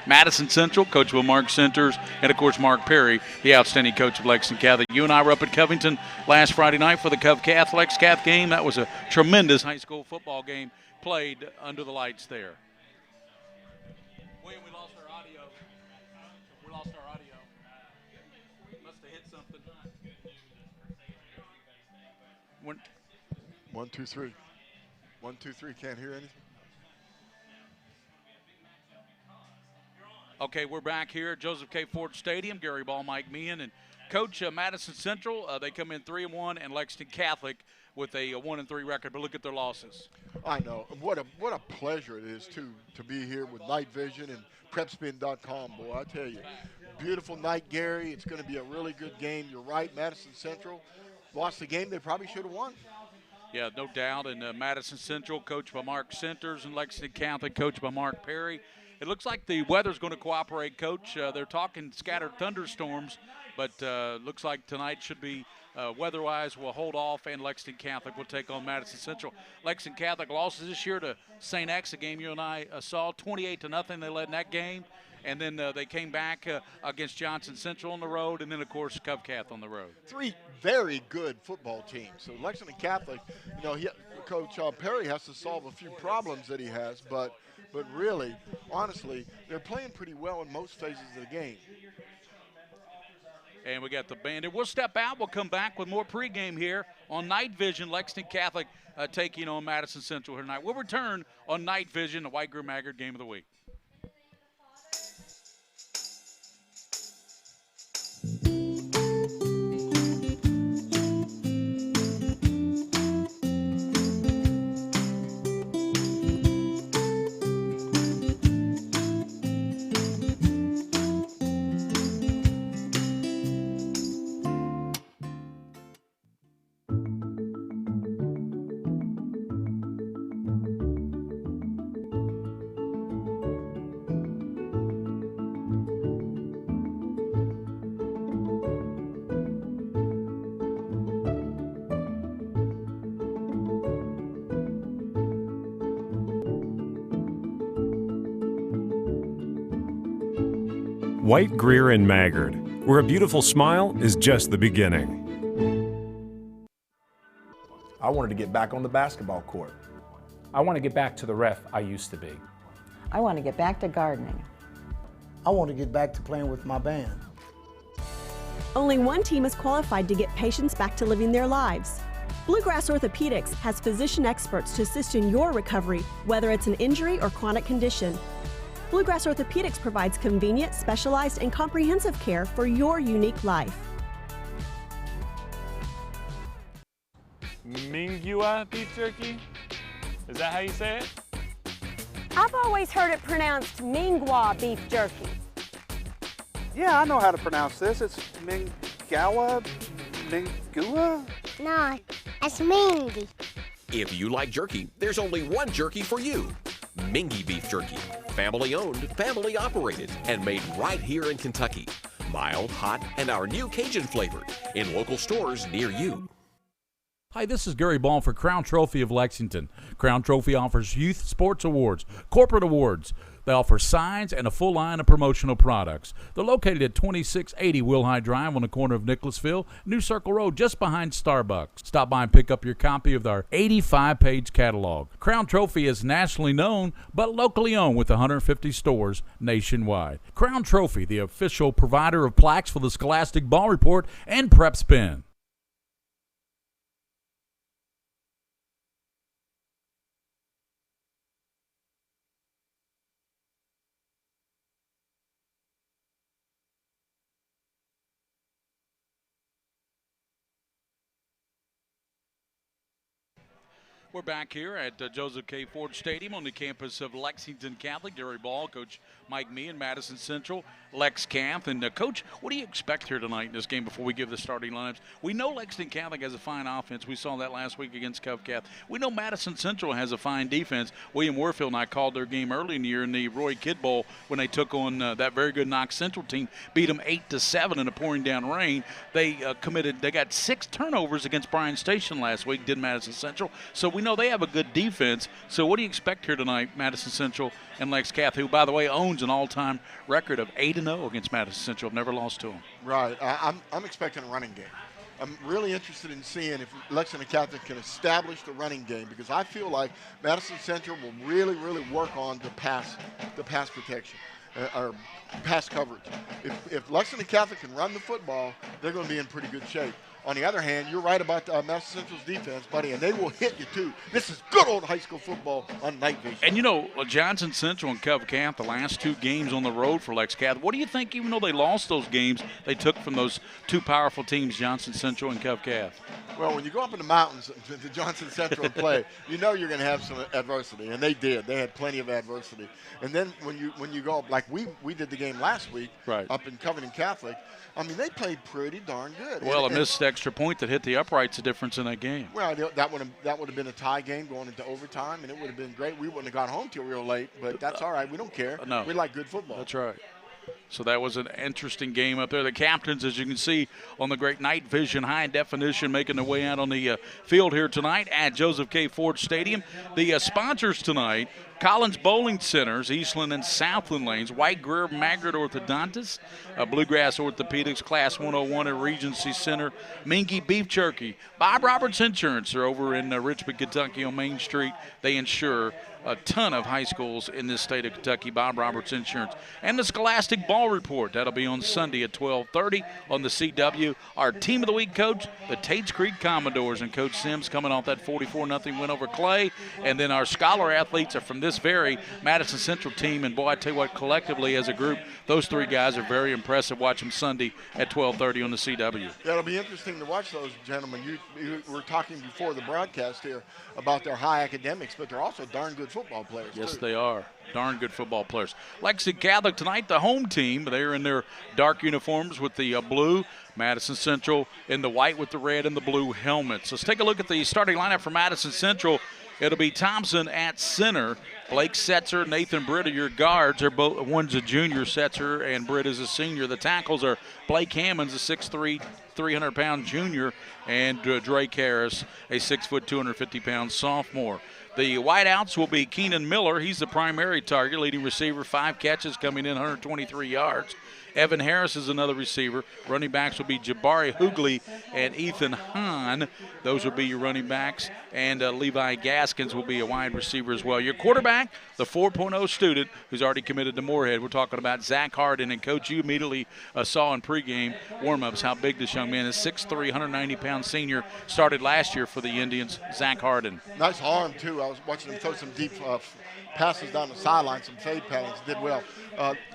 Madison Central, coached by Mark Centers, and, of course, Mark Perry, the outstanding coach of Lexington Catholic. You and I were up at Covington last Friday night for the Cov Cath Lex Cath game. That was a tremendous high school football game played under the lights there. William, we lost our audio. Must have hit something. 1, 2, 3. 1, 2, 3. Can't hear anything. Okay, we're back here at Joseph K. Ford Stadium. Gary Ball, Mike Meehan, and Coach Madison Central. They come in 3-1, and Lexington Catholic with a 1-3 record. But look at their losses. I know. What a pleasure it is to be here with Night Vision and PrepSpin.com. Boy, I tell you, beautiful night, Gary. It's going to be a really good game. You're right. Madison Central lost the game they probably should have won. Yeah, no doubt. And Madison Central, coached by Mark Centers, and Lexington Catholic, coached by Mark Perry. It looks like the weather's going to cooperate, Coach. They're talking scattered thunderstorms, but looks like tonight should be weather-wise will hold off, and Lexington Catholic will take on Madison Central. Lexington Catholic losses this year to St. X, a game you and I saw, 28-0 they led in that game. And then they came back against Johnson Central on the road, and then, of course, Cov Cath on the road. 3 very good football teams. So Lexington Catholic, Coach Perry has to solve a few problems that he has, but really, honestly, they're playing pretty well in most phases of the game. And we got the band. And we'll step out. We'll come back with more pregame here on Night Vision. Lexington Catholic taking on Madison Central here tonight. We'll return on Night Vision, the White Greer Maggard Game of the Week. White Greer and Maggard, where a beautiful smile is just the beginning. I wanted to get back on the basketball court. I want to get back to the ref I used to be. I want to get back to gardening. I want to get back to playing with my band. Only one team is qualified to get patients back to living their lives. Bluegrass Orthopedics has physician experts to assist in your recovery, whether it's an injury or chronic condition. Bluegrass Orthopedics provides convenient, specialized, and comprehensive care for your unique life. Mingua beef jerky? Is that how you say it? I've always heard it pronounced Mingwa beef jerky. Yeah, I know how to pronounce this. It's Mingua? No, it's Mingy. If you like jerky, there's only one jerky for you. Mingy Beef Jerky. Family owned, family operated, and made right here in Kentucky. Mild, hot, and our new Cajun flavor in local stores near you. Hi, this is Gary Ball for Crown Trophy of Lexington. Crown Trophy offers youth sports awards, corporate awards. They offer signs and a full line of promotional products. They're located at 2680 Wilhite Drive on the corner of Nicholasville, New Circle Road, just behind Starbucks. Stop by and pick up your copy of our 85-page catalog. Crown Trophy is nationally known, but locally owned with 150 stores nationwide. Crown Trophy, the official provider of plaques for the Scholastic Ball Report and PrepSpin. We're back here at Joseph K. Ford Stadium on the campus of Lexington Catholic. Gary Ball, Coach Mike Meehan, Madison Central, Lex Cath. And, Coach, what do you expect here tonight in this game before we give the starting lineups? We know Lexington Catholic has a fine offense. We saw that last week against Cov Cath. We know Madison Central has a fine defense. William Warfield and I called their game early in the year in the Roy Kidd Bowl when they took on that very good Knox Central team, beat them 8-7 in a pouring down rain. They got 6 turnovers against Bryan Station last week, did Madison Central. So we know they have a good defense. So what do you expect here tonight, Madison Central and Lex Cath, who, by the way, owns an all-time record of 8-0 against Madison Central. Never lost to them. Right. I'm expecting a running game. I'm really interested in seeing if Lexington Catholic can establish the running game, because I feel like Madison Central will really, really work on the pass protection or pass coverage. If Lexington Catholic can run the football, they're going to be in pretty good shape. On the other hand, you're right about Madison Central's defense, buddy, and they will hit you too. This is good old high school football on night vision. And, you know, Johnson Central and Cov Cath, the last 2 games on the road for Lex Cath, what do you think, even though they lost those games, they took from those 2 powerful teams, Johnson Central and Cov Cath? Well, when you go up in the mountains to Johnson Central and play, you know you're going to have some adversity, and they did. They had plenty of adversity. And then when you go up, like we did the game last week up in Covington Catholic, I mean, they played pretty darn good. Well, a missed extra point that hit the upright's the difference in that game. Well, that would have been a tie game going into overtime, and it would have been great. We wouldn't have got home till real late, but that's all right. We don't care. No. We like good football. That's right. So that was an interesting game up there. The captains, as you can see on the great night vision, high definition, making their way out on the field here tonight at Joseph K. Ford Stadium. The sponsors tonight, Collins Bowling Centers, Eastland and Southland Lanes, White Greer, Maggard Orthodontics, Bluegrass Orthopedics, Class 101 at Regency Center, Mingy Beef Jerky, Bob Roberts Insurance. They're over in Richmond, Kentucky on Main Street. They insure a ton of high schools in this state of Kentucky. Bob Roberts Insurance. And the Scholastic Ball Report. That'll be on Sunday at 12:30 on the CW. Our Team of the Week coach, the Tates Creek Commodores, and Coach Sims coming off that 44-0 win over Clay. And then our scholar athletes are from this very Madison Central team. And, boy, I tell you what, collectively as a group, those 3 guys are very impressive. Watch them Sunday at 12:30 on the CW. Yeah, it'll be interesting to watch those gentlemen. You were talking before the broadcast here about their high academics, but they're also darn good football players. Yes, too. they are. Darn good football players. Lexington Catholic tonight, the home team. They're in their dark uniforms with the blue. Madison Central in the white with the red and the blue helmets. Let's take a look at the starting lineup for Madison Central. It'll be Thompson at center. Blake Setzer, Nathan Britt are your guards. They're both, one's a junior, Setzer, and Britt is a senior. The tackles are Blake Hammonds, a 6'3", 300-pound junior, and Drake Harris, a 6 foot, 250-pound sophomore. The wideouts will be Keenan Miller. He's the primary target, leading receiver, 5 catches, coming in 123 yards. Evan Harris is another receiver. Running backs will be Jabari Hoogley and Ethan Hahn. Those will be your running backs. And Levi Gaskins will be a wide receiver as well. Your quarterback, the 4.0 student who's already committed to Moorhead. We're talking about Zach Harden. And, Coach, you immediately saw in pregame warm-ups how big this young man is. 6'3", 190-pound senior. Started last year for the Indians, Zach Harden. Nice arm, too. I was watching him throw some deep passes down the sideline, some fade patterns. Did well.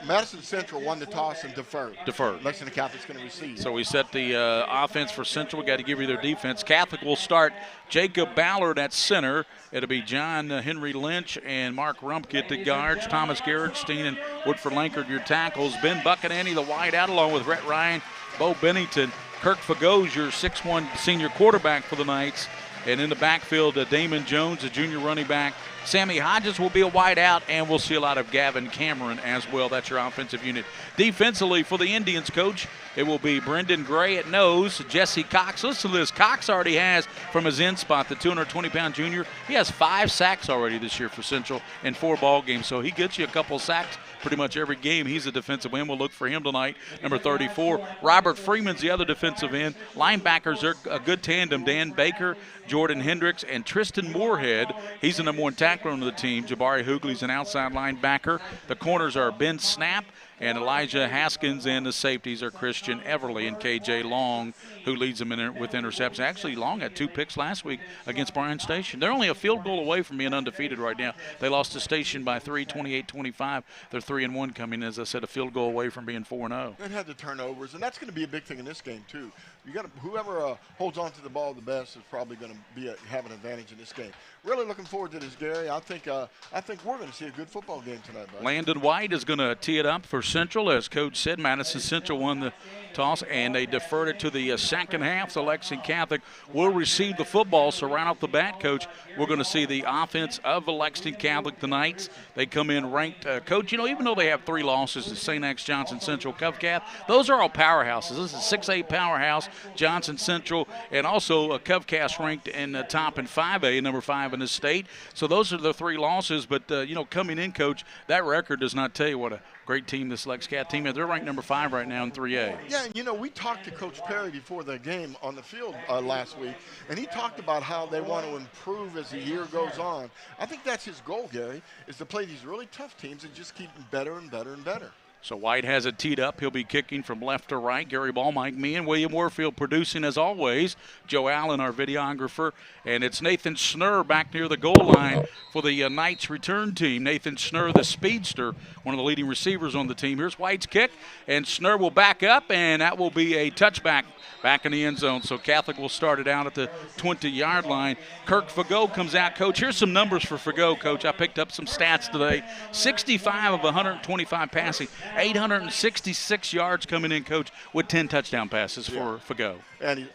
Madison Central won the toss and deferred. Lexington Catholic's going to receive. So we set the offense for Central. We got to give you their defense. Catholic will start Jacob Ballard at center. It'll be John Henry Lynch and Mark Rumpke at the guards. Thomas Gerardstein and Woodford Lankard your tackles. Ben Buccanani the wide out along with Rhett Ryan, Bo Bennington. Kirk Fagoz your 6'1" senior quarterback for the Knights. And in the backfield, Damon Jones, a junior running back. Sammy Hodges will be a wide out, and we'll see a lot of Gavin Cameron as well. That's your offensive unit. Defensively for the Indians, Coach, it will be Brendan Gray at nose, Jesse Cox. Listen to this. Cox already has, from his end spot, the 220-pound junior, he has 5 sacks already this year for Central in 4 ball games. So he gets you a couple sacks pretty much every game. He's a defensive end. We'll look for him tonight. Number 34, Robert Freeman's the other defensive end. Linebackers are a good tandem. Dan Baker, Jordan Hendricks, and Tristan Moorhead. He's the number 1 tackler on the team. Jabari Hoogley's an outside linebacker. The corners are Ben Snap and Elijah Haskins, and the safeties are Christian Everly and KJ Long, who leads them with interceptions. Actually, Long had 2 picks last week against Bryan Station. They're only a field goal away from being undefeated right now. They lost to Station by 3, 28-25. They're 3-1 coming, as I said, a field goal away from being 4-0. They had the turnovers, and that's going to be a big thing in this game too. You got whoever holds on to the ball the best is probably going to have an advantage in this game. Really looking forward to this, Gary. I think we're going to see a good football game tonight, buddy. Landon White is going to tee it up for Central. As Coach said, Madison Central won the toss, and they deferred it to the second half. So Lexington Catholic will receive the football. So right off the bat, Coach, we're going to see the offense of the Lexington Catholic tonight. They come in ranked. Coach, even though they have 3 losses to St. X, Johnson Central, Covcath, those are all powerhouses. This is a 6A powerhouse, Johnson Central, and also Covcath ranked in the top in 5A, number 5 in the state. So those are the 3 losses. But, coming in, Coach, that record does not tell you what a great team this Lexcat team is. They're ranked number 5 right now in 3A. Yeah, and we talked to Coach Perry before the game on the field last week, and he talked about how they want to improve as the year goes on. I think that's his goal, Gary, is to play these really tough teams and just keep them better and better and better. So White has it teed up. He'll be kicking from left to right. Gary Ball, Mike Meehan, William Warfield producing as always. Joe Allen, our videographer. And it's Nathan Schnurr back near the goal line for the Knights return team. Nathan Schnurr, the speedster, one of the leading receivers on the team. Here's White's kick, and Schnurr will back up, and that will be a touchback back in the end zone. So Catholic will start it out at the 20-yard line. Kirk Fagot comes out, Coach. Here's some numbers for Fagot, Coach. I picked up some stats today. 65 of 125 passing. 866 yards coming in, Coach, with 10 touchdown passes for Fagot. And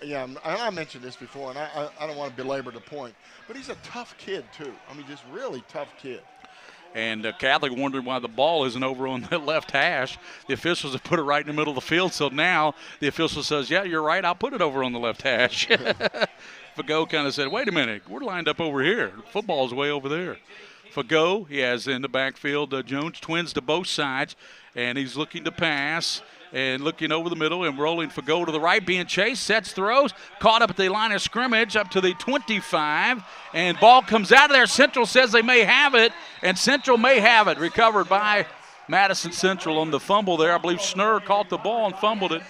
I mentioned this before, and I don't want to belabor the point, but he's a tough kid too. Just really tough kid. And Catholic wondered why the ball isn't over on the left hash. The officials have put it right in the middle of the field, so now the official says, yeah, you're right, I'll put it over on the left hash. Fagot kind of said, wait a minute, we're lined up over here. The football's way over there. Fagot, he has in the backfield Jones, twins to both sides, and he's looking to pass and looking over the middle and rolling Fagot to the right, being chased, sets, throws, caught up at the line of scrimmage up to the 25, and ball comes out of there. Central says they may have it, and Central may have it. Recovered by Madison Central on the fumble there. I believe Schnurr caught the ball and fumbled it.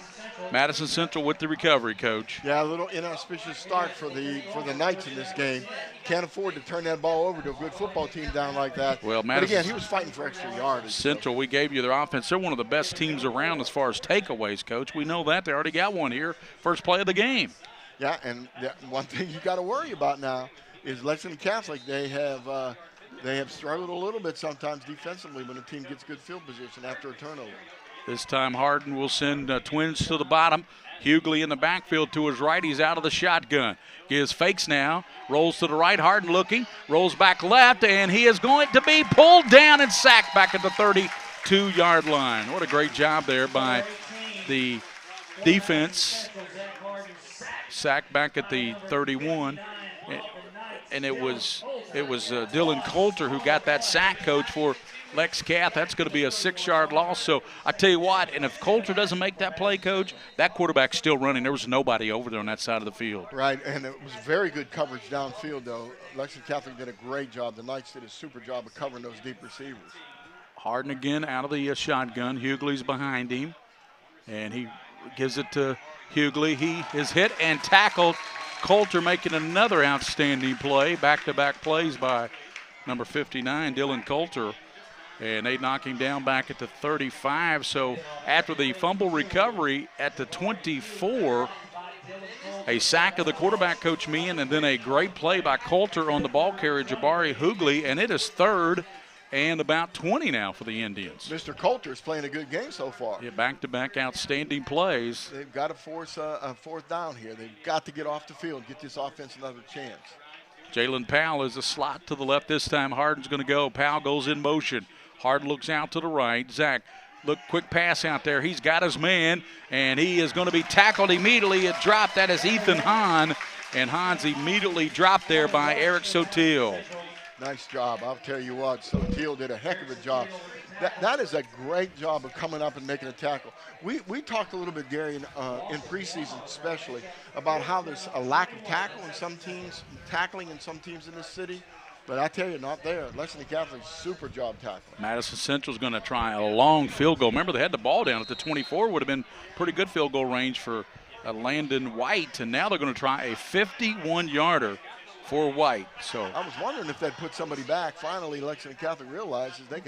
Madison Central with the recovery, Coach. Yeah, a little inauspicious start for the Knights in this game. Can't afford to turn that ball over to a good football team down like that. Well, but again, he was fighting for extra yardage. Central, we gave you their offense. They're one of the best teams around as far as takeaways, Coach. We know that. They already got one here. First play of the game. Yeah, and one thing you got to worry about now is Lexington Catholic. They have struggled a little bit sometimes defensively when a team gets good field position after a turnover. This time Harden will send twins to the bottom. Hughley in the backfield to his right. He's out of the shotgun. Gives fakes now. Rolls to the right. Harden looking. Rolls back left, and he is going to be pulled down and sacked back at the 32-yard line. What a great job there by the defense. Sacked back at the 31. And it was Dylan Coulter who got that sack, Coach, for Lex Cath. That's going to be a 6-yard loss. So I tell you what, and if Coulter doesn't make that play, Coach, that quarterback's still running. There was nobody over there on that side of the field. Right, and it was very good coverage downfield, though. Lexington Catholic did a great job. The Knights did a super job of covering those deep receivers. Harden again out of the shotgun. Hughley's behind him, and he gives it to Hughley. He is hit and tackled. Coulter making another outstanding play. Back-to-back plays by number 59, Dylan Coulter. And they knock him down back at the 35. So after the fumble recovery at the 24, a sack of the quarterback, Coach Meehan, and then a great play by Coulter on the ball carrier, Jabari Hughley, and it is 3rd and about 20 now for the Indians. Mr. Coulter is playing a good game so far. Yeah, back-to-back outstanding plays. They've got to force a 4th down here. They've got to get off the field, get this offense another chance. Jalen Powell is a slot to the left this time. Harden's going to go. Powell goes in motion. Harden looks out to the right. Zach, look, quick pass out there. He's got his man, and he is going to be tackled immediately. It dropped. That is Ethan Hahn, and Hahn's immediately dropped there by Eric Sotil. Nice job. I'll tell you what, Sotil did a heck of a job. That is a great job of coming up and making a tackle. We talked a little bit, Gary, in preseason especially, about how there's a lack of tackling in some teams in this city. But I tell you, not there. Lexington Catholic, super job tackling. Madison Central's going to try a long field goal. Remember, they had the ball down at the 24. Would have been pretty good field goal range for Landon White. And now they're going to try a 51-yarder for White. So I was wondering if they'd put somebody back. Finally, Lexington Catholic realizes they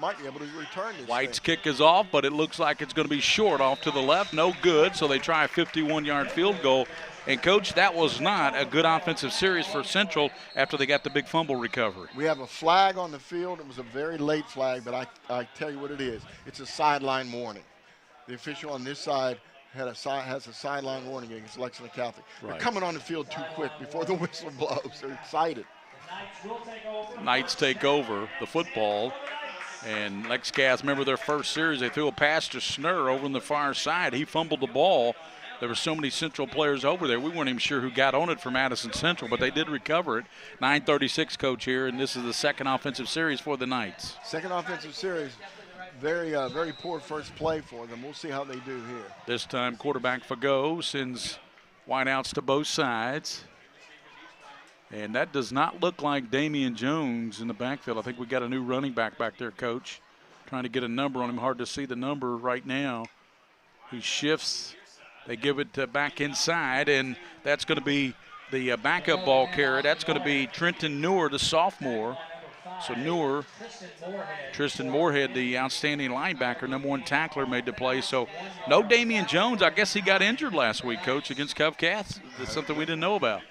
might be able to return this White's thing. kick is off, but it looks like it's going to be short off to the left. No good, so they try a 51-yard field goal. And, Coach, that was not a good offensive series for Central after they got the big fumble recovery. We have a flag on the field. It was a very late flag, but I tell you what it is. It's a sideline warning. The official on this side has a sideline warning against Lexington Catholic. Right. They're coming on the field too quick before the whistle blows. They're excited. Knights take over the football. And Lex Cass, remember their first series, they threw a pass to Schnurr over on the far side. He fumbled the ball. There were so many Central players over there. We weren't even sure who got on it for Madison Central, but they did recover it. 9:36, Coach, here, and this is the second offensive series for the Knights. Second offensive series. Very poor first play for them. We'll see how they do here. This time, quarterback Fago sends wideouts to both sides. And that does not look like Damian Jones in the backfield. I think we got a new running back there, Coach. Trying to get a number on him. Hard to see the number right now. He shifts. They give it back inside, and that's going to be the backup ball carrier. That's going to be Trenton Newer, the sophomore. So Newer, Tristan Moorhead, the outstanding linebacker, number one tackler, made the play. So no Damian Jones. I guess he got injured last week, Coach, against Cub Cats. That's something we didn't know about.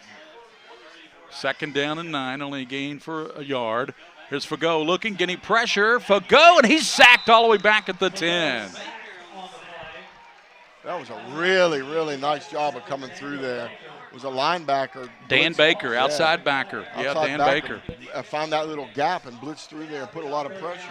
Second down and 9, only a gain for a yard. Here's Fago looking, getting pressure. Fago, and he's sacked all the way back at the 10. That was a really nice job of coming through there. It was a linebacker. Dan Baker, outside backer. Yeah, Dan Baker. Found that little gap and blitzed through there and put a lot of pressure.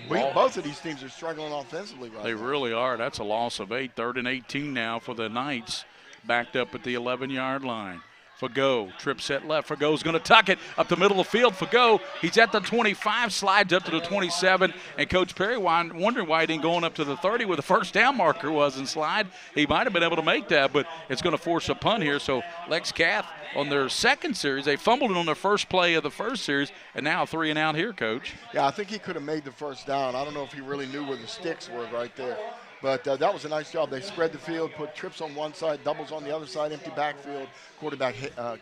Both of these teams are struggling offensively right now. They really are. That's a loss of 8. 3rd and 18 now for the Knights, backed up at the 11-yard line. Fago, trip set left. Fago's going to tuck it up the middle of the field. Fago, he's at the 25, slides up to the 27. And Coach Perry wondering why he didn't go on up to the 30 where the first down marker was and slide. He might have been able to make that, but it's going to force a punt here. So Lex Cath on their second series, they fumbled it on their first play of the first series, and now 3 and out here, Coach. Yeah, I think he could have made the first down. I don't know if he really knew where the sticks were right there. But that was a nice job. They spread the field, put trips on one side, doubles on the other side, empty backfield. Quarterback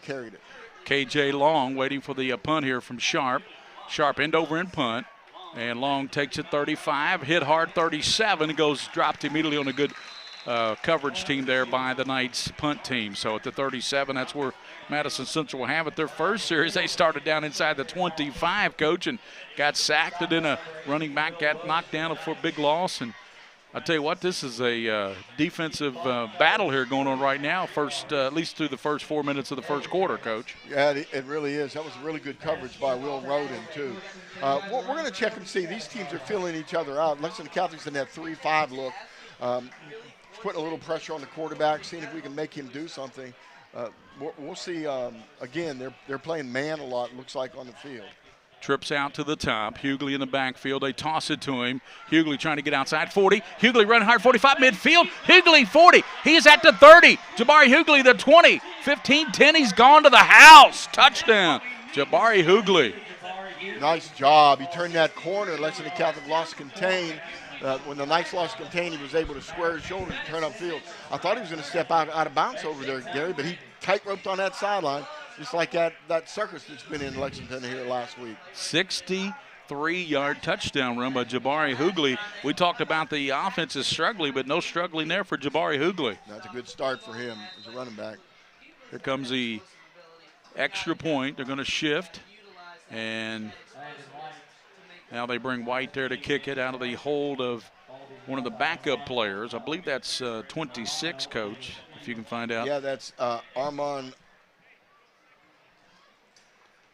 carried it. KJ Long waiting for the punt here from Sharp. Sharp end over and punt. And Long takes it 35, hit hard 37. It goes dropped immediately on a good coverage team there by the Knights punt team. So at the 37, that's where Madison Central will have it. Their first series, they started down inside the 25, Coach, and got sacked. And then a running back got knocked down for a big loss. And I tell you what, this is a defensive battle here going on right now. At least through the first 4 minutes of the first quarter, Coach. Yeah, it really is. That was really good coverage by Will Roden, too. We're going to check and see. These teams are filling each other out. Lexington Catholic's in that 3-5 look, putting a little pressure on the quarterback, seeing if we can make him do something. We'll see. Again, they're playing man a lot, looks like, on the field. Trips out to the top. Hughley in the backfield. They toss it to him. Hughley trying to get outside. 40. Hughley running hard. 45 midfield. Hughley 40. He's at the 30. Jabari Hughley the 20. 15, 10. He's gone to the house. Touchdown. Jabari Hughley. Nice job. He turned that corner. Lexington Catholic lost contain. When the Knights lost contain, he was able to square his shoulder and turn upfield. I thought he was going to step out of bounds over there, Gary, but he tight-roped on that sideline. Just like that circus that's been in Lexington here last week. 63-yard touchdown run by Jabari Hughley. We talked about the offense is struggling, but no struggling there for Jabari Hughley. That's a good start for him as a running back. Here comes the extra point. They're going to shift. And now they bring White there to kick it out of the hold of one of the backup players. I believe that's 26, Coach, if you can find out. Yeah, that's Armand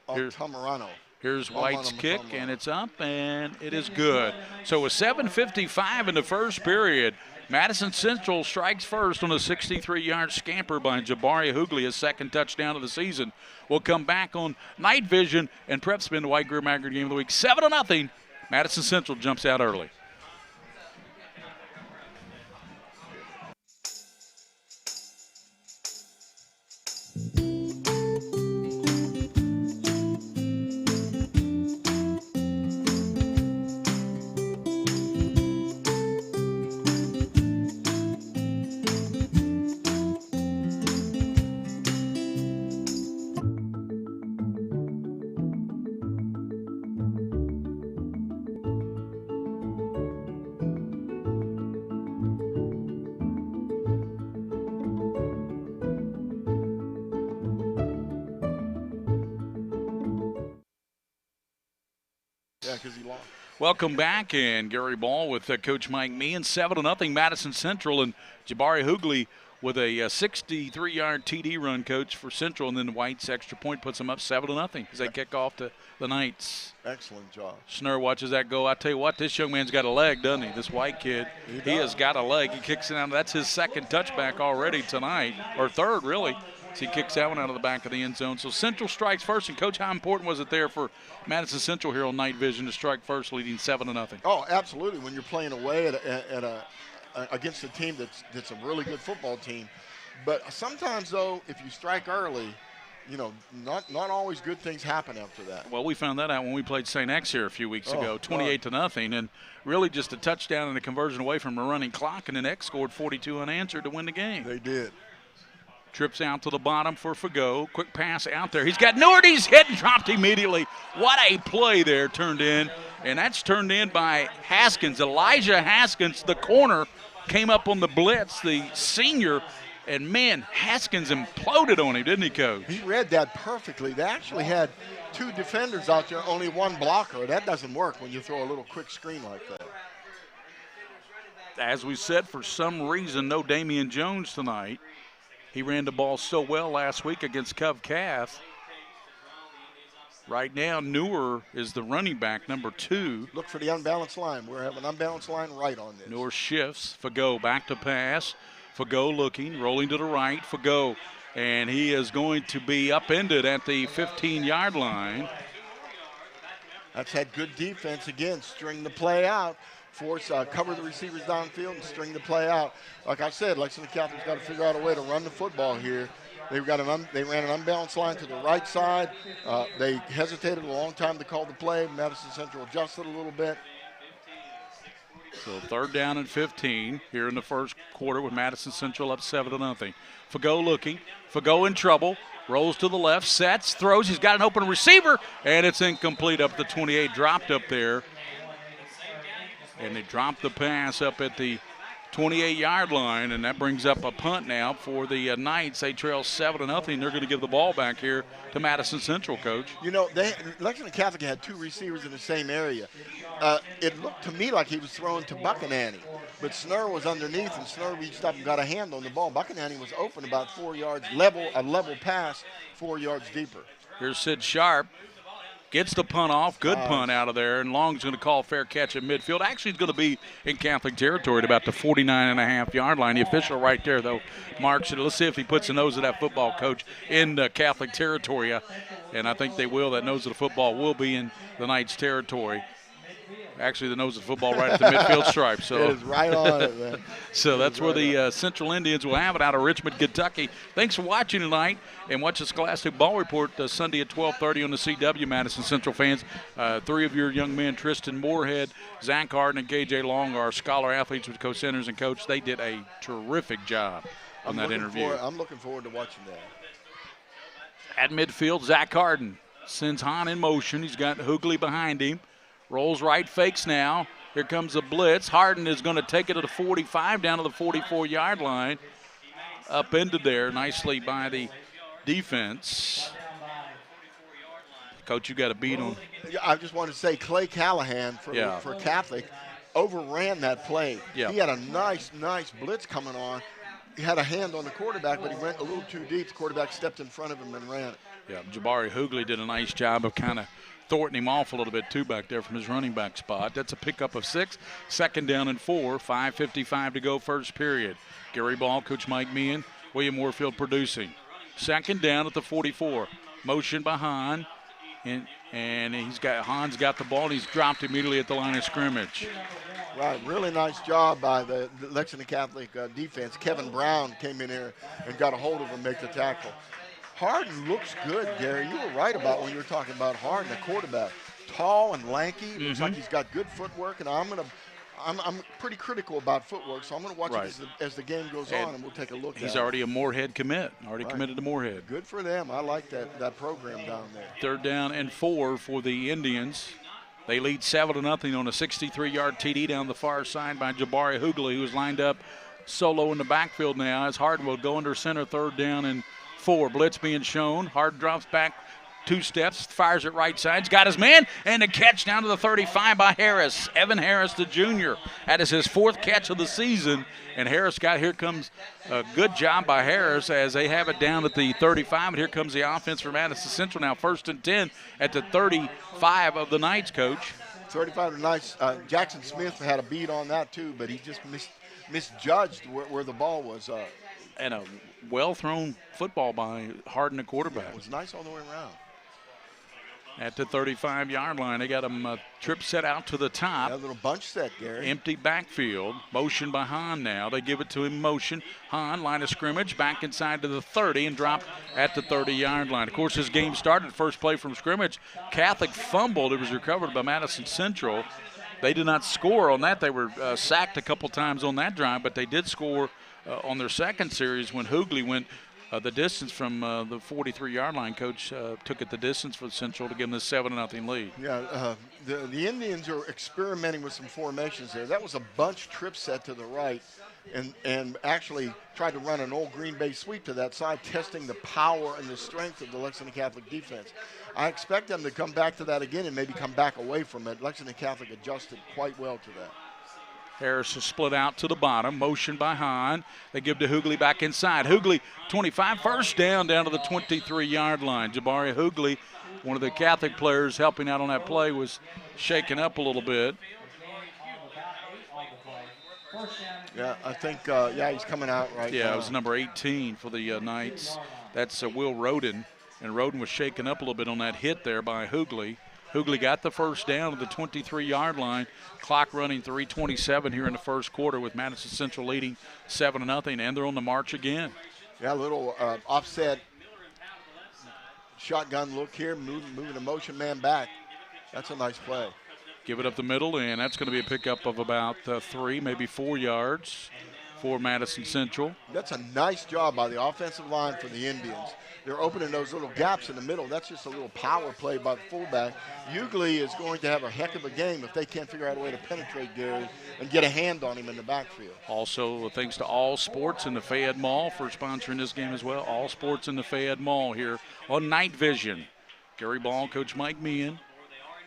Altamirano. Here's White's kick, and it's up, and it is good. So with 7:55 in the first period, Madison Central strikes first on a 63-yard scamper by Jabari Hughley, his second touchdown of the season. We'll come back on Night Vision and PrepSpin, the White Greer Maggard game of the week. 7-0. Madison Central jumps out early. Yeah, because he lost. Welcome back, and Gary Ball with Coach Mike Meehan. 7-0 Madison Central, and Jabari Hoogley with a 63-yard TD run, coach, for Central, and then White's extra point puts them up 7-0 as they kick off to the Knights. Excellent job. Schnurr watches that go. I tell you what, this young man's got a leg, doesn't he? This White kid, he has got a leg. He kicks it out. That's his second touchback already tonight, or third, really. So he kicks that one out of the back of the end zone. So Central strikes first. And, Coach, how important was it there for Madison Central here on Night Vision to strike first, leading 7-0? Oh, absolutely. When you're playing away against a team that's a really good football team. But sometimes, though, if you strike early, not always good things happen after that. Well, we found that out when we played St. X here a few weeks ago, 28-0, and really just a touchdown and a conversion away from a running clock, and then X scored 42 unanswered to win the game. They did. Trips out to the bottom for Fagot. Quick pass out there. He's got Nord. He's hit and dropped immediately. What a play there turned in. And that's turned in by Haskins. Elijah Haskins, the corner, came up on the blitz, the senior. And, man, Haskins imploded on him, didn't he, Coach? He read that perfectly. They actually had two defenders out there, only one blocker. That doesn't work when you throw a little quick screen like that. As we said, for some reason, no Damian Jones tonight. He ran the ball so well last week against Cov Cath. Right now, Newer is the running back, number 2. Look for the unbalanced line. We're having an unbalanced line right on this. Newer shifts. Fagot back to pass. Fagot looking, rolling to the right. Fagot, and he is going to be upended at the 15-yard line. That's had good defense again. String the play out. Cover the receivers downfield and string the play out. Like I said, Lexington Catholic's got to figure out a way to run the football here. They ran an unbalanced line to the right side. They hesitated a long time to call the play. Madison Central adjusted a little bit. So 3rd down and 15 here in the first quarter with Madison Central up 7-0. Fagot looking. Fagot in trouble. Rolls to the left. Sets. Throws. He's got an open receiver. And it's incomplete up the 28. Dropped up there. And they dropped the pass up at the 28-yard line, and that brings up a punt now for the Knights. They trail 7-0. They're going to give the ball back here to Madison Central, Coach. Lexington Catholic had 2 receivers in the same area. It looked to me like he was throwing to Buckinanny, but Snurr was underneath, and Snurr reached up and got a hand on the ball. Buckinanny was open about 4 yards, a level pass 4 yards deeper. Here's Sid Sharp. Gets the punt off. Good punt out of there. And Long's going to call a fair catch at midfield. Actually, it's going to be in Catholic territory at about the 49.5-yard line. The official right there, though, marks it. Let's see if he puts the nose of that football, Coach, in Catholic territory. And I think they will. That nose of the football will be in the Knights' territory. Actually, the nose of the football right at the midfield stripe. So it is right on it, man. So that's where the Central Indians will have it out of Richmond, Kentucky. Thanks for watching tonight, and watch the Scholastic Ball Report Sunday at 12:30 on the CW, Madison Central fans. 3 of your young men, Tristan Moorhead, Zach Harden, and KJ Long, are scholar athletes with co-centers and coach. They did a terrific job on that interview. I'm looking forward to watching that. At midfield, Zach Harden sends Hahn in motion. He's got Hoogley behind him. Rolls right, fakes now. Here comes a blitz. Harden is going to take it to the 45, down to the 44-yard line. Upended there nicely by the defense. Coach, you got a beat on. I just wanted to say Clay Callahan for Catholic overran that play. Yeah. He had a nice blitz coming on. He had a hand on the quarterback, but he went a little too deep. The quarterback stepped in front of him and ran it. Yeah, Jabari Hoogley did a nice job of kind of thwarting him off a little bit, too, back there from his running back spot. That's a pickup of 6. 2nd down and 4. 5:55 to go first period. Gary Ball, Coach Mike Meehan, William Warfield producing. 2nd down at the 44. Motion by Hahn. And Hahn's got the ball, and he's dropped immediately at the line of scrimmage. Right, really nice job by the Lexington Catholic defense. Kevin Brown came in here and got a hold of him, make the tackle. Harden looks good, Gary. You were right about when you were talking about Harden, the quarterback. Tall and lanky. Looks like he's got good footwork, and I'm pretty critical about footwork, so I'm going to watch it as the game goes on, and we'll take a look at it. He's already a Moorhead commit, committed to Moorhead. Good for them. I like that program down there. 3rd down and 4 for the Indians. They lead 7-0 on a 63-yard TD down the far side by Jabari Hoogley, who's lined up solo in the backfield now as Harden will go under center. 3rd down and 4. Blitz being shown. Harden drops back 2 steps, fires it right side. He's got his man, and a catch down to the 35 by Harris. Evan Harris, the junior. That is his 4th catch of the season. And Harris here comes a good job by Harris as they have it down at the 35. And here comes the offense for Madison Central now, 1st and 10 at the 35 of the Knights, Coach. 35 of the Knights. Jackson Smith had a beat on that too, but he just misjudged where the ball was. And a well-thrown football by Harden, the quarterback. It was nice all the way around. At the 35-yard line, they got him a trip set out to the top. Yeah, a little bunch set, Gary. Empty backfield. Motion by Hahn now. They give it to him motion. Hahn, line of scrimmage, back inside to the 30 and drop at the 30-yard line. Of course, this game started first play from scrimmage. Catholic fumbled. It was recovered by Madison Central. They did not score on that. They were sacked a couple times on that drive, but they did score on their second series when Hoogley went the distance from the 43-yard line. Coach took it the distance for Central to give them the 7-0 lead. Yeah, the Indians are experimenting with some formations there. That was a bunch trip set to the right and actually tried to run an old Green Bay sweep to that side, testing the power and the strength of the Lexington Catholic defense. I expect them to come back to that again and maybe come back away from it. Lexington Catholic adjusted quite well to that. Harris is split out to the bottom. Motion by Hahn. They give to Hoogley back inside. Hoogley, 25, first down to the 23-yard line. Jabari Hoogley, one of the Catholic players helping out on that play, was shaken up a little bit. Yeah, I think, he's coming out right now. Yeah, it was number 18 for the Knights. That's Will Roden. And Roden was shaken up a little bit on that hit there by Hoogley. Hoogley got the first down to the 23-yard line. Clock running 3:27 here in the first quarter with Madison Central leading 7-0, and they're on the march again. Yeah, a little offset shotgun look here, moving the motion man back. That's a nice play. Give it up the middle, and that's going to be a pickup of about 3, maybe 4 yards for Madison Central. That's a nice job by the offensive line for the Indians. They're opening those little gaps in the middle. That's just a little power play by the fullback. Hughley is going to have a heck of a game if they can't figure out a way to penetrate Gary and get a hand on him in the backfield. Also, thanks to All Sports in the Fayette Mall for sponsoring this game as well. All Sports in the Fayette Mall here on Night Vision. Gary Ball, Coach Mike Meehan.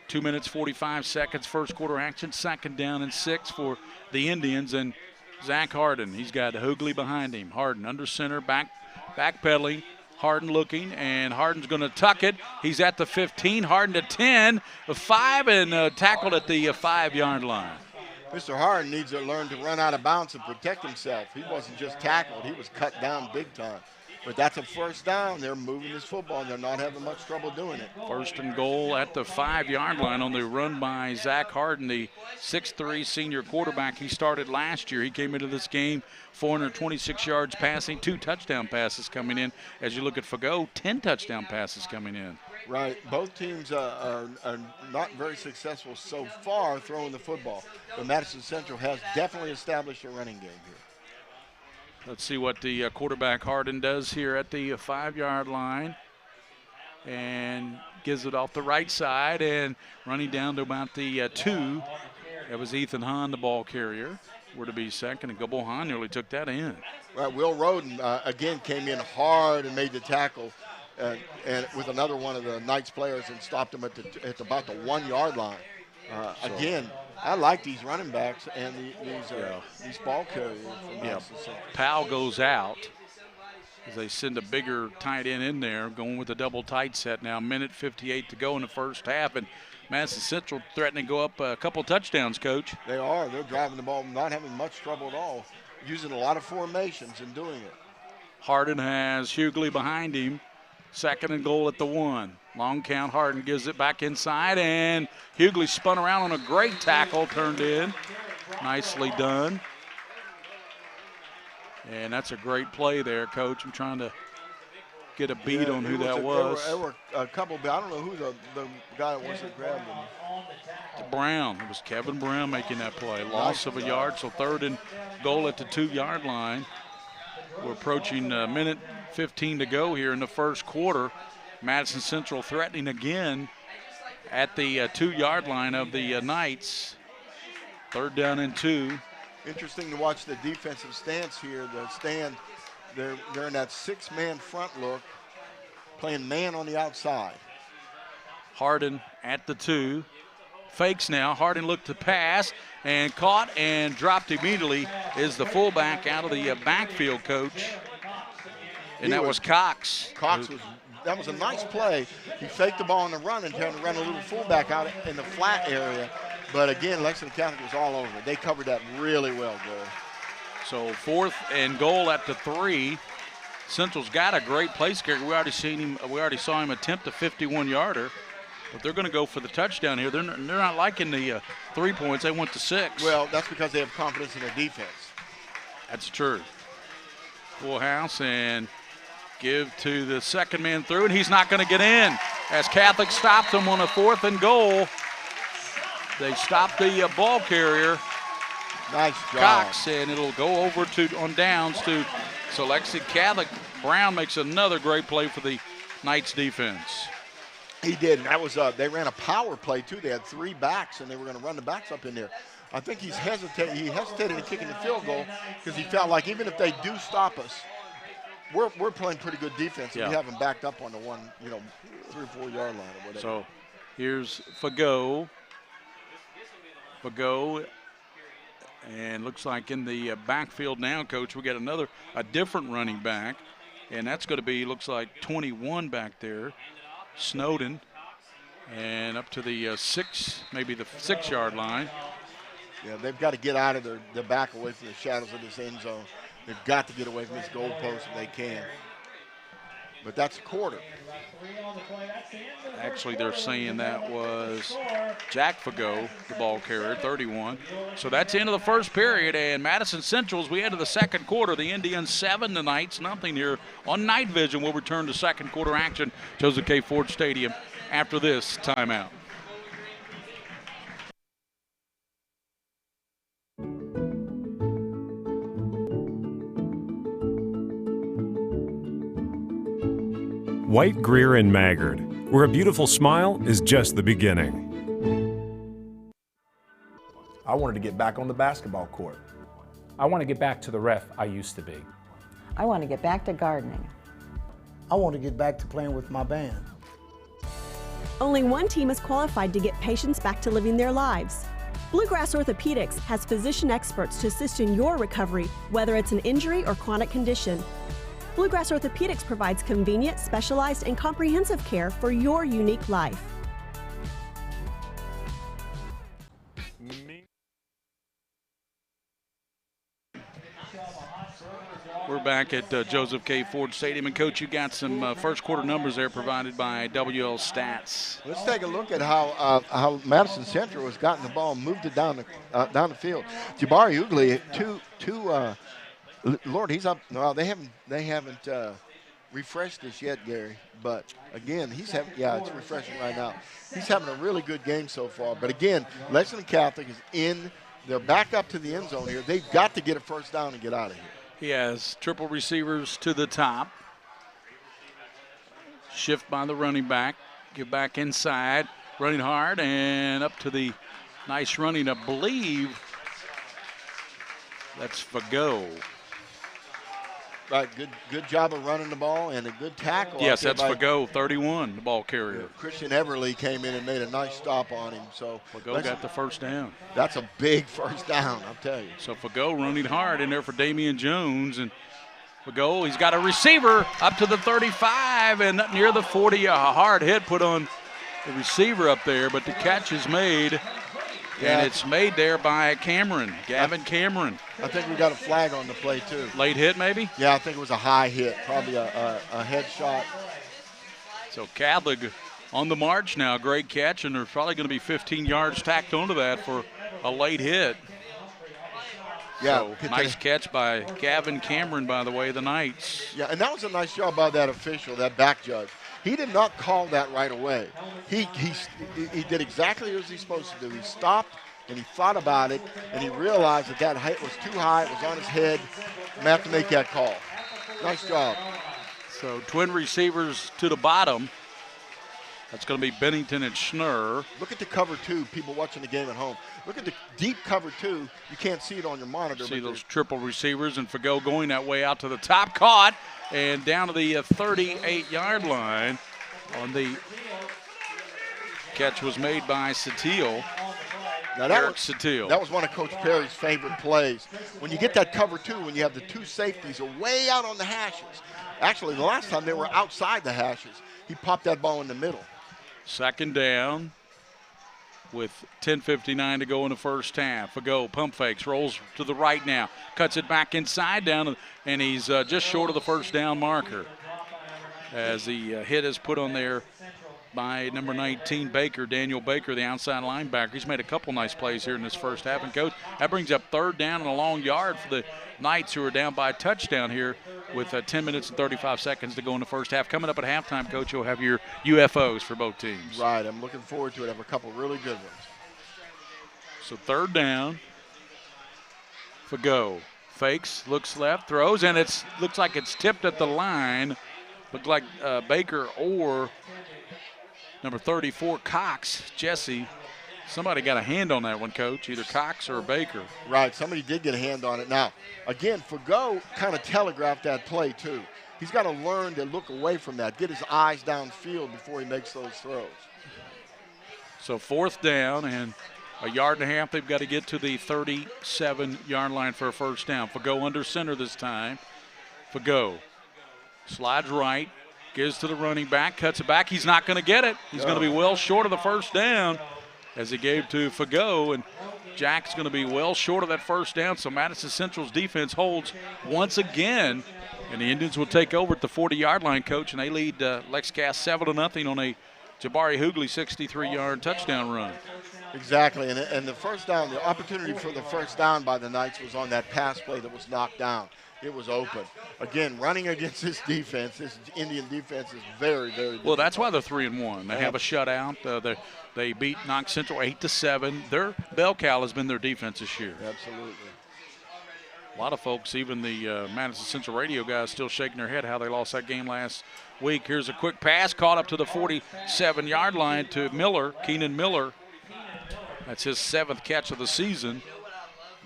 2 minutes, 45 seconds, first quarter action. 2nd down and 6 for the Indians. And Zach Harden, he's got Hoogley behind him. Harden under center, backpedaling. Harden looking, and Harden's going to tuck it. He's at the 15. Harden to 10, 5, and tackled at the 5-yard line. Mr. Harden needs to learn to run out of bounds and protect himself. He wasn't just tackled. He was cut down big time. But that's a first down. They're moving this football, and they're not having much trouble doing it. First and goal at the 5-yard line on the run by Zach Harden, the 6'3 senior quarterback. He started last year. He came into this game 426 yards passing, 2 touchdown passes coming in. As you look at Fago, 10 touchdown passes coming in. Right. Both teams are not very successful so far throwing the football. But Madison Central has definitely established a running game here. Let's see what the quarterback Harden does here at the 5-yard line. And gives it off the right side and running down to about the 2. That was Ethan Hahn, the ball carrier. Were to be second, and Gabo Hahn nearly took that in. Right, Will Roden, again, came in hard and made the tackle and with another one of the Knights players and stopped him at about the 1-yard line. Again, I like these running backs and these ball carriers. Yeah, Powell goes out as they send a bigger tight end in there, going with a double tight set now. 1:58 to go in the first half, and Madison Central threatening to go up a couple touchdowns, Coach. They are. They're driving the ball, not having much trouble at all, using a lot of formations and doing it. Harden has Hughley behind him. 2nd and goal at the 1. Long count. Harden gives it back inside, and Hughley spun around on a great tackle, turned in. Nicely done. And that's a great play there, Coach. I'm trying to get a beat on who that was. There were a couple, but I don't know who the guy was that grabbed him. Brown. It was Kevin Brown making that play. Loss of a yard, so 3rd and goal at the 2-yard line. We're approaching a 1:15 to go here in the first quarter. Madison Central threatening again at the 2-yard line of the Knights. 3rd down and 2. Interesting to watch the defensive stance here. The stand, they're in that 6-man front look, playing man on the outside. Harden at the 2. Fakes now. Harden looked to pass and caught and dropped immediately is the fullback out of the backfield, coach. And that was Cox. That was a nice play. He faked the ball on the run and turned to run a little fullback out in the flat area. But again, Lexington Catholic was all over it. They covered that really well, Gary. So 4th and goal at the 3. Central's got a great place, Gary. We already saw him attempt a 51-yarder. But they're going to go for the touchdown here. They're not liking the 3 points. They went to 6. Well, that's because they have confidence in their defense. That's true. Full house and give to the second man through, and he's not going to get in as Catholic stopped him on a 4th and goal. They stopped the ball carrier. Nice job. Cox, and it'll go over on downs to Lexington Catholic. Brown makes another great play for the Knights defense. He did, and that was they ran a power play too. They had 3 backs, and they were going to run the backs up in there. I think he hesitated in kicking the field goal because he felt like even if they do stop us, we're playing pretty good defense. And we have them backed up on the 3 or 4 yard line or whatever. So here's Fago, and looks like in the backfield now, Coach, we got a different running back, and that's going to be, looks like 21 back there. Snowden, and up to the 6, maybe the 6-yard line. Yeah, they've got to get out of their back away from the shadows of this end zone. They've got to get away from this goalpost if they can. But that's a quarter. Actually, they're saying that was Jack Fago, the ball carrier, 31. So that's the end of the first period, and Madison Central, as we enter the second quarter, the Indians 7, the Knights nothing here on Night Vision. We'll return to second quarter action, Joseph K. Ford Stadium, after this timeout. White, Greer, and Maggard, where a beautiful smile is just the beginning. I wanted to get back on the basketball court. I want to get back to the ref I used to be. I want to get back to gardening. I want to get back to playing with my band. Only one team is qualified to get patients back to living their lives. Bluegrass Orthodontics has physician experts to assist in your recovery, whether it's an injury or chronic condition. Bluegrass Orthopedics provides convenient, specialized, and comprehensive care for your unique life. We're back at Joseph K. Ford Stadium, and Coach, you got some first quarter numbers there provided by WL Stats. Let's take a look at how Madison Central has gotten the ball and moved it down the field. Jabari Ugly, two Lord, he's up. No, they haven't refreshed this yet, Gary. But again, it's refreshing right now. He's having a really good game so far. But again, Lexington Catholic is they're back up to the end zone here. They've got to get a first down and get out of here. He has triple receivers to the top. Shift by the running back. Get back inside. Running hard and up to the nice running, I believe. That's Fago. Right, good job of running the ball and a good tackle. Yes, that's Fago, 31, the ball carrier. Christian Everly came in and made a nice stop on him. So Fago got the first down. That's a big first down, I'll tell you. So Fago running hard in there for Damian Jones. And Fago, he's got a receiver up to the 35 and near the 40. A hard hit put on the receiver up there, but the catch is made. Yeah. And it's made there by Gavin Cameron. I think we got a flag on the play, too. Late hit, maybe? Yeah, I think it was a high hit, probably a head shot. So Catholic on the march now. Great catch, and there's probably going to be 15 yards tacked onto that for a late hit. Yeah, so nice catch by Gavin Cameron, by the way, the Knights. Yeah, and that was a nice job by that official, that back judge. He did not call that right away. He did exactly as he's supposed to do. He stopped and he thought about it and he realized that height was too high. It was on his head. And have to make that call. Nice job. So twin receivers to the bottom. That's going to be Bennington and Schnurr. Look at the cover two, people watching the game at home. Look at the deep cover two. You can't see it on your monitor. See those triple receivers, and Fago going that way out to the top, caught, and down to the 38-yard line on the Catch was made by Satil. Now that was one of Coach Perry's favorite plays. When you get that cover two, when you have the two safeties are way out on the hashes. Actually, the last time they were outside the hashes, he popped that ball in the middle. Second down with 10:59 to go in the first half. A go, pump fakes, rolls to the right now, cuts it back inside down, and he's just short of the first down marker. As the hit is put on there by number 19, Baker, Daniel Baker, the outside linebacker. He's made a couple nice plays here in this first half. And, Coach, that brings up third down and a long yard for the Knights, who are down by a touchdown here with 10 minutes and 35 seconds to go in the first half. Coming up at halftime, Coach, you'll have your UFOs for both teams. Right. I'm looking forward to it. I have a couple really good ones. So third down for go. Fakes, looks left, throws, and it looks like it's tipped at the line. Looked like Baker or number 34, Cox, Jesse. Somebody got a hand on that one, Coach, either Cox or Baker. Right, somebody did get a hand on it. Now, again, Fago kind of telegraphed that play, too. He's got to learn to look away from that, get his eyes downfield before he makes those throws. So fourth down and a yard and a half. They've got to get to the 37-yard line for a first down. Fago under center this time. Fago slides right. Gives to the running back, cuts it back. He's not going to get it. He's going to be well short of the first down as he gave to Fago, and Jack's going to be well short of that first down. So Madison Central's defense holds once again, and the Indians will take over at the 40-yard line, Coach, and they lead Lexcast 7-0 on a Jabari Hoogley 63-yard touchdown run. Exactly, and the first down, the opportunity for the first down by the Knights was on that pass play that was knocked down. It was open. Again, running against this defense, this Indian defense is very, very difficult. Well, that's why they're 3-1. They have a shutout. They beat Knox Central 8-7. Their bell cow has been their defense this year. Absolutely. A lot of folks, even the Madison Central radio guys, still shaking their head how they lost that game last week. Here's a quick pass caught up to the 47-yard line to Miller, Keenan Miller. That's his 7th catch of the season.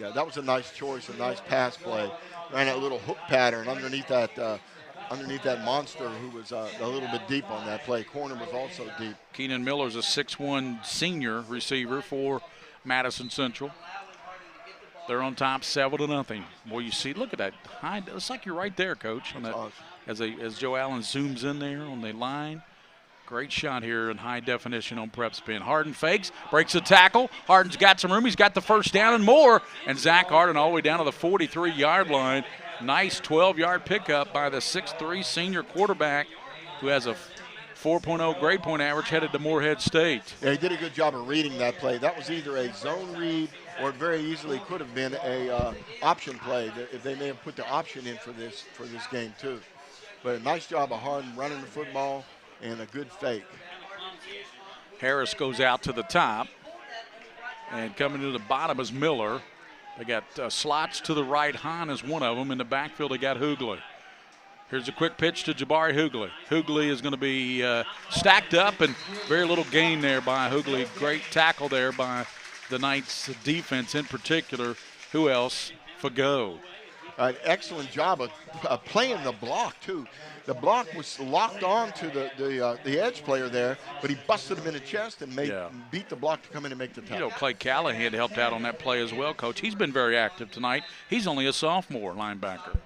Yeah, that was a nice choice, a nice pass play. Ran that little hook pattern underneath that monster who was a little bit deep on that play. Corner was also deep. Keenan Miller's a 6'1" senior receiver for Madison Central. They're on top 7-0. Boy, you see, look at that. It's like you're right there, Coach. On that, awesome. As Joe Allen zooms in there on the line. Great shot here in high definition on PrepSpin. Harden fakes, breaks a tackle. Harden's got some room. He's got the first down and more. And Zach Harden all the way down to the 43-yard line. Nice 12-yard pickup by the 6'3" senior quarterback who has a 4.0 grade point average headed to Morehead State. Yeah, he did a good job of reading that play. That was either a zone read or it very easily could have been a option play. They may have put the option in for this game too. But a nice job of Harden running the football. And a good fake. Harris goes out to the top. And coming to the bottom is Miller. They got slots to the right. Hahn is one of them. In the backfield, they got Hoogley. Here's a quick pitch to Jabari Hoogley. Hoogley is going to be stacked up, and very little gain there by Hoogley. Great tackle there by the Knights defense in particular. Who else? Fago. Excellent job of playing the block, too. The block was locked on to the edge player there, but he busted him in the chest and beat the block to come in and make the tackle. You know, Clay Callahan helped out on that play as well, Coach. He's been very active tonight. He's only a sophomore linebacker.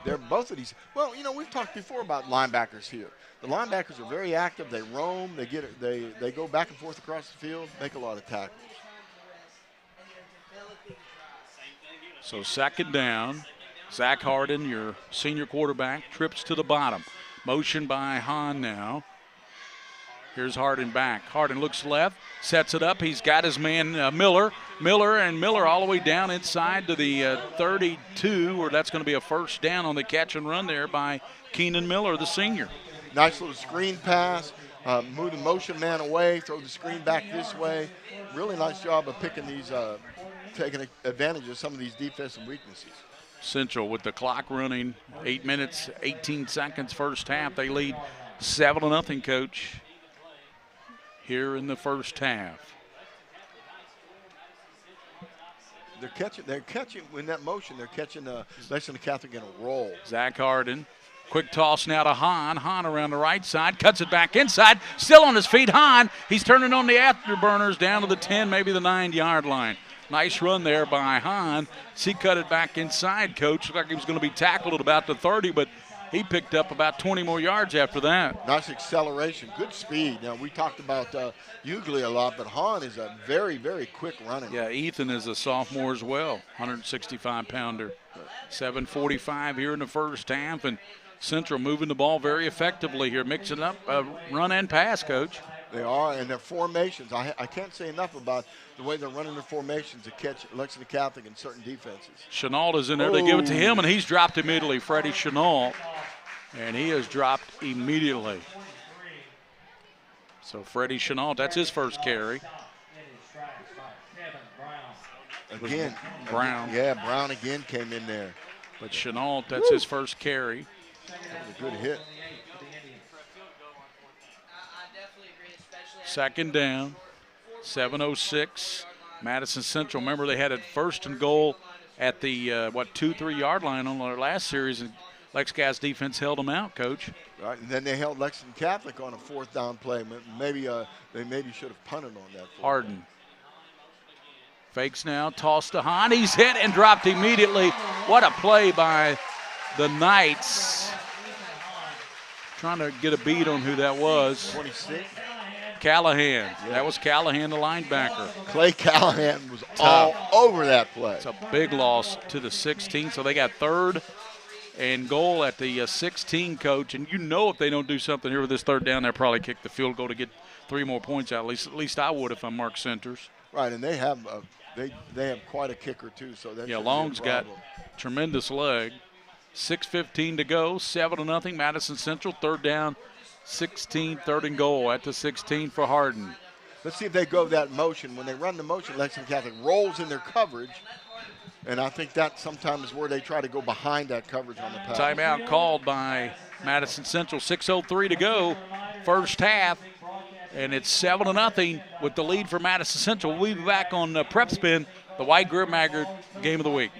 They're both of these. Well, you know, we've talked before about linebackers here. The linebackers are very active. They roam. They go back and forth across the field, make a lot of tackles. So second down. Zach Harden, your senior quarterback, trips to the bottom. Motion by Hahn now. Here's Harden back. Harden looks left, sets it up. He's got his man Miller. Miller all the way down inside to the 32, where that's going to be a first down on the catch and run there by Keenan Miller, the senior. Nice little screen pass. Move the motion man away, throw the screen back this way. Really nice job of picking these, taking advantage of some of these defensive weaknesses. Central with the clock running, 8 minutes, 18 seconds first half. They lead 7-0, Coach, here in the first half. They're catching in that motion. They're catching Lexington Catholic in a roll. Zach Harden Quick toss now to Hahn. Hahn around the right side, cuts it back inside. Still on his feet, Hahn. He's turning on the afterburners down to the 10, maybe the 9-yard line. Nice run there by Hahn. He cut it back inside, Coach. Looked like he was going to be tackled at about the 30, but he picked up about 20 more yards after that. Nice acceleration, good speed. Now, we talked about Hughley a lot, but Hahn is a very, very quick runner. Yeah, Ethan is a sophomore as well, 165-pounder. 7:45 here in the first half, and Central moving the ball very effectively here, mixing up run and pass, Coach. They are, and their formations. I can't say enough about the way they're running their formations to catch Lexington Catholic in certain defenses. Chenault is in there. They give it to him, and he's dropped immediately. Freddie Chenault, and he has dropped immediately. So Freddie Chenault, that's his first carry. Again, Brown. Yeah, Brown again came in there. But Chenault, that's his first carry. That was a good hit. Second down, 7:06. Madison Central. Remember, they had a 1st and goal at the 2-3 yard line on their last series, and Lex-Gas defense held them out, Coach. Right, and then they held Lexington Catholic on a 4th down play. Maybe they should have punted on that. Harden fakes now, toss to Hahn. He's hit and dropped immediately. What a play by the Knights. Trying to get a beat on who that was. 26. Callahan. Yeah. That was Callahan, the linebacker. Clay Callahan was all over that play. It's a big loss to the 16, so they got 3rd and goal at the 16, Coach. And you know if they don't do something here with this 3rd down, they'll probably kick the field goal to get 3 more points out. At least I would if I'm Mark Centers. Right, and they have they have quite a kicker too. So that Long's got tremendous leg. 6:15 to go, 7-0. Madison Central, 3rd down, 16, 3rd and goal at the 16 for Harden. Let's see if they go that motion. When they run the motion, Lexington Catholic rolls in their coverage, and I think that sometimes is where they try to go behind that coverage on the pass. Timeout called by Madison Central. 6:03 to go, first half, and it's 7-0 with the lead for Madison Central. We'll be back on PrepSpin, the White Greer Maggard game of the week.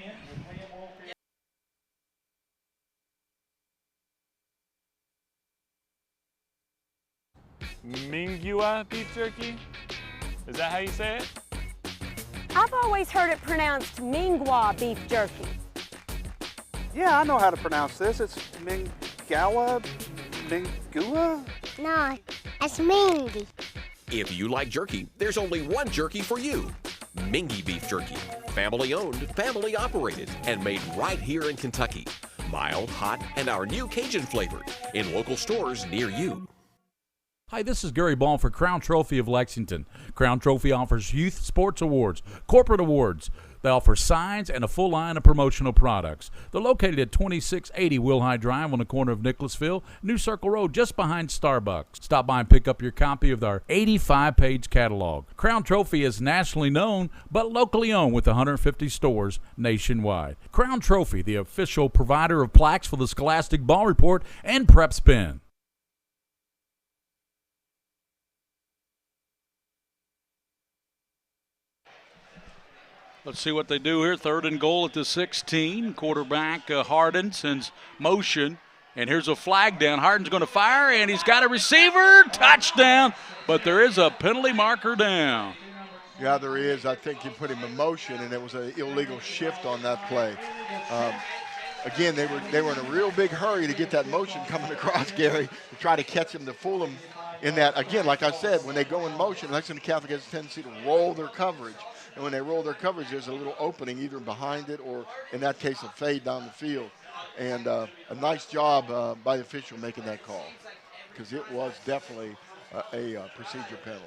Mingua beef jerky? Is that how you say it? I've always heard it pronounced Mingwa beef jerky. Yeah, I know how to pronounce this. It's Mingua? No, it's Mingy. If you like jerky, there's only one jerky for you. Mingy Beef Jerky. Family owned, family operated, and made right here in Kentucky. Mild, hot, and our new Cajun flavored in local stores near you. Hi, this is Gary Ball for Crown Trophy of Lexington. Crown Trophy offers youth sports awards, corporate awards. They offer signs and a full line of promotional products. They're located at 2680 Wilhite Drive on the corner of Nicholasville, New Circle Road, just behind Starbucks. Stop by and pick up your copy of our 85-page catalog. Crown Trophy is nationally known, but locally owned with 150 stores nationwide. Crown Trophy, the official provider of plaques for the Scholastic Ball Report and PrepSpin. Let's see what they do here. 3rd and goal at the 16. Quarterback Harden sends motion, and here's a flag down. Harden's going to fire, and he's got a receiver. Touchdown, but there is a penalty marker down. Yeah, there is. I think you put him in motion, and it was an illegal shift on that play. Again, they were in a real big hurry to get that motion coming across, Gary, to try to catch him, to fool him in that. Again, like I said, when they go in motion, Lexington Catholic has a tendency to roll their coverage. And when they roll their coverage, there's a little opening either behind it or, in that case, a fade down the field. And a nice job by the official making that call, because it was definitely a procedure penalty.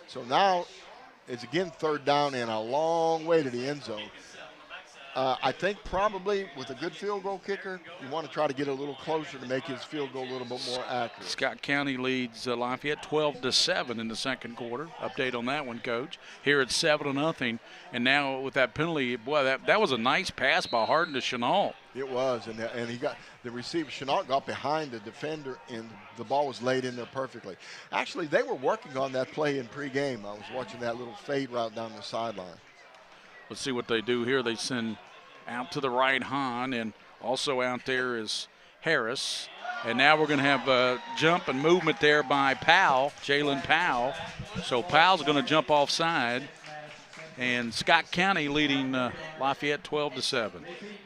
So now it's again 3rd down and a long way to the end zone. I think probably with a good field goal kicker, you want to try to get a little closer to make his field goal a little bit more accurate. Scott County leads Lafayette 12-7 in the second quarter. Update on that one, Coach. Here it's 7-0, and now with that penalty, boy, that was a nice pass by Harden to Chenault. It was, and he got the receiver. Chenault got behind the defender, and the ball was laid in there perfectly. Actually, they were working on that play in pregame. I was watching that little fade route down the sideline. Let's see what they do here. They send out to the right Hahn, and also out there is Harris. And now we're going to have a jump and movement there by Powell, Jalen Powell. So Powell's going to jump offside. And Scott County leading Lafayette 12-7.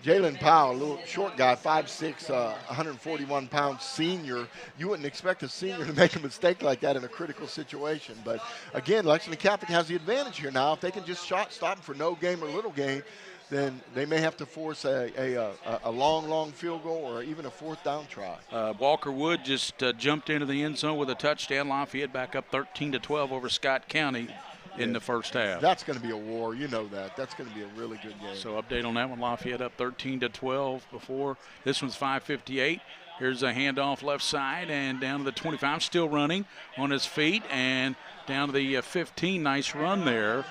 Jalen Powell, a little short guy, 5'6", 141-pound senior. You wouldn't expect a senior to make a mistake like that in a critical situation. But, again, Lexington Catholic has the advantage here now. If they can just stop them for no game or little game, then they may have to force a long field goal or even a fourth down try. Walker Wood just jumped into the end zone with a touchdown. Lafayette back up 13-12 over Scott County in the first half. That's going to be a war. You know that. That's going to be a really good game. So update on that one. Lafayette up 13-12 before. This one's 5:58. Here's a handoff left side and down to the 25. Still running on his feet and down to the 15. Nice run there.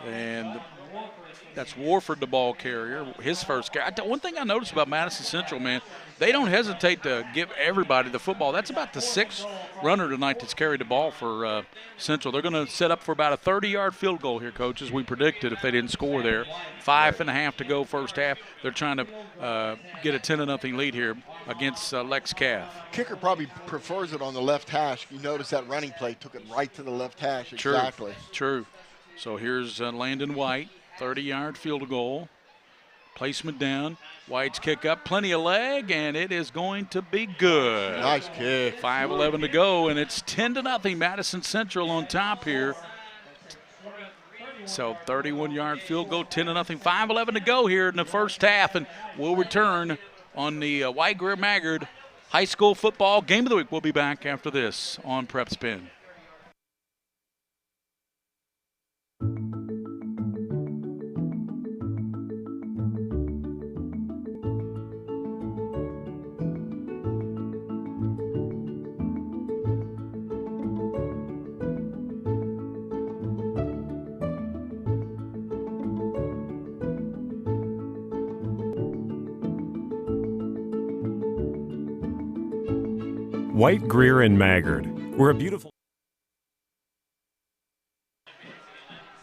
And that's Warford, the ball carrier, his first carry. One thing I noticed about Madison Central, man, they don't hesitate to give everybody the football. That's about the sixth runner tonight that's carried the ball for Central. They're going to set up for about a 30-yard field goal here, Coach, as we predicted if they didn't score there. 5.5 to go first half. They're trying to get a 10-0 lead here against Lex Cath. Kicker probably prefers it on the left hash. You notice that running play took it right to the left hash. Exactly. True. So here's Landon White. 30-yard field goal. Placement down. White's kick up. Plenty of leg, and it is going to be good. Nice kick. 5:11 to go, and it's 10-0 Madison Central on top here. So 31-yard field goal, 10-0. 5:11 to go here in the first half, and we'll return on the White Greer Maggard High School Football Game of the Week. We'll be back after this on PrepSpin. White, Greer, and Maggard. We're a beautiful.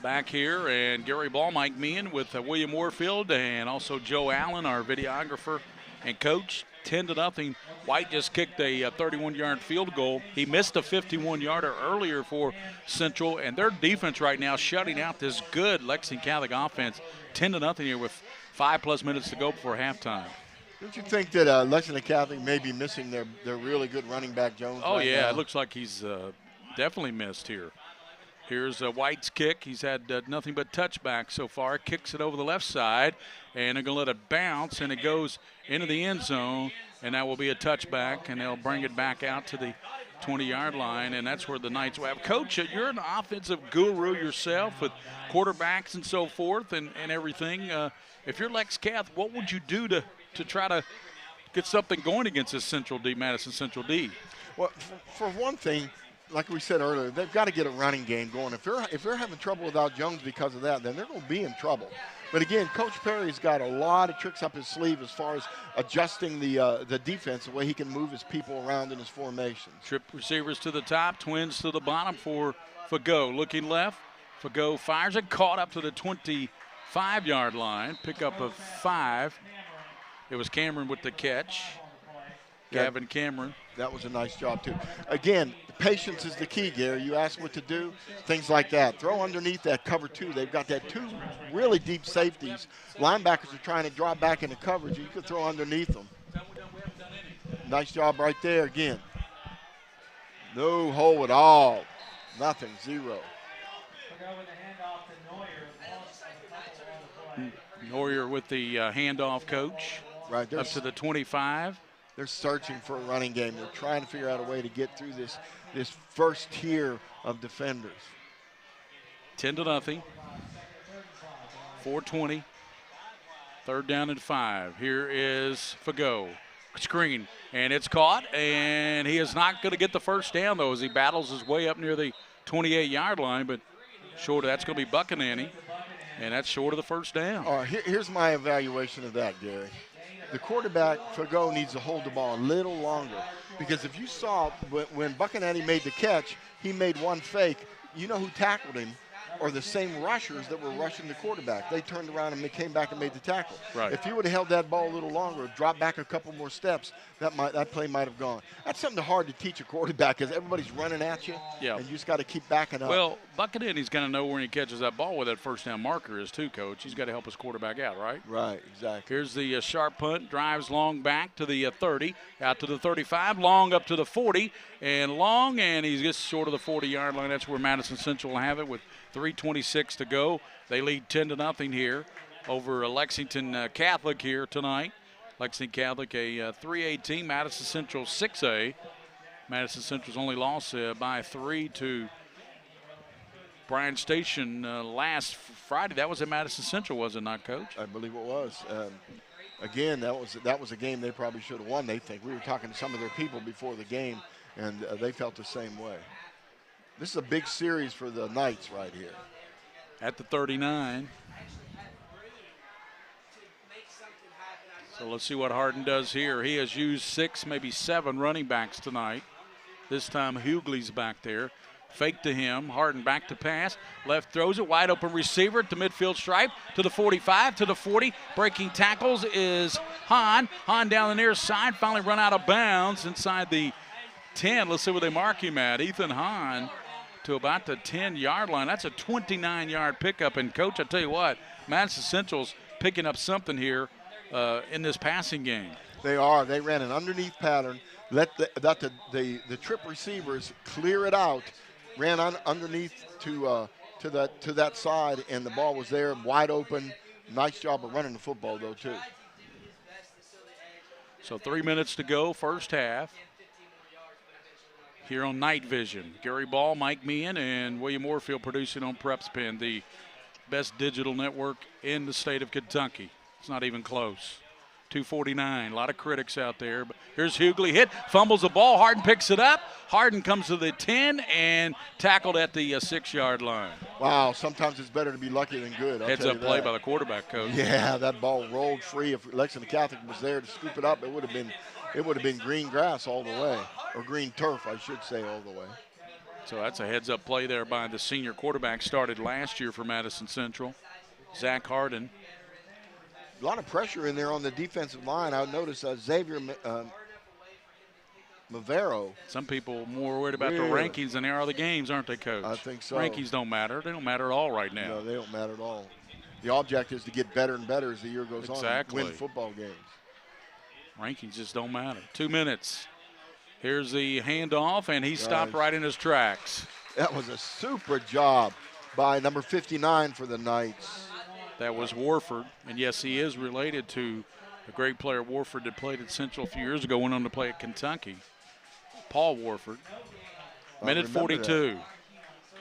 Back here, and Gary Ball, Mike Meehan with William Warfield, and also Joe Allen, our videographer and coach. 10-0. White just kicked a 31-yard field goal. He missed a 51-yarder earlier for Central, and their defense right now shutting out this good Lexington Catholic offense. 10-0 here with 5+ minutes to go before halftime. Don't you think that Lexington Catholic may be missing their really good running back, Jones? Oh, right yeah, now? It looks like he's definitely missed here. Here's White's kick. He's had nothing but touchback so far. Kicks it over the left side, and they're going to let it bounce, and it goes into the end zone, and that will be a touchback, and they'll bring it back out to the 20-yard line, and that's where the Knights will have. Coach, you're an offensive guru yourself with quarterbacks and so forth and everything. If you're Lex Cath, what would you do to try to get something going against this Madison Central D? Well, for one thing, like we said earlier, they've got to get a running game going. If they're having trouble without Jones because of that, then they're going to be in trouble. But again, Coach Perry's got a lot of tricks up his sleeve as far as adjusting the defense, the way he can move his people around in his formations. Trip receivers to the top, twins to the bottom for Fago. Looking left, Fago fires it, caught up to the 25-yard line, pick up of 5. It was Cameron with the catch. Gavin Cameron. That was a nice job, too. Again, patience is the key, Gary. You ask what to do, things like that. Throw underneath that cover 2. They've got that 2 really deep safeties. Linebackers are trying to drop back into coverage. You could throw underneath them. Nice job right there again. No hole at all. Nothing, 0. Neuer with the handoff, coach. Right, up to the 25. They're searching for a running game. They're trying to figure out a way to get through this first tier of defenders. 10-0. 4:20. 3rd down and 5. Here is Fago. Screen, and it's caught, and he is not going to get the first down, though, as he battles his way up near the 28-yard line, but short of that's going to be Buchanani, and that's short of the first down. All right, here's my evaluation of that, Gary. The quarterback, Fago, needs to hold the ball a little longer, because if you saw when Buchanani made the catch, he made one fake. You know who tackled him? are the same rushers that were rushing the quarterback. They turned around and they came back and made the tackle. Right. If you would have held that ball a little longer, dropped back a couple more steps, that play might have gone. That's something hard to teach a quarterback because everybody's running at you, Yeah. and you just got to keep backing up. Well, bucket in, he's going to know when he catches that ball where that first down marker is too, Coach. He's got to help his quarterback out, right? Right, exactly. Here's the sharp punt, drives long back to the 30, out to the 35, long up to the 40, and long, and he's just short of the 40-yard line. That's where Madison Central will have it with 3:26 to go. They lead 10-0 here over Lexington Catholic here tonight. Lexington Catholic a 3A team, Madison Central 6A. Madison Central's only lost by 3 to Bryan Station last Friday. That was at Madison Central, was it not, Coach? I believe it was. Again, that was a game they probably should have won, they think. We were talking to some of their people before the game, and they felt the same way. This is a big series for the Knights right here. At the 39. So let's see what Harden does here. He has used 6, maybe 7 running backs tonight. This time Hughley's back there. Fake to him. Harden back to pass. Left throws it. Wide open receiver at the midfield stripe. To the 45, to the 40. Breaking tackles is Hahn. Hahn down the near side. Finally run out of bounds inside the 10. Let's see where they mark him at. Ethan Hahn to about the 10-yard line. That's a 29-yard pickup. And, Coach, I tell you what, Madison Central's picking up something here in this passing game. They are. They ran an underneath pattern. Let the trip receivers clear it out. Ran underneath to that side, and the ball was there, wide open. Nice job of running the football, though, too. So 3 minutes to go, first half. Here on Night Vision, Gary Ball, Mike Meehan, and William Warfield producing on PrepSpin, the best digital network in the state of Kentucky. It's not even close. 2:49, a lot of critics out there. But here's Hughley, hit, fumbles the ball. Harden picks it up. Harden comes to the 10 and tackled at the 6-yard line. Wow, sometimes it's better to be lucky than good. Heads-up play by the quarterback, Coach. Yeah, that ball rolled free. If Lexington Catholic was there to scoop it up, it would have been green grass all the way, or green turf, I should say, all the way. So that's a heads-up play there by the senior quarterback, started last year for Madison Central, Zach Harden. A lot of pressure in there on the defensive line. I noticed Xavier Mavero. Some people more worried about the rankings than they are the games, aren't they, Coach? I think so. Rankings don't matter. They don't matter at all right now. No, they don't matter at all. The object is to get better and better as the year goes on and win football games. Rankings just don't matter. 2 minutes. Here's the handoff, and he stopped right in his tracks. That was a super job by number 59 for the Knights. That was Warford, and yes, he is related to a great player, Warford, that played at Central a few years ago, went on to play at Kentucky. Paul Warford. Minute 42.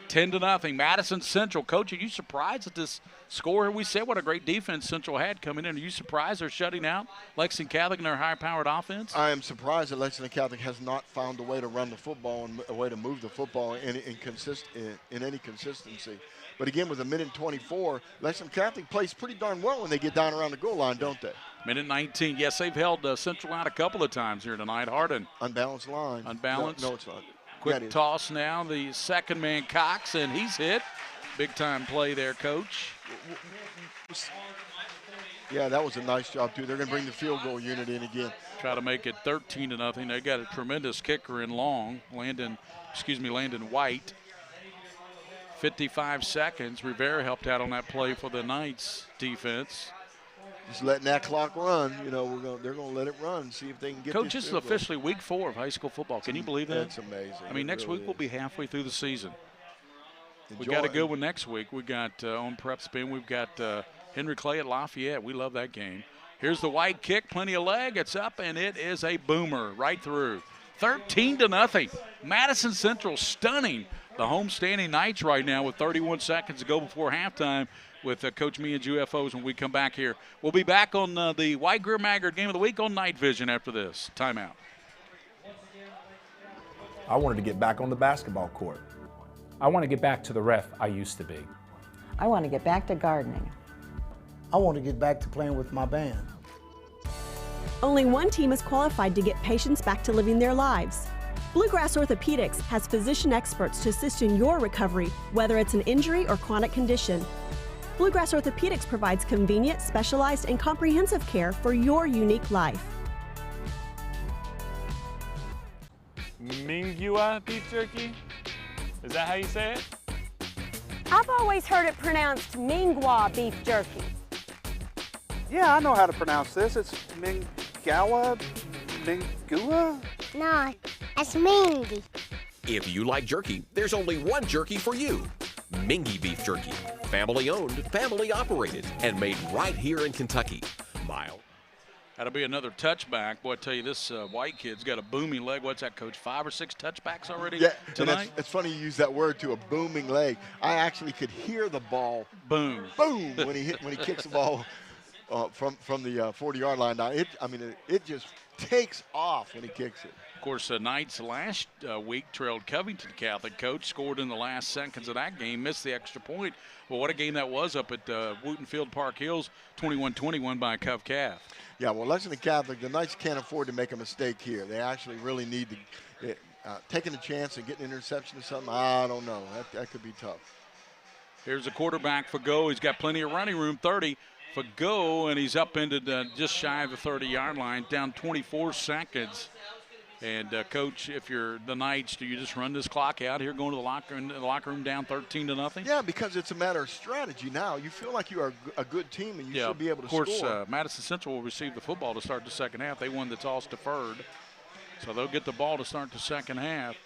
10-0. Madison Central. Coach, are you surprised at this score? We said what a great defense Central had coming in. Are you surprised they're shutting out Lexington Catholic and their high-powered offense? I am surprised that Lexington Catholic has not found a way to run the football and a way to move the football in any consistency. But again, with a minute 24, Lexington Catholic plays pretty darn well when they get down around the goal line, don't they? Minute 19. Yes, they've held Central out a couple of times here tonight. Harden. Unbalanced line. Unbalanced. No, it's not. Quick toss now. The second man, Cox, and he's hit. Big-time play there, Coach. Yeah, that was a nice job, too. They're going to bring the field goal unit in again. Try to make it 13-0. They got a tremendous kicker in long. Landon White. 55 seconds. Rivera helped out on that play for the Knights defense. Just letting that clock run. You know, they're going to let it run, see if they can get Coach, this is officially week 4 of high school football. Can you believe that? That's amazing. I mean, next week we'll be halfway through the season. We got a good one next week. We got on PrepSpin, we've got Henry Clay at Lafayette. We love that game. Here's the White kick, plenty of leg. It's up, and it is a boomer right through. 13-0. Madison Central stunning the homestanding Knights right now with 31 seconds to go before halftime with Coach Meehan's UFOs when we come back here. We'll be back on the White Greer Maggard Game of the Week on Night Vision after this. Timeout. I wanted to get back on the basketball court. I want to get back to the ref I used to be. I want to get back to gardening. I want to get back to playing with my band. Only one team is qualified to get patients back to living their lives. Bluegrass Orthodontics has physician experts to assist in your recovery, whether it's an injury or chronic condition. Bluegrass Orthodontics provides convenient, specialized, and comprehensive care for your unique life. Mingua beef jerky? Is that how you say it? I've always heard it pronounced Mingwa beef jerky. Yeah, I know how to pronounce this. It's Mingua? No, it's Mingy. If you like jerky, there's only one jerky for you. Mingy beef jerky. Family owned, family operated, and made right here in Kentucky. Mild. That'll be another touchback. Boy, I tell you, this white kid's got a booming leg. What's that, Coach? 5 or 6 touchbacks already tonight? And it's funny you use that word too, a booming leg. I actually could hear the ball boom when he kicks the ball from the 40-yard line. Now, it just takes off when he kicks it. Of course, Knights last week trailed Covington Catholic. Coach scored in the last seconds of that game, missed the extra point. Well, what a game that was up at Wooten Field Park Hills, 21-21 by Cov Cath. Yeah, well, Lexington Catholic, the Knights can't afford to make a mistake here. They actually really need to taking a chance and getting an interception or something. I don't know. That could be tough. Here's a quarterback for Go. He's got plenty of running room, 30 for Go, and he's up into just shy of the 30-yard line, down 24 seconds. And, Coach, if you're the Knights, do you just run this clock out here, going to the locker room down 13-0? Yeah, because it's a matter of strategy now. You feel like you are a good team, and you should be able to score. Of course, Madison Central will receive the football to start the second half. They won the toss deferred, so they'll get the ball to start the second half.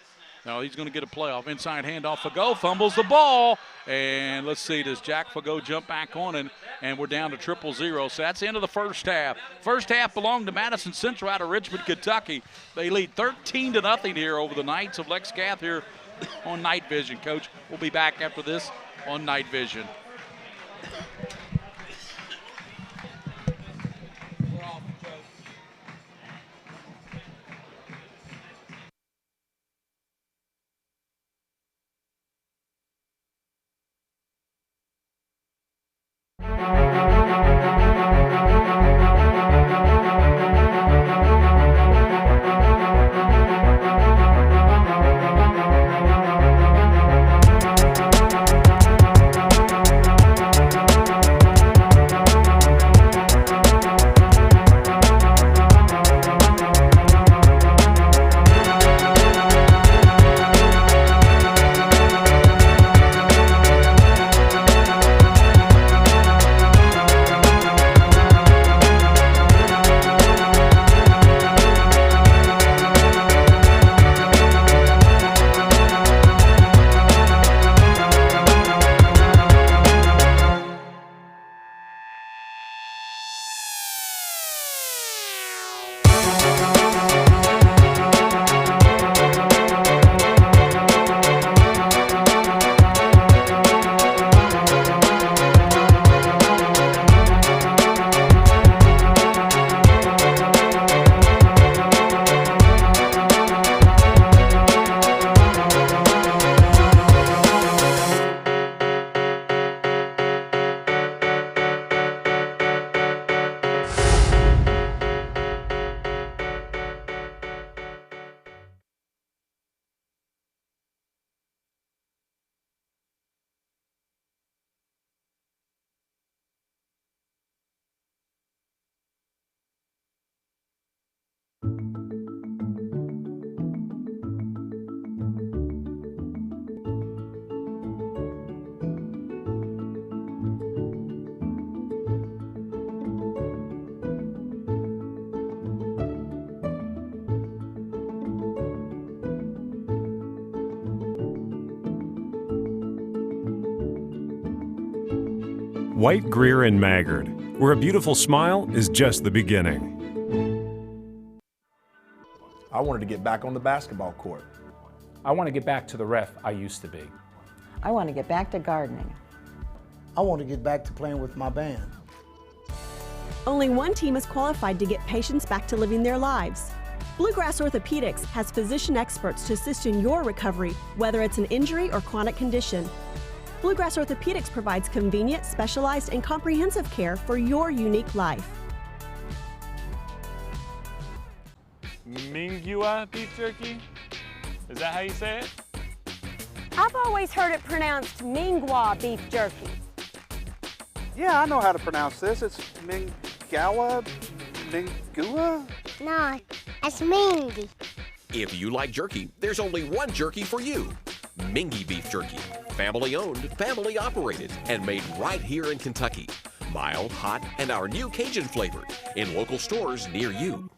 Now he's going to get a playoff. Inside handoff. Fago fumbles the ball. And let's see, does Jack Fago jump back on it? And we're down to 0-0. So that's the end of the first half. First half belonged to Madison Central out of Richmond, Kentucky. They lead 13-0 here over the Knights of Lex Cath here on Night Vision. Coach, we'll be back after this on Night Vision. White, Greer, and Maggard, where a beautiful smile is just the beginning. I wanted to get back on the basketball court. I want to get back to the ref I used to be. I want to get back to gardening. I want to get back to playing with my band. Only one team is qualified to get patients back to living their lives. Bluegrass Orthodontics has physician experts to assist in your recovery, whether it's an injury or chronic condition. Bluegrass Orthodontics provides convenient, specialized, and comprehensive care for your unique life. Mingua beef jerky? Is that how you say it? I've always heard it pronounced Mingwa beef jerky. Yeah, I know how to pronounce this. It's Mingua? No, it's Mingy. If you like jerky, there's only one jerky for you. Mingy Beef Jerky. Family owned, family operated, and made right here in Kentucky. Mild, hot, and our new Cajun flavor in local stores near you.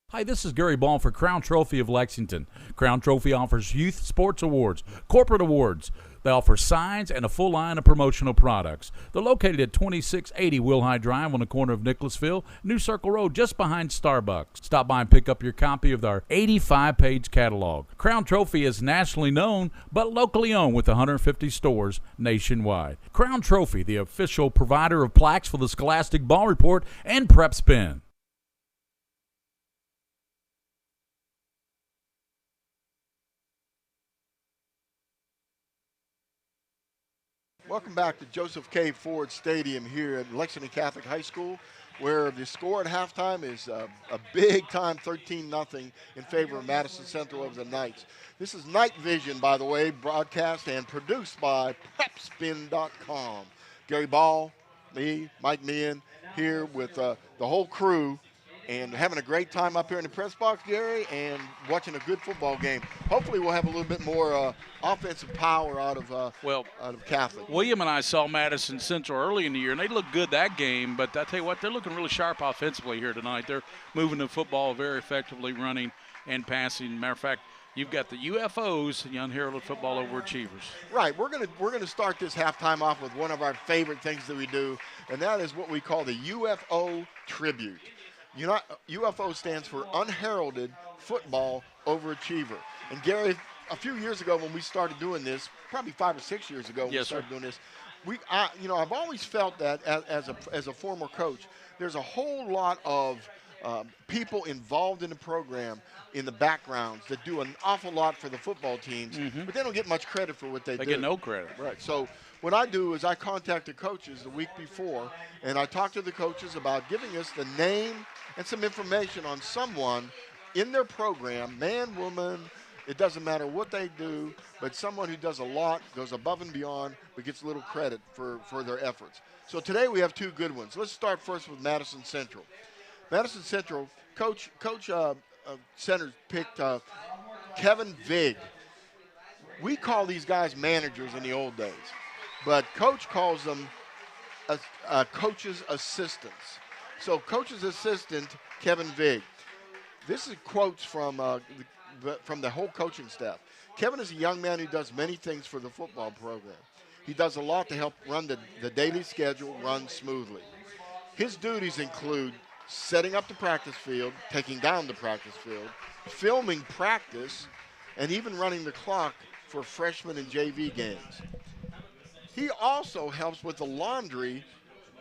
Hi, this is Gary Ball for Crown Trophy of Lexington. Crown Trophy offers youth sports awards, corporate awards. They offer signs and a full line of promotional products. They're located at 2680 Wilhite Drive on the corner of Nicholasville, New Circle Road, just behind Starbucks. Stop by and pick up your copy of our 85-page catalog. Crown Trophy is nationally known, but locally owned with 150 stores nationwide. Crown Trophy, the official provider of plaques for the Scholastic Ball Report and PrepSpin. Welcome back to Joseph K. Ford Stadium here at Lexington Catholic High School, where the score at halftime is a big-time 13-0 in favor of Madison Central over the Knights. This is Night Vision, by the way, broadcast and produced by PrepSpin.com. Gary Ball, me, Mike Meehan, here with the whole crew, and having a great time up here in the press box, Gary, and watching a good football game. Hopefully we'll have a little bit more offensive power out of Catholic. William and I saw Madison Central early in the year, and they looked good that game, but I tell you what, they're looking really sharp offensively here tonight. They're moving the football very effectively, running and passing. Matter of fact, you've got the UFOs, the Unheralded Football Overachievers. Right. We're gonna start this halftime off with one of our favorite things that we do, and that is what we call the UFO Tribute. UFO stands for Unheralded Football Overachiever. And Gary, a few years ago when we started doing this, probably 5 or 6 years ago when we started doing this, I've always felt that as a former coach, there's a whole lot of people involved in the program in the backgrounds that do an awful lot for the football teams, but they don't get much credit for what they do. They get no credit. Right. So what I do is I contact the coaches the week before, and I talk to the coaches about giving us the name and some information on someone in their program, man, woman, it doesn't matter what they do, but someone who does a lot, goes above and beyond, but gets a little credit for their efforts. So today we have two good ones. Let's start first with Madison Central. Madison Central, Coach Centers picked Kevin Vig. We call these guys managers in the old days, but Coach calls them coach's assistants. So coach's assistant, Kevin Vig. This is quotes from the whole coaching staff. Kevin is a young man who does many things for the football program. He does a lot to help run the daily schedule run smoothly. His duties include setting up the practice field, taking down the practice field, filming practice, and even running the clock for freshman and JV games. He also helps with the laundry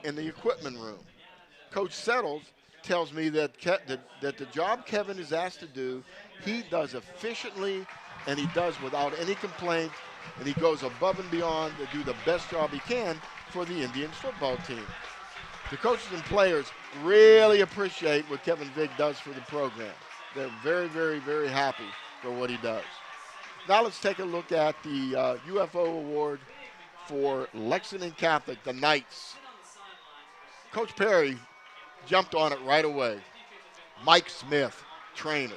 in the equipment room. Coach Settles tells me that the job Kevin is asked to do, he does efficiently and he does without any complaint, and he goes above and beyond to do the best job he can for the Indians football team. The coaches and players really appreciate what Kevin Vig does for the program. They're very, very, very happy for what he does. Now let's take a look at the UFO award for Lexington Catholic, the Knights. Coach Perry jumped on it right away. Mike Smith, trainer.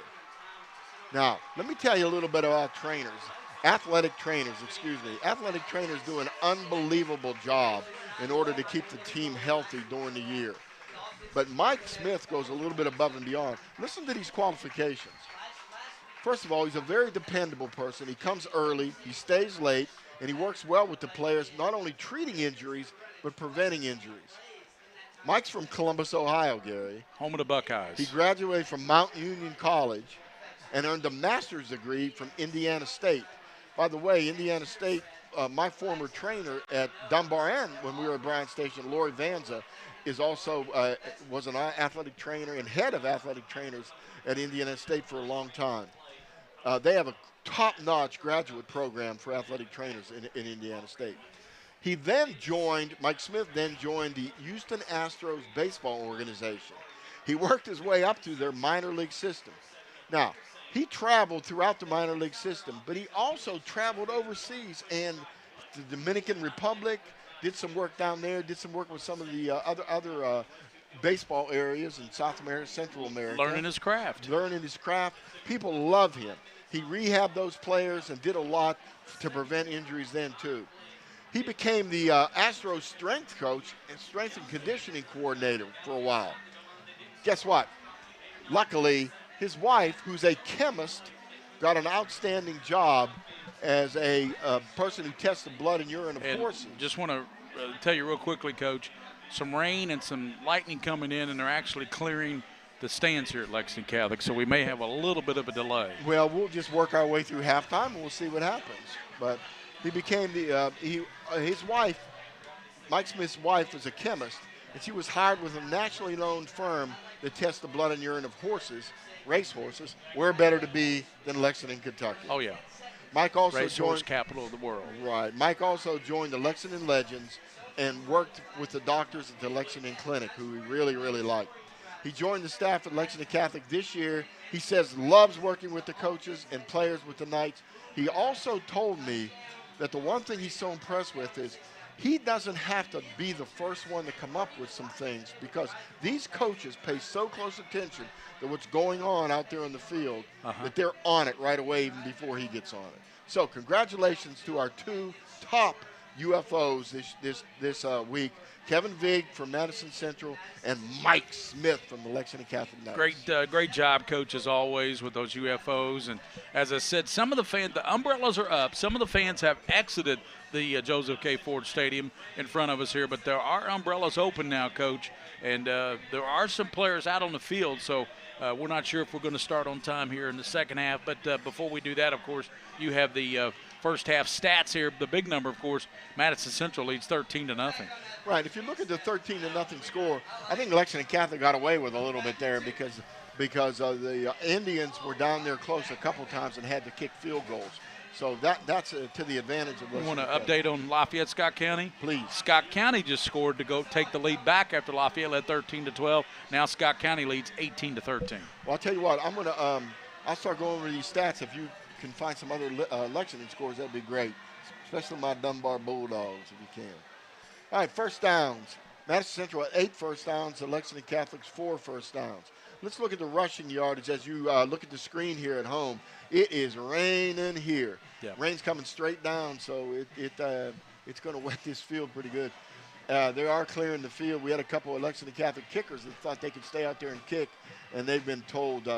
Now, let me tell you a little bit about trainers. Athletic trainers do an unbelievable job in order to keep the team healthy during the year. But Mike Smith goes a little bit above and beyond. Listen to these qualifications. First of all, he's a very dependable person. He comes early, he stays late, and he works well with the players, not only treating injuries, but preventing injuries. Mike's from Columbus, Ohio, Gary. Home of the Buckeyes. He graduated from Mount Union College and earned a master's degree from Indiana State. By the way, Indiana State, my former trainer at Dunbar, when we were at Bryan Station, Lori Vanza, is also was an athletic trainer and head of athletic trainers at Indiana State for a long time. They have a top-notch graduate program for athletic trainers in Indiana State. Mike Smith then joined the Houston Astros baseball organization. He worked his way up through their minor league system. Now, he traveled throughout the minor league system, but he also traveled overseas and the Dominican Republic, did some work down there, did some work with some of the other baseball areas in South America, Central America. Learning his craft. People love him. He rehabbed those players and did a lot to prevent injuries then, too. He became the Astros strength coach and strength and conditioning coordinator for a while. Guess what? Luckily, his wife, who's a chemist, got an outstanding job as a person who tests the blood and urine of horses. Just want to tell you real quickly, Coach, some rain and some lightning coming in, and they're actually clearing the stands here at Lexington Catholic, so we may have a little bit of a delay. Well, we'll just work our way through halftime, and we'll see what happens. But he became his wife, Mike Smith's wife, was a chemist, and she was hired with a nationally known firm that tests the blood and urine of horses, race horses. Where better to be than Lexington, Kentucky? Oh, yeah. Mike also Racehorse capital of the world. Right. Mike also joined the Lexington Legends and worked with the doctors at the Lexington Clinic, who we really, really liked. He joined the staff at Lexington Catholic this year. He says loves working with the coaches and players with the Knights. He also told me that the one thing he's so impressed with is he doesn't have to be the first one to come up with some things, because these coaches pay so close attention to what's going on out there in the field that they're on it right away even before he gets on it. So congratulations to our two top UFOs this week, Kevin Vig from Madison Central and Mike Smith from the Lexington Catholic Knights. Great job, Coach, as always, with those UFOs. And as I said, some of the fans, the umbrellas are up. Some of the fans have exited the Joseph K. Ford Stadium in front of us here, but there are umbrellas open now, Coach, and there are some players out on the field, so we're not sure if we're going to start on time here in the second half. But before we do that, of course, you have the first half stats here. The big number, of course, Madison Central leads 13-0. Right. If you look at the 13-0 score, I think Lexington Catholic got away with a little bit there because the Indians were down there close a couple times and had to kick field goals. So that's to the advantage of Lexington. You want to update on Lafayette, Scott County? Please. Scott County just scored to go take the lead back after Lafayette led 13-12. Now Scott County leads 18-13. Well, I'll tell you what. I'm going to I'll start going over these stats. If you can find some other Lexington scores, that'd be great, especially my Dunbar Bulldogs, if you can. All right, first downs. Madison Central at 8 first downs, the Lexington Catholics 4 first downs. Let's look at the rushing yardage as you look at the screen here at home. It is raining here. Yeah. Rain's coming straight down, so it's going to wet this field pretty good. They are clearing the field. We had a couple of Lexington Catholic kickers that thought they could stay out there and kick, and they've been told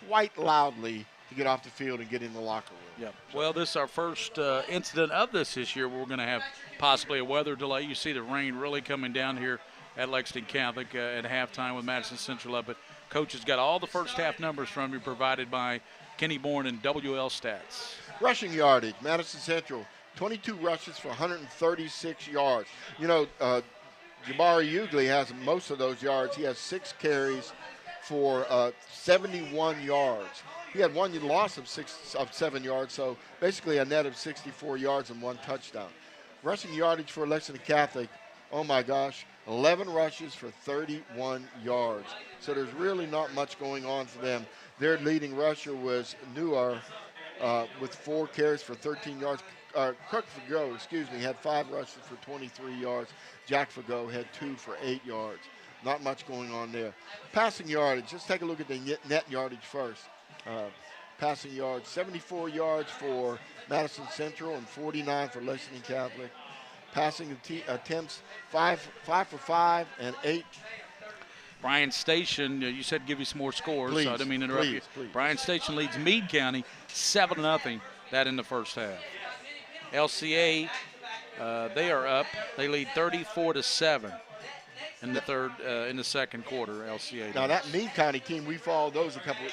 quite loudly to get off the field and get in the locker room. Yeah. Well, this is our first incident of this year. We're going to have possibly a weather delay. You see the rain really coming down here at Lexington Catholic at halftime with Madison Central up. But Coach has got all the first half numbers from you provided by Kenny Bourne and WL Stats. Rushing yardage, Madison Central, 22 rushes for 136 yards. You know, Jabari Ugly has most of those yards. He has 6 carries for 71 yards. He had one loss of 7 yards, so basically a net of 64 yards and 1 touchdown. Rushing yardage for Lexington Catholic, oh my gosh, 11 rushes for 31 yards. So there's really not much going on for them. Their leading rusher was Nuar with 4 carries for 13 yards. Crook Fago, had 5 rushes for 23 yards. Jack Fago had 2 for 8 yards. Not much going on there. Passing yardage, let's take a look at the net yardage first. Passing yards, 74 yards for Madison Central and 49 for Lexington Catholic. Passing attempts, 5 for 5 and 8. Bryan Station, you said give you some more scores, please, so I didn't mean to interrupt you. Please. Bryan Station leads Meade County 7-0, that in the first half. LCA, they are up. They lead 34-7 in the second quarter. LCA. Now that Meade County team, we followed those a couple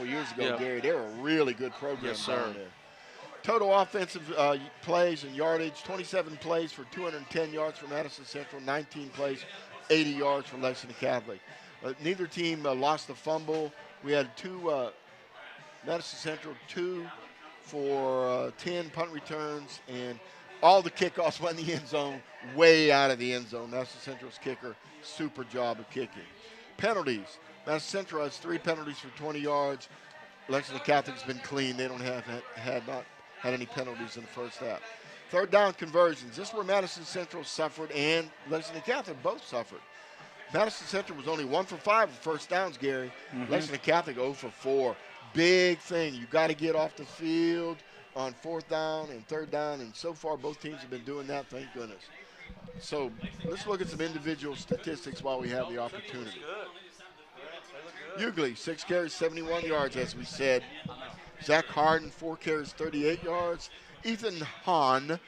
of years ago, yep. Gary. They're a really good program. Yes, sir. Down there. Total offensive plays and yardage: 27 plays for 210 yards for Madison Central, 19 plays, 80 yards for Lexington Catholic. Neither team lost a fumble. We had 2, Madison Central 2 for 10 punt returns, and all the kickoffs went in the end zone, way out of the end zone. Madison Central's kicker, super job of kicking. Penalties. Madison Central has 3 penalties for 20 yards. Lexington Catholic's been clean. They don't have not had any penalties in the first half. Third down conversions. This is where Madison Central suffered and Lexington Catholic both suffered. Madison Central was only 1 for 5 with first downs, Gary. Lexington Catholic 0 for 4. Big thing. You got to get off the field on fourth down and third down, and so far both teams have been doing that, thank goodness. So let's look at some individual statistics while we have the opportunity. Hughley, 6 carries, 71 yards, as we said. Zach Harden, 4 carries, 38 yards. Ethan Hahn,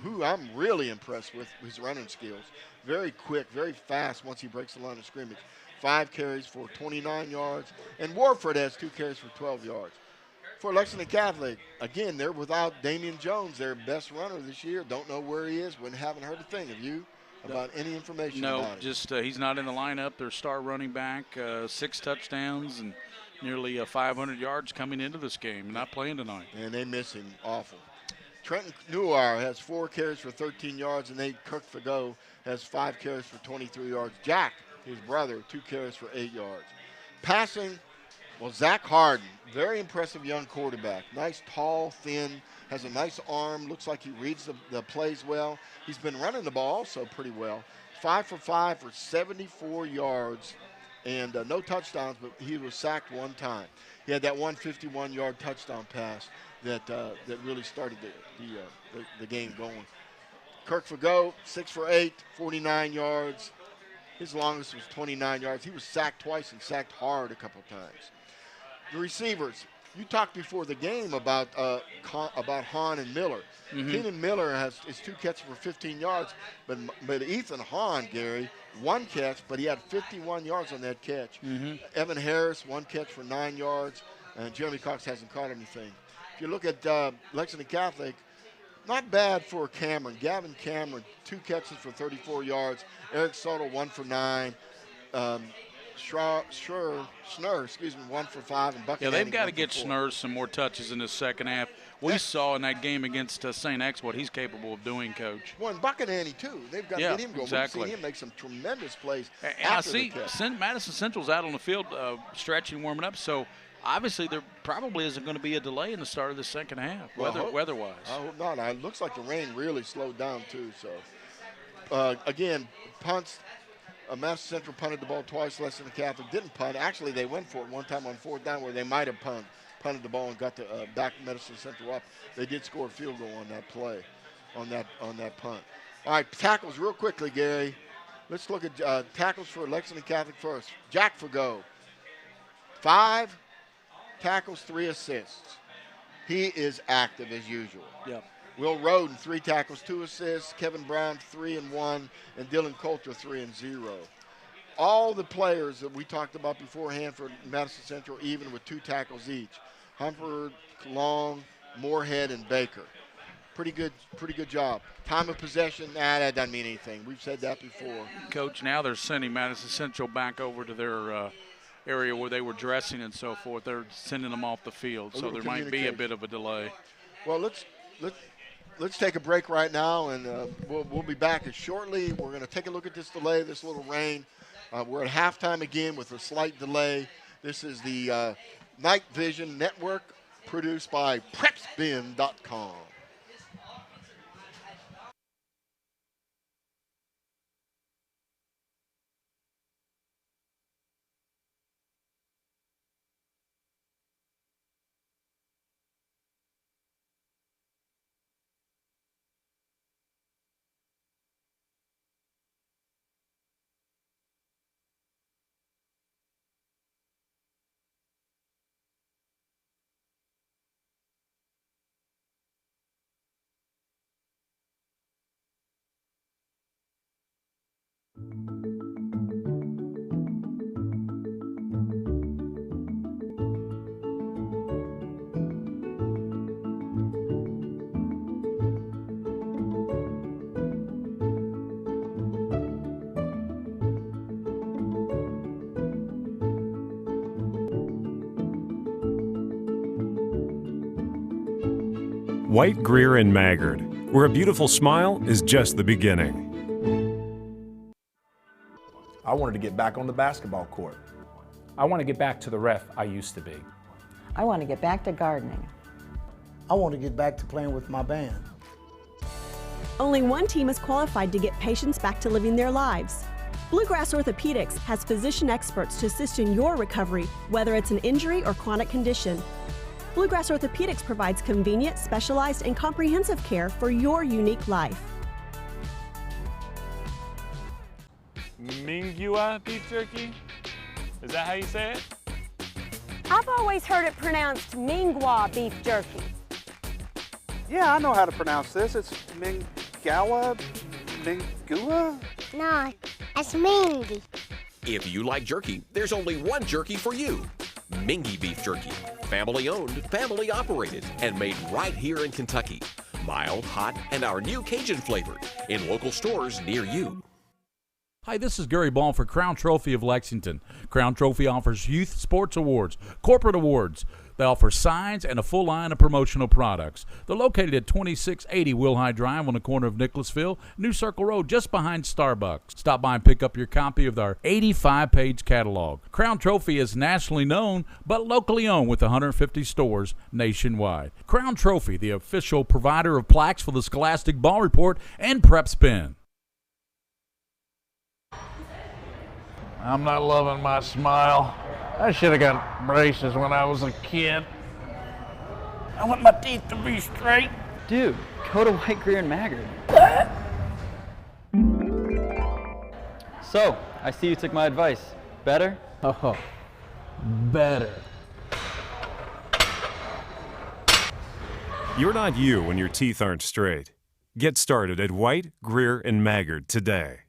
who I'm really impressed with his running skills. Very quick, very fast once he breaks the line of scrimmage. 5 carries for 29 yards. And Warford has 2 carries for 12 yards. For Lexington Catholic, again, they're without Damian Jones, their best runner this year. Don't know where he is. Haven't heard a thing. Have you about any information about him? No, just he's not in the lineup. Their star running back, 6 touchdowns and nearly 500 yards coming into this game. Not playing tonight. And they miss him awful. Trenton Newar has 4 carries for 13 yards, and Nate Kirkfago has 5 carries for 23 yards. Jack, his brother, 2 carries for 8 yards. Passing, well, Zach Harden, very impressive young quarterback. Nice, tall, thin, has a nice arm, looks like he reads the plays well. He's been running the ball also pretty well. 5 for 5 for 74 yards and no touchdowns, but he was sacked 1 time. He had that 151-yard touchdown pass that really started the game going. Kirk Fago, 6 for 8, 49 yards. His longest was 29 yards. He was sacked twice and sacked hard a couple times. The receivers, you talked before the game about Hahn and Miller. Keenan Miller has 2 catches for 15 yards, but Ethan Hahn, Gary, 1 catch, but he had 51 yards on that catch. Evan Harris, 1 catch for 9 yards, and Jeremy Cox hasn't caught anything. If you look at Lexington Catholic, not bad for Cameron. Gavin Cameron, 2 catches for 34 yards. Eric Soto, 1 for 9. Schnurr, 1 for 5. And Bucket yeah, they've got to get Schnurr some more touches in the second half. We saw in that game against St. X what he's capable of doing, Coach. Well, and Buccanetti, too. They've got to get him going. Exactly. We've seen him make some tremendous plays. And I see Madison Central's out on the field stretching, warming up, so obviously there probably isn't going to be a delay in the start of the second half, weather-wise. I hope not. It looks like the rain really slowed down, too. So, again, punts. Madison Central punted the ball twice. Lexington Catholic didn't punt. Actually, they went for it one time on fourth down where they might have punted the ball and got the back Madison Central up. They did score a field goal on that play, on that punt. All right, tackles real quickly, Gary. Let's look at tackles for Lexington Catholic first. Jack Fago, 5 tackles, 3 assists. He is active as usual. Yep. Will Roden, 3 tackles, 2 assists. Kevin Brown, 3 and 1. And Dylan Coulter, 3 and 0. All the players that we talked about beforehand for Madison Central, even with 2 tackles each. Humphrey, Long, Moorhead, and Baker. Pretty good job. Time of possession, that doesn't mean anything. We've said that before. Coach, now they're sending Madison Central back over to their area where they were dressing and so forth. They're sending them off the field, so there might be a bit of a delay. Well, let's take a break right now, and we'll be back shortly. We're going to take a look at this delay, this little rain. We're at halftime again with a slight delay. This is the Night Vision Network produced by PrepSpin.com. White, Greer, and Maggard, where a beautiful smile is just the beginning. I wanted to get back on the basketball court. I want to get back to the ref I used to be. I want to get back to gardening. I want to get back to playing with my band. Only one team is qualified to get patients back to living their lives. Bluegrass Orthodontics has physician experts to assist in your recovery, whether it's an injury or chronic condition. Bluegrass Orthopedics provides convenient, specialized, and comprehensive care for your unique life. Mingua beef jerky? Is that how you say it? I've always heard it pronounced Mingwa beef jerky. Yeah, I know how to pronounce this. It's Mingua? No, it's Mingy. If you like jerky, there's only one jerky for you. Mingy beef jerky. Family owned, family operated, and made right here in Kentucky. Mild, hot, and our new Cajun flavor in local stores near you. Hi, this is Gary Ball for Crown Trophy of Lexington. Crown Trophy offers youth sports awards, corporate awards. They offer signs and a full line of promotional products. They're located at 2680 Wilhite Drive on the corner of Nicholasville, New Circle Road, just behind Starbucks. Stop by and pick up your copy of our 85-page catalog. Crown Trophy is nationally known, but locally owned with 150 stores nationwide. Crown Trophy, the official provider of plaques for the Scholastic Ball Report and PrepSpin. I'm not loving my smile. I should have got braces when I was a kid. I want my teeth to be straight. Dude, go to White, Greer, and Maggard. So, I see you took my advice. Better? Oh, better. You're not you when your teeth aren't straight. Get started at White, Greer, and Maggard today.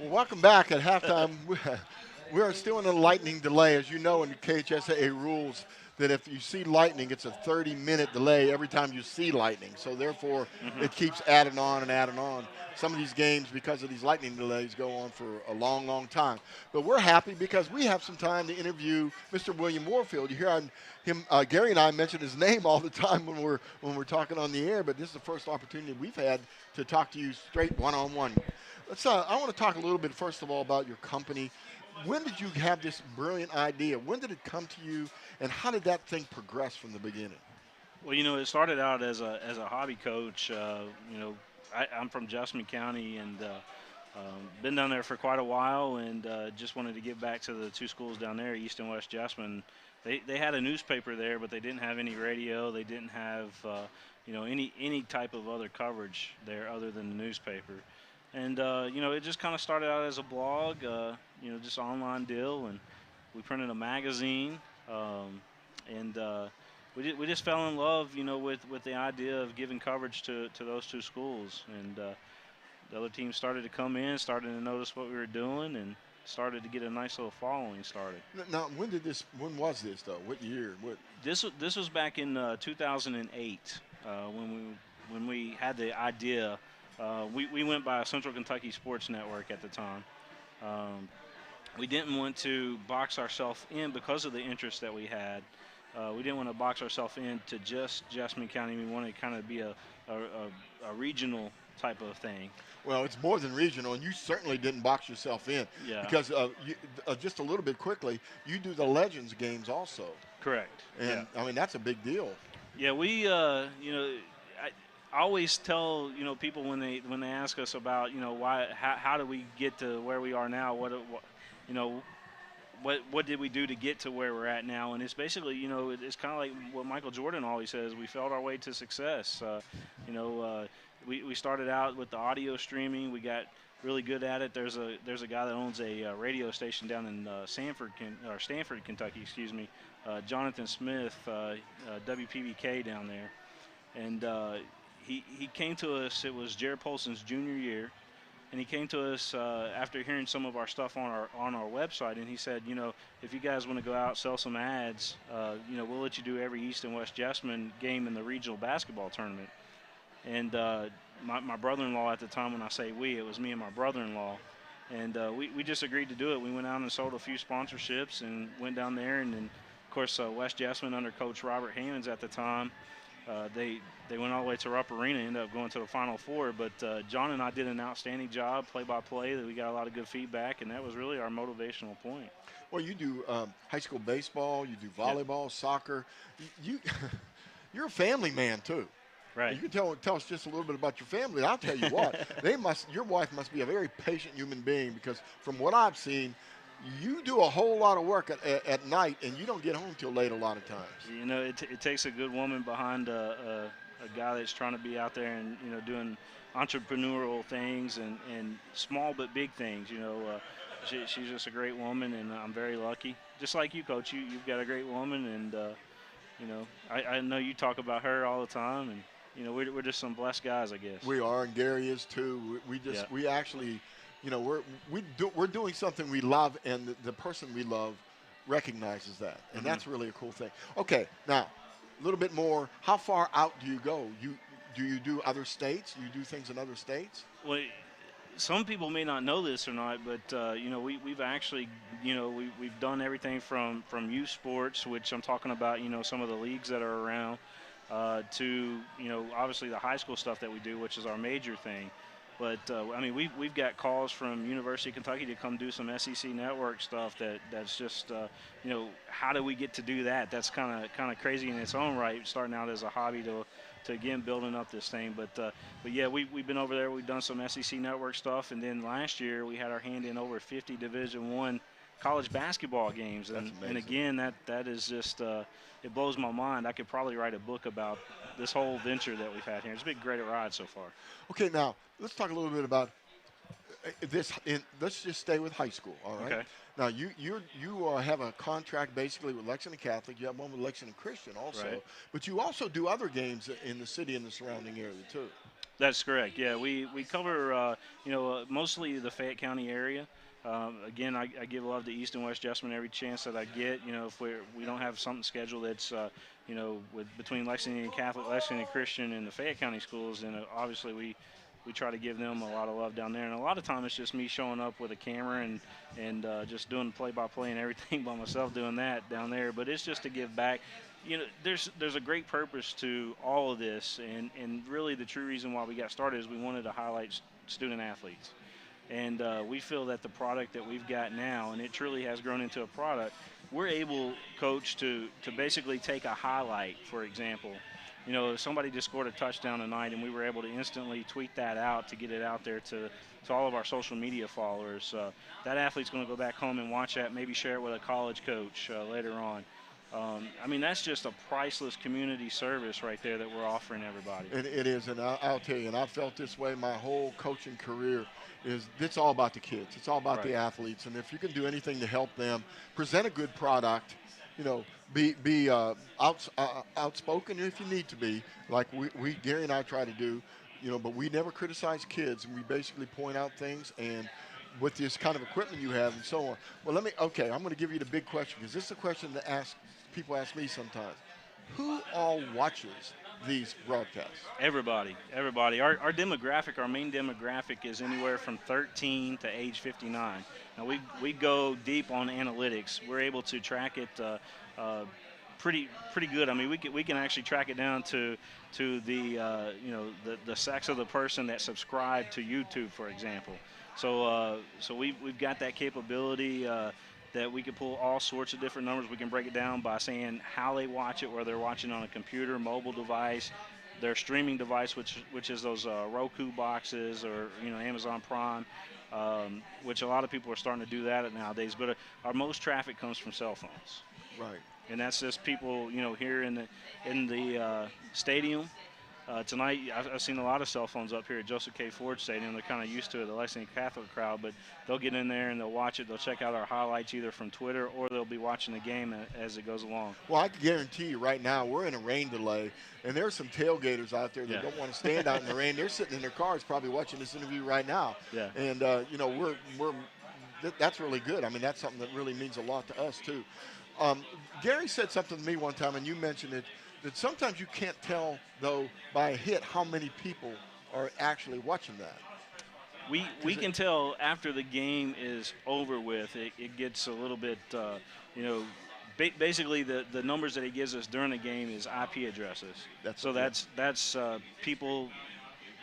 Well, welcome back at halftime. We are still in a lightning delay. As you know, in the KHSAA rules, that if you see lightning, it's a 30-minute delay every time you see lightning. So therefore, it keeps adding on and adding on. Some of these games, because of these lightning delays, go on for a long, long time. But we're happy because we have some time to interview Mr. William Warfield. You hear him, Gary and I mention his name all the time when we're talking on the air, but this is the first opportunity we've had to talk to you straight one-on-one. I want to talk a little bit, first of all, about your company. When did you have this brilliant idea? When did it come to you, and how did that thing progress from the beginning? Well, you know, it started out as a hobby coach. You know, I'm from Jessamine County and been down there for quite a while, and just wanted to give back to the two schools down there, East and West Jessamine. They had a newspaper there, but they didn't have any radio. They didn't have you know, any type of other coverage there other than the newspaper. And, you know, it just kind of started out as a blog, you know, just online deal. And we printed a magazine. We just fell in love, you know, with the idea of giving coverage to those two schools. And the other teams started to come in, started to notice what we were doing, and started to get a nice little following started. Now, when was this though? What year? This was back in 2008 when we had the idea. We went by Central Kentucky Sports Network at the time. We didn't want to box ourselves in because of the interest that we had. We didn't want to box ourselves in to just Jessamine County. We wanted to kind of be a regional type of thing. Well, it's more than regional, and you certainly didn't box yourself in. Yeah. Because just a little bit quickly, you do the Legends games also. Correct. And I mean, that's a big deal. Yeah, we I always tell people when they ask us about how do we get to where we are now, what did we do to get to where we're at now, and it's basically it's kind of like what Michael Jordan always says, we felt our way to success. We started out with the audio streaming. We got really good at it. There's a guy that owns a radio station down in Stanford, Kentucky, Jonathan Smith, WPBK down there, and he came to us. It was Jared Polson's junior year, and he came to us after hearing some of our stuff on our website, and he said, if you guys want to go out sell some ads, we'll let you do every East and West Jessamine game in the regional basketball tournament. And my brother-in-law at the time, when I say we, it was me and my brother-in-law, and we just agreed to do it. We went out and sold a few sponsorships and went down there, and then of course West Jessamine under Coach Robert Hammonds at the time. They went all the way to Rupp Arena, ended up going to the Final Four. But John and I did an outstanding job, play-by-play. That we got a lot of good feedback, and that was really our motivational point. Well, you do high school baseball, you do volleyball, soccer. You're a family man too. Right. You can tell us just a little bit about your family. I'll tell you what, your wife must be a very patient human being, because from what I've seen, you do a whole lot of work at night, and you don't get home till late a lot of times. It takes a good woman behind a guy that's trying to be out there and doing entrepreneurial things and small but big things. She's just a great woman, and I'm very lucky. Just like you, Coach, you've got a great woman, and I know you talk about her all the time, and we're just some blessed guys, I guess. We are, and Gary is too. We actually. We're doing something we love, and the person we love recognizes that, and that's really a cool thing. Okay, now a little bit more. How far out do you go? Do you do other states? You do things in other states? Well, some people may not know this or not, but we've actually we've done everything from youth sports, which I'm talking about. Some of the leagues that are around, to obviously the high school stuff that we do, which is our major thing. But we've got calls from University of Kentucky to come do some SEC network stuff. That's just how do we get to do that? That's kind of crazy in its own right, starting out as a hobby to again building up this thing. But yeah, we've been over there. We've done some SEC network stuff, and then last year we had our hand in over 50 Division I college basketball games. And again, that is just it blows my mind. I could probably write a book about this whole venture that we've had here. It's been a great ride so far. Okay, now let's talk a little bit about this. Let's just stay with high school, all right? Okay. Now you have a contract basically with Lexington Catholic. You have one with Lexington Christian also, right. But you also do other games in the city and the surrounding area too. That's correct. Yeah, we cover mostly the Fayette County area. Again, I give love to East and West Jessamine every chance that I get. If we don't have something scheduled that's between Lexington Catholic, Lexington Christian, and the Fayette County schools, then obviously we try to give them a lot of love down there. And a lot of time it's just me showing up with a camera and just doing play-by-play and everything by myself, doing that down there. But it's just to give back. There's a great purpose to all of this, and really the true reason why we got started is we wanted to highlight student athletes. And we feel that the product that we've got now, and it truly has grown into a product, we're able, Coach, to basically take a highlight, for example. If somebody just scored a touchdown tonight and we were able to instantly tweet that out to get it out there to all of our social media followers, that athlete's going to go back home and watch that, maybe share it with a college coach later on. That's just a priceless community service right there that we're offering everybody. It is, and I'll tell you, and I've felt this way my whole coaching career, it's all about the kids. It's all about the athletes, and if you can do anything to help them, present a good product, be outspoken if you need to be, like Gary and I try to do, but we never criticize kids, and we basically point out things, and with this kind of equipment you have and so on. Well, I'm going to give you the big question, because this is a question that people ask me sometimes. Who all watches these broadcasts? Everybody. Our demographic, our main demographic is anywhere from 13 to age 59. Now we go deep on analytics. We're able to track it pretty good. I mean, we can actually track it down to the the sex of the person that subscribed to YouTube, for example. So we've got that capability that we can pull all sorts of different numbers. We can break it down by saying how they watch it, whether they're watching on a computer, mobile device, their streaming device, which is those Roku boxes, or Amazon Prime, which a lot of people are starting to do that nowadays. But our most traffic comes from cell phones. Right. And that's just people, here in the stadium. Tonight, I've seen a lot of cell phones up here at Joseph K. Ford Stadium. They're kind of used to it, the Lexington Catholic crowd, but they'll get in there and they'll watch it. They'll check out our highlights either from Twitter, or they'll be watching the game as it goes along. Well, I can guarantee you right now we're in a rain delay, and there's some tailgaters out there that don't want to stand out in the rain. They're sitting in their cars probably watching this interview right now. Yeah. And, that's really good. I mean, that's something that really means a lot to us, too. Gary said something to me one time, and you mentioned it, that sometimes you can't tell, though, by a hit how many people are actually watching that. We can tell after the game is over with. It gets a little bit, basically the numbers that he gives us during the game is IP addresses. That's people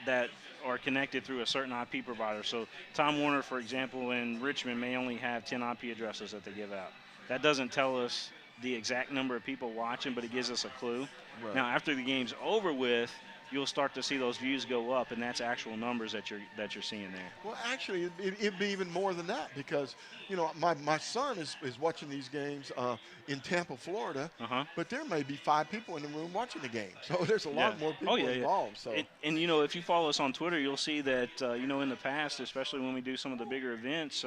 that are connected through a certain IP provider. So Time Warner, for example, in Richmond may only have 10 IP addresses that they give out. That doesn't tell us the exact number of people watching, but it gives us a clue. Right. Now, after the game's over with, you'll start to see those views go up, and that's actual numbers that you're seeing there. Well, actually, it'd be even more than that, because my son is watching these games in Tampa, Florida, but there may be 5 people in the room watching the game, so there's a lot more people involved. So, and if you follow us on Twitter, you'll see that in the past, especially when we do some of the bigger events,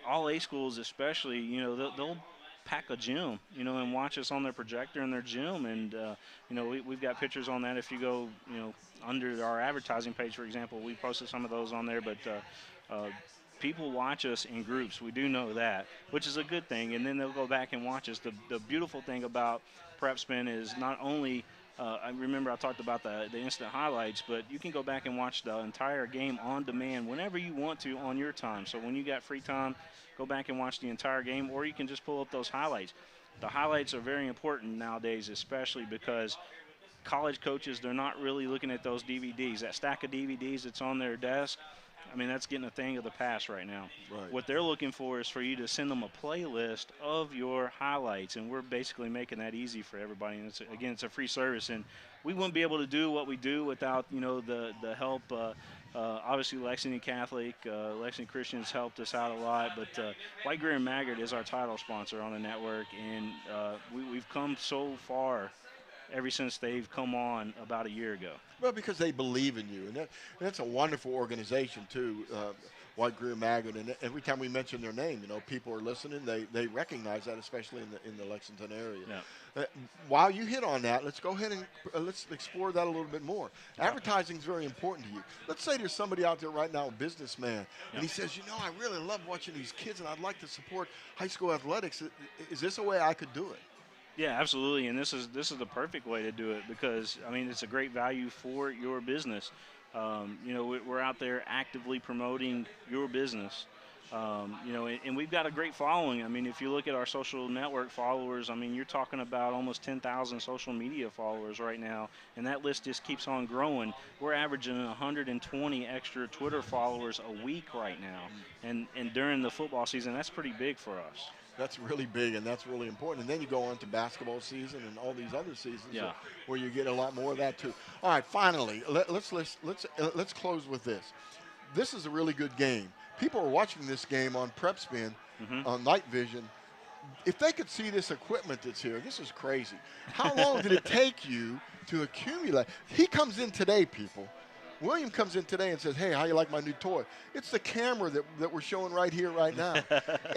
all A schools especially, they'll pack a gym, and watch us on their projector in their gym. And, we've got pictures on that. If you go, under our advertising page, for example, we posted some of those on there. But people watch us in groups. We do know that, which is a good thing. And then they'll go back and watch us. The beautiful thing about PrepSpin is not only I remember I talked about the instant highlights, but you can go back and watch the entire game on demand whenever you want to on your time. So when you got free time, go back and watch the entire game, or you can just pull up those highlights. The highlights are very important nowadays, especially because college coaches, they're not really looking at those DVDs. That stack of DVDs that's on their desk, I mean, that's getting a thing of the past right now. Right. What they're looking for is for you to send them a playlist of your highlights, and we're basically making that easy for everybody. And it's a free service, and we wouldn't be able to do what we do without the help. Obviously, Lexington Catholic, Lexington Christians helped us out a lot, but White Greer and Maggard is our title sponsor on the network, and we've come so far ever since they've come on about a year ago. Well, because they believe in you, and that's a wonderful organization too, White Greer Maggard. And every time we mention their name, people are listening. They recognize that, especially in the Lexington area. Yeah. While you hit on that, let's go ahead and let's explore that a little bit more. Advertising is very important to you. Let's say there's somebody out there right now, a businessman, and he says, I really love watching these kids, and I'd like to support high school athletics. Is this a way I could do it? Yeah, absolutely, and this is the perfect way to do it, because it's a great value for your business. We're out there actively promoting your business. And we've got a great following. I mean, if you look at our social network followers, you're talking about almost 10,000 social media followers right now, and that list just keeps on growing. We're averaging 120 extra Twitter followers a week right now, and during the football season, that's pretty big for us. That's really big, and that's really important. And then you go on to basketball season and all these other seasons where you get a lot more of that too. All right, finally, let's close with this. This is a really good game. People are watching this game on PrepSpin, on Night Vision. If they could see this equipment that's here, this is crazy. How long did it take you to accumulate? He comes in today, people. William comes in today and says, "Hey, how you like my new toy?" It's the camera that we're showing right here, right now.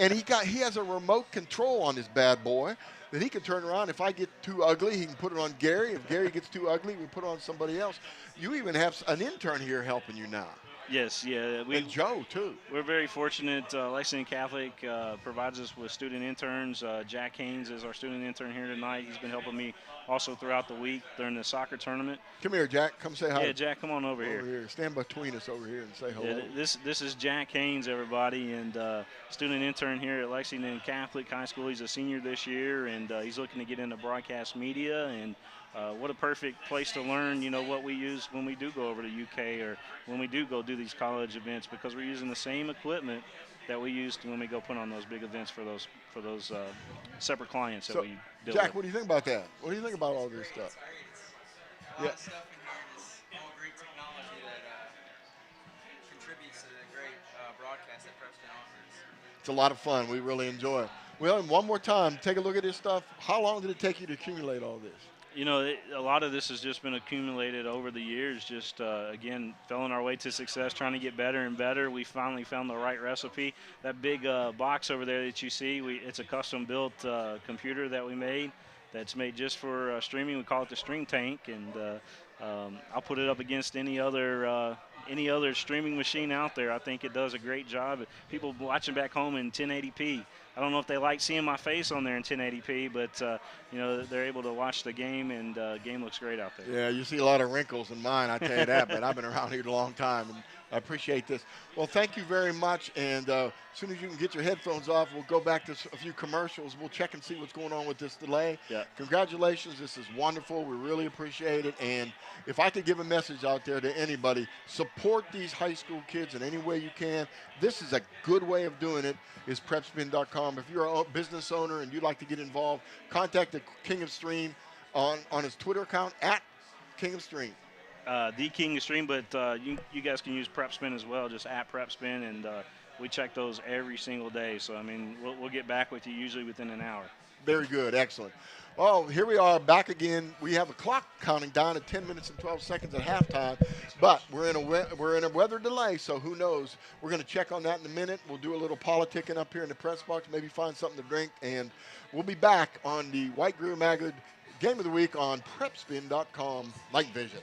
And he has a remote control on this bad boy that he can turn around. If I get too ugly, he can put it on Gary. If Gary gets too ugly, we put it on somebody else. You even have an intern here helping you now. Yes, yeah. And Joe, too. We're very fortunate. Lexington Catholic provides us with student interns. Jack Haynes is our student intern here tonight. He's been helping me also throughout the week during the soccer tournament. Come here, Jack. Come say hi. Yeah, Jack, come on over here. Stand between us over here and say hello. Yeah, this is Jack Haynes, everybody, and student intern here at Lexington Catholic High School. He's a senior this year, and he's looking to get into broadcast media. And what a perfect place to learn, you know, what we use when we do go over to UK or when we do go do these college events, because we're using the same equipment that we used when we go put on those big events for those separate clients that we deal Jack, with. what do you think about that? What do you think about all this stuff? Yeah. Stuff and all great technology that contributes to the great broadcast that PrepSpin offers. It's a lot of fun. We really enjoy it. Well, and one more time, take a look at this stuff. How long did it take you to accumulate all this? You know, a lot of this has just been accumulated over the years, just, again, feeling our way to success, trying to get better and better. We finally found the right recipe. That big box over there that you see, it's a custom-built computer that we made that's made just for streaming. We call it the Stream Tank, and I'll put it up against any other streaming machine out there. I think it does a great job. People watching back home in 1080p. I don't know if they like seeing my face on there in 1080p, but you know, they're able to watch the game, and game looks great out there. Yeah, you see a lot of wrinkles in mine, I tell you that, but I've been around here a long time, and I appreciate this. Well, thank you very much, and as soon as you can get your headphones off, we'll go back to a few commercials. We'll check and see what's going on with this delay. Yeah. Congratulations. This is wonderful. We really appreciate it, and if I could give a message out there to anybody, support these high school kids in any way you can. This is a good way of doing it, is PrepSpin.com. If you're a business owner and you'd like to get involved, contact the King of Stream on his Twitter account, @King of Stream. The King of Stream, but you guys can use PrepSpin as well, just @PrepSpin, and we check those every single day. So, I mean, we'll get back with you usually within an hour. Very good. Excellent. Oh, here we are back again. We have a clock counting down at 10 minutes and 12 seconds at halftime, but we're in a weather delay, so who knows? We're going to check on that in a minute. We'll do a little politicking up here in the press box, maybe find something to drink, and we'll be back on the White Greer Maggard Game of the Week on PrepSpin.com Night Vision.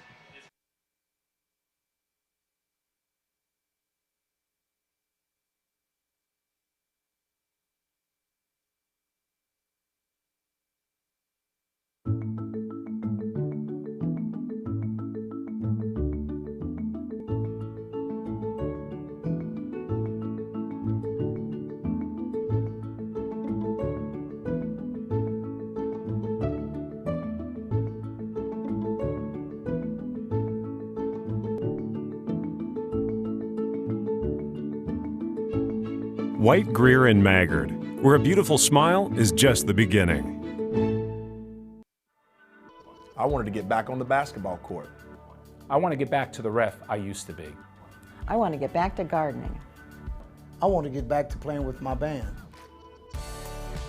White Greer and Maggard, where a beautiful smile is just the beginning. I wanted to get back on the basketball court. I want to get back to the ref I used to be. I want to get back to gardening. I want to get back to playing with my band.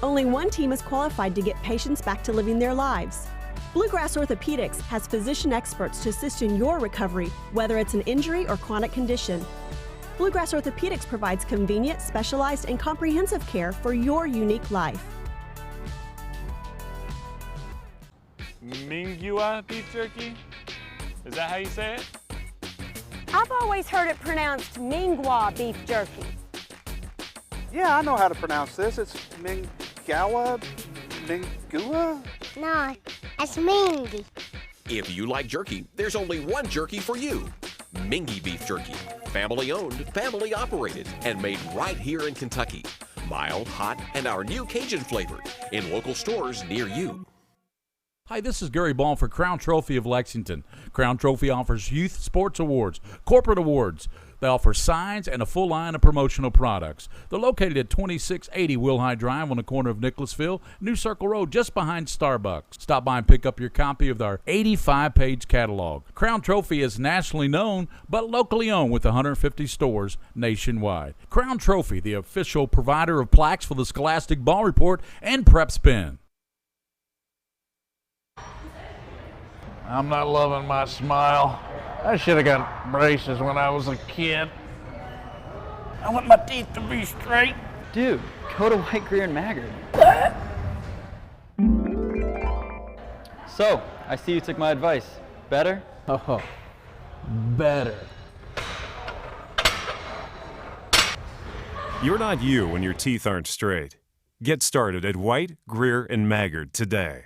Only one team is qualified to get patients back to living their lives. Bluegrass Orthodontics has physician experts to assist in your recovery, whether it's an injury or chronic condition. Bluegrass Orthopedics provides convenient, specialized, and comprehensive care for your unique life. Mingua beef jerky? Is that how you say it? I've always heard it pronounced Mingwa beef jerky. Yeah, I know how to pronounce this. It's Mingua? No, it's Mingy. If you like jerky, there's only one jerky for you. Mingy beef jerky. Family owned, family operated, and made right here in Kentucky. Mild, hot, and our new Cajun flavor in local stores near you. Hi, this is Gary Ball for Crown Trophy of Lexington. Crown Trophy offers youth sports awards, corporate awards. They offer signs and a full line of promotional products. They're located at 2680 Wilhite Drive on the corner of Nicholasville, New Circle Road, just behind Starbucks. Stop by and pick up your copy of our 85-page catalog. Crown Trophy is nationally known, but locally owned with 150 stores nationwide. Crown Trophy, the official provider of plaques for the Scholastic Ball Report and PrepSpin. I'm not loving my smile. I should have got braces when I was a kid. I want my teeth to be straight. Dude, go to White Greer and Maggard. So, I see you took my advice. Better? Oh, better. You're not you when your teeth aren't straight. Get started at White, Greer, and Maggard today.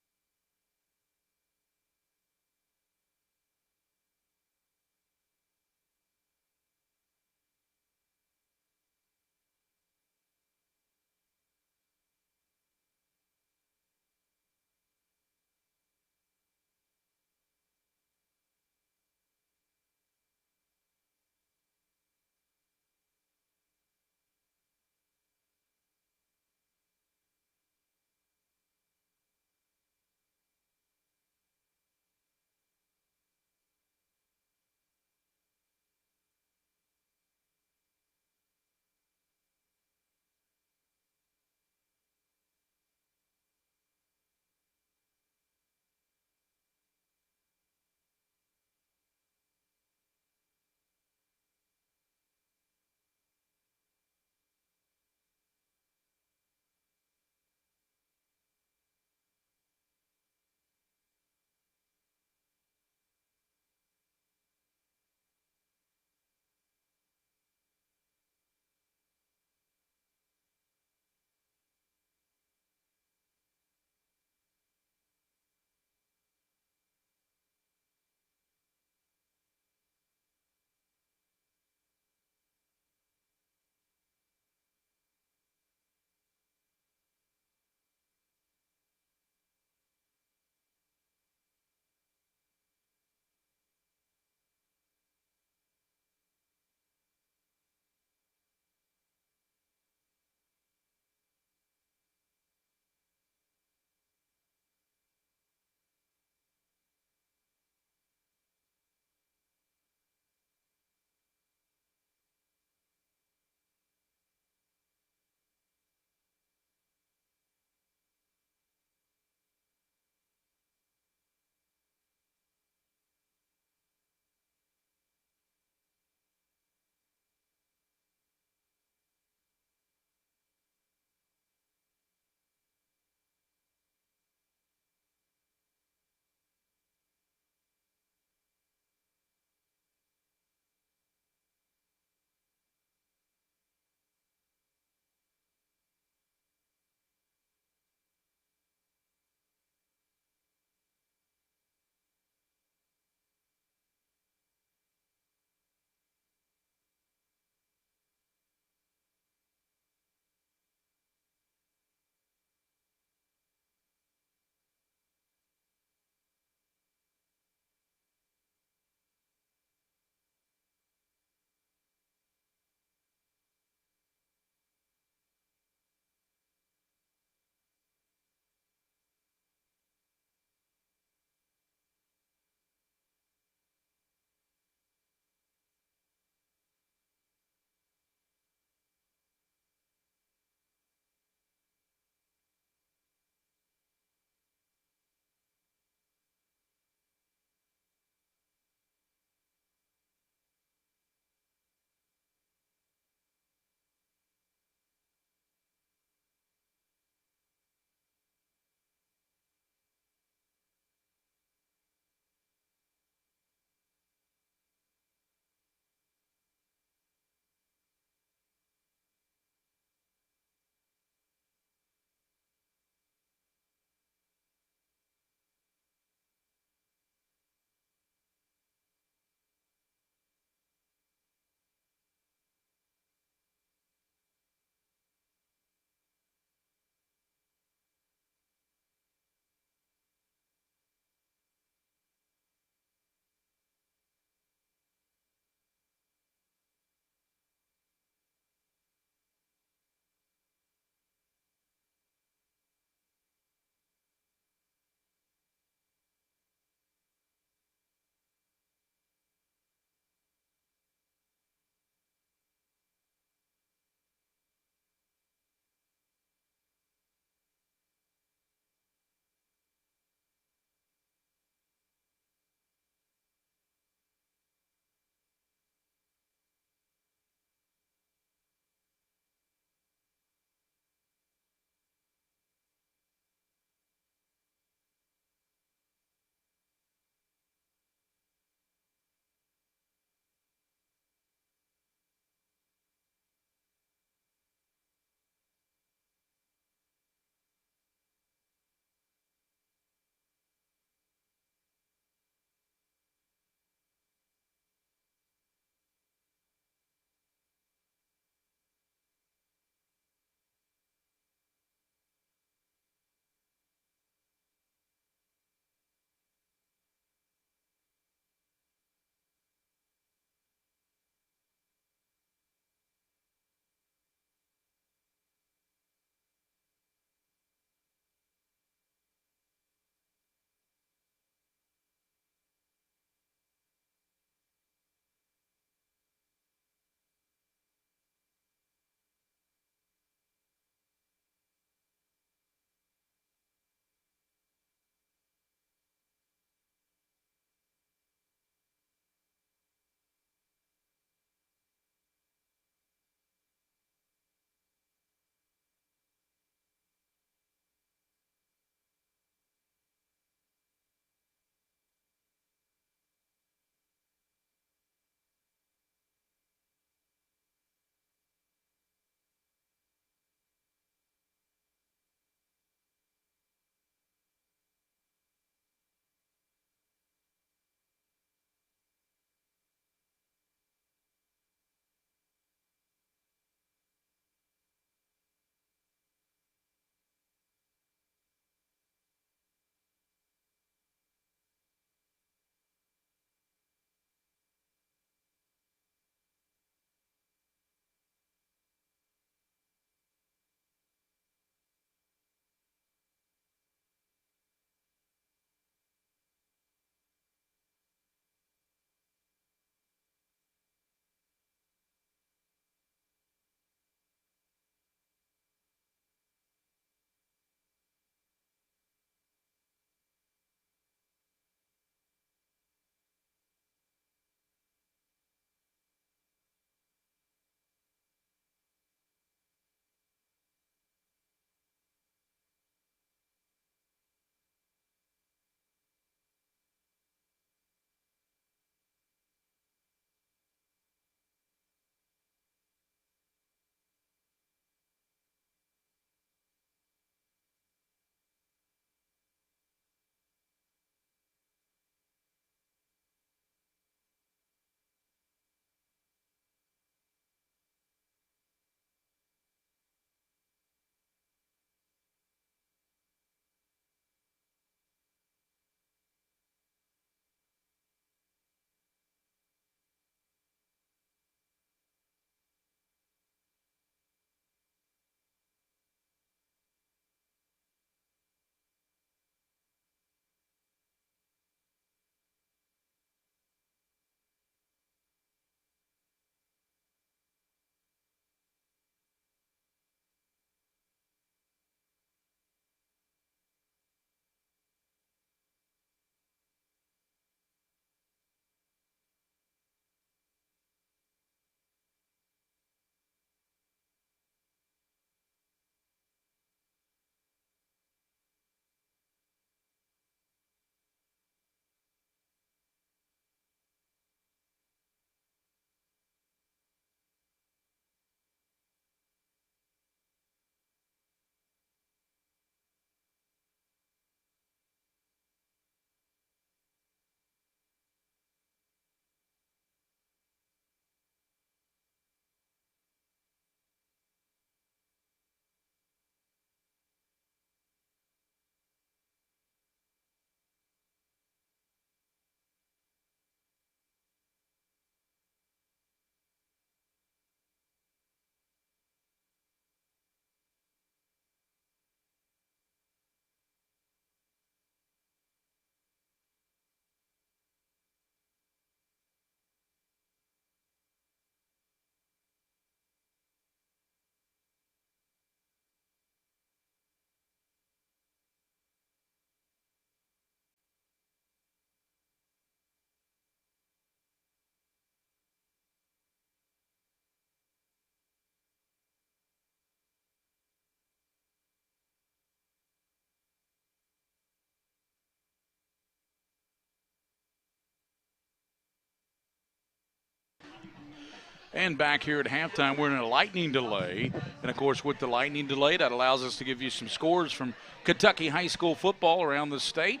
And back here at halftime, we're in a lightning delay. And, of course, with the lightning delay, that allows us to give you some scores from Kentucky high school football around the state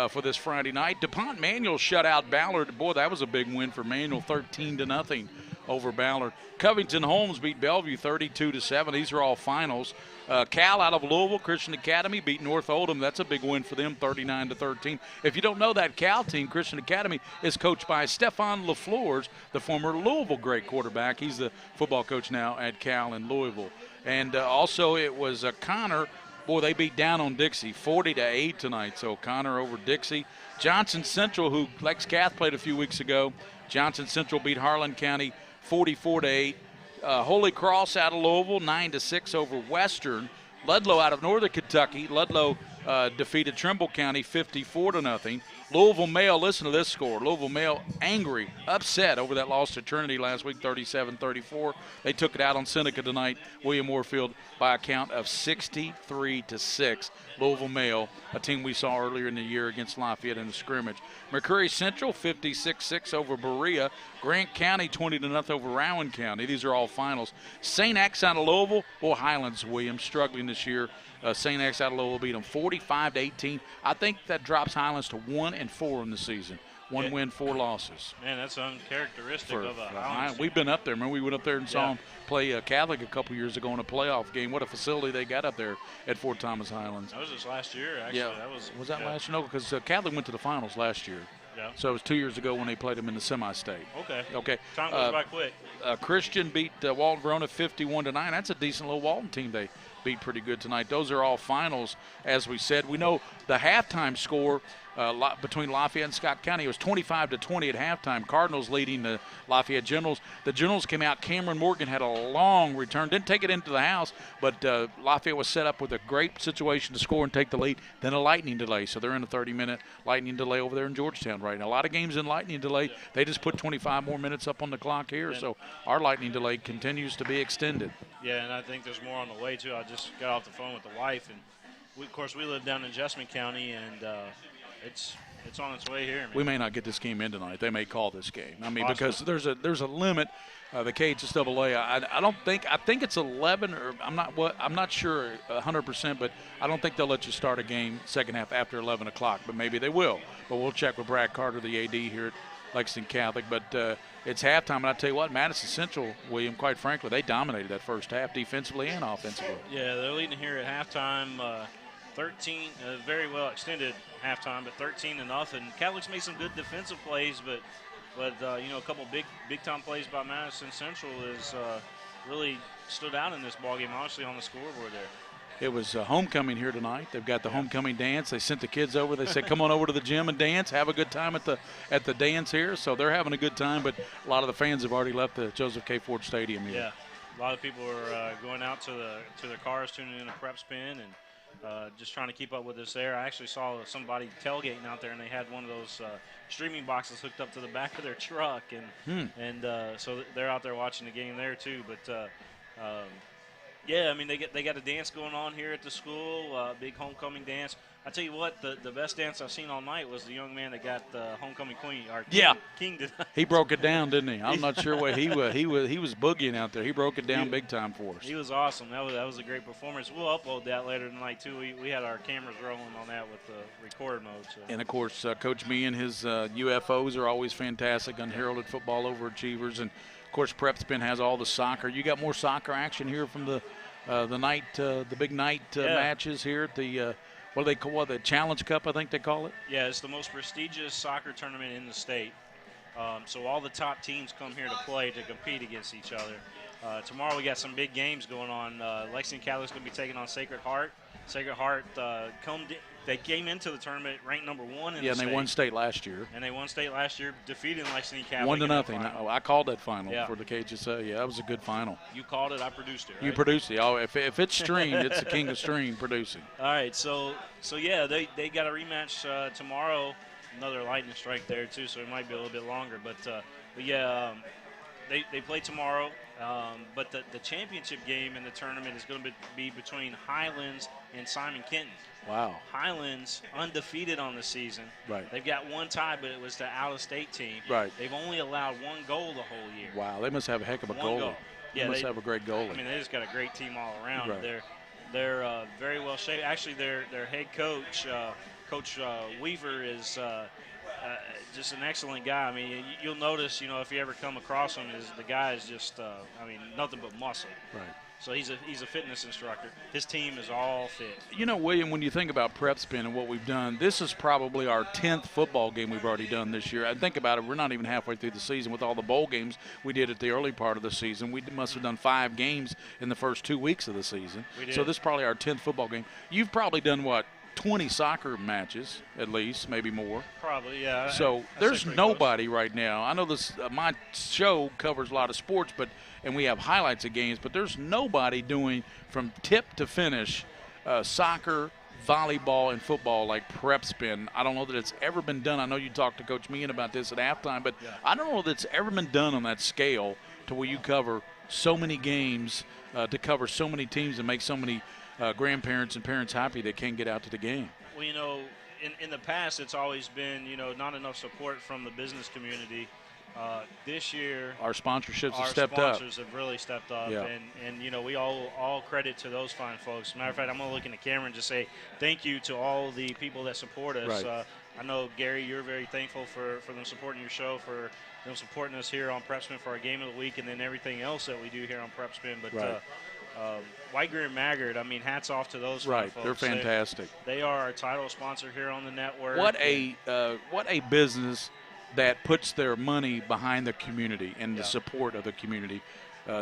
for this Friday night. DuPont Manual shut out Ballard. Boy, that was a big win for Manual, 13-0 over Ballard. Covington Holmes beat Bellevue 32-7. These are all finals. Cal out of Louisville Christian Academy beat North Oldham. That's a big win for them, 39-13. If you don't know, that Cal team, Christian Academy, is coached by Stefan LaFleurs, the former Louisville great quarterback. He's the football coach now at Cal in Louisville. And also it was Connor. Boy, they beat down on Dixie 40-8 tonight. So Connor over Dixie. Johnson Central, who Lex Cath played a few weeks ago. Johnson Central beat Harlan County 44-8. Holy Cross out of Louisville 9-6 over Western. Ludlow out of Northern Kentucky. Ludlow defeated Trimble County 54-0. Louisville Male, listen to this score. Louisville Male angry, upset over that loss to Trinity last week, 37-34. They took it out on Seneca tonight, William Warfield, by a count of 63-6. Louisville Male, a team we saw earlier in the year against Lafayette in the scrimmage. McCreary Central 56-6 over Berea. Grant County 20-0 over Rowan County. These are all finals. St. X out of Louisville. Boy, Highlands, William, struggling this year. St. X out of Louisville beat them 45-18. I think that drops Highlands to 1-4 in the season. One win, 4 losses. Man, that's uncharacteristic of a Highlands. We've been up there. Remember, we went up there and saw them play Catholic a couple years ago in a playoff game. What a facility they got up there at Fort Thomas Highlands. That was just last year, actually. Yeah. Was that last year? No, because Catholic went to the finals last year. Yeah. So it was 2 years ago when they played them in the semi-state. Okay. Time goes by quick. Christian beat Walton Verona 51-9. That's a decent little Walton team they beat pretty good tonight. Those are all finals, as we said. We know the halftime score between Lafayette and Scott County was 25-20 at halftime. Cardinals leading the Lafayette Generals. The Generals came out. Cameron Morgan had a long return. Didn't take it into the house, but Lafayette was set up with a great situation to score and take the lead. Then a lightning delay. So they're in a 30-minute lightning delay over there in Georgetown right now. A lot of games in lightning delay. They just put 25 more minutes up on the clock here. So our lightning delay continues to be extended. Yeah, and I think there's more on the way, too. I just got off the phone with the wife, and of course we live down in Jessamine County, and it's on its way here. Man. We may not get this game in tonight. They may call this game. I mean, because there's a limit. The KHSAA. I think it's 11, or I'm not sure 100%, but I don't think they'll let you start a game second half after 11 o'clock. But maybe they will. But we'll check with Brad Carter, the AD here at Lexington Catholic. But it's halftime, and I tell you what, Madison Central, William, quite frankly, they dominated that first half defensively and offensively. Yeah, they're leading here at halftime. 13, very well extended halftime, but 13-0. Catholic's made some good defensive plays, but a couple big time plays by Madison Central is really stood out in this ballgame, honestly, on the scoreboard there. It was homecoming here tonight. They've got the homecoming dance. They sent the kids over. They said, come on over to the gym and dance. Have a good time at the dance here. So they're having a good time, but a lot of the fans have already left the Joseph K. Ford Stadium here. Yeah, a lot of people are going out to their cars, tuning in to PrepSpin, and just trying to keep up with us there. I actually saw somebody tailgating out there, and they had one of those streaming boxes hooked up to the back of their truck, and so they're out there watching the game there too. But yeah, I mean they got a dance going on here at the school, big homecoming dance. I tell you what, the best dance I've seen all night was the young man that got the homecoming queen. King tonight. He broke it down, didn't he? I'm not sure what he was boogieing out there. He broke it down big time for us. He was awesome. That was a great performance. We'll upload that later tonight too. We had our cameras rolling on that with the record mode. So. And of course, Coach Me and his UFOs are always fantastic. Unheralded football overachievers, and of course, PrepSpin has all the soccer. You got more soccer action here from the night, the big night matches here at the. What do they call it? The Challenge Cup, I think they call it? Yeah, it's the most prestigious soccer tournament in the state. So all the top teams come here to play, to compete against each other. Tomorrow we got some big games going on. Lexington Catholic's going to be taking on Sacred Heart. Sacred Heart they came into the tournament ranked number 1 in the state. Yeah, and they won state last year. And they won state last year, defeating Lexington Catholic. 1-0. I called that final for the KHSA. Yeah, that was a good final. You called it, I produced it, right? You produced it. Oh, if it's streamed, it's the king of stream producing. All right, so yeah, they got a rematch tomorrow. Another lightning strike there too, so it might be a little bit longer. But yeah, they play tomorrow. But the championship game in the tournament is going to be between Highlands and Simon Kenton. Wow. Highlands undefeated on the season. Right. They've got one tie, but it was the out-of-state team. Right. They've only allowed one goal the whole year. Wow, they must have a heck of a goalie. Goal. They must have a great goalie. I mean, they just got a great team all around. Right. They're very well shaped. Actually, their head coach, Coach Weaver, is just an excellent guy. I mean, you'll notice, if you ever come across him, the guy is just, nothing but muscle. Right. So he's a fitness instructor. His team is all fit. William, when you think about PrepSpin and what we've done, this is probably our 10th football game we've already done this year. And think about it, we're not even halfway through the season with all the bowl games we did at the early part of the season. We must have done 5 games in the first 2 weeks of the season. We did. So this is probably our 10th football game. You've probably done, 20 soccer matches at least, maybe more. Probably, yeah. So there's nobody right now. I know this. My show covers a lot of sports, and we have highlights of games, but there's nobody doing from tip to finish soccer, volleyball, and football like PrepSpin. I don't know that it's ever been done. I know you talked to Coach Meehan about this at halftime, but I don't know that it's ever been done on that scale to where you cover so many games, to cover so many teams and make so many grandparents and parents happy they can't get out to the game. Well, in the past, it's always been, not enough support from the business community. This year, our sponsorships have stepped up. Our sponsors have really stepped up, yeah. and we all credit to those fine folks. Matter of fact, I'm going to look in the camera and just say thank you to all the people that support us. Right. I know, Gary, you're very thankful for them supporting your show, for them supporting us here on PrepSpin for our game of the week, and then everything else that we do here on PrepSpin. But right. White, Greer, and Maggard, hats off to those right. folks. They're fantastic. They are our title sponsor here on the network. What a business that puts their money behind the community and the support of the community.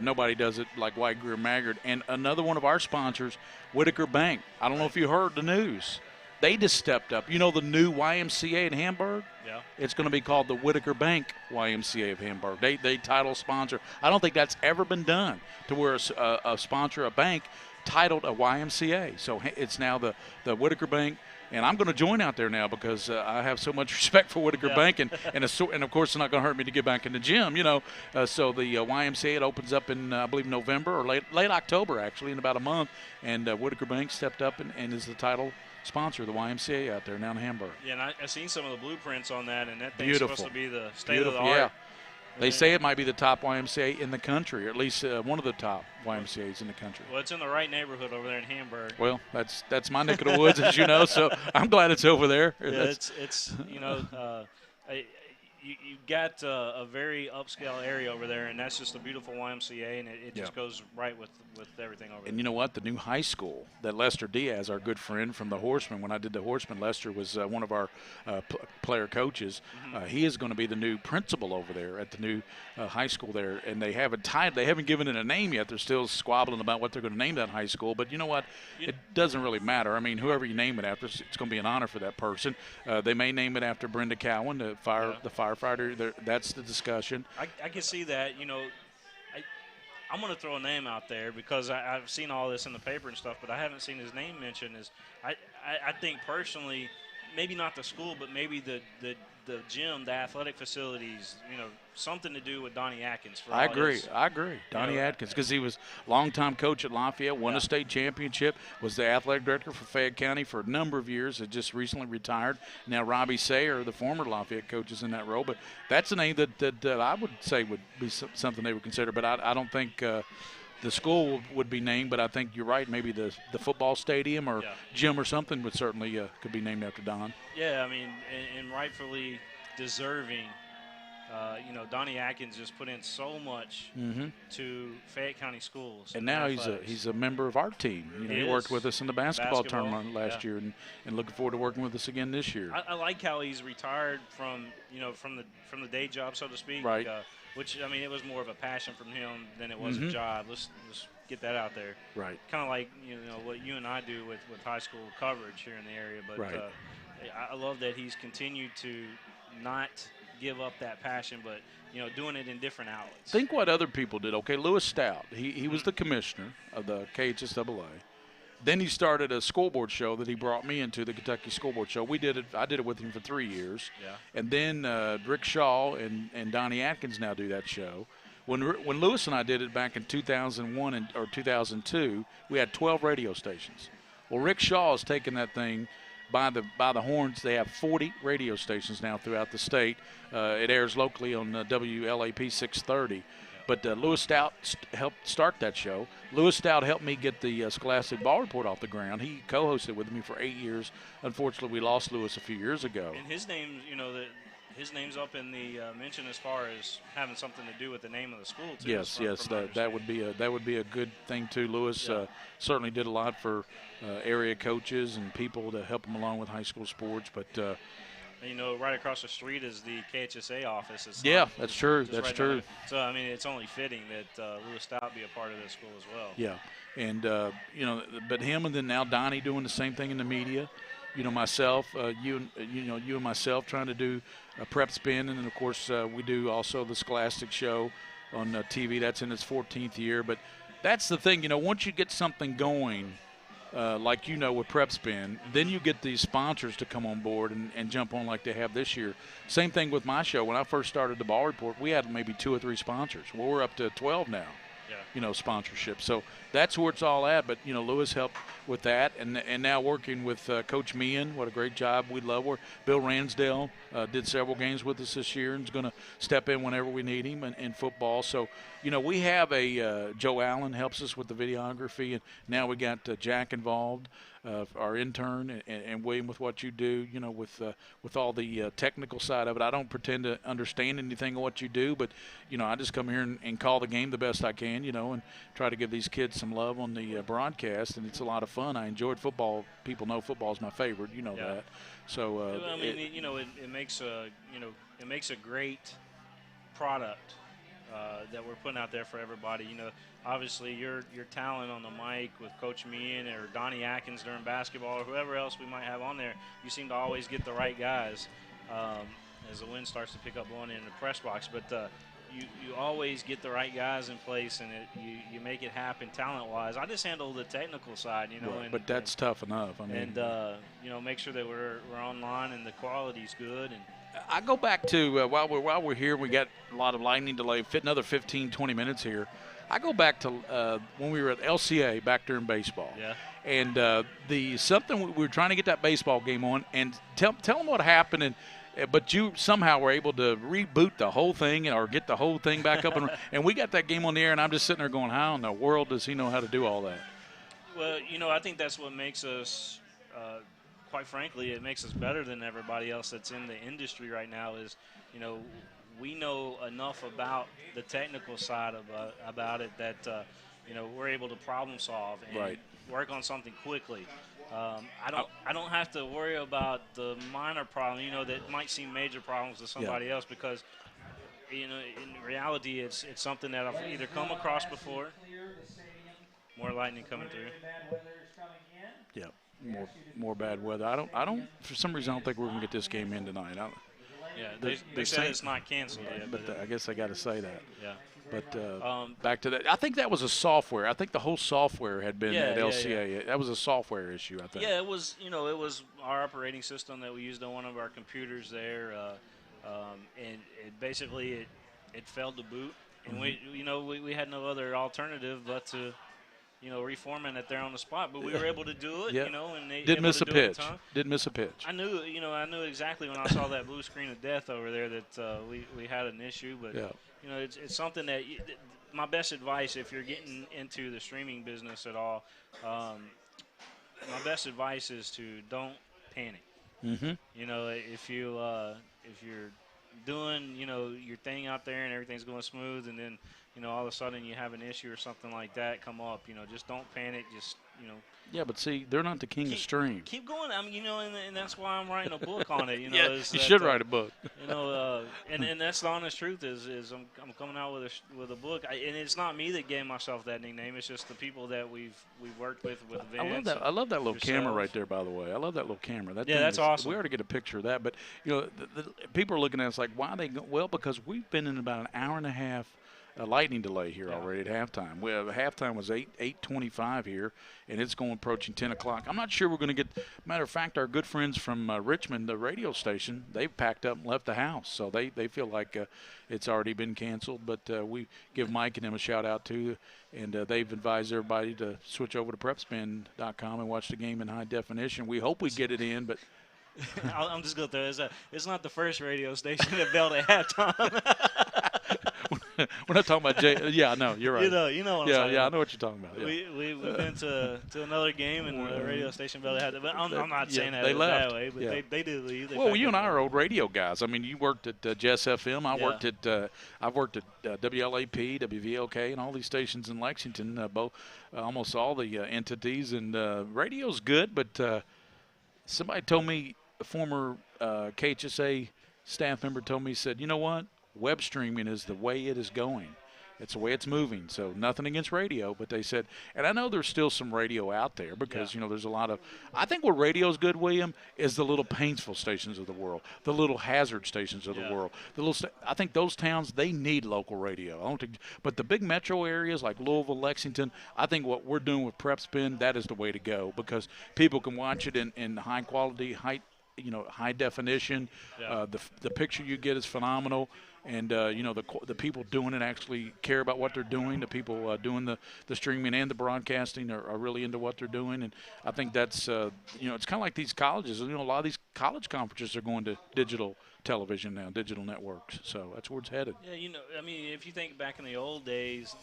Nobody does it like White, Greer, Maggard. And another one of our sponsors, Whitaker Bank. I don't know if you heard the news. They just stepped up. The new YMCA in Hamburg? Yeah. It's going to be called the Whitaker Bank YMCA of Hamburg. They title sponsor. I don't think that's ever been done to where a sponsor, a bank, titled a YMCA. So it's now the Whitaker Bank. And I'm going to join out there now because I have so much respect for Whitaker Bank. And of course, it's not going to hurt me to get back in the gym, So the YMCA, it opens up in, I believe, November or late October, actually, in about a month. And Whitaker Bank stepped up and is the title sponsor of the YMCA out there now in Hamburg. Yeah, and I've seen some of the blueprints on that, and that thing's supposed to be the state of the art. Yeah. They say it might be the top YMCA in the country, or at least one of the top YMCAs in the country. Well, it's in the right neighborhood over there in Hamburg. Well, that's my neck of the woods, as you know, so I'm glad it's over there. Yeah, you've got a very upscale area over there, and that's just a beautiful YMCA, and it just goes right with everything over there. And you know what? The new high school that Lester Diaz, our good friend from the Horsemen, when I did the Horsemen, Lester was one of our player coaches. Mm-hmm. He is going to be the new principal over there at the new high school there, and they haven't given it a name yet. They're still squabbling about what they're going to name that high school, but you know what? It doesn't really matter. I mean, whoever you name it after, it's going to be an honor for that person. They may name it after Brenda Cowan, the firefighter. That's the discussion. I can see that. I'm going to throw a name out there because I've seen all this in the paper and stuff, but I haven't seen his name mentioned. I think personally, maybe not the school, but maybe the gym, the athletic facilities, something to do with Donnie Atkins. I agree. Donnie Atkins, because he was longtime coach at Lafayette, won a state championship, was the athletic director for Fayette County for a number of years, had just recently retired. Now Robbie Sayer, the former Lafayette coach, is in that role. But that's a name that I would say would be something they would consider. But I don't think the school would be named, but I think you're right. Maybe the football stadium or gym or something would certainly could be named after Don. Yeah, I mean, and rightfully deserving. Donnie Atkins just put in so much to Fayette County schools. And now he's a member of our team. He worked with us in the basketball tournament last year, and looking forward to working with us again this year. I like how he's retired from the day job, so to speak. Right. Which, I mean, it was more of a passion from him than it was a job. Let's get that out there. Right. Kind of like what you and I do with high school coverage here in the area. But I love that he's continued to not give up that passion, but doing it in different outlets. Think what other people did. Okay, Lewis Stout, he was the commissioner of the KHSAA. Then he started a school board show that he brought me into, the Kentucky School Board Show. I did it with him for 3 years. Yeah. And then Rick Shaw and Donnie Atkins now do that show. When Lewis and I did it back in 2001 or 2002, we had 12 radio stations. Well, Rick Shaw has taken that thing by the horns. They have 40 radio stations now throughout the state. It airs locally on WLAP 630. But Lewis Stout helped start that show. Lewis Stout helped me get the Scholastic Ball Report off the ground. He co-hosted with me for 8 years. Unfortunately, we lost Lewis a few years ago. And his name, his name's up in the mention as far as having something to do with the name of the school too. Yes, that would be a good thing too. Lewis certainly did a lot for area coaches and people to help them along with high school sports. But right across the street is the KHSA office. That's true. That's right true. So I mean, it's only fitting that Lewis Stout be a part of this school as well. Yeah, and but him and then now Donnie doing the same thing in the media. Myself, you and myself trying to do a PrepSpin, and then of course we do also the Scholastic Show on TV. That's in its 14th year. But that's the thing, once you get something going, like with PrepSpin, then you get these sponsors to come on board and jump on like they have this year. Same thing with my show. When I first started the Ball Report, we had maybe 2 or 3 sponsors. Well, we're up to 12 now. Sponsorship. So that's where it's all at. But, Lewis helped with that. And now working with Coach Meehan, what a great job. We love her. Bill Ransdale did several games with us this year and is going to step in whenever we need him in football. So, we have Joe Allen helps us with the videography. And now we got Jack involved, our intern, and William with what you do, with all the technical side of it. I don't pretend to understand anything of what you do, but, I just come here and call the game the best I can, and try to give these kids some love on the broadcast, and it's a lot of fun. I enjoyed football. People know football is my favorite, that. So it makes a great product that we're putting out there for everybody. Obviously your talent on the mic with Coach Meehan or Donnie Atkins during basketball or whoever else we might have on there, you seem to always get the right guys as the wind starts to pick up blowing in the press box. But you always get the right guys in place, and you make it happen talent-wise. I just handle the technical side, Right, but that's tough enough. I mean, and make sure that we're online and the quality's good. And I go back to while we're here, we got a lot of lightning delay. Fit another 15, 20 minutes here. I go back to when we were at LCA back during baseball. Yeah. And we were trying to get that baseball game on, and tell them what happened. But you somehow were able to reboot the whole thing or get the whole thing back up. And we got that game on the air, and I'm just sitting there going, how in the world does he know how to do all that? Well, I think that's what makes us, quite frankly, it makes us better than everybody else that's in the industry right now is, we know enough about the technical side about it that, we're able to problem solve and work on something quickly. I don't have to worry about the minor problem, that might seem major problems to somebody else because, in reality, it's something that I've either come across before. More lightning coming through. Yeah, more bad weather. I don't. For some reason, I don't think we're gonna get this game in tonight. They said it's not canceled yet. But I guess I got to say that. Yeah. But back to that, I think that was a software. I think the whole software had been at LCA. Yeah. That was a software issue, I think. Yeah, it was. It was our operating system that we used on one of our computers there, and it basically it failed to boot, and we had no other alternative but to reformat it there on the spot. But we were able to do it. And they didn't miss a pitch. Didn't miss a pitch. I knew exactly when I saw that blue screen of death over there that we had an issue, but. Yeah. It's something that my best advice if you're getting into the streaming business at all, my best advice is to don't panic. Mm-hmm. If you're doing your thing out there and everything's going smooth, and then all of a sudden you have an issue or something like that come up, just don't panic. Just Yeah, but see, they're not the king of stream. Keep going. I mean, and that's why I'm writing a book on it. Yeah, you should write a book. And that's the honest truth is I'm coming out with a book, and it's not me that gave myself that nickname. It's just the people that we've worked with Vince. I love that little camera right there. By the way, I love that little camera. That's awesome. We ought to get a picture of that. But the people are looking at us like, why are they? Well, because we've been in about an hour and a half a lightning delay here already at halftime. We have halftime was 8:25 here, and it's going approaching 10 o'clock. I'm not sure we're going to get. Matter of fact, our good friends from Richmond, the radio station, they've packed up and left the house, so they feel like it's already been canceled. But we give Mike and them a shout out too, and they've advised everybody to switch over to PrepSpin.com and watch the game in high definition. We hope we get it in, but. I'm just going to throw it's not the first radio station that bailed at halftime. We're not talking about Jay. Yeah, no, you're right. You know what I'm talking about. Yeah, I know what you're talking about. Yeah. We've been to another game and the radio station bailed at halftime. But I'm not saying that they left. that way, but they did leave. Well, you and I are old radio guys. I mean, you worked at Jess FM. I've worked at WLAP, WVLK, and all these stations in Lexington. Almost all the entities. And radio's good, but somebody told me, a former KHSA staff member told me, said, you know what? Web streaming is the way it is going. It's the way it's moving. So nothing against radio, but they said, and I know there's still some radio out there because, there's a lot of, I think what radio's good, William, is the little Painesville stations of the world, the little Hazard stations of the world. I think those towns, they need local radio. I don't think, but the big metro areas like Louisville, Lexington, I think what we're doing with PrepSpin, that is the way to go because people can watch it in high quality, high definition. The picture you get is phenomenal. And, the people doing it actually care about what they're doing. The people doing the streaming and the broadcasting are really into what they're doing. And I think that's, it's kind of like these colleges. A lot of these college conferences are going to digital television now, digital networks. So that's where it's headed. Yeah, if you think back in the old days,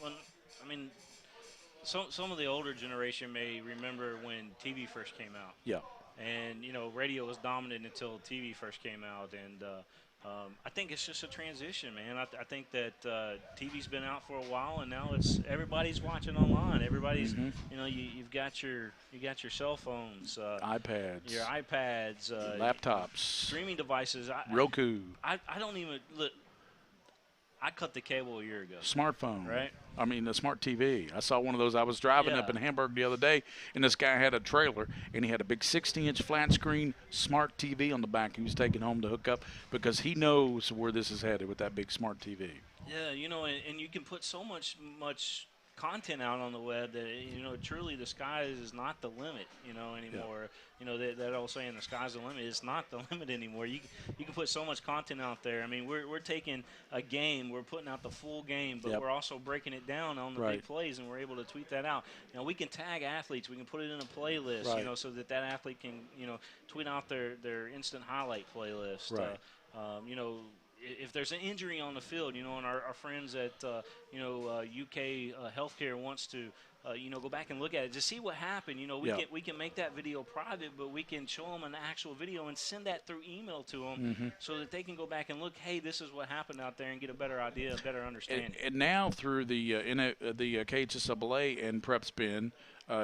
some of the older generation may remember when TV first came out. Yeah. And, radio was dominant until TV first came out. And, I think it's just a transition, man. I think that TV's been out for a while, and now everybody's watching online. Everybody's, you've got your cell phones, iPads, laptops, streaming devices, Roku. I don't even look. I cut the cable a year ago. Smartphone. Right? I mean, the smart TV. I saw one of those. I was driving up in Hamburg the other day, and this guy had a trailer, and he had a big 60-inch flat screen smart TV on the back he was taking home to hook up because he knows where this is headed with that big smart TV. Yeah, and you can put so much content out on the web that, truly the sky is not the limit, anymore. Yeah. That old saying, the sky's the limit. It's not the limit anymore. You can put so much content out there. I mean, we're taking a game, we're putting out the full game, but we're also breaking it down on the big plays, and we're able to tweet that out. Now, we can tag athletes. We can put it in a playlist, so that athlete can, tweet out their instant highlight playlist. Right. If there's an injury on the field, and our friends at, UK Healthcare wants to, go back and look at it to see what happened. We can make that video private, but we can show them an actual video and send that through email to them so that they can go back and look, hey, this is what happened out there and get a better idea, a better understanding. And now through the KHSAA and PrepSpin,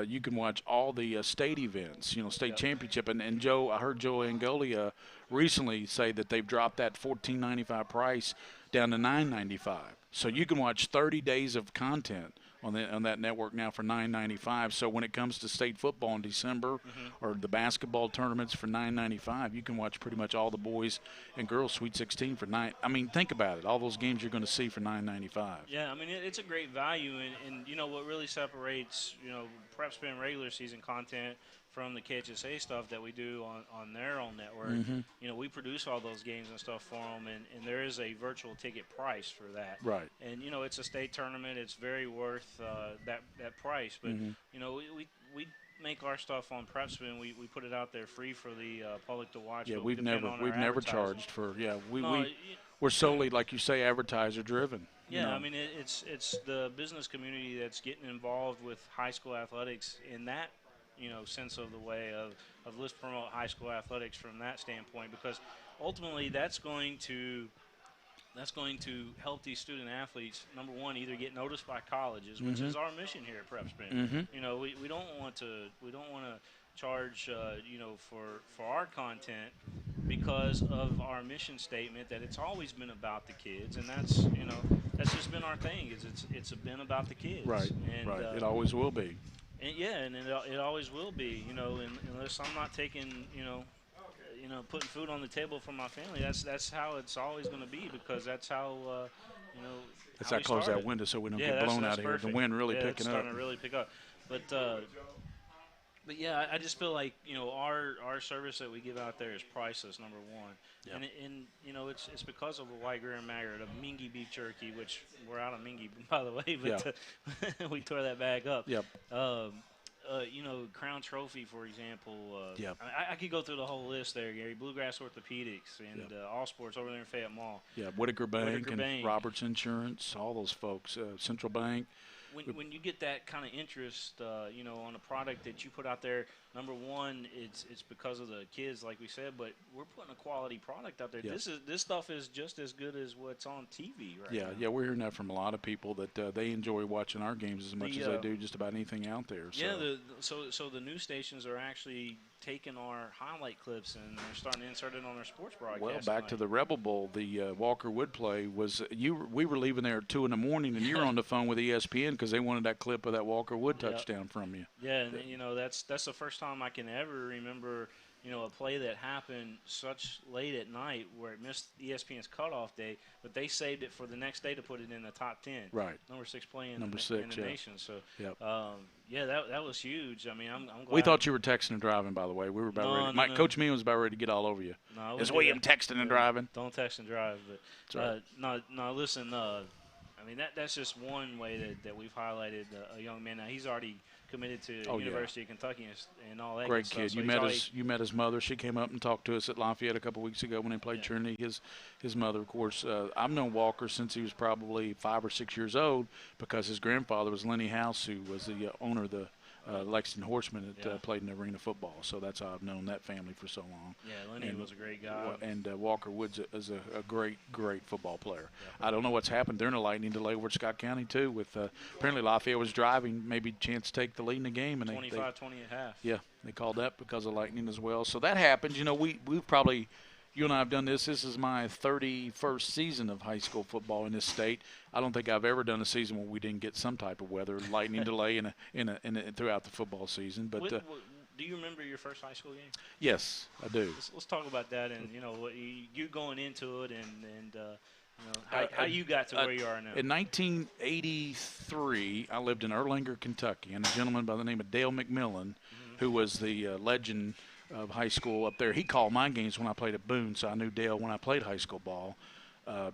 you can watch all the state events, state championship. And Joe, I heard Joe Angolia recently say that they've dropped that $14.95 price down to $9.95. So you can watch 30 days of content on that network now for $9.95. So when it comes to state football in December or the basketball tournaments for $9.95, you can watch pretty much all the boys and girls Sweet 16 for $9. I mean, think about it. All those games you're going to see for $9.95. Yeah, I mean, it's a great value. And what really separates, PrepSpin regular season content from the KHSA stuff that we do on their own network. We produce all those games and stuff for them, and there is a virtual ticket price for that. Right. And, it's a state tournament. It's very worth that price. But, we make our stuff on PrepSpin. We put it out there free for the public to watch. Yeah, we've never charged for, we're solely, like you say, advertiser driven. Yeah, I mean, it's the business community that's getting involved with high school athletics in that sense of the way of let's promote high school athletics from that standpoint, because ultimately that's going to help these student athletes, number one, either get noticed by colleges, which is our mission here at PrepSpin. We don't want to charge for our content because of our mission statement that it's always been about the kids, and that's just been our thing. It's been about the kids. Right. And, right. It always will be. And it always will be, unless I'm not taking, putting food on the table for my family. That's how it's always going to be, because that's how, Let's how not we close started. that window so we don't Yeah, get blown out that's here. perfect. The wind really picking it's up. starting to really pick up. But yeah, I just feel like our service that we give out there is priceless. Number one, Yep. and it's because of a white Greer and Maggard, a Mingy beef jerky, which we're out of Mingy by the way, but we tore that bag up. Yep. Crown Trophy, for example. Yep. I could go through the whole list there, Gary. Bluegrass Orthopedics and All Sports over there in Fayette Mall. Yeah, Whitaker Bank and Roberts Insurance, all those folks, Central Bank. When you get that kind of interest, on a product that you put out there, number one, it's because of the kids, like we said, but we're putting a quality product out there. Yeah. This stuff is just as good as what's on TV right now. Yeah, we're hearing that from a lot of people that they enjoy watching our games as much as they do just about anything out there. So. Yeah, so the news stations are actually taking our highlight clips and they're starting to insert it on their sports broadcast. Well, back to the Rebel Bowl, the Walker Wood play was we were leaving there at 2 in the morning, and you were on the phone with ESPN because they wanted that clip of that Walker Wood touchdown from you. Yeah, and that's the first time I can ever remember a play that happened such late at night where it missed ESPN's cutoff day, but they saved it for the next day to put it in the top 10. Right. Number 6 play in Number the 6, nation. So, yep. that was huge. I mean, I'm glad. We thought you were texting and driving, by the way. We were about ready. Coach Meehan was about ready to get all over you. No, is William texting and driving? Don't text and drive. But no, listen. I mean, that's just one way that we've highlighted a young man. Now he's already committed to University of Kentucky and all that. Great good kid. stuff. So you met his mother. She came up and talked to us at Lafayette a couple weeks ago when they played Trinity. His mother, of course. I've known Walker since he was probably 5 or 6 years old because his grandfather was Lenny House, who was the owner of the Lexington Horsemen that played in arena football. So that's how I've known that family for so long. Yeah, Lenny was a great guy. And Walker Woods is a great football player. Yeah. I don't know what's happened during the lightning delay over at Scott County, too, with apparently Lafayette was driving, maybe chance to take the lead in the game. And 25-20 at half. Yeah, they called that because of lightning as well. So that happens. We've probably – you and I have done this. This is my 31st season of high school football in this state. I don't think I've ever done a season where we didn't get some type of weather, lightning delay throughout the football season. But do you remember your first high school game? Yes, I do. Let's talk about that and you going into it and how you got to where you are now. In 1983, I lived in Erlanger, Kentucky, and a gentleman by the name of Dale McMillan, who was the legend of high school up there. He called my games when I played at Boone, so I knew Dale when I played high school ball.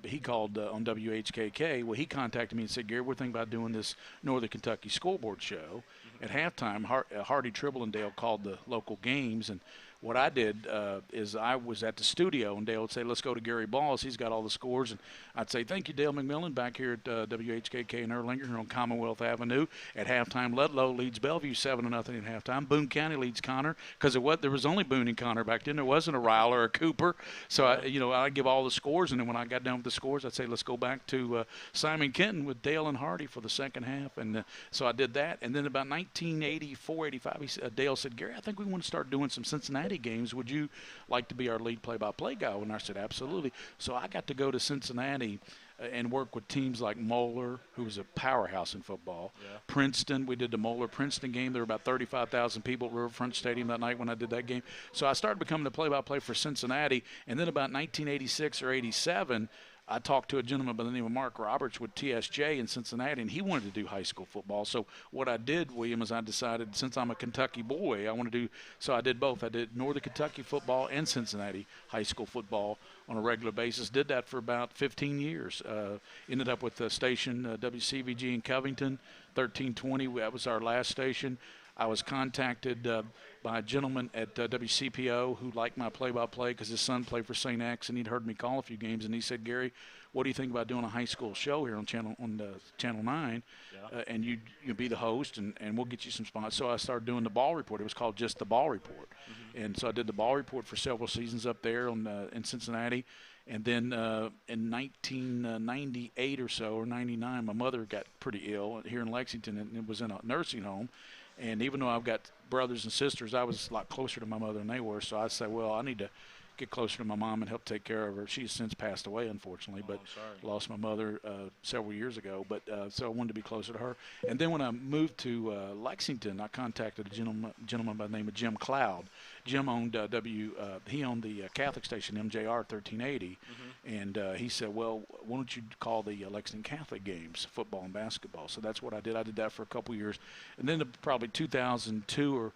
He called on WHKK. Well, he contacted me and said, Gary, we're thinking about doing this Northern Kentucky School Board show. At halftime, Hardy Tribble and Dale called the local games, and what I did is I was at the studio, and Dale would say, let's go to Gary Balls. He's got all the scores. And I'd say, thank you, Dale McMillan, back here at WHKK in Erlanger here on Commonwealth Avenue. At halftime, Ludlow leads Bellevue 7-0 at halftime. Boone County leads Connor because there was only Boone and Connor back then. There wasn't a Ryle or a Cooper. So, I'd give all the scores, and then when I got done with the scores, I'd say, let's go back to Simon Kenton with Dale and Hardy for the second half. And so I did that. And then about 1984, 85, Dale said, Gary, I think we want to start doing some Cincinnati games. Would you like to be our lead play-by-play guy? And I said, absolutely. So I got to go to Cincinnati and work with teams like Moeller, who was a powerhouse in football. Yeah. Princeton, we did the Moeller-Princeton game. There were about 35,000 people at Riverfront Stadium that night when I did that game. So I started becoming the play-by-play for Cincinnati. And then about 1986 or 87, I talked to a gentleman by the name of Mark Roberts with TSJ in Cincinnati, and he wanted to do high school football. So what I did, William, is I decided since I'm a Kentucky boy, I want to do – so I did both. I did Northern Kentucky football and Cincinnati high school football on a regular basis. Did that for about 15 years. Ended up with the station WCVG in Covington, 1320. That was our last station. I was contacted by a gentleman at WCPO who liked my play-by-play because his son played for St. X, and he'd heard me call a few games, and he said, Gary, what do you think about doing a high school show here on Channel 9, and you be the host, and we'll get you some spots. So I started doing the Ball Report. It was called just the Ball Report. Mm-hmm. And so I did the Ball Report for several seasons up there in Cincinnati. And then in 1998 or so, or 99, my mother got pretty ill here in Lexington, and it was in a nursing home. And even though I've got brothers and sisters, I was a lot closer to my mother than they were. So I said, well, I need to get closer to my mom and help take care of her. She's since passed away, unfortunately, but lost my mother several years ago. But so I wanted to be closer to her. And then when I moved to Lexington, I contacted a gentleman by the name of Jim Cloud. Jim owned he owned the Catholic station MJR 1380, and he said, "Well, why don't you call the Lexington Catholic games, football and basketball?" So that's what I did. I did that for a couple years, and then probably 2002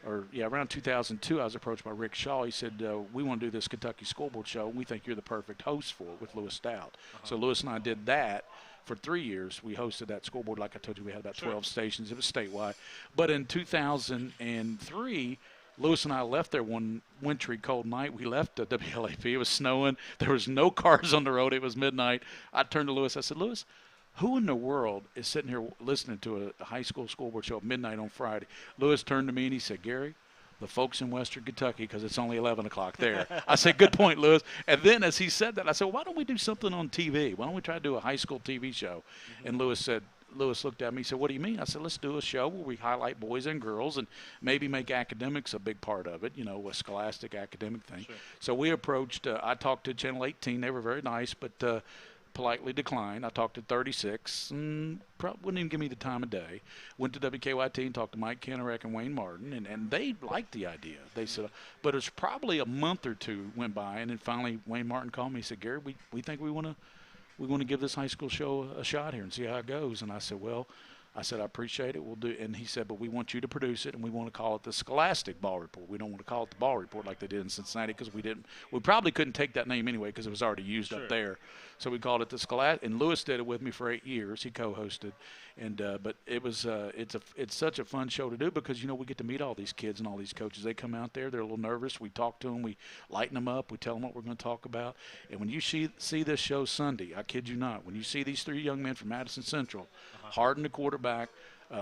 around 2002, I was approached by Rick Shaw. He said, "We want to do this Kentucky Scoreboard Show, and we think you're the perfect host for it with Lewis Stout." So Lewis and I did that. For 3 years, we hosted that scoreboard. Like I told you, we had about 12 stations. It was statewide. But in 2003, Lewis and I left there one wintry cold night. We left WLAP. It was snowing. There was no cars on the road. It was midnight. I turned to Lewis. I said, "Lewis, who in the world is sitting here listening to a high school scoreboard show at midnight on Friday?" Lewis turned to me and he said, "Gary, the folks in Western Kentucky, because it's only 11 o'clock there." I said, "Good point, Lewis." And then as he said that, I said, "Well, why don't we do something on TV? Why don't we try to do a high school TV show?" And Lewis looked at me and said, "What do you mean?" I said, "Let's do a show where we highlight boys and girls and maybe make academics a big part of it, a scholastic academic thing." So we approached, I talked to Channel 18. They were very nice, but politely declined. I talked to 36 and probably wouldn't even give me the time of day. Went to WKYT and talked to Mike Kennerek and Wayne Martin, and they liked the idea. They said, but it was probably a month or two went by, and then finally Wayne Martin called me. He said, "Gary, we think we want to give this high school show a shot here and see how it goes." And I said, "Well," I said, "I appreciate it. We'll do." And he said, "But we want you to produce it, and we want to call it the Scholastic Ball Report. We don't want to call it the Ball Report like they did in Cincinnati, because we probably couldn't take that name anyway because it was already used up there. So we called it the Scholastic." And Lewis did it with me for 8 years. He co-hosted, and but it was it's such a fun show to do because we get to meet all these kids and all these coaches. They come out there, they're a little nervous. We talk to them, we lighten them up, we tell them what we're going to talk about. And when you see this show Sunday, I kid you not, when you see these 3 young men from Madison Central, Harden the quarterback,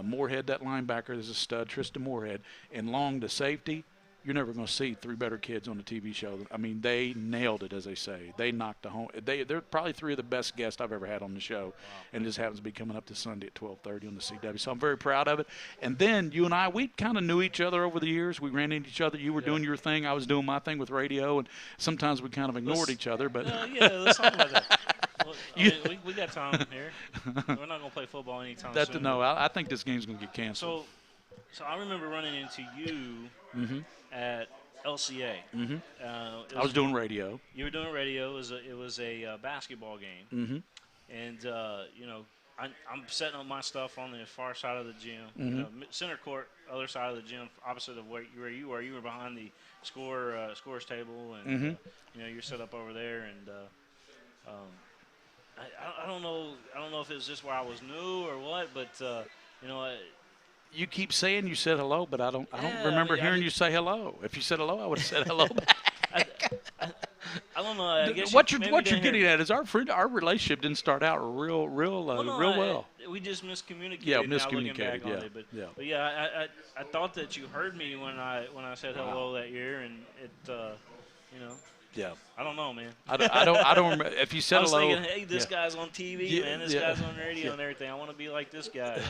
Moorhead that linebacker, there's a stud, Tristan Moorhead, and Long the safety, you're never going to see 3 better kids on a TV show. I mean, they nailed it, as they say. They knocked the home. They're probably 3 of the best guests I've ever had on the show, and it just happens to be coming up this Sunday at 12:30 on the CW. So I'm very proud of it. And then you and I, we kind of knew each other over the years. We ran into each other. You were doing your thing. I was doing my thing with radio, and sometimes we kind of ignored each other. But let's talk about that. Well, we got time here. We're not going to play football anytime soon. No, I think this game's going to get canceled. So I remember running into you at LCA. I was doing radio. You were doing radio. It was a basketball game. And, I'm setting up my stuff on the far side of the gym. Center court, other side of the gym, opposite of where you were. You were behind the scores table, and, you're set up over there. And I don't know if it was just where I was new or what, but you keep saying you said hello, but I don't remember hearing you say hello. If you said hello, I would have said hello back. I don't know. I guess what you're getting at is our relationship didn't start out real well. We just miscommunicated. Yeah, miscommunicated. But I thought that you heard me when I said hello that year, and it. Yeah. I don't know, man. I don't remember if you said hello. I was thinking, hey, this guy's on TV, man. This guy's on the radio and everything. I want to be like this guy. And,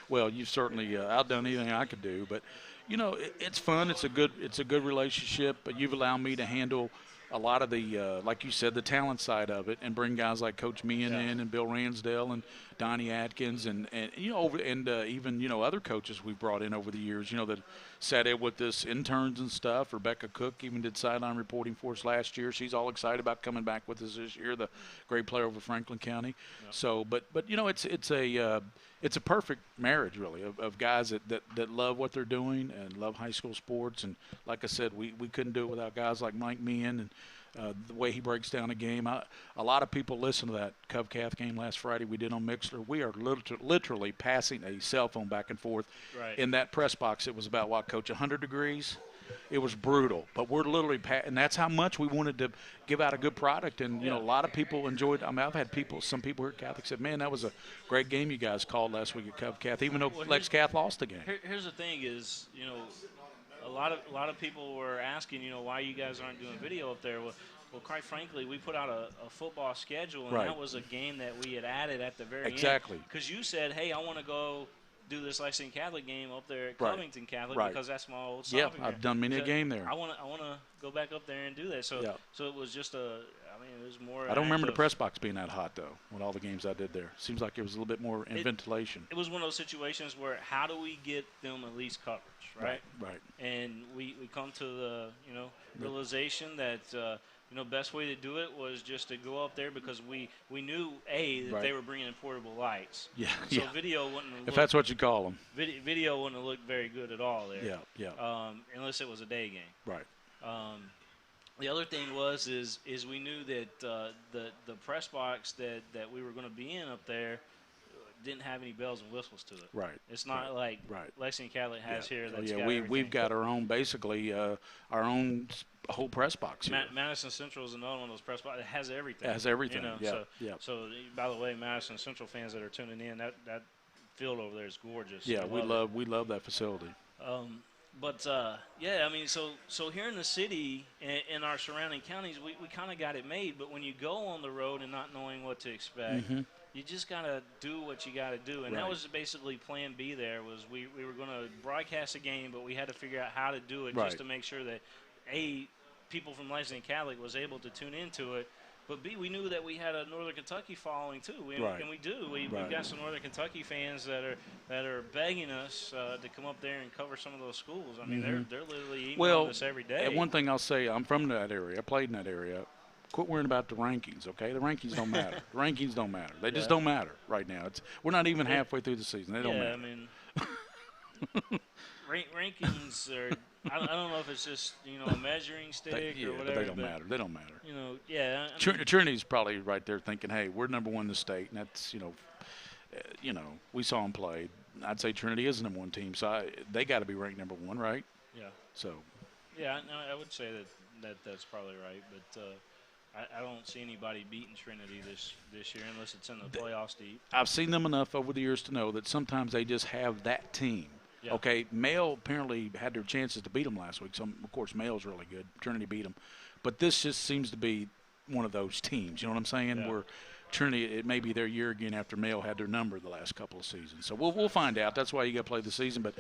well, you've certainly outdone anything I could do, but it's fun. It's a good relationship. But you've allowed me to handle a lot of the, like you said, the talent side of it, and bring guys like Coach Meehan in, and Bill Ransdale, and Donnie Atkins, and even other coaches we've brought in over the years. That sat in with us, interns and stuff. Rebecca Cook even did sideline reporting for us last year. She's all excited about coming back with us this year. The great player over Franklin County. Yeah. So, but it's a perfect marriage really of guys that love what they're doing and love high school sports. And like I said, we couldn't do it without guys like Mike Meehan and the way he breaks down a game. A lot of people listen to that Cov-Cath game last Friday we did on Mixler. We are literally passing a cell phone back and forth. Right. In that press box. It was about, what, Coach, 100 degrees? It was brutal. But we're literally and that's how much we wanted to give out a good product. And, a lot of people enjoyed. I mean, I've had some people here at Catholic said, man, that was a great game you guys called last week at Cov-Cath, even though Lex-Cath lost the game. Here's the thing is, a lot of people were asking, why you guys aren't doing video up there. Well, quite frankly, we put out a football schedule, and that was a game that we had added at the very end. Exactly. Because you said, hey, I want to go do this Lexington Catholic game up there at Right. Covington Catholic Right. because that's my old Yeah, stomping I've ground. done many a So game there. I want to go back up there and do that. So Yeah. so it was just it was more. I don't remember the active- press box being that hot, though, with all the games I did there. Seems like it was a little bit more in ventilation. It was one of those situations where how do we get them at least coverage, right? Right. And we come to the realization that best way to do it was just to go up there because we knew that Right. they were bringing in portable lights. Yeah, So yeah. video wouldn't have If looked, that's what you call them. video wouldn't have looked very good at all there. Yeah, yeah. Unless it was a day game. Right. The other thing is we knew that the press box that we were going to be in up there didn't have any bells and whistles to it. Right. It's not like Lexington Catholic has here. That's got we've everything. got our own, basically, our own whole press box here. Madison Central is another one of those press boxes. It has everything. It has everything, yeah, So, yeah. so, by the way, Madison Central fans that are tuning in, that field over there is gorgeous. Yeah, I we love that facility. So here in the city and in our surrounding counties, we kind of got it made. But when you go on the road and not knowing what to expect, you just got to do what you got to do. And that Right. was basically plan B there was we were going to broadcast a game, but we had to figure out how to do it Right. just to make sure that, A, people from Lexington Catholic was able to tune into it. But B, we knew that we had a Northern Kentucky following too, Right. and we do. We've Right. got some Northern Kentucky fans that are begging us to come up there and cover some of those schools. I mean, they're literally emailing us every day. And one thing I'll say, I'm from that area. I played in that area. Quit worrying about the rankings, okay? The rankings don't matter. The rankings don't matter. They just don't matter right now. We're not even halfway through the season. They don't matter. I mean, rankings are. I don't know if it's just a measuring stick or whatever. But they don't matter. They don't matter. I mean, Trinity's probably right there thinking, hey, we're number one in the state, and that's we saw them play. I'd say Trinity is the number one team, so they got to be ranked number one, right? Yeah. So. Yeah, no, I would say that's probably right, but I don't see anybody beating Trinity this year unless it's in the playoffs deep. I've seen them enough over the years to know that sometimes they just have that team. Yeah. Okay, Mail apparently had their chances to beat them last week. Of course, Mail's really good. Trinity beat them. But this just seems to be one of those teams, you know what I'm saying, Yeah. where Trinity, it may be their year again after Mail had their number the last couple of seasons. So we'll find out. That's why you got to play the season. But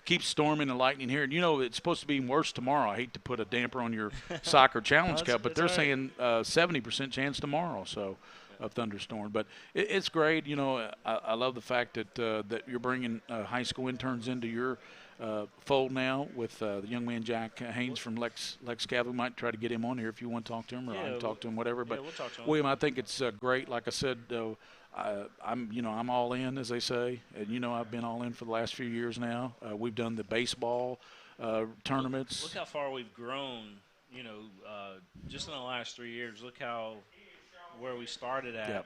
keep storming and lightning here. And, it's supposed to be worse tomorrow. I hate to put a damper on your soccer challenge cup, but they're saying 70% chance tomorrow. So. Of thunderstorm, but it's great. I love the fact that you're bringing high school interns into your fold now with the young man Jack Haynes from Lex Cav. We might try to get him on here if you want to talk to him, or I can talk to him, whatever. But we'll talk to him. William, I think it's great. Like I said, I'm all in, as they say, and I've been all in for the last few years now. We've done the baseball tournaments. Look how far we've grown. Just in the last 3 years. Look where we started at. Yep.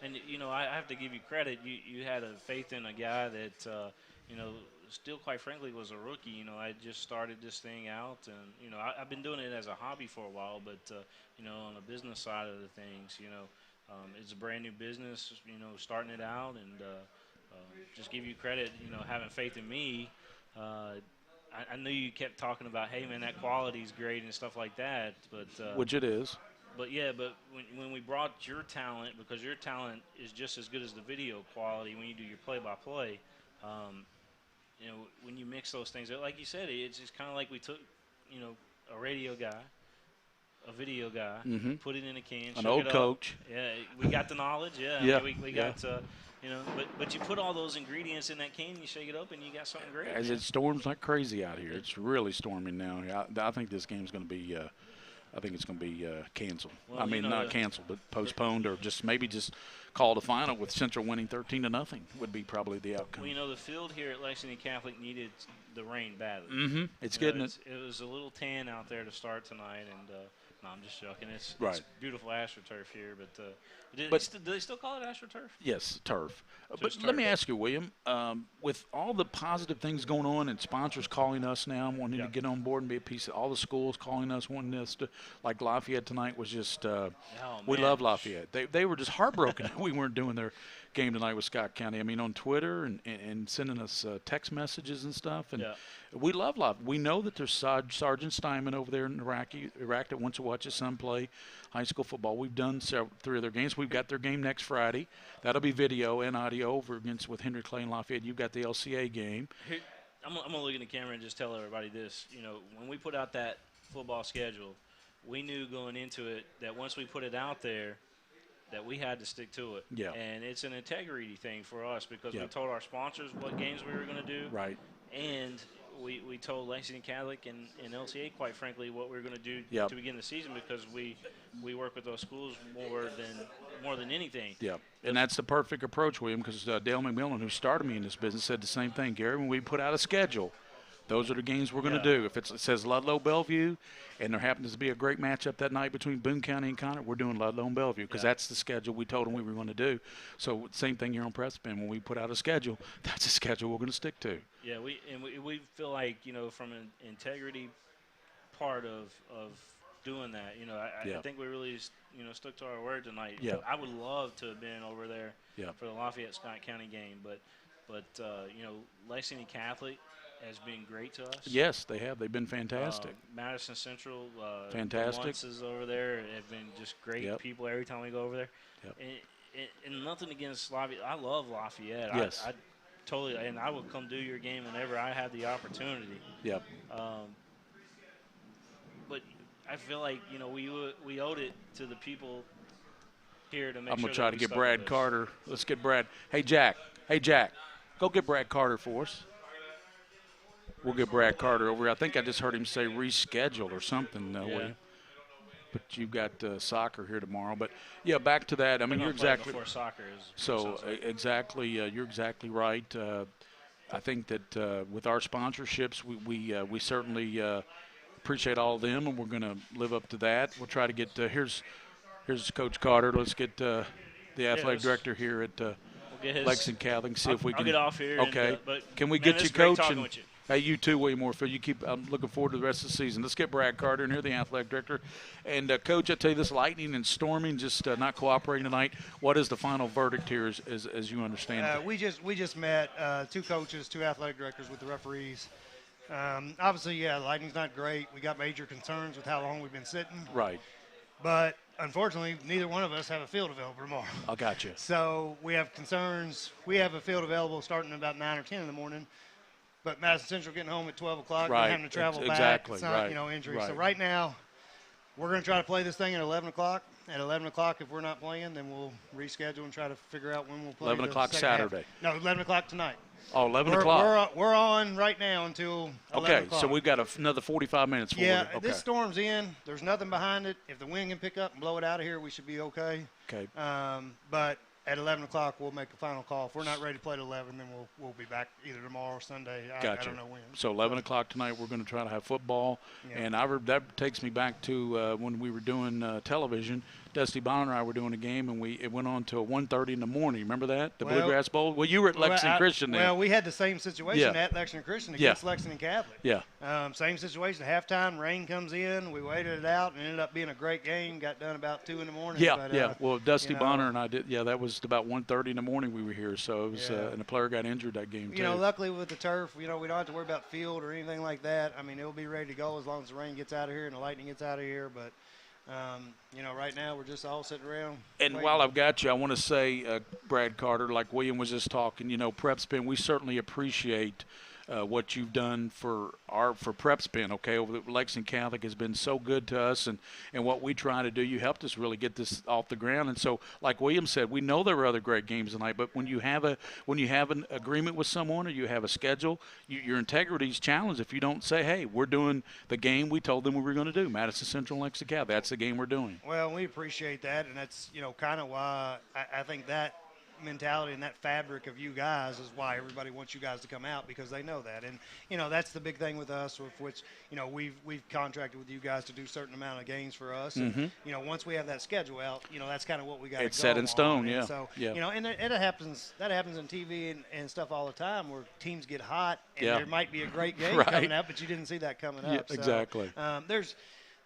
And, I have to give you credit. You had a faith in a guy that, still quite frankly was a rookie. I just started this thing out. And, I've been doing it as a hobby for a while. But, on the business side of the things, it's a brand new business, starting it out. And just give you credit, having faith in me. I knew you kept talking about, hey, man, that quality's great and stuff like that. But Which it is. But when we brought your talent, because your talent is just as good as the video quality when you do your play-by-play, when you mix those things, like you said, it's just kind of like we took, a radio guy, a video guy, put it in a can, an old coach. Yeah, we got the knowledge. Yeah, yeah. I mean, we got. But you put all those ingredients in that can, you shake it up, and you got something great. As it storms like crazy out here, it's really storming now. I think this game's going to be. I think it's going to be canceled. Well, I mean, not canceled, but postponed, or maybe just called a final with Central winning 13-0 would be probably the outcome. Well, the field here at Lexington Catholic needed the rain badly. It's getting it. It was a little tan out there to start tonight, and no, I'm just joking. It's beautiful AstroTurf here, but do they still call it AstroTurf? Yes, turf. Just But turf. let me ask you, William, with all the positive things going on and sponsors calling us now, wanting to get on board and be a piece of all the schools calling us, wanting us to, like Lafayette tonight was just, we love Lafayette. They were just heartbroken that we weren't doing their game tonight with Scott County. I mean, on Twitter and sending us text messages and stuff. And we love live. We know that there's Sergeant Steinman over there in Iraq that wants to watch his son play high school football. We've done 3 of their games. We've got their game next Friday. That'll be video and audio over against with Henry Clay and Lafayette. You've got the LCA game. I'm going to look in the camera and just tell everybody this. You know, when we put out that football schedule, we knew going into it that once we put it out there, that we had to stick to it. Yeah. And it's an integrity thing for us because we told our sponsors what games we were going to do. Right. And we told Lexington Catholic and LCA, quite frankly, what we were going to do to begin the season because we work with those schools more than anything. Yeah. And that's the perfect approach, William, because Dale McMillan, who started me in this business, said the same thing. Gary, when we put out a schedule, those are the games we're going to do. If it says Ludlow Bellevue and there happens to be a great matchup that night between Boone County and Conner, we're doing Ludlow and Bellevue because that's the schedule we told them we were going to do. So same thing here on PrepSpin. When we put out a schedule, that's a schedule we're going to stick to. Yeah, we feel like, you know, from an integrity part of doing that, you know, I think we really, you know, stuck to our word tonight. Yeah. I would love to have been over there for the Lafayette-Scott County game, but you know, Lexington Catholic has been great to us. Yes, they have. They've been fantastic. Madison Central, fantastic. The over there have been just great people every time we go over there. Yep. And nothing against Lafayette. I love Lafayette. Yes. I totally, and I will come do your game whenever I have the opportunity. Yep. But I feel like, you know, we owed it to the people here to make I'm sure going to try to get stuck Brad with us. Carter. Let's get Brad. Hey, Jack. Go get Brad Carter for us. We'll get Brad Carter over here. I think I just heard him say reschedule or something. William. But you've got soccer here tomorrow. But, yeah, back to that. I mean, you're exactly – before soccer is – So, exactly, you're exactly right. I think that with our sponsorships, we certainly appreciate all of them, and we're going to live up to that. We'll try to get here's Coach Carter. Let's get the athletic director here at Lexington Catholic. See if we can. I'll get off here. Okay. But can we man, get you, great Coach? With you. Hey, you too, William Moorfield. I'm looking forward to the rest of the season. Let's get Brad Carter in here, the athletic director. And, Coach, I tell you, this lightning and storming just not cooperating tonight. What is the final verdict here as you understand it? We just met 2 coaches, 2 athletic directors with the referees. Obviously, lightning's not great. We got major concerns with how long we've been sitting. Right. But unfortunately, neither one of us have a field available tomorrow. I got you. So we have concerns. We have a field available starting about 9 or 10 in the morning. But Madison Central getting home at 12 o'clock and having to travel back. It's not, injury. Right. So right now, we're going to try to play this thing at 11 o'clock. At 11 o'clock, if we're not playing, then we'll reschedule and try to figure out when we'll play. 11 o'clock Saturday. No, 11 o'clock tonight. Oh, 11 o'clock. We're on right now until 11 o'clock. So we've got another 45 minutes for it. This storm's in. There's nothing behind it. If the wind can pick up and blow it out of here, we should be okay. Okay. But at 11 o'clock, we'll make a final call. If we're not ready to play at 11, then we'll be back either tomorrow or Sunday. I don't know when. So 11 o'clock tonight, we're going to try to have football. Yeah. And that takes me back to when we were doing television. Dusty Bonner and I were doing a game, and it went on to 1:30 in the morning. Remember that? The Bluegrass Bowl? Well, you were at Lexington Christian then. Well, we had the same situation at Lexington Christian against Lexington Catholic. Yeah. Same situation. Halftime, rain comes in. We waited it out, and it ended up being a great game. Got done about 2 in the morning. Yeah, but, Well, Dusty Bonner and I did. Yeah, that was about 1:30 in the morning we were here. So it was, and the player got injured that game, too. Luckily with the turf, we don't have to worry about field or anything like that. I mean, it'll be ready to go as long as the rain gets out of here and the lightning gets out of here. But right now we're just all sitting around. And while I've got you, I want to say, Brad Carter, like William was just talking, PrepSpin, we certainly appreciate what you've done for PrepSpin, okay? Lexington Catholic has been so good to us, and what we try to do, you helped us really get this off the ground. And so, like William said, we know there were other great games tonight, but when you have an agreement with someone or you have a schedule, your integrity is challenged if you don't say, hey, we're doing the game we told them we were going to do, Madison Central and Lexington Catholic. That's the game we're doing. Well, we appreciate that, and that's kind of why I think that mentality and that fabric of you guys is why everybody wants you guys to come out, because they know that. And that's the big thing with us, with which we've contracted with you guys to do a certain amount of games for us. And once we have that schedule out, that's kind of what we got. It's set in stone. And so and it happens. That happens on TV and stuff all the time, where teams get hot and there might be a great game coming up, but you didn't see that coming up. Yeah, exactly. So,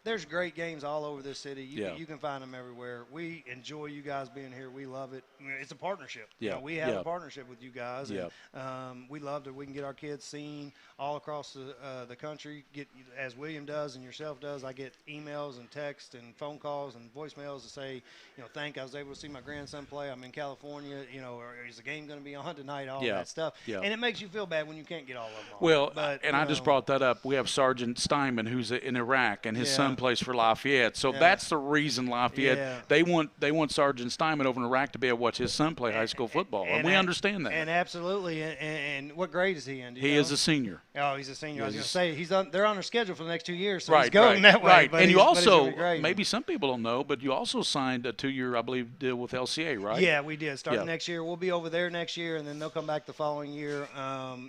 there's great games all over this city. Yeah. You can find them everywhere. We enjoy you guys being here. We love it. It's a partnership. Yeah. You know, we have Yeah. a partnership with you guys. Yeah. And, we love that we can get our kids seen all across the country. Get, as William does and yourself does, I get emails and texts and phone calls and voicemails to say, I was able to see my grandson play. I'm in California, or is the game going to be on tonight? All that stuff. Yeah. And it makes you feel bad when you can't get all of them on. Well, but, and I just brought that up. We have Sergeant Steinman, who's in Iraq, and his son plays for Lafayette. So that's the reason Lafayette, they want Sergeant Steinman over in Iraq to be able to watch his son play high school football. And we understand that. And absolutely. And what grade is he in? He is a senior. Oh, he's a senior. I was going to say, they're on their schedule for the next 2 years, so right, he's going that way. Right, but and you also, great. maybe some people don't know, but you also signed a 2-year, I believe, deal with LCA, right? Yeah, we did. Starting next year. We'll be over there next year, and then they'll come back the following year.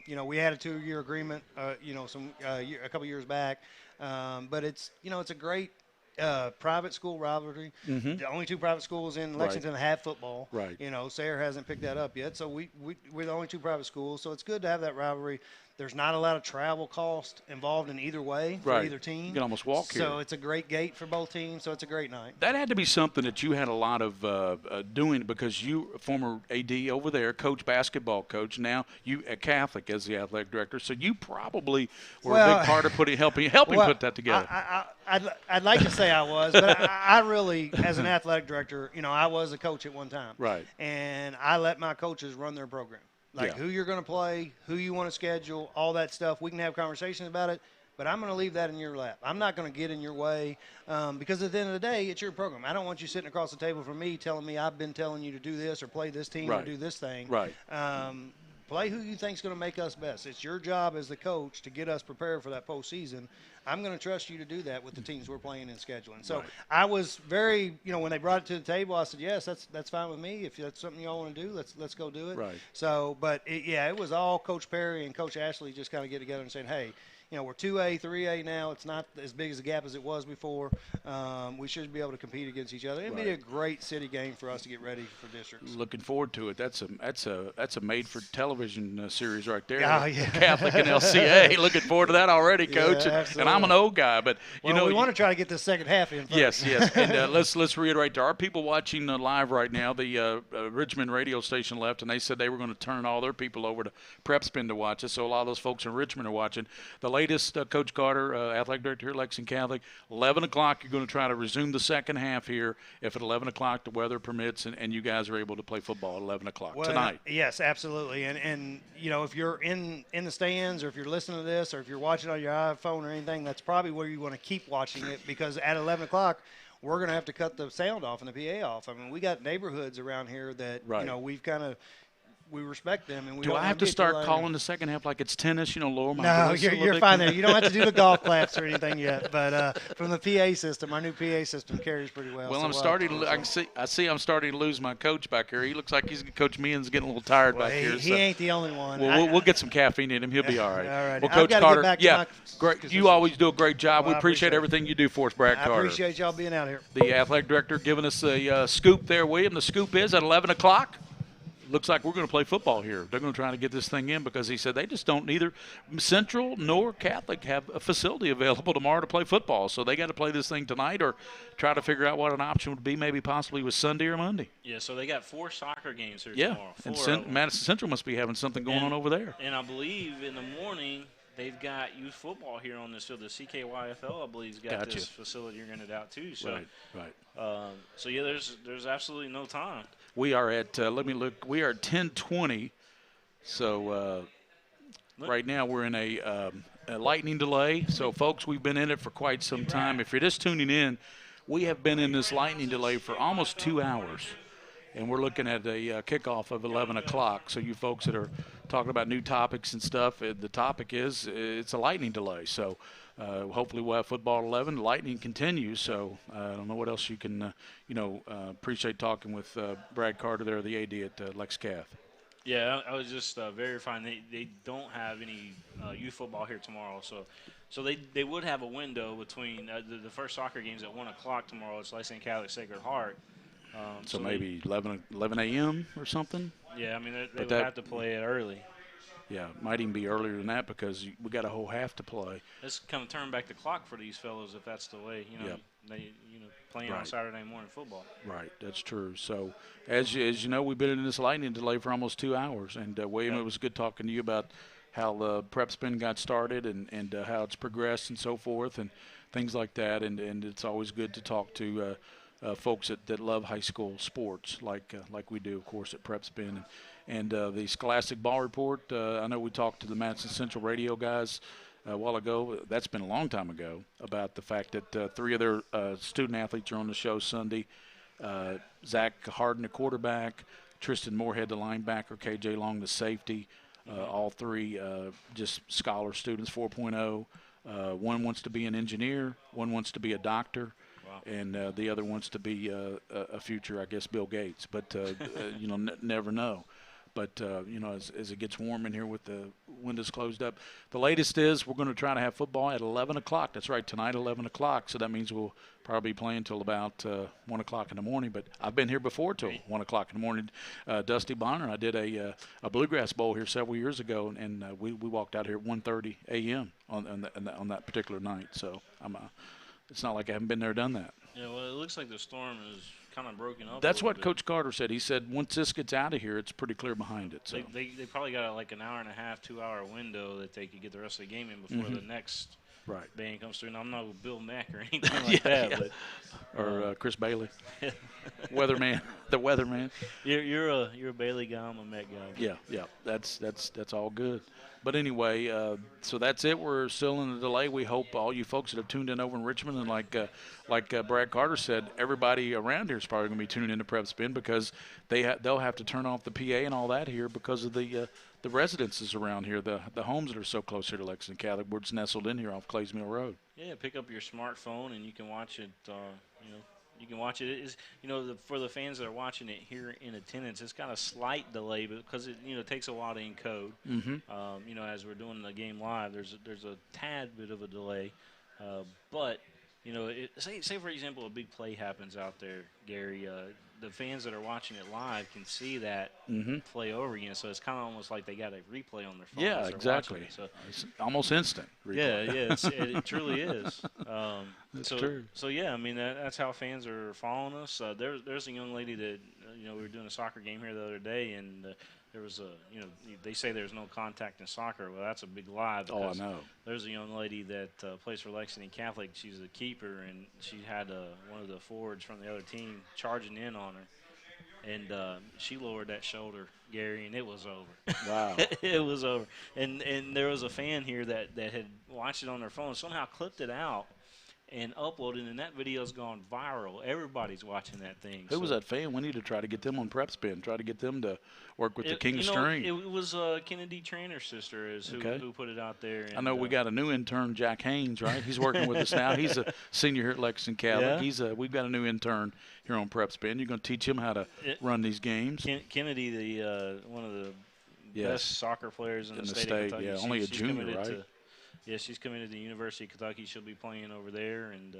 We had a 2-year agreement, a couple years back. But it's a great private school rivalry. Mm-hmm. The only 2 private schools in Lexington have football. Right. Sayre hasn't picked that up yet. So we're the only 2 private schools. So it's good to have that rivalry. There's not a lot of travel cost involved in either way for either team. You can almost walk here. So it's a great gate for both teams. So it's a great night. That had to be something that you had a lot of doing because you, former AD over there, basketball coach, now you a Catholic as the athletic director. So you probably were a big part of helping put that together. I'd like to say I was, but I really, as an athletic director, I was a coach at one time. Right. And I let my coaches run their program. Who you're going to play, who you want to schedule, all that stuff. We can have conversations about it, but I'm going to leave that in your lap. I'm not going to get in your way because at the end of the day, it's your program. I don't want you sitting across the table from me telling me I've been telling you to do this or play this team or do this thing. Right. Play who you think is going to make us best. It's your job as the coach to get us prepared for that postseason. I'm going to trust you to do that with the teams we're playing and scheduling. So I was very, when they brought it to the table, I said, yes, that's fine with me. If that's something y'all want to do, let's go do it. Right. So, but it was all Coach Perry and Coach Ashley just kind of get together and saying, hey, we're 2A, 3A now. It's not as big as a gap as it was before. We should be able to compete against each other. It'd be a great city game for us to get ready for districts. Looking forward to it. That's a made-for-television series right there. Oh, yeah. Catholic and LCA. Looking forward to that already, Coach. Yeah, and I'm an old guy, but we want to try to get the second half in first. Yes. And let's reiterate to our people watching live right now. The Richmond radio station left, and they said they were going to turn all their people over to PrepSpin to watch us. So a lot of those folks in Richmond are watching. The latest, Coach Carter, athletic director here at Lexington Catholic, 11 o'clock, you're going to try to resume the second half here if at 11 o'clock the weather permits and you guys are able to play football at 11 o'clock tonight. Yes, absolutely. And if you're in the stands or if you're listening to this or if you're watching on your iPhone or anything, that's probably where you want to keep watching it because at 11 o'clock, we're going to have to cut the sound off and the PA off. I mean, we got neighborhoods around here that, we've kind of – we respect them, and we. Do I have to start calling the second half like it's tennis? Lower my voice. No, you're fine there. You don't have to do the golf claps or anything yet. But from the PA system, our new PA system carries pretty well. Well, I'm starting. I see. I'm starting to lose my coach back here. He looks like Coach Meehan's getting a little tired back here. He ain't the only one. Well, we'll get some caffeine in him. He'll be all right. All right. Well, Coach Carter, great. You always do a great job. We appreciate everything you do for us, Brad Carter. I appreciate y'all being out here. The athletic director giving us a scoop there, William. The scoop is at 11 o'clock. Looks like we're going to play football here. They're going to try to get this thing in because he said they just don't neither Central nor Catholic have a facility available tomorrow to play football. So they got to play this thing tonight or try to figure out what an option would be maybe possibly with Sunday or Monday. Yeah, so they got 4 soccer games here tomorrow. And Madison Central must be having something going on over there. And I believe in the morning they've got youth football here on this field. The CKYFL, I believe, has got this facility rented out too. So, right. So yeah, there's absolutely no time. We are at let me look. We are at 10:20. So right now we're in a lightning delay. So folks, we've been in it for quite some time. If you're just tuning in, we have been in this lightning delay for almost 2 hours. And we're looking at a kickoff of 11 o'clock. So you folks that are talking about new topics and stuff, the topic is it's a lightning delay. So hopefully we'll have football at 11. The lightning continues. So I don't know what else you can, appreciate talking with Brad Carter there, the AD at Lex Cath. Yeah, I was just verifying they don't have any youth football here tomorrow. So they would have a window between the first soccer game's at 1 o'clock tomorrow. It's Lexington Catholic Sacred Heart. So maybe 11 a.m. or something? Yeah, I mean, they would have to play it early. Yeah, might even be earlier than that because we got a whole half to play. Let's kind of turn back the clock for these fellows if that's the way, they playing on Saturday morning football. Right, that's true. So, as you know, we've been in this lightning delay for almost 2 hours. And, William, it was good talking to you about how the PrepSpin got started and how it's progressed and so forth and things like that. And it's always good to talk to folks that love high school sports like we do, of course, at PrepSpin. And the Scholastic Ball Report, I know we talked to the Madison Central radio guys a while ago. That's been a long time ago, about the fact that 3 of their student athletes are on the show Sunday. Zach Harden, the quarterback, Tristan Moorhead, the linebacker, KJ Long, the safety. All 3 just scholar students, 4.0. One wants to be an engineer. One wants to be a doctor. Wow. And the other wants to be a future, I guess, Bill Gates. But, never know. But, as it gets warm in here with the windows closed up, the latest is we're going to try to have football at 11 o'clock. That's right, tonight, 11 o'clock. So that means we'll probably be playing till about 1 o'clock in the morning. But I've been here before till 1 o'clock in the morning. Dusty Bonner and I did a Bluegrass Bowl here several years ago, and we walked out here at 1:30 a.m. on that particular night. So it's not like I haven't been there, done that. Yeah, well, it looks like the storm is kind of broken up. That's what Coach Carter said. He said once this gets out of here, it's pretty clear behind it. So they probably got like an hour and a half, 2 hour window that they could get the rest of the game in before the next band comes through. And I'm not Bill Mack or anything like that. Yeah. But, or Chris Bailey, weatherman, the weatherman. You're a Bailey guy. I'm a Mack guy. Yeah. That's all good. But anyway, so that's it. We're still in a delay. We hope all you folks that have tuned in over in Richmond, and like Brad Carter said, everybody around here is probably going to be tuning in to PrepSpin because they'll have to turn off the PA and all that here because of the residences around here, the homes that are so close here to Lexington Catholic, where it's nestled in here off Clays Mill Road. Yeah, pick up your smartphone and you can watch it. You can watch it. It's, for the fans that are watching it here in attendance, it's got a slight delay because it takes a while to encode. Mm-hmm. As we're doing the game live, there's a tad bit of a delay, but say for example a big play happens out there, Gary. The fans that are watching it live can see that play over again, so it's kind of almost like they got a replay on their phone. Yeah, exactly. So it's almost instant. Replay. It truly is. That's true. So yeah, I mean that's how fans are following us. There's a young lady that we were doing a soccer game here the other day, and there was they say there's no contact in soccer. Well, that's a big lie. Oh, I know. There's a young lady that plays for Lexington Catholic. She's a keeper, and she had one of the forwards from the other team charging in on her, and she lowered that shoulder, Gary, and it was over. Wow. It was over. And there was a fan here that had watched it on their phone, somehow clipped it out and uploaded, and that video's gone viral. Everybody's watching that thing. Who was that fan? We need to try to get them on PrepSpin, try to get them to work with the King of String. It was Kennedy Trainer's sister who put it out there. And, I know we got a new intern, Jack Haynes, right? He's working with us now. He's a senior here at Lexington Catholic. Yeah. We've got a new intern here on PrepSpin. You're going to teach him how to run these games. Kennedy, one of the best soccer players in the state of Kentucky. Yeah, only a junior, right? She's coming to the University of Kentucky. She'll be playing over there, and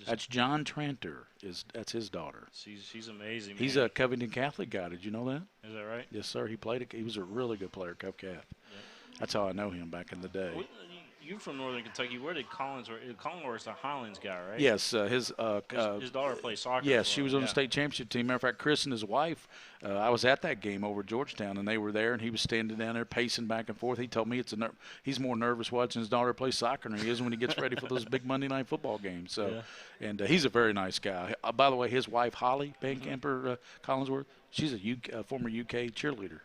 that's John Tranter. That's his daughter. She's amazing. He's a Covington Catholic guy. Did you know that? Is that right? Yes, sir. He was a really good player, Cov Cath. Yep. That's how I know him back in the day. You're from Northern Kentucky. Where did Collinsworth's a Highlands guy, right? Yes, his daughter plays soccer. Yes, she was on the state championship team. Matter of fact, Chris and his wife, I was at that game over at Georgetown, and they were there, and he was standing down there pacing back and forth. He told me he's more nervous watching his daughter play soccer than he is when he gets ready for those big Monday night football games. So, and he's a very nice guy. By the way, his wife Holly Van Collinsworth, she's a former UK cheerleader.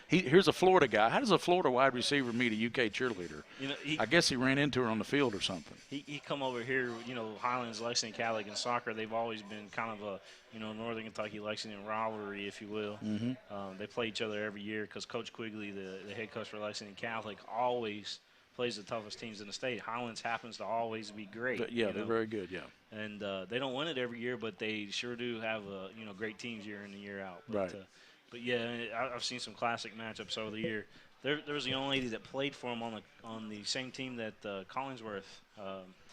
Here's a Florida guy. How does a Florida wide receiver meet a UK cheerleader? I guess he ran into her on the field or something. He come over here, Highlands, Lexington Catholic, and soccer. They've always been kind of a Northern Kentucky Lexington rivalry, if you will. Mm-hmm. They play each other every year because Coach Quigley, the head coach for Lexington Catholic, always plays the toughest teams in the state. Highlands happens to always be great. But, they're very good. Yeah. And they don't win it every year, but they sure do have great teams year in and year out. But, right. But yeah, I've seen some classic matchups over the year. There was a young lady that played for him on the same team that Collinsworth,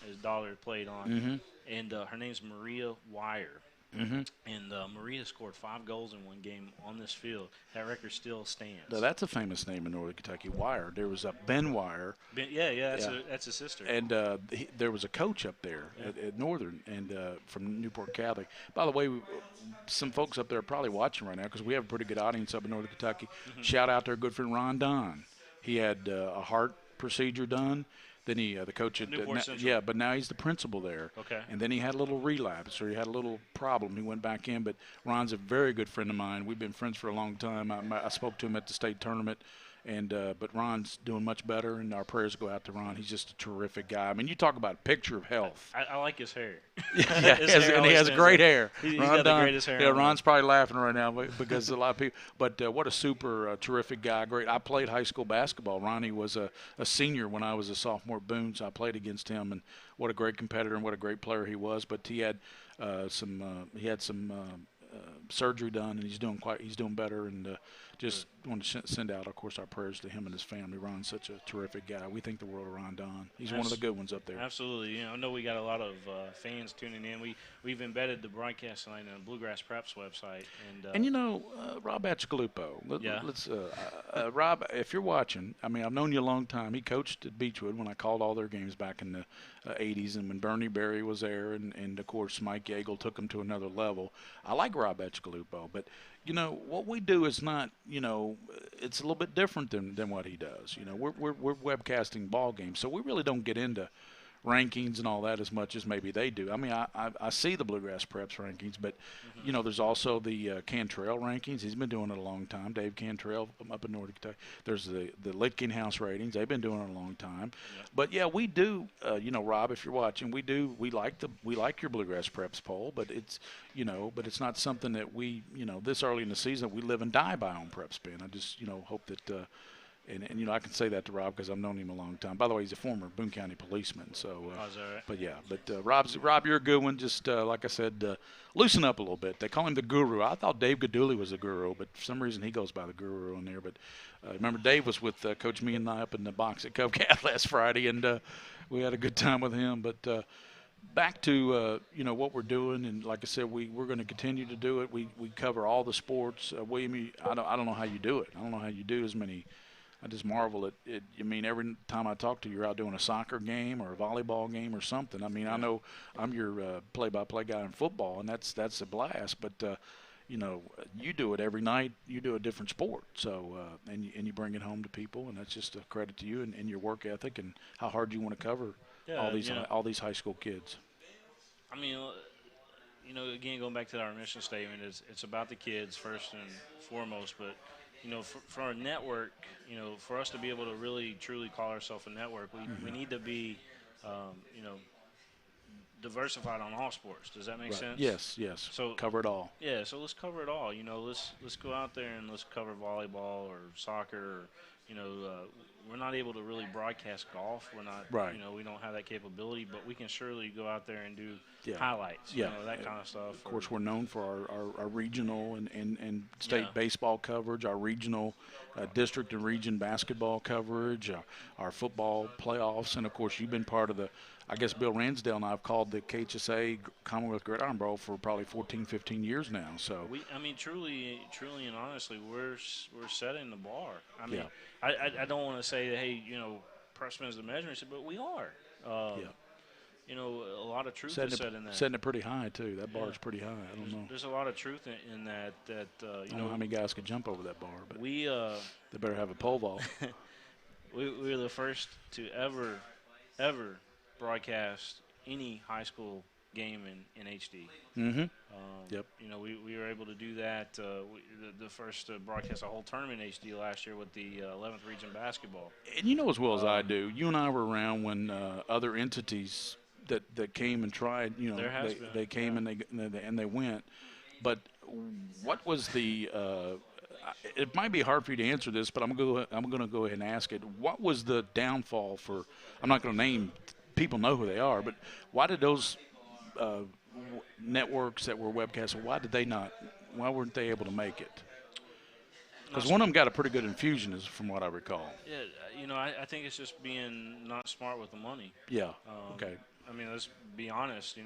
his daughter, played on, and her name's Maria Wire. And Maria scored 5 goals in one game on this field. That record still stands. Now, that's a famous name in Northern Kentucky, Wire. There was a Ben Wire. That's his sister. And there was a coach up there at Northern and from Newport Catholic. By the way, some folks up there are probably watching right now because we have a pretty good audience up in Northern Kentucky. Shout out to our good friend Ron Don. He had a heart procedure done. Then he, the coach at but now he's the principal there. Okay. And then he had a little relapse, or he had a little problem. He went back in, but Ron's a very good friend of mine. We've been friends for a long time. I spoke to him at the state tournament, and but Ron's doing much better, and our prayers go out to Ron. He's just a terrific guy. I mean, you talk about a picture of health. I like his hair. Yeah, and he has great hair. He's got the greatest hair. Yeah, Ron's probably laughing right now because a lot of people. But what a super terrific guy. Great. I played high school basketball. Ronnie was a senior when I was a sophomore at Boone, so I played against him. And what a great competitor and what a great player he was. But he had some surgery done, and he's doing better. And just want to send out, of course, our prayers to him and his family. Ron's such a terrific guy. We think the world of Ron Don. He's one of the good ones up there. Absolutely. I know we got a lot of fans tuning in. We've embedded the broadcast line on Bluegrass Preps website. And Rob Achcalupo. Let's Rob, if you're watching, I mean, I've known you a long time. He coached at Beechwood when I called all their games back in the 80s, and when Bernie Berry was there, and of course Mike Yeagle took him to another level. I like Rob Achcalupo, but what we do is not, it's a little bit different than what he does. We're webcasting ball games, so we really don't get into rankings and all that as much as maybe they do. I mean, I see the Bluegrass Preps rankings, but there's also the Cantrell rankings. He's been doing it a long time. Dave Cantrell up in Northern Kentucky. There's the Litkin House ratings. They've been doing it a long time. Yeah. But yeah, we do. Rob, if you're watching, we like your Bluegrass Preps poll, but it's not something that we this early in the season we live and die by on PrepSpin. I just hope that. And I can say that to Rob because I've known him a long time. By the way, he's a former Boone County policeman. So, is that right? But yeah, Rob, you're a good one. Just like I said, loosen up a little bit. They call him the guru. I thought Dave Gaduli was a guru, but for some reason he goes by the guru on there. But remember, Dave was with Coach Me and I up in the box at Covcat last Friday, and we had a good time with him. But back to what we're doing, and like I said, we're going to continue to do it. We cover all the sports. William, I don't know how you do it. I don't know how you do as many. I just marvel at it. I mean, every time I talk to you, you're out doing a soccer game or a volleyball game or something. I mean, I know I'm your play-by-play guy in football, and that's a blast. But you do it every night. You do a different sport. So and you bring it home to people, and that's just a credit to you and your work ethic and how hard you want to cover all these high school kids. I mean, again, going back to our mission statement, it's about the kids first and foremost, but. For our network, for us to be able to really, truly call ourselves a network, we need to be, diversified on all sports. Does that make sense? Yes. So cover it all. Yeah, so let's cover it all. Let's go out there and let's cover volleyball or soccer. We're not able to really broadcast golf. We're not, we don't have that capability, but we can surely go out there and do highlights, that kind of stuff. Of course, we're known for our regional and state baseball coverage, our regional district and region basketball coverage, our football playoffs, and, of course, you've been part of the, I guess Bill Ransdale and I have called the KHSA Commonwealth Gridiron Bowl for probably 14, 15 years now. So truly and honestly, we're setting the bar. I mean, I don't want to say that, hey, PrepSpin is the measurement, but we are. A lot of truth is said in that. Setting it pretty high, too. That bar is pretty high. I don't know. There's a lot of truth in that. I don't know how many guys could jump over that bar, but they better have a pole vault. we were the first to ever broadcast any high school game in HD. Mm-hmm. Yep. We were able to do that. The first to broadcast a whole tournament in HD last year with the 11th Region basketball. And as well as I do, you and I were around when other entities that came and tried. They came and they went. But what was the? It might be hard for you to answer this, but I'm going to go ahead and ask it. What was the downfall for? I'm not going to name. People know who they are, but why did those networks that were webcasting, why weren't they able to make it? Because one of them got a pretty good infusion, from what I recall. Yeah, I think it's just being not smart with the money. Yeah, okay. I mean, let's be honest,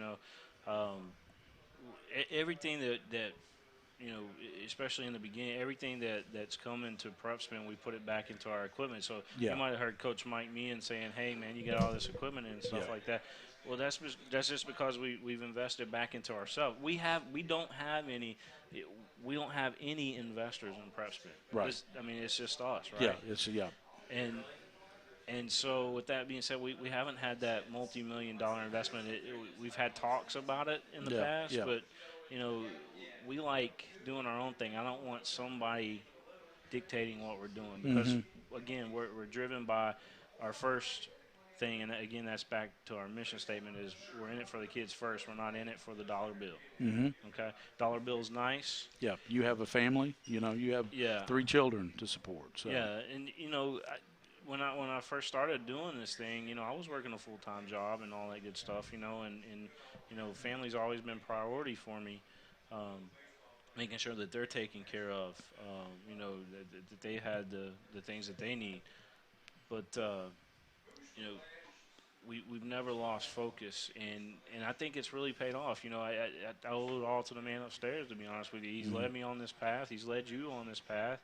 everything that you know, especially in the beginning, everything that's come into PrepSpin, we put it back into our equipment. So you might have heard Coach Mike Meehan saying, "Hey, man, you got all this equipment and stuff like that." Well, that's just because we've invested back into ourselves. We don't have any investors in PrepSpin. Right. I mean, it's just us, right? Yeah. And so with that being said, we haven't had that multi-million-dollar investment. We've had talks about it in the past, but you know, we like doing our own thing. I don't want somebody dictating what we're doing because, again, we're driven by our first thing, and again, that's back to our mission statement: is we're in it for the kids first. We're not in it for the dollar bill. Okay, dollar bill's nice. Yeah, you have a family. You know, you have 3 children to support. So. Yeah, and you know. When I first started doing this thing, you know, I was working a full-time job and all that good stuff, you know, and you know, family's always been priority for me, making sure that they're taken care of, you know, that they had the things that they need. But, you know, we've never lost focus, and I think it's really paid off. You know, I owe it all to the man upstairs, to be honest with you. He's led me on this path. He's led you on this path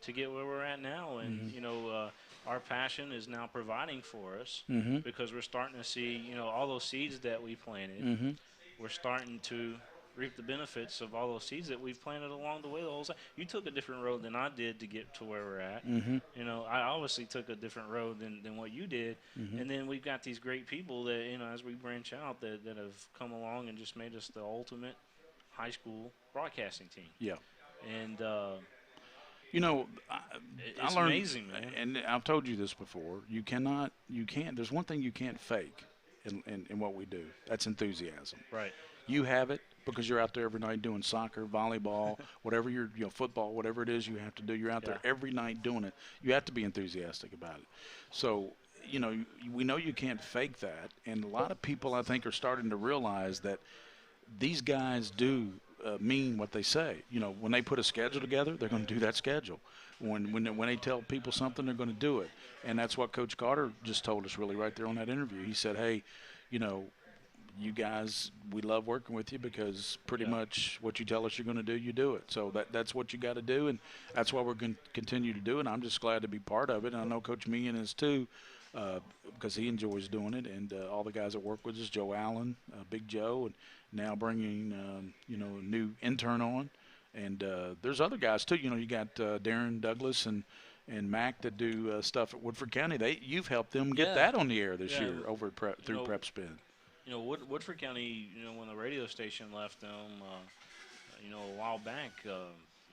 to get where we're at now. And, you know, our passion is now providing for us because we're starting to see, you know, all those seeds that we planted. We're starting to reap the benefits of all those seeds that we've planted along the way the whole time. You took a different road than I did to get to where we're at. You know, I obviously took a different road than what you did. And then we've got these great people that, you know, as we branch out that have come along and just made us the ultimate high school broadcasting team. Yeah. And, you know, it's I learned, amazing, man. And I've told you this before. You can't. There's one thing you can't fake in what we do. That's enthusiasm. Right. You have it because you're out there every night doing soccer, volleyball, whatever football, whatever it is you have to do. You're out there every night doing it. You have to be enthusiastic about it. So, you know, we know you can't fake that, and a lot of people I think are starting to realize that these guys do mean what they say. You know, when they put a schedule together, they're going to do that schedule. When they tell people something, they're going to do it. And that's what Coach Carter just told us really right there on that interview. He said, hey, you know, you guys, we love working with you because pretty much what you tell us you're going to do, you do it. So that's what you got to do, and that's what we're going to continue to do, and I'm just glad to be part of it. And I know Coach Meehan is too, because he enjoys doing it, and all the guys that work with us, Joe Allen, Big Joe, and now bringing, you know, a new intern on. And there's other guys too. You know, you got Darren Douglas and Mac that do stuff at Woodford County. You've helped them get that on the air this year over at through PrepSpin. You know, Woodford County, you know, when the radio station left them, you know, a while back,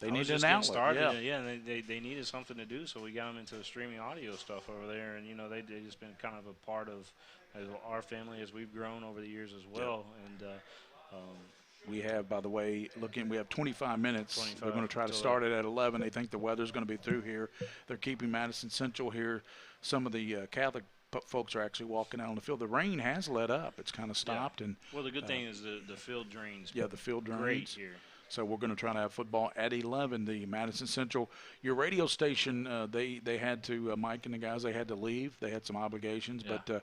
they needed an outlet. And they needed something to do, so we got them into the streaming audio stuff over there. And, you know, they just been kind of a part of our family as we've grown over the years as well. And we have, by the way, we have 25 minutes. They're going to try to start it at 11. They think the weather's going to be through here. They're keeping Madison Central here. Some of the Catholic folks are actually walking out on the field. The rain has let up. It's kind of stopped. And well, the good thing is the field drains. Yeah, the field drains. Great here. So we're going to try to have football at 11. The Madison Central, your radio station, they had to, Mike and the guys, they had to leave. They had some obligations, but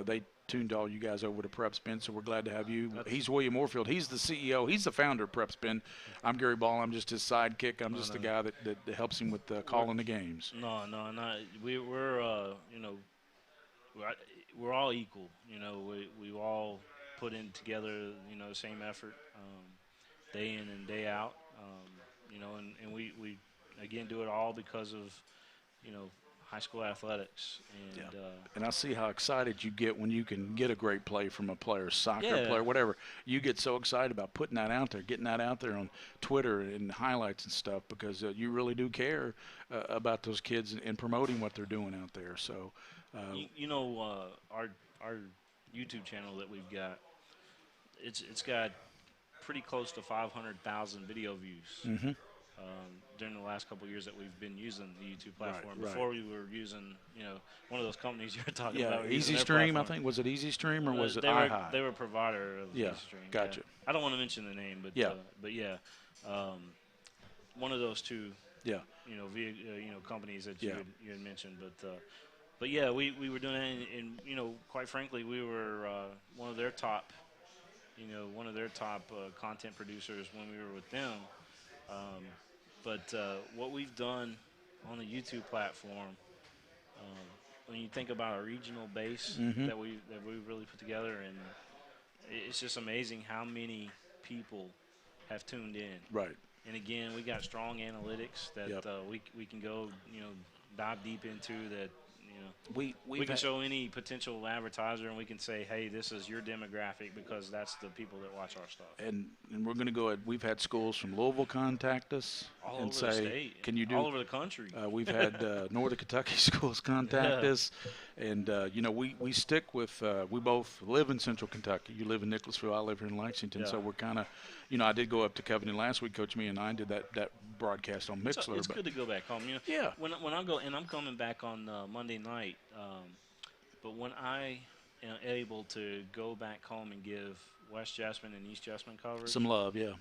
they tuned all you guys over to PrepSpin, so we're glad to have you. He's William Moorfield. He's the CEO. He's the founder of PrepSpin. I'm Gary Ball. I'm just his sidekick. I'm just the guy that helps him with calling the games. No. We're you know, we're all equal. You know, we all put in together, you know, the same effort day in and day out. You know, and we again do it all because of, you know, high school athletics. And and I see how excited you get when you can get a great play from a player, soccer player, whatever. You get so excited about putting that out there, getting that out there on Twitter and highlights and stuff, because you really do care about those kids and promoting what they're doing out there. So, you know, our YouTube channel that we've got, it's got pretty close to 500,000 video views. During the last couple of years that we've been using the YouTube platform. Before we were using, you know, one of those companies you were talking about. Easy Stream, I think. Was it Easy Stream or was it iHigh? They were a provider of Easy Stream. Gotcha. I don't want to mention the name, but one of those two. You know, you know, companies that you had mentioned, but yeah, we were doing it, and you know, quite frankly, we were one of their top one of their top content producers when we were with them. But what we've done on the YouTube platform, when you think about our regional base that we really put together, and it's just amazing how many people have tuned in. Right. And again, we got strong analytics that we can go dive deep into that. We can show any potential advertiser, and we can say, hey, this is your demographic, because that's the people that watch our stuff. And we're going to go ahead. We've had schools from Louisville contact us all and over say, the state, can you do all over the country? We've had Northern Kentucky schools contact us, and we stick with. We both live in Central Kentucky. You live in Nicholasville. I live here in Lexington. So we're kind of, I did go up to Covington last week. Coach Me and I did that broadcast on Mixler. It's good to go back home. Yeah. When I go, and I'm coming back on Monday night. But when I am able to go back home and give West Jasmine and East Jasmine coverage, some love, yeah.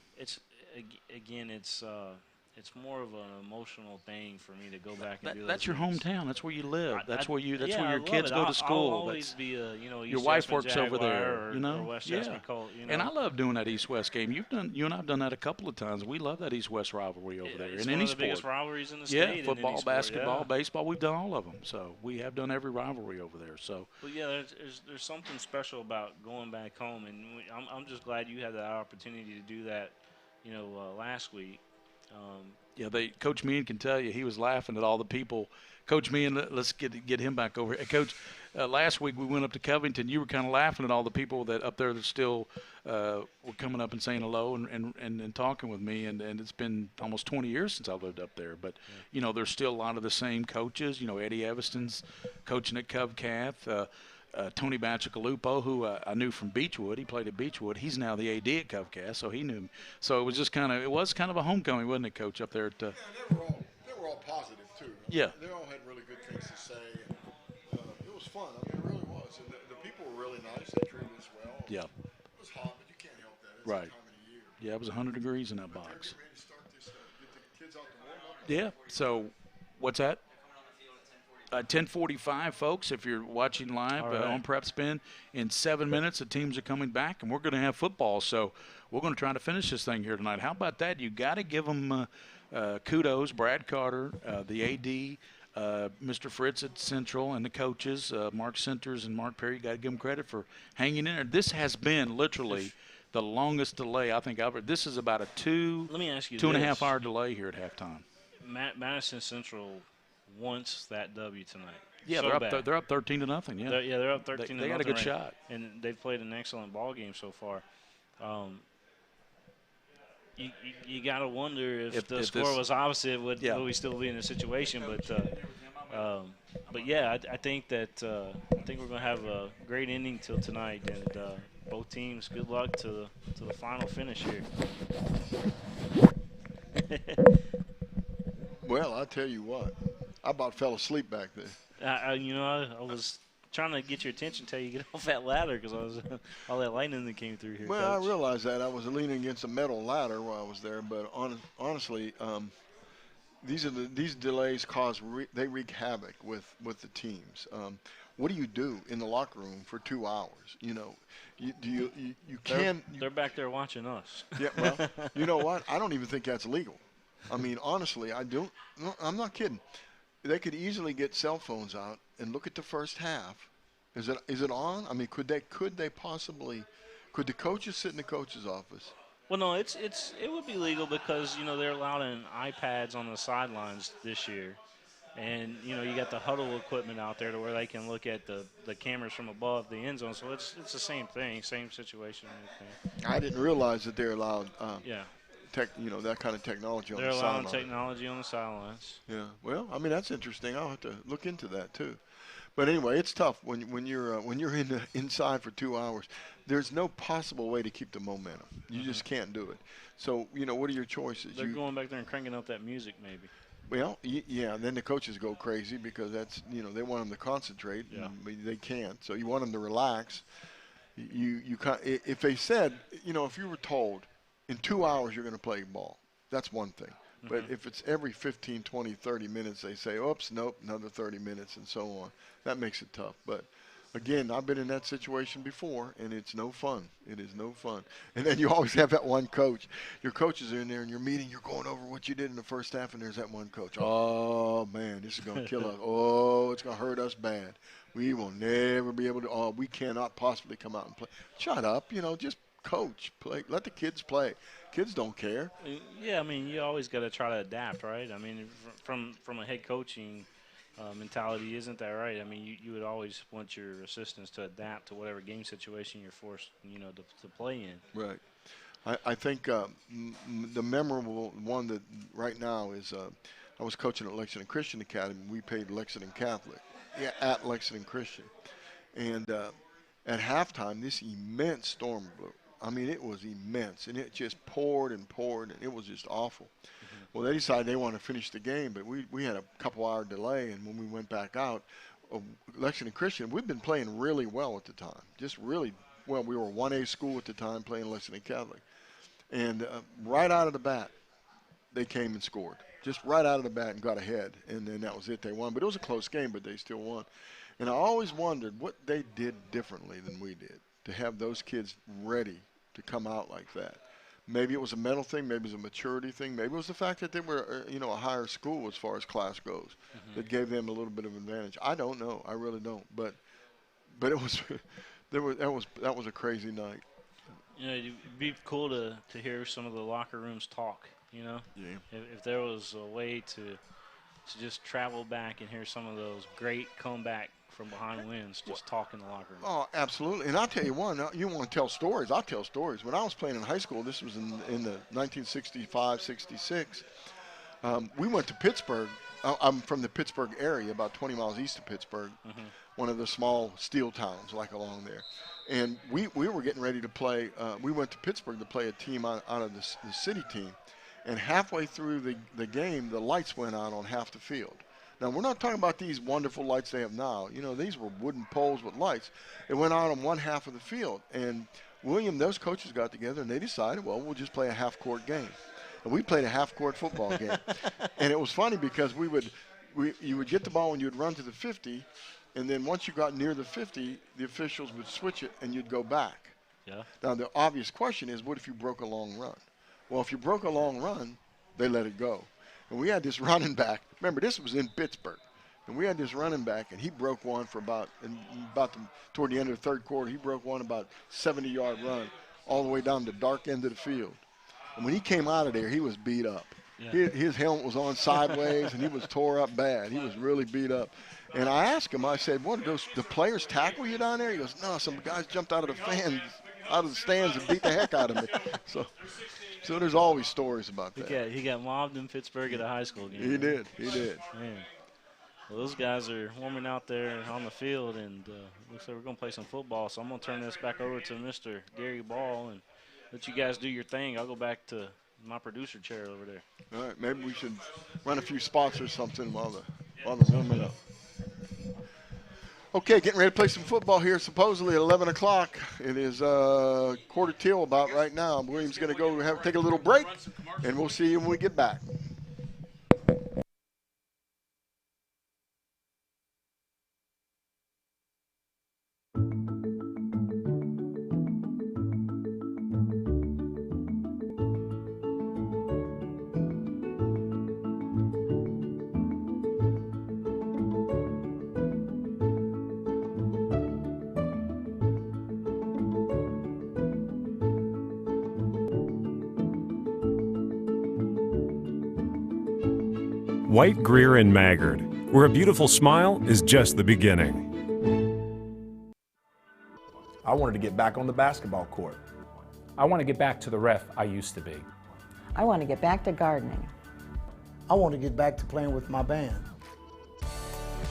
It's more of an emotional thing for me to go back and do. That's your hometown. That's where you live. That's where your I kids love go it. to school. I'll always be a East your wife Jasmine works Jaguar over there, or West Jasmine Colt. And I love doing that East-West game. You and I've done that a couple of times. We love that East-West rivalry over there. It's in one any of the sport. biggest rivalries in the state. Yeah, football, basketball, yeah. baseball. We've done all of them. So we have done every rivalry over there. So. But yeah, there's something special about going back home, and I'm just glad you had the opportunity to do that, last week. Coach Meehan can tell you he was laughing at all the people. Coach Meehan, let's get him back over here. Coach, last week we went up to Covington. You were kind of laughing at all the people that up there that still were coming up and saying hello and talking with me. And it's been almost 20 years since I lived up there. But, there's still a lot of the same coaches. Eddie Evaston's coaching at CovCath. Tony Bacigalupo, who I knew from Beechwood. He played at Beechwood. He's now the AD at CovCath, so he knew him. So it was just kind of a homecoming, wasn't it, Coach, up there? Yeah, they were all positive, too. Yeah. They all had really good things to say. And, it was fun. I mean, it really was. And the people were really nice. They treated us well. Yeah. It was hot, but you can't help that. It's right. that time of the year. Yeah, it was 100 degrees in that box. They're ready to start this, get the kids out to warm up. Yeah. So what's that? 10:45, folks, if you're watching live on PrepSpin. In 7 minutes, the teams are coming back, and we're going to have football. So we're going to try to finish this thing here tonight. How about that? You got to give them kudos, Brad Carter, the AD, Mr. Fritz at Central, and the coaches, Mark Centers and Mark Perry. You got to give them credit for hanging in there. This has been literally the longest delay I think ever. This is about a two and a half hour delay here at halftime. Madison Central wants that W tonight. Yeah, so they're up 13-0. Yeah, they're up 13-0. They got a good shot, and they've played an excellent ball game so far. You got to wonder if the score was opposite, would we still be in the situation? But yeah, I think that we're going to have a great ending till tonight, and both teams, good luck to the final finish here. Well, I tell you what. I about fell asleep back there. I was trying to get your attention until you get off that ladder because I was all that lightning that came through here. Well, Coach. I realized that. I was leaning against a metal ladder while I was there, but honestly, these delays they wreak havoc with the teams. What do you do in the locker room for 2 hours? You can't. They're back there watching us. Yeah, well, you know what? I don't even think that's legal. I mean, honestly, I don't. No, I'm not kidding. They could easily get cell phones out and look at the first half. Is it on? I mean, could the coaches sit in the coach's office? Well, no, it would be legal because they're allowing iPads on the sidelines this year, and you got the huddle equipment out there to where they can look at the cameras from above the end zone. So it's the same thing, same situation. I didn't realize that they're allowed. Yeah. That kind of technology on the sidelines. They're allowing technology on the sidelines. Yeah. Well, I mean, that's interesting. I'll have to look into that too. But anyway, it's tough when you're inside for 2 hours. There's no possible way to keep the momentum. You just can't do it. So what are your choices? They're going back there and cranking up that music, maybe. Well, yeah. And then the coaches go crazy because that's they want them to concentrate. Yeah. But they can't. So you want them to relax. If they said if you were told, in 2 hours you're going to play ball, that's one thing. But if it's every 15, 20, 30 minutes, they say, oops, nope, another 30 minutes and so on. That makes it tough. But Again, I've been in that situation before, and it's no fun. It is no fun. And then you always have that one coach. Your coaches are in there, and you're meeting. You're going over what you did in the first half, and there's that one coach. Oh, man, this is going to kill us. Oh, it's going to hurt us bad. We will never be able to. Oh, we cannot possibly come out and play. Shut up. Just coach. Play. Let the kids play. Kids don't care. Yeah, I mean, you always got to try to adapt, right? I mean, from a head coaching mentality, isn't that right? I mean, you would always want your assistants to adapt to whatever game situation you're forced, to play in. Right. I think the memorable one that right now is I was coaching at Lexington Christian Academy. We played Lexington Catholic at Lexington Christian. And at halftime, this immense storm blew. I mean, it was immense, and it just poured and poured, and it was just awful. Mm-hmm. Well, they decided they wanted to finish the game, but we had a couple-hour delay, and when we went back out, Lexington Christian, we'd been playing really well at the time, just really well. We were 1A school at the time playing Lexington Catholic. And right out of the bat, they came and scored, just right out of the bat and got ahead, and then that was it. They won, but it was a close game, but they still won. And I always wondered what they did differently than we did to have those kids ready to come out like that. Maybe it was a mental thing, maybe it was a maturity thing, maybe it was the fact that they were, a higher school as far as class goes, that gave them a little bit of advantage. I don't know, I really don't, but it was, that was a crazy night. It'd be cool to hear some of the locker rooms talk. Yeah. If there was a way to just travel back and hear some of those great comeback from behind wins, just talk in the locker room. Oh, absolutely. And I'll tell you one, you want to tell stories, I'll tell stories. When I was playing in high school, this was in the 1965-66, we went to Pittsburgh. I'm from the Pittsburgh area, about 20 miles east of Pittsburgh, one of the small steel towns like along there. And we were getting ready to play. We went to Pittsburgh to play a team out of the city team. And halfway through the game, the lights went out on half the field. Now, we're not talking about these wonderful lights they have now. These were wooden poles with lights. It went out on one half of the field. And those coaches got together, and they decided, well, we'll just play a half-court game. And we played a half-court football game. And it was funny because you would get the ball and you would run to the 50, and then once you got near the 50, the officials would switch it, and you'd go back. Yeah. Now, the obvious question is, what if you broke a long run? Well, if you broke a long run, they let it go. And we had this running back. Remember, this was in Pittsburgh. And we had this running back, and he broke one for toward the end of the third quarter, he broke one about 70-yard run all the way down the dark end of the field. And when he came out of there, he was beat up. Yeah. His helmet was on sideways, and he was tore up bad. He was really beat up. And I asked him, I said, what, the players tackle you down there? He goes, no, some guys jumped out of the stands and beat the heck out of me. So there's always stories about that. He got mobbed in Pittsburgh at a high school game. He did. Man. Well, those guys are warming out there on the field, and looks like we're going to play some football. So I'm going to turn this back over to Mr. Gary Ball and let you guys do your thing. I'll go back to my producer chair over there. All right, maybe we should run a few spots or something while they're warming up. Okay, getting ready to play some football here, supposedly at 11 o'clock. It is quarter till about right now. William's going to go take a little break, and we'll see you when we get back. White, Greer, and Maggard, where a beautiful smile is just the beginning. I wanted to get back on the basketball court. I want to get back to the ref I used to be. I want to get back to gardening. I want to get back to playing with my band.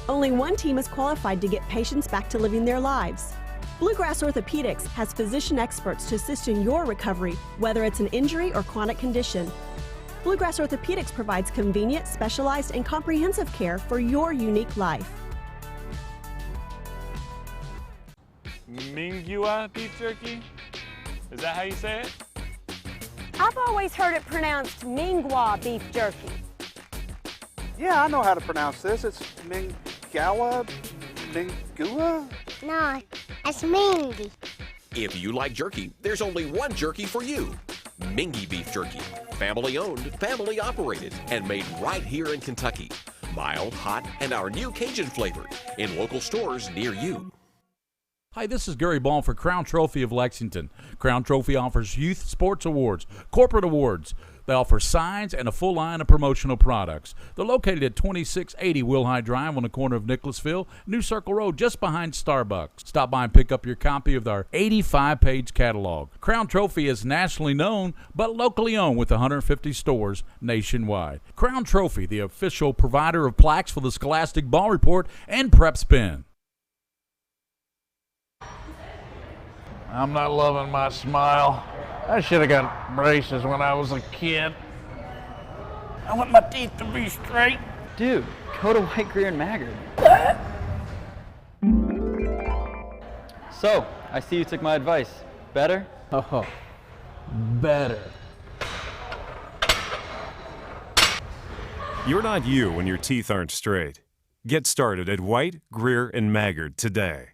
Only one team is qualified to get patients back to living their lives. Bluegrass Orthodontics has physician experts to assist in your recovery, whether it's an injury or chronic condition. Bluegrass Orthopedics provides convenient, specialized, and comprehensive care for your unique life. Mingua beef jerky? Is that how you say it? I've always heard it pronounced Mingwa beef jerky. Yeah, I know how to pronounce this. It's Mingua? No, that's Mingy. If you like jerky, there's only one jerky for you. Mingy Beef Jerky. Family owned, family operated, and made right here in Kentucky. Mild, hot, and our new Cajun flavor in local stores near you. Hi, this is Gary Ball for Crown Trophy of Lexington. Crown Trophy offers youth sports awards, corporate awards. They offer signs and a full line of promotional products. They're located at 2680 Wilhite Drive on the corner of Nicholasville, New Circle Road, just behind Starbucks. Stop by and pick up your copy of our 85-page catalog. Crown Trophy is nationally known, but locally owned with 150 stores nationwide. Crown Trophy, the official provider of plaques for the Scholastic Ball Report and PrepSpin. I'm not loving my smile. I should have got braces when I was a kid. I want my teeth to be straight. Dude, go to White, Greer, and Maggard. So, I see you took my advice. Better? Oh, better. You're not you when your teeth aren't straight. Get started at White, Greer, and Maggard today.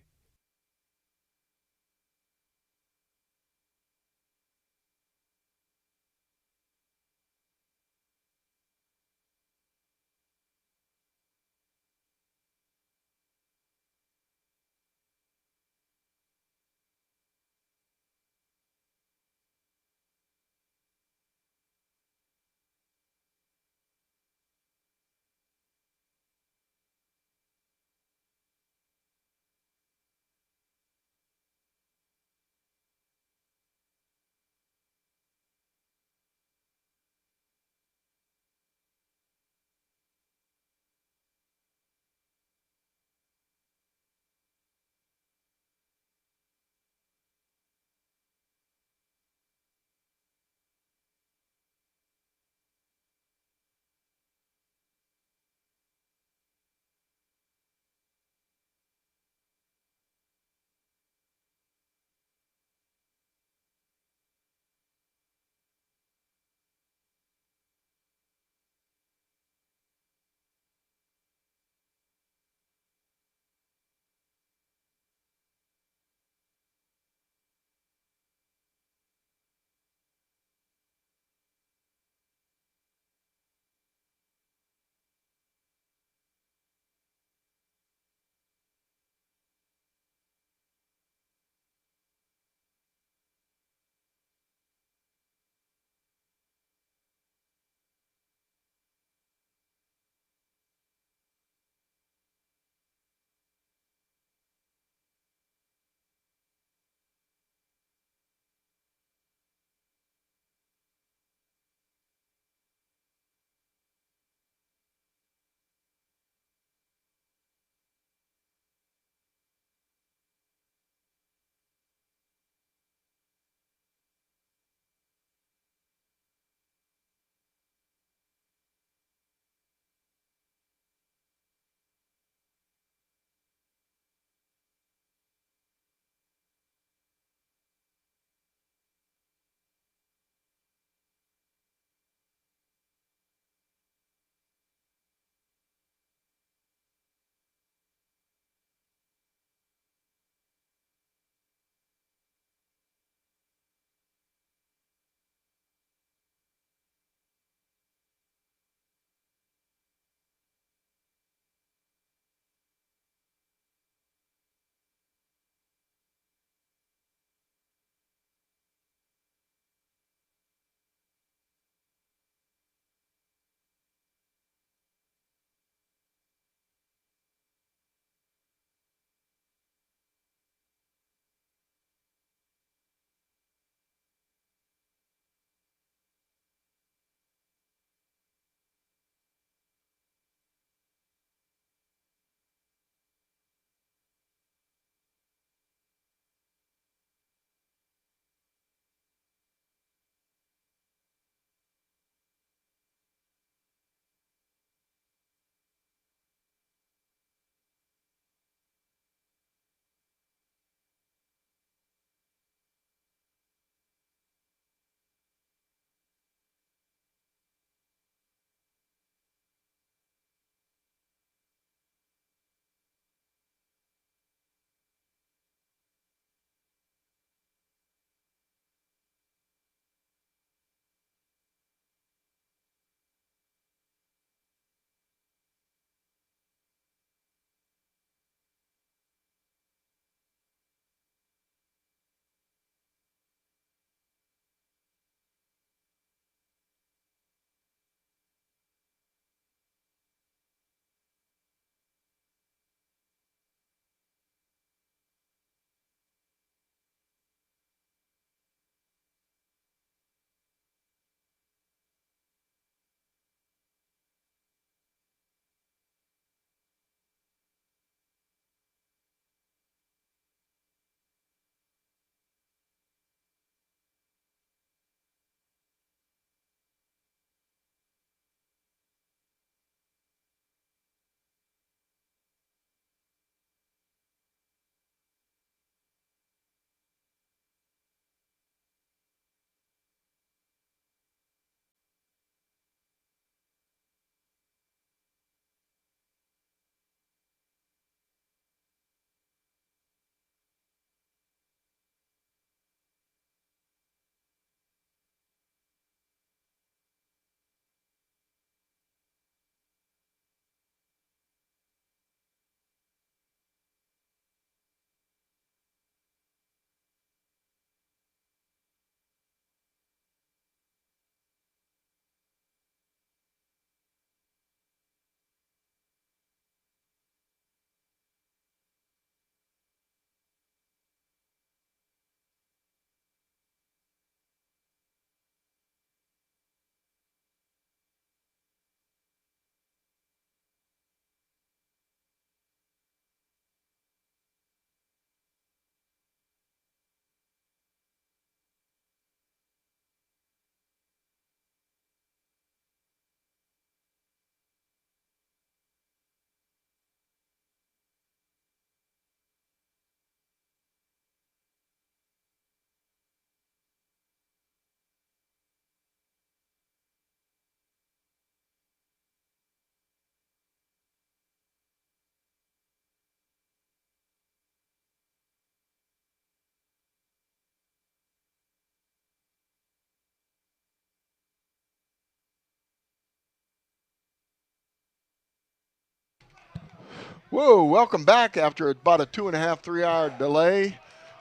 Whoa, welcome back after about a 2.5, 3 hour delay.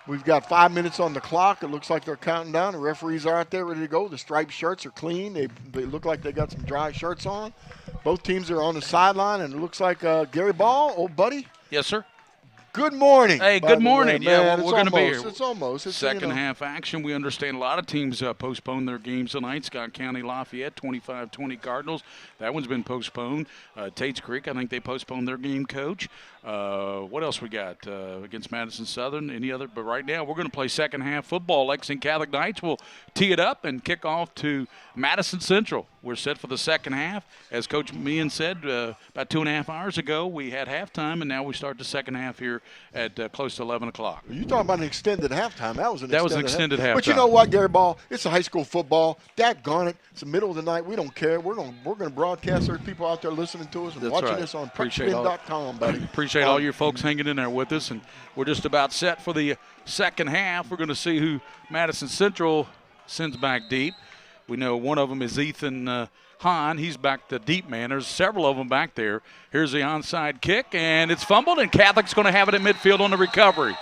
We've got 5 minutes on the clock. It looks like they're counting down. The referees are out there ready to go. The striped shirts are clean. They look like they got some dry shirts on. Both teams are on the sideline, and it looks like Gary Ball, old buddy. Yes, sir. Good morning. Hey, good morning. Yeah, we're going to be here. It's almost. Second half action. We understand a lot of teams postponed their games tonight. Scott County Lafayette, 25-20 Cardinals. That one's been postponed. Tate's Creek, I think they postponed their game, Coach. What else we got against Madison Southern? Any other? But right now we're going to play second half football. Lexington Catholic Knights will tee it up and kick off to Madison Central. We're set for the second half. As Coach Meehan said about 2.5 hours ago, we had halftime, and now we start the second half here at close to 11 o'clock. You talking about an extended halftime. That was an extended halftime. But you know what, Gary Ball? It's a high school football. Daggone it. It's the middle of the night. We don't care. We're going to broadcast. There's people out there listening to us and watching us on PrepSpin.com, buddy. Appreciate all your folks hanging in there with us, and we're just about set for the second half. We're going to see who Madison Central sends back deep. We know one of them is Ethan Hahn. He's back to deep man. There's several of them back there. Here's the onside kick, and it's fumbled, and Catholic's going to have it at midfield on the recovery.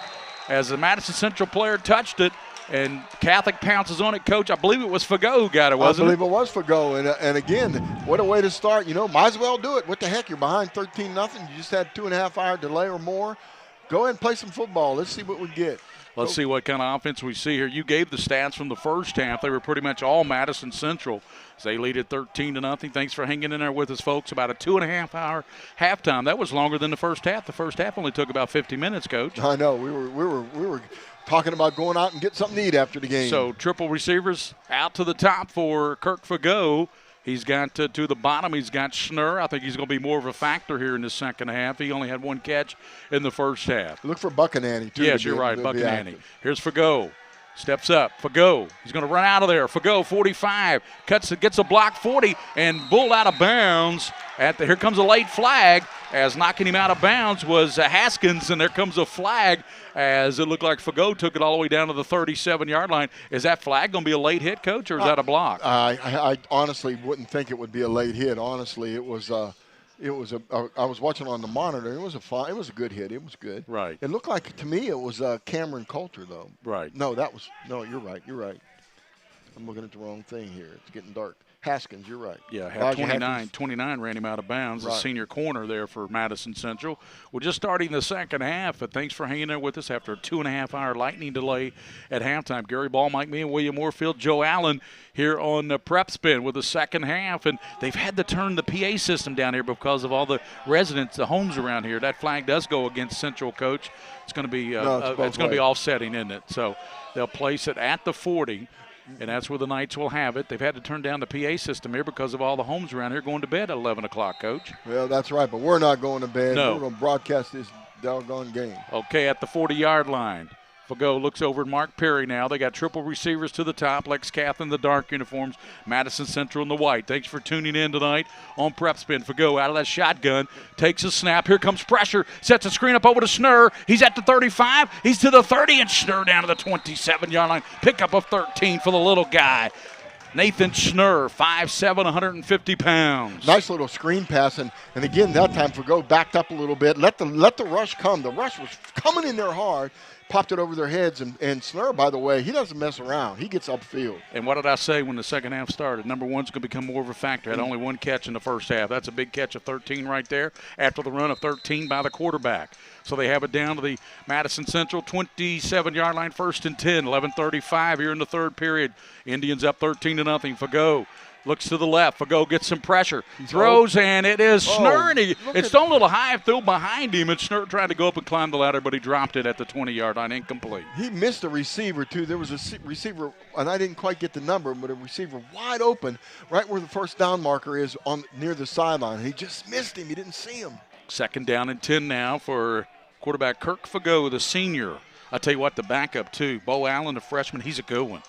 As the Madison Central player touched it, and Catholic pounces on it. Coach, I believe it was Fago who got it, wasn't it? I believe it was Fago. And again, what a way to start. Might as well do it. What the heck? You're behind 13-0. You just had 2.5 hour delay or more. Go ahead and play some football. Let's see what we get. Let's see what kind of offense we see here. You gave the stats from the first half. They were pretty much all Madison Central. So they lead at 13-0. Thanks for hanging in there with us, folks. About a 2.5 hour halftime. That was longer than the first half. The first half only took about 50 minutes, Coach. I know. We were talking about going out and get something to eat after the game. So triple receivers out to the top for Kirk Fago. He's got to the bottom. He's got Schnurr. I think he's going to be more of a factor here in the second half. He only had one catch in the first half. Look for Buckinanny, too. Yes, you're right, Buckinanny. Here's Fago. Steps up. Fago. He's going to run out of there. Fago, 45. Gets a block, 40, and bulled out of bounds. Here comes a late flag. As knocking him out of bounds was Haskins, and there comes a flag as it looked like Fago took it all the way down to the 37-yard line. Is that flag going to be a late hit, Coach, or is that a block? I honestly wouldn't think it would be a late hit. Honestly, I was watching on the monitor. It was a good hit. It was good. Right. It looked like to me it was Cameron Coulter though. Right. No, you're right. You're right. I'm looking at the wrong thing here. It's getting dark. Haskins, you're right. Yeah, had 29 ran him out of bounds, right. The senior corner there for Madison Central. We're just starting the second half, but thanks for hanging there with us after a 2.5 hour lightning delay at halftime. Gary Ball, Mike Meehan, William Moorfield, Joe Allen here on the PrepSpin with the second half, and they've had to turn the PA system down here because of all the residents, the homes around here. That flag does go against Central, Coach. It's going to be it's going to be offsetting, isn't it? So they'll place it at the 40. And that's where the Knights will have it. They've had to turn down the PA system here because of all the homes around here going to bed at 11 o'clock, Coach. Well, that's right, but we're not going to bed. No. We're going to broadcast this doggone game. Okay, at the 40-yard line. Fago looks over at Mark Perry now. They got triple receivers to the top. Lex Cath in the dark uniforms. Madison Central in the white. Thanks for tuning in tonight on PrepSpin. Fago out of that shotgun. Takes a snap. Here comes pressure. Sets a screen up over to Schnurr. He's at the 35. He's to the 30, and Schnurr down to the 27-yard line. Pickup of 13 for the little guy. Nathan Schnurr, 5'7", 150 pounds. Nice little screen pass, and again, that time Fago backed up a little bit. Let the rush come. The rush was coming in there hard. Popped it over their heads, and Schnurr, by the way, he doesn't mess around. He gets upfield. And what did I say when the second half started? Number one's going to become more of a factor. Had only one catch in the first half. That's a big catch of 13 right there after the run of 13 by the quarterback. So they have it down to the Madison Central 27-yard line, 1st and 10, 11:35 here in the third period. Indians up 13-0. Fago looks to the left. Fago gets some pressure. Throws, and it is Schnurr. And it's thrown a little high, threw behind him, and Schnurr tried to go up and climb the ladder, but he dropped it at the 20-yard line, incomplete. He missed a receiver, too. There was a receiver, and I didn't quite get the number, but a receiver wide open right where the first down marker is near the sideline. He just missed him. He didn't see him. Second down and 10 now for quarterback Kirk Fago, the senior. I'll tell you what, the backup, too. Bo Allen, the freshman, he's a good one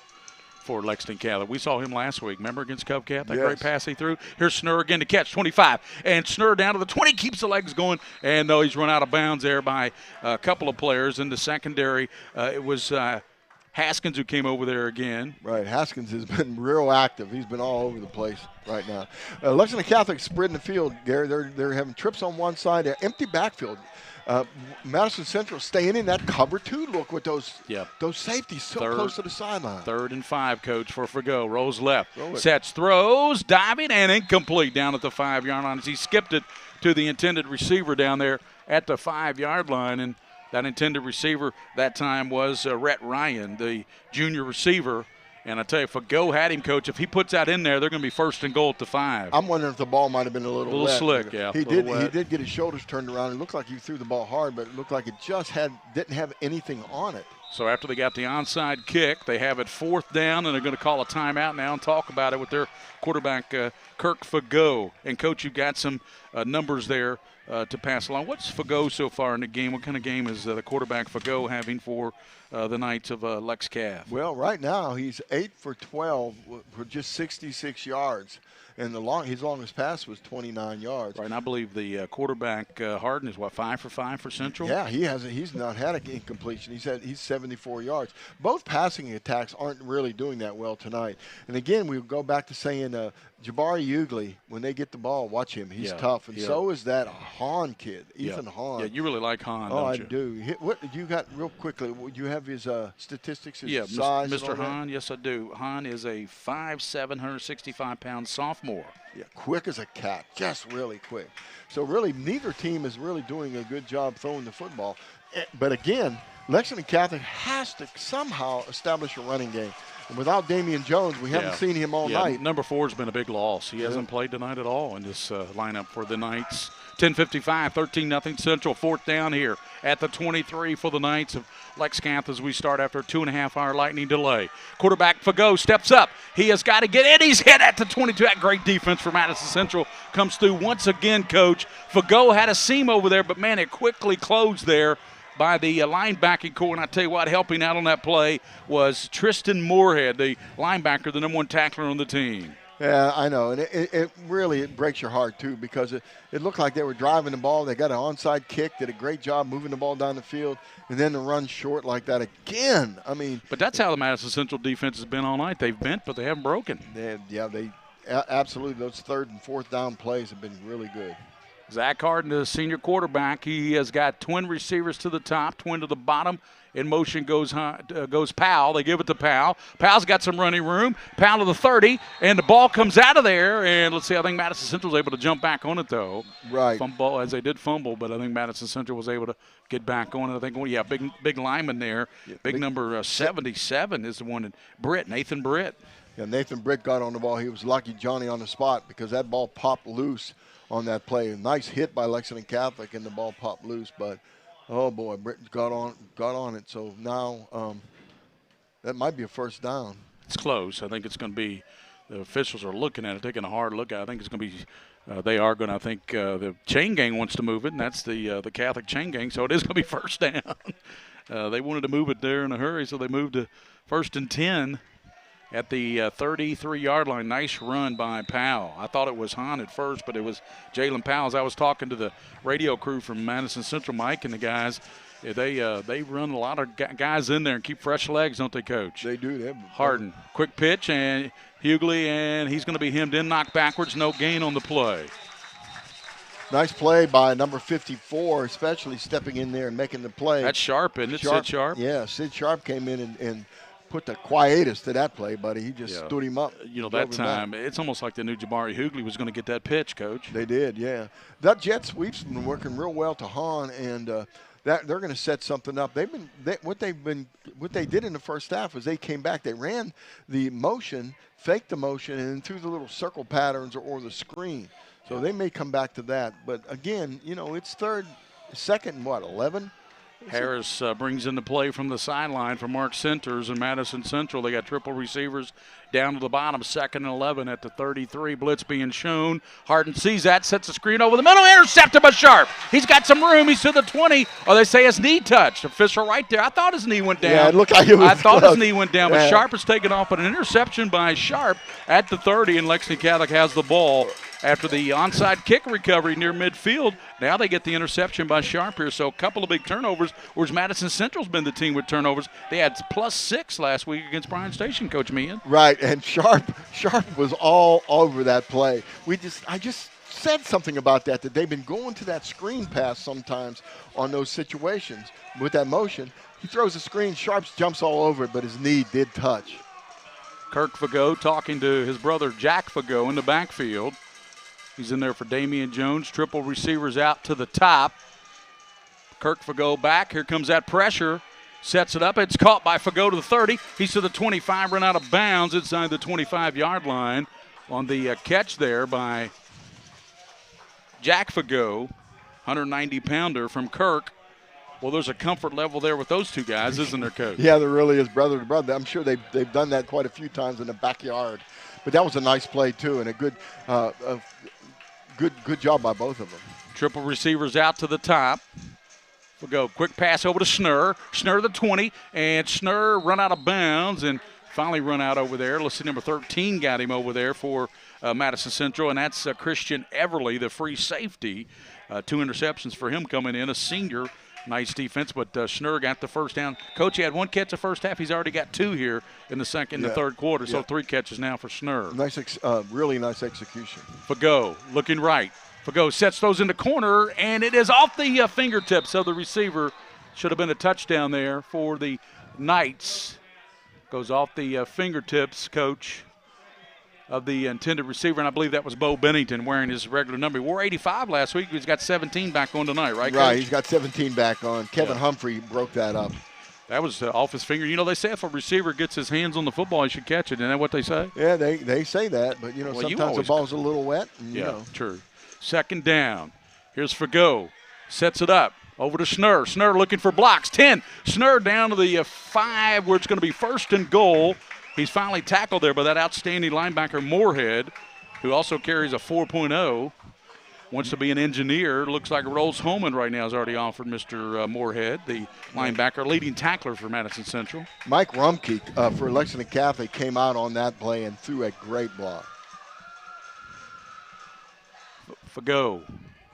for Lexington Catholic. We saw him last week. Remember against Cub Cap? That great pass he threw. Here's Schnurr again to catch, 25. And Schnurr down to the 20, keeps the legs going. And no, he's run out of bounds there by a couple of players in the secondary. It was Haskins, who came over there again. Right, Haskins has been real active. He's been all over the place right now. Lexington Catholic spreading the field, Gary. They're having trips on one side, empty backfield. Madison Central staying in that cover 2 look with those safeties so close to the sideline. 3rd and 5, coach, for Fago. Rolls left, sets, throws, diving, and incomplete down at the 5-yard line as he skipped it to the intended receiver down there at the 5-yard line. And that intended receiver that time was Rhett Ryan, the junior receiver. And I tell you, Fago had him, coach. If he puts that in there, they're going to be 1st and goal at the 5. I'm wondering if the ball might have been a little wet. Slick, yeah. He did get his shoulders turned around. It looked like he threw the ball hard, but it looked like it just didn't have anything on it. So after they got the onside kick, they have it 4th down, and they're going to call a timeout now and talk about it with their quarterback, Kirk Fago. And, Coach, you've got some numbers there to pass along. What's Fago so far in the game? What kind of game is the quarterback Fago having for the Knights of Lex Cath? Well, right now he's 8 for 12 for just 66 yards. And his longest pass was 29 yards. Right, and I believe the quarterback Harden is 5 for 5 for Central. Yeah, he's not had an incompletion. He's 74 yards. Both passing attacks aren't really doing that well tonight. And again, we go back to saying Jabari Ugly, when they get the ball, watch him. He's tough, and so is that Hahn kid, Ethan Hahn. Yeah, you really like Hahn, don't you? I do. What you got real quickly? Do you have his statistics? His size, Mr. Hahn. Yes, I do. Hahn is a 5'7", 165-pound sophomore. Yeah, quick as a cat, just really quick. So really, neither team is really doing a good job throwing the football. But again, Lexington Catholic has to somehow establish a running game. And without Damian Jones, we haven't seen him all night. Number 4 has been a big loss. He hasn't played tonight at all in this lineup for the Knights. 10:55, 13-0 Central. 4th down here at the 23 for the Knights of Lex Cath as we start after a 2.5-hour lightning delay. Quarterback Fago steps up. He has got to get in. He's hit at the 22. That great defense for Madison Central comes through once again, Coach. Fago had a seam over there, but, man, it quickly closed there by the linebacking core. And I tell you what, helping out on that play was Tristan Moorhead, the linebacker, the number 1 tackler on the team. Yeah, I know, and it really breaks your heart, too, because it looked like they were driving the ball. They got an onside kick, did a great job moving the ball down the field, and then to run short like that again. I mean. But that's how the Madison Central defense has been all night. They've bent, but they haven't broken. They absolutely, those 3rd and 4th down plays have been really good. Zach Harden, the senior quarterback, he has got twin receivers to the top, twin to the bottom. In motion goes Powell. They give it to Powell. Powell's got some running room. Powell to the 30, and the ball comes out of there. And let's see, I think Madison Central was able to jump back on it, though. Right. Fumble, as they did fumble, but I think Madison Central was able to get back on it. I think, big lineman there. Yeah, big number 77 is the one, Nathan Britt. Yeah, Nathan Britt got on the ball. He was lucky Johnny on the spot because that ball popped loose on that play. Nice hit by Lexington Catholic, and the ball popped loose, but oh boy, Britt got on it. So now that might be a 1st down. It's close. I think it's going to be. The officials are looking at it, taking a hard look at it. I think it's going to be. They are going to. I think the chain gang wants to move it, and that's the Catholic chain gang. So it is going to be 1st down. They wanted to move it there in a hurry, so they moved to 1st and 10. At the 33-yard line. Nice run by Powell. I thought it was Hahn at first, but it was Jalen Powell. As I was talking to the radio crew from Madison Central, Mike and the guys, they run a lot of guys in there and keep fresh legs, don't they, Coach? They do. Harden, quick pitch, and Hughley, and he's going to be hemmed in, knocked backwards, no gain on the play. Nice play by number 54, especially stepping in there and making the play. That's Sharp, isn't it, Sid Sharp? Yeah, Sid Sharp came in and put the quietus to that play, buddy. He just stood him up. That time, it's almost like they knew Jabari Hughley was going to get that pitch, Coach. They did, yeah. That jet sweep's been working real well to Hahn, and that they're going to set something up. What they did in the first half was they came back. They ran the motion, faked the motion, and then threw the little circle patterns or the screen. So they may come back to that. But again, it's 2nd and 11. Harris brings in the play from the sideline for Mark Centers and Madison Central. They got triple receivers down to the bottom, 2nd and 11 at the 33. Blitz being shown. Harden sees that, sets the screen over the middle, intercepted by Sharp. He's got some room. He's to the 20. They say his knee touched. Official right there. I thought his knee went down. Yeah, it looked like it was close. His knee went down, but Sharp is taken off, but an interception by Sharp at the 30, and Lexington Catholic has the ball after the onside kick recovery near midfield. Now they get the interception by Sharp here. So a couple of big turnovers, whereas Madison Central's been the team with turnovers. They had +6 last week against Bryan Station, Coach Meehan. Right, and Sharp was all over that play. I just said something about that they've been going to that screen pass sometimes on those situations with that motion. He throws a screen, Sharp jumps all over it, but his knee did touch. Kirk Fagot talking to his brother Jack Fagot in the backfield. He's in there for Damian Jones. Triple receivers out to the top. Kirk Fagot back. Here comes that pressure. Sets it up. It's caught by Fagot to the 30. He's to the 25, run out of bounds inside the 25-yard line on the catch there by Jack Fagot, 190-pounder from Kirk. Well, there's a comfort level there with those two guys, isn't there, Coach? Yeah, there really is, brother to brother. I'm sure they've done that quite a few times in the backyard. But that was a nice play, too, and a good job by both of them. Triple receivers out to the top. We'll go quick pass over to Schnurr. Schnurr the 20, and Schnurr run out of bounds and finally run out over there. Let's see, number 13 got him over there for Madison Central, and that's Christian Everly, the free safety. 2 interceptions for him coming in, a senior. Nice defense, but Schnurr got the first down. Coach, he had 1 catch the first half. He's already got 2 here in the third quarter, so 3 catches now for Schnurr. Really nice execution. Fagot looking right. Fagot sets those in the corner, and it is off the fingertips of the receiver. Should have been a touchdown there for the Knights. Goes off the fingertips, Coach, of the intended receiver, and I believe that was Bo Bennington wearing his regular number. He wore 85 last week. He's got 17 back on tonight, right, Coach? Right, he's got 17 back on. Kevin Humphrey broke that up. That was off his finger. You know, they say if a receiver gets his hands on the football, he should catch it. Isn't that what they say? Yeah, they say that, but, sometimes the ball's a little wet. And, true. Second down. Here's Fagot. Sets it up. Over to Schnurr. Schnurr looking for blocks. 10. Schnurr down to the 5 where it's going to be 1st and goal. He's finally tackled there by that outstanding linebacker Moorhead, who also carries a 4.0. Wants to be an engineer. Looks like Rolls Holman right now has already offered Mr. Moorhead, the linebacker, leading tackler for Madison Central. Mike Rumke for Lexington Catholic came out on that play and threw a great block. Fagot.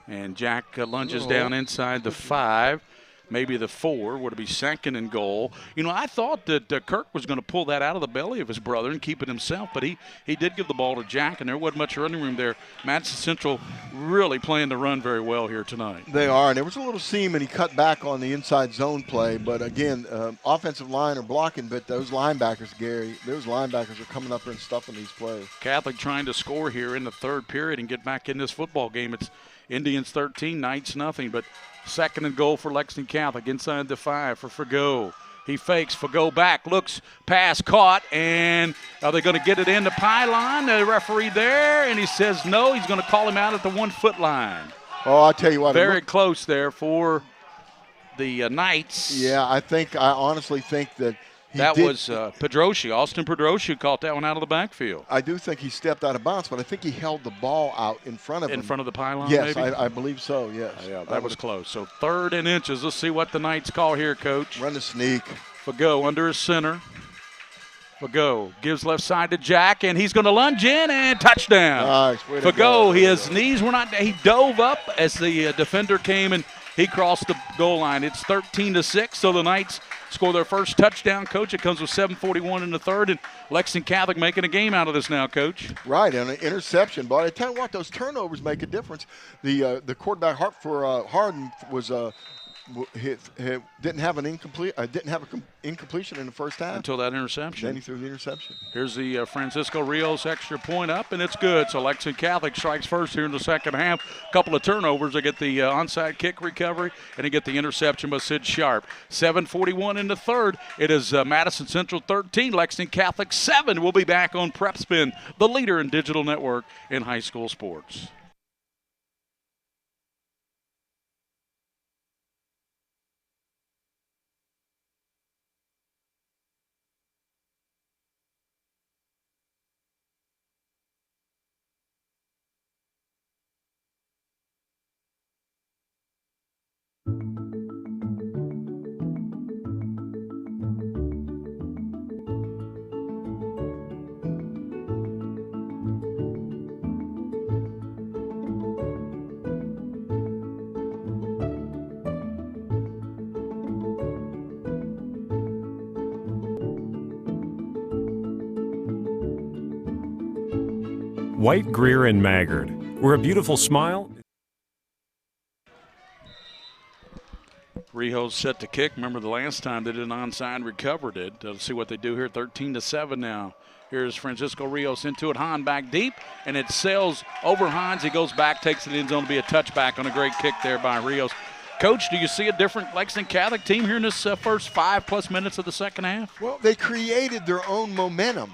And Jack lunges down inside the 5, maybe the 4. Would it be 2nd and goal? You know, I thought that Kirk was going to pull that out of the belly of his brother and keep it himself, but he did give the ball to Jack, and there wasn't much running room there. Madison Central really playing the run very well here tonight. They are, and there was a little seam, and he cut back on the inside zone play. But, again, offensive line are blocking, but those linebackers, Gary, are coming up there and stuffing these plays. Catholic trying to score here in the 3rd period and get back in this football game. It's Indians 13, Knights nothing, but 2nd and goal for Lexington Catholic inside the 5 for Fagot. He fakes, Fagot back, looks, pass caught, and are they going to get it in the pylon? The referee there, and he says no. He's going to call him out at the 1-foot line. Oh, I'll tell you what. Very close there for the Knights. Yeah, I honestly think that was Pedroshi. Austin Pedroshi caught that one out of the backfield. I do think he stepped out of bounds, but I think he held the ball out in front of him. In front of the pylon, yes, maybe? I believe so, yes. Yeah, that was close. So 3rd and inches. Let's see what the Knights call here, Coach. Run the sneak. Fagot under his center. Fagot gives left side to Jack, and he's going to lunge in and touchdown. Nice. Fagot, his knees were not – he dove up as the defender came, and he crossed the goal line. It's 13-6, so the Knights – score their first touchdown, Coach. It comes with 7:41 in the 3rd, and Lexington Catholic making a game out of this now, Coach. Right, and an interception. But I tell you what, those turnovers make a difference. The quarterback for Hardin was didn't have an incompletion in the first half until that interception. Then he threw the interception. Here's the Francisco Rios extra point up, and it's good. So Lexington Catholic strikes first here in the 2nd half. A couple of turnovers. They get the onside kick recovery, and they get the interception by Sid Sharp. 7:41 in the 3rd. It is Madison Central 13, Lexington Catholic 7. We'll be back on PrepSpin, the leader in digital network in high school sports. White, Greer, and Maggard, where a beautiful smile. Rijo's set to kick. Remember the last time they did an onside, recovered it. Let's see what they do here. 13-7 now. Here's Francisco Rios into it. Hahn back deep, and it sails over Hahns. He goes back, takes it in the end zone to be a touchback on a great kick there by Rios. Coach, do you see a different Lexington Catholic team here in this first 5+ minutes of the second half? Well, they created their own momentum.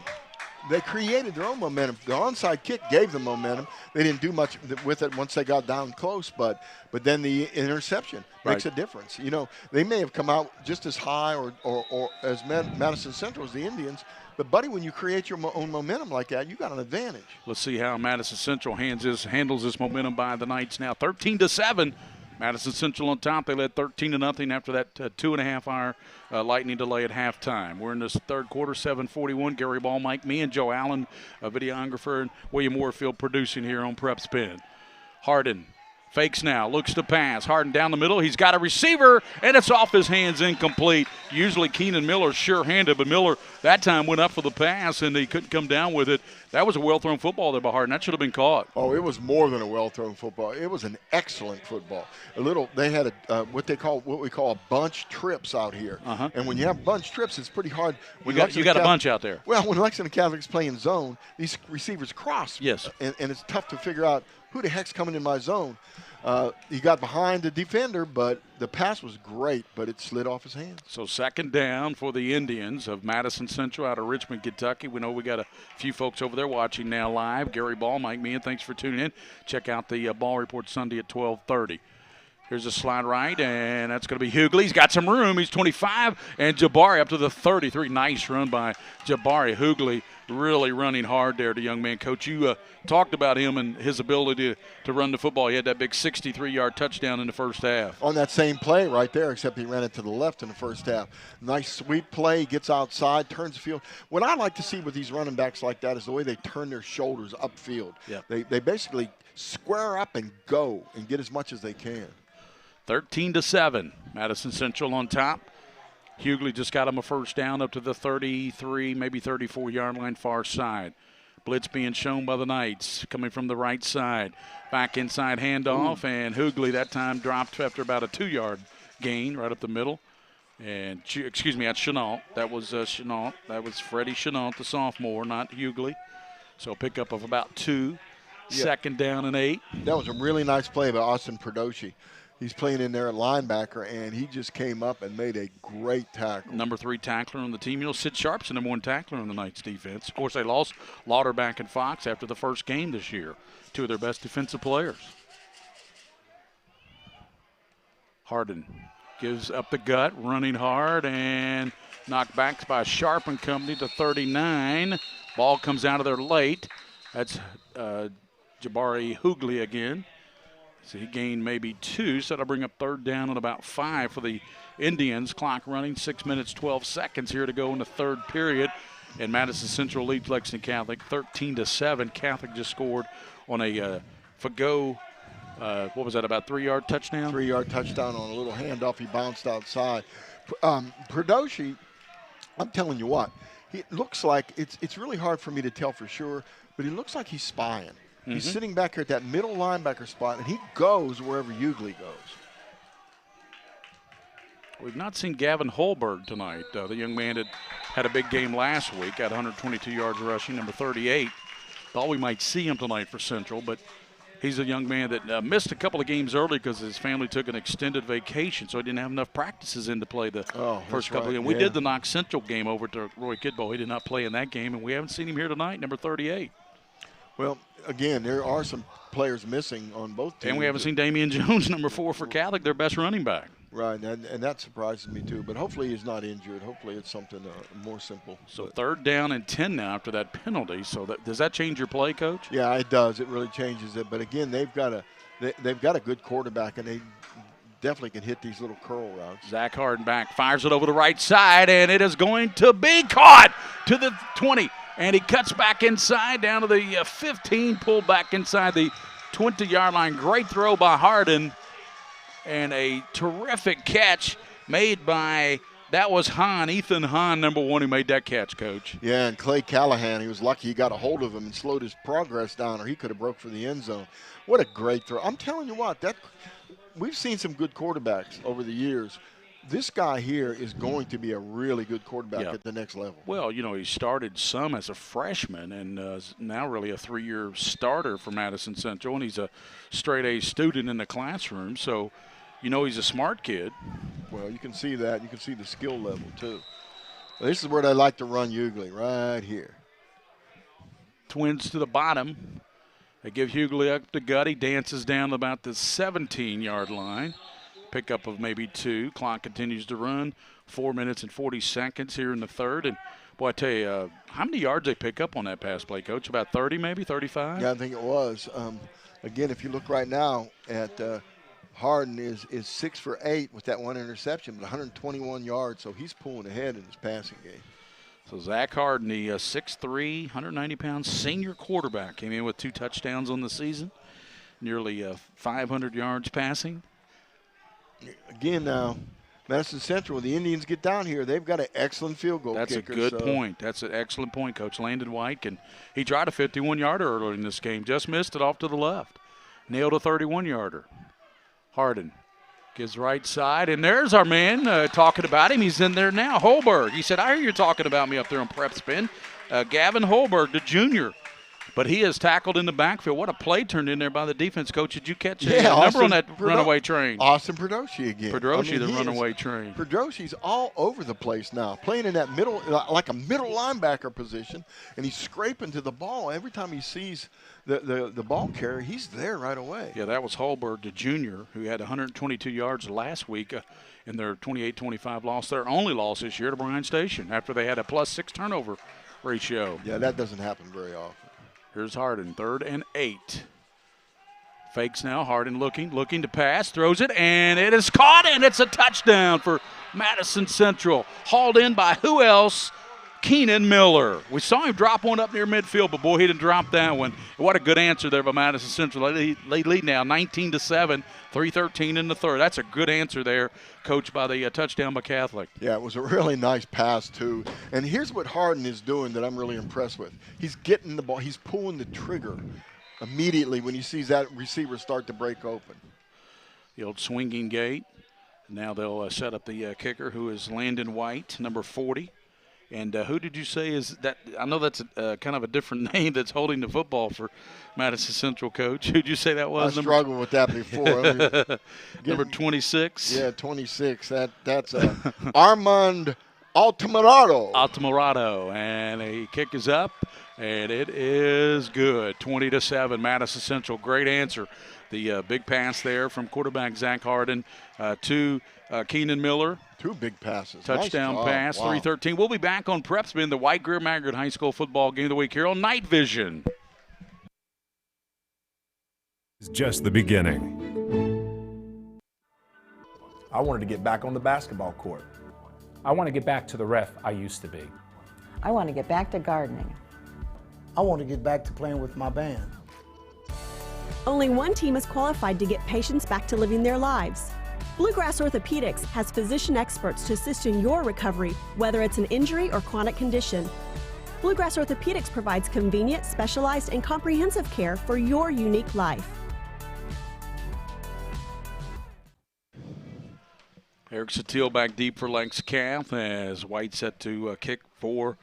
The onside kick gave them momentum. They didn't do much with it once they got down close, but then the interception makes a difference. You know, they may have come out just as high or as Madison Central as the Indians, but, buddy, when you create your own momentum like that, you got an advantage. Let's see how Madison Central handles this momentum by the Knights now. 13-7. Madison Central on top. They led 13-0 after that 2.5-hour lightning delay at halftime. We're in this third quarter, 7:41. Gary Ball, Mike, me, and Joe Allen, a videographer, and William Warfield producing here on PrepSpin. Harden fakes now, looks to pass. Harden down the middle. He's got a receiver, and it's off his hands, incomplete. Usually Keenan Miller's sure-handed, but Miller that time went up for the pass, and he couldn't come down with it. That was a well-thrown football there by Harden. That should have been caught. Oh, it was more than a well-thrown football. It was an excellent football. They had what we call a bunch trips out here. And when you have bunch trips, it's pretty hard. You got a bunch out there. Well, when Lexington Catholic's playing zone, these receivers cross. Yes. And it's tough to figure out who the heck's coming in my zone. He got behind the defender, but the pass was great, but it slid off his hands. So second down for the Indians of Madison Central out of Richmond, Kentucky. We know we got a few folks over there watching now live. Gary Ball, Mike Meehan, thanks for tuning in. Check out the Ball Report Sunday at 12:30. Here's a slide right, and that's going to be Hughley. He's got some room. He's 25, and Jabari up to the 33. Nice run by Jabari. Hughley really running hard there, the young man. Coach, you talked about him and his ability to run the football. He had that big 63-yard touchdown in the first half. On that same play right there, except he ran it to the left in the first half. Nice sweep play, gets outside, turns the field. What I like to see with these running backs like that is the way they turn their shoulders upfield. Yep. They basically square up and go and get as much as they can. 13-7, Madison Central on top. Hughley just got him a first down up to the 33, maybe 34-yard line far side. Blitz being shown by the Knights, coming from the right side. Back inside handoff, and Hughley that time dropped after about a 2-yard gain right up the middle. And, excuse me, that's Chenault. That was Chenault. That was Freddie Chenault, the sophomore, not Hughley. So a pickup of about 2. Yeah. Second down and 8. That was a really nice play by Austin Perdoshi. He's playing in there at linebacker, and he just came up and made a great tackle. Number 3 tackler on the team. You know, Sid Sharp's the number 1 tackler on the Knights defense. Of course, they lost Lauderback and Fox after the first game this year. 2 of their best defensive players. Harden gives up the gut, running hard, and knocked back by Sharp and company to 39. Ball comes out of there late. That's Jabari Hughley again. So he gained maybe 2, so that'll bring up third down and about 5 for the Indians. Clock running, 6 minutes, 12 seconds here to go in the third period. And Madison Central leads Lexington Catholic 13-7. Catholic just scored on a Fago, what was that, about 3-yard touchdown? 3-yard touchdown on a little handoff. He bounced outside. Perdoshi, I'm telling you what, he looks like, it's really hard for me to tell for sure, but he looks like he's spying. He's sitting back here at that middle linebacker spot, and he goes wherever Hughley goes. We've not seen Gavin Holberg tonight. The young man had a big game last week, had 122 yards rushing, number 38. Thought we might see him tonight for Central, but he's a young man that missed a couple of games early because his family took an extended vacation, so he didn't have enough practices in to play the first couple of games. We did the Knox Central game over to Roy Kidbo. He did not play in that game, and we haven't seen him here tonight, number 38. Well, again, there are some players missing on both teams. And we haven't seen Damian Jones, number 4 for Catholic, their best running back. Right, and that surprises me too. But hopefully he's not injured. Hopefully it's something more simple. So third down and 10 now after that penalty. So does that change your play, Coach? Yeah, it does. It really changes it. But again, they've got a good quarterback, and they definitely can hit these little curl routes. Zach Harden back, fires it over the right side, and it is going to be caught to the 20. And he cuts back inside down to the 15, pulled back inside the 20-yard line. Great throw by Harden, and a terrific catch made by That was Ethan Hahn, number 1, who made that catch, Coach. Yeah, and Clay Callahan, he was lucky he got a hold of him and slowed his progress down, or he could have broke for the end zone. What a great throw. I'm telling you what, we've seen some good quarterbacks over the years. This guy here is going to be a really good quarterback at the next level. Well, you know, he started some as a freshman and is now really a 3-year starter for Madison Central, and he's a straight-A student in the classroom. So, you know, he's a smart kid. Well, you can see that. You can see the skill level, too. This is where they like to run Hughley, right here. Twins to the bottom. They give Hughley up the gut. He dances down about the 17-yard line. Pickup of maybe 2. Clock continues to run. 4 minutes and 40 seconds here in the third. And, boy, I tell you, how many yards they pick up on that pass play, Coach? About 30 maybe, 35? Yeah, I think it was. Again, if you look right now at Harden is 6 for 8 with that 1 interception, but 121 yards, so he's pulling ahead in his passing game. So Zach Harden, the 6'3", 190-pound senior quarterback, came in with 2 touchdowns on the season, nearly 500 yards passing. Again, now, Madison Central, when the Indians get down here, they've got an excellent field goal That's kicker. A good point. That's an excellent point, Coach. Landon White, and he tried a 51-yarder earlier in this game, just missed it off to the left. Nailed a 31-yarder. Harden gives right side, and there's our man talking about him. He's in there now, Holberg. He said, I hear you talking about me up there on PrepSpin. Gavin Holberg, the junior. But he is tackled in the backfield. What a play turned in there by the defense, Coach. Did you catch a number on that runaway train? Austin Perdoshi again. Perdoshi, the runaway train. Perdoshi's all over the place now, playing in that middle, like a middle linebacker position, and he's scraping to the ball. Every time he sees the ball carrier, he's there right away. Yeah, that was Holberg, the junior, who had 122 yards last week in their 28-25 loss. Their only loss this year to Bryan Station after they had a +6 turnover ratio. Yeah, that doesn't happen very often. Here's Harden, 3rd and 8. Fakes now, Harden looking to pass, throws it, and it is caught, and it's a touchdown for Madison Central. Hauled in by who else? Keenan Miller. We saw him drop one up near midfield, but boy, he didn't drop that one. What a good answer there by Madison Central. They lead now 19-7, 3:13 in the third. That's a good answer there, coached by the touchdown by Catholic. Yeah, it was a really nice pass, too. And here's what Harden is doing that I'm really impressed with. He's getting the ball. He's pulling the trigger immediately when he sees that receiver start to break open. The old swinging gate. Now they'll set up the kicker, who is Landon White, number 40. And who did you say is that? I know that's kind of a different name that's holding the football for Madison Central, Coach. Who did you say that was? I struggled with that before. Number 26. Yeah, 26. That's Armand Altamirano. Altamirano, and a kick is up, and it is good. 20-7, Madison Central. Great answer. The big pass there from quarterback Zach Harden to Keenan Miller. 2 big passes. Touchdown nice pass, wow. 3:13. We'll be back on PrepSpin, the White Greer Maggard High School football game of the week here on Night Vision. It's just the beginning. I wanted to get back on the basketball court. I want to get back to the ref I used to be. I want to get back to gardening. I want to get back to playing with my band. Only one team is qualified to get patients back to living their lives. Bluegrass Orthopedics has physician experts to assist in your recovery, whether it's an injury or chronic condition. Bluegrass Orthopedics provides convenient, specialized, and comprehensive care for your unique life. Eric Satil back deep for Lex Cath as White set to kick for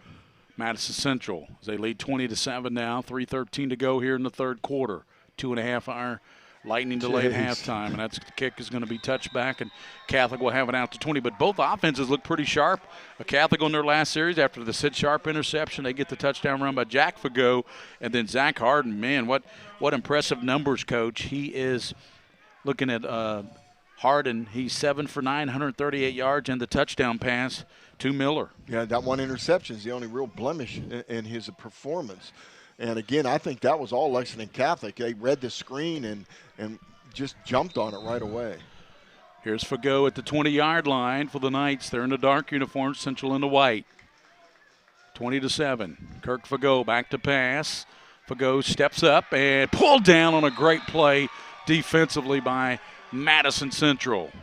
Madison Central. As they lead 20-7 now, 3:13 to go here in the third quarter. 2.5-hour lightning delay at halftime, and that's the kick is going to be touched back, and Catholic will have it out to 20. But both offenses look pretty sharp. Catholic on their last series after the Sid Sharp interception, they get the touchdown run by Jack Fago, and then Zach Harden. Man, what impressive numbers, Coach. He is looking at Harden. He's 7 for 9, 138 yards, and the touchdown pass to Miller. Yeah, that 1 interception is the only real blemish in his performance. And, again, I think that was all Lexington Catholic. They read the screen and just jumped on it right away. Here's Fago at the 20-yard line for the Knights. They're in the dark uniforms, Central in the white. 20-7. Kirk Fago back to pass. Fago steps up and pulled down on a great play defensively by Madison Central.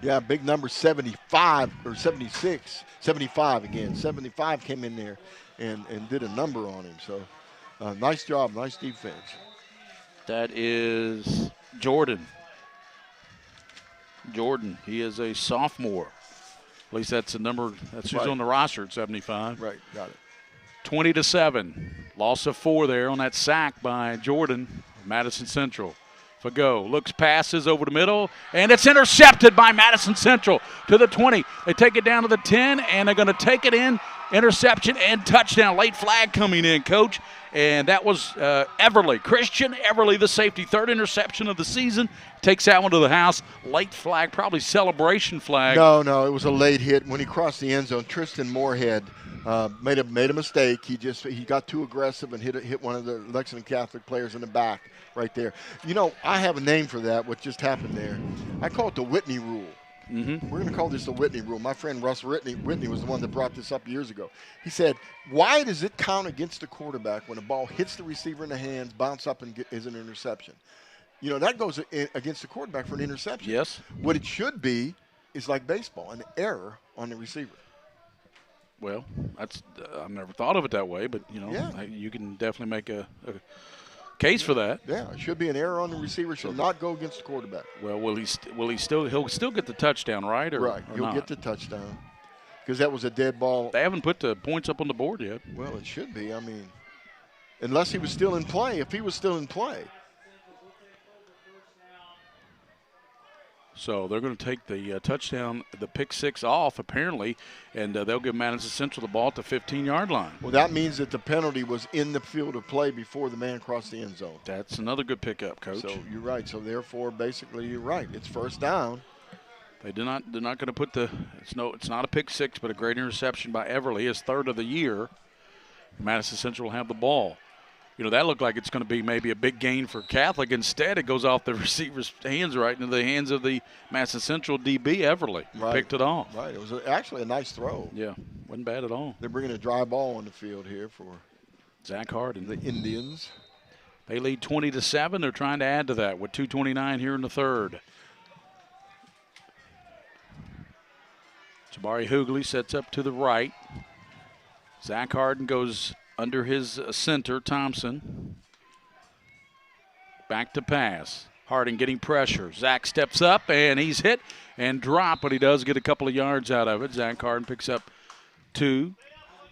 Yeah, big number 75 or 76, 75 again. 75 came in there and did a number on him. So nice job, nice defense. That is Jordan. Jordan, he is a sophomore. At least that's the number. That's who's on the roster at 75. Right, got it. 20-7. Loss of 4 there on that sack by Jordan, Madison Central. Fago looks, passes over the middle, and it's intercepted by Madison Central to the 20. They take it down to the 10, and they're going to take it in. Interception and touchdown. Late flag coming in, Coach. And that was Everly. Christian Everly, the safety. 3rd interception of the season. Takes that one to the house. Late flag, probably celebration flag. No, it was a late hit. When he crossed the end zone, Tristan Moorhead made a mistake. He got too aggressive and hit one of the Lexington Catholic players in the back right there. You know, I have a name for that, what just happened there. I call it the Whitney rule. Mm-hmm. We're going to call this the Whitney rule. My friend Russ Whitney was the one that brought this up years ago. He said, why does it count against the quarterback when a ball hits the receiver in the hands, bounce up, and is an interception? You know, that goes against the quarterback for an interception. Yes. What it should be is like baseball, an error on the receiver. Well, that's I've never thought of it that way, but, you know, Yeah. you can definitely make a case for that. Yeah, it should be an error on the receiver. Should not go against the quarterback. Well, he'll still get the touchdown, right? Right, or he'll not? get the touchdown because that was a dead ball. They haven't put the points up on the board yet. Well, it should be. I mean, unless he was still in play. If he was still in play. So they're going to take the touchdown, the pick 6 off, apparently, and they'll give Madison Central the ball at the 15-yard line. Well, that means that the penalty was in the field of play before the man crossed the end zone. That's another good pickup, Coach. So you're right. So therefore, basically, you're right. It's first down. They're not going to put it's not a pick 6, but a great interception by Everly, his 3rd of the year. Madison Central will have the ball. You know, that looked like it's going to be maybe a big gain for Catholic. Instead, it goes off the receiver's hands right into the hands of the Madison Central DB, Everly. Right. Picked it off. Right. It was actually a nice throw. Yeah, wasn't bad at all. They're bringing a dry ball on the field here for Zach Harden. The Indians. They lead 20-7. They're trying to add to that with 2:29 here in the 3rd. Jabari Hoogley sets up to the right. Zach Harden goes under his center, Thompson. Back to pass. Harden getting pressure. Zach steps up, and he's hit and dropped, but he does get a couple of yards out of it. Zach Harden picks up 2.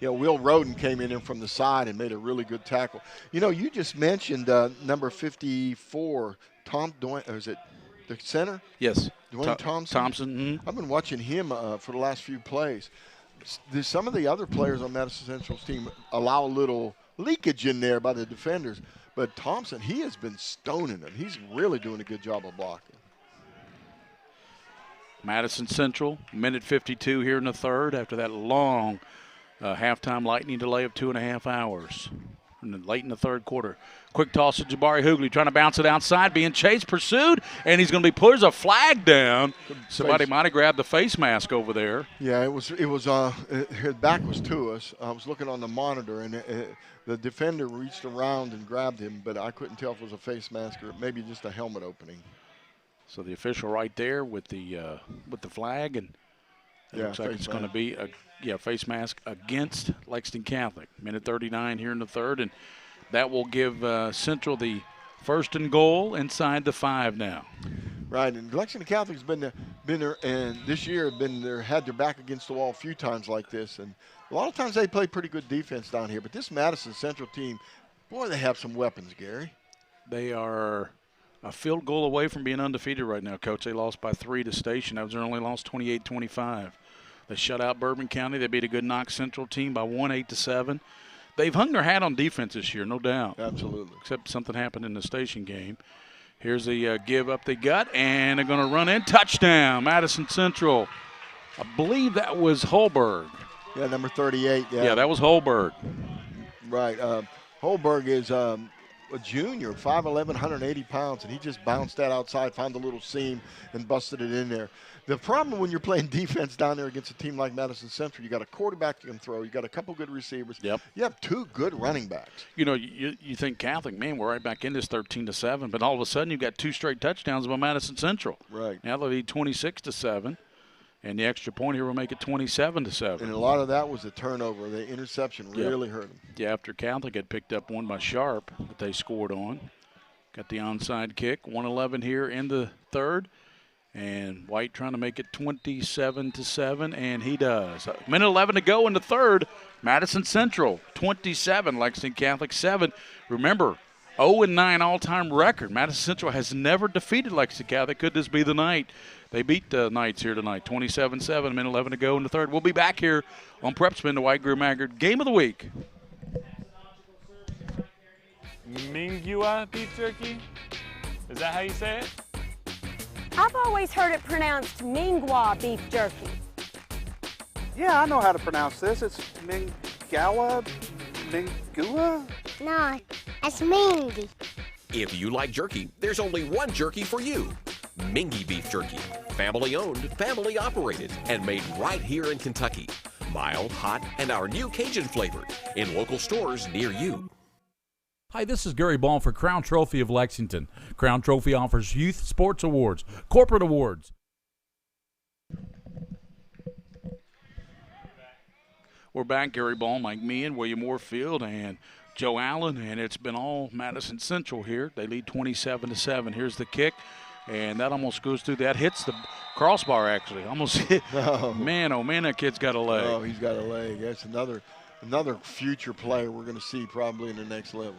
Yeah, Will Roden came in from the side and made a really good tackle. You know, you just mentioned number 54, is it the center? Yes. Dwayne Thompson. Mm-hmm. I've been watching him for the last few plays. Some of the other players on Madison Central's team allow a little leakage in there by the defenders. But Thompson, he has been stoning them. He's really doing a good job of blocking. Madison Central, minute 52 here in the 3rd after that long halftime lightning delay of 2.5 hours. Late in the 3rd quarter. Quick toss to Jabari Hoogley, trying to bounce it outside, being chased, pursued, and he's going to be put. There's a flag down. Somebody might have grabbed the face mask over there. Yeah, it was. His back was to us. I was looking on the monitor, and the defender reached around and grabbed him, but I couldn't tell if it was a face mask or maybe just a helmet opening. So the official right there with the flag, and it looks like it's going to be a face mask against Lexington Catholic. Minute 39 here in the 3rd, and that will give Central the 1st and goal inside the 5 now. Right, and Lexington Catholic's been there, and this year had their back against the wall a few times like this, and a lot of times they play pretty good defense down here. But this Madison Central team, boy, they have some weapons, Gary. They are a field goal away from being undefeated right now, Coach. They lost by 3 to Station. That was their only loss, 28-25. They shut out Bourbon County. They beat a good Knox Central team by 8-7. They've hung their hat on defense this year, no doubt. Absolutely. Except something happened in the Station game. Here's the give up the gut, and they're going to run in. Touchdown, Madison Central. I believe that was Holberg. Yeah, number 38. Yeah, that was Holberg. Right. Holberg is a junior, 5'11", 180 pounds, and he just bounced that outside, found a little seam, and busted it in there. The problem when you're playing defense down there against a team like Madison Central, you got a quarterback that can throw, you got a couple good receivers. Yep. You have 2 good running backs. You know, you think Catholic, man, we're right back in this 13-7, but all of a sudden you've got 2 straight touchdowns by Madison Central. Right. Now they lead 26-7, and the extra point here will make it 27-7. And a lot of that was a turnover. The interception really hurt them. Yeah, after Catholic had picked up one by Sharp that they scored on. Got the onside kick, 1:11 here in the third. And White trying to make it 27-7, and he does. 1:11 to go in the third. Madison Central 27, Lexington Catholic 7. Remember, 0-9 all-time record. Madison Central has never defeated Lexington Catholic. Could this be the night? They beat the Knights here tonight, 27-7. 1:11 to go in the third. We'll be back here on PrepSpin, the White Greer Maggard Game of the Week. Mingua beef jerky? Is that how you say it? I've always heard it pronounced Mingwa beef jerky. Yeah, I know how to pronounce this. It's Mingua? No, it's Mingy. If you like jerky, there's only one jerky for you. Mingy Beef Jerky. Family owned, family operated, and made right here in Kentucky. Mild, hot, and our new Cajun flavor in local stores near you. Hi, this is Gary Ball for Crown Trophy of Lexington. Crown Trophy offers youth sports awards, corporate awards. We're back, Gary Ball, Mike Meehan, William Warfield, and Joe Allen, and it's been all Madison Central here. They lead 27-7. Here's the kick, and that almost goes through. That hits the crossbar, actually. Almost hit. Oh. Man, that kid's got a leg. Oh, he's got a leg. That's another future player we're going to see probably in the next level.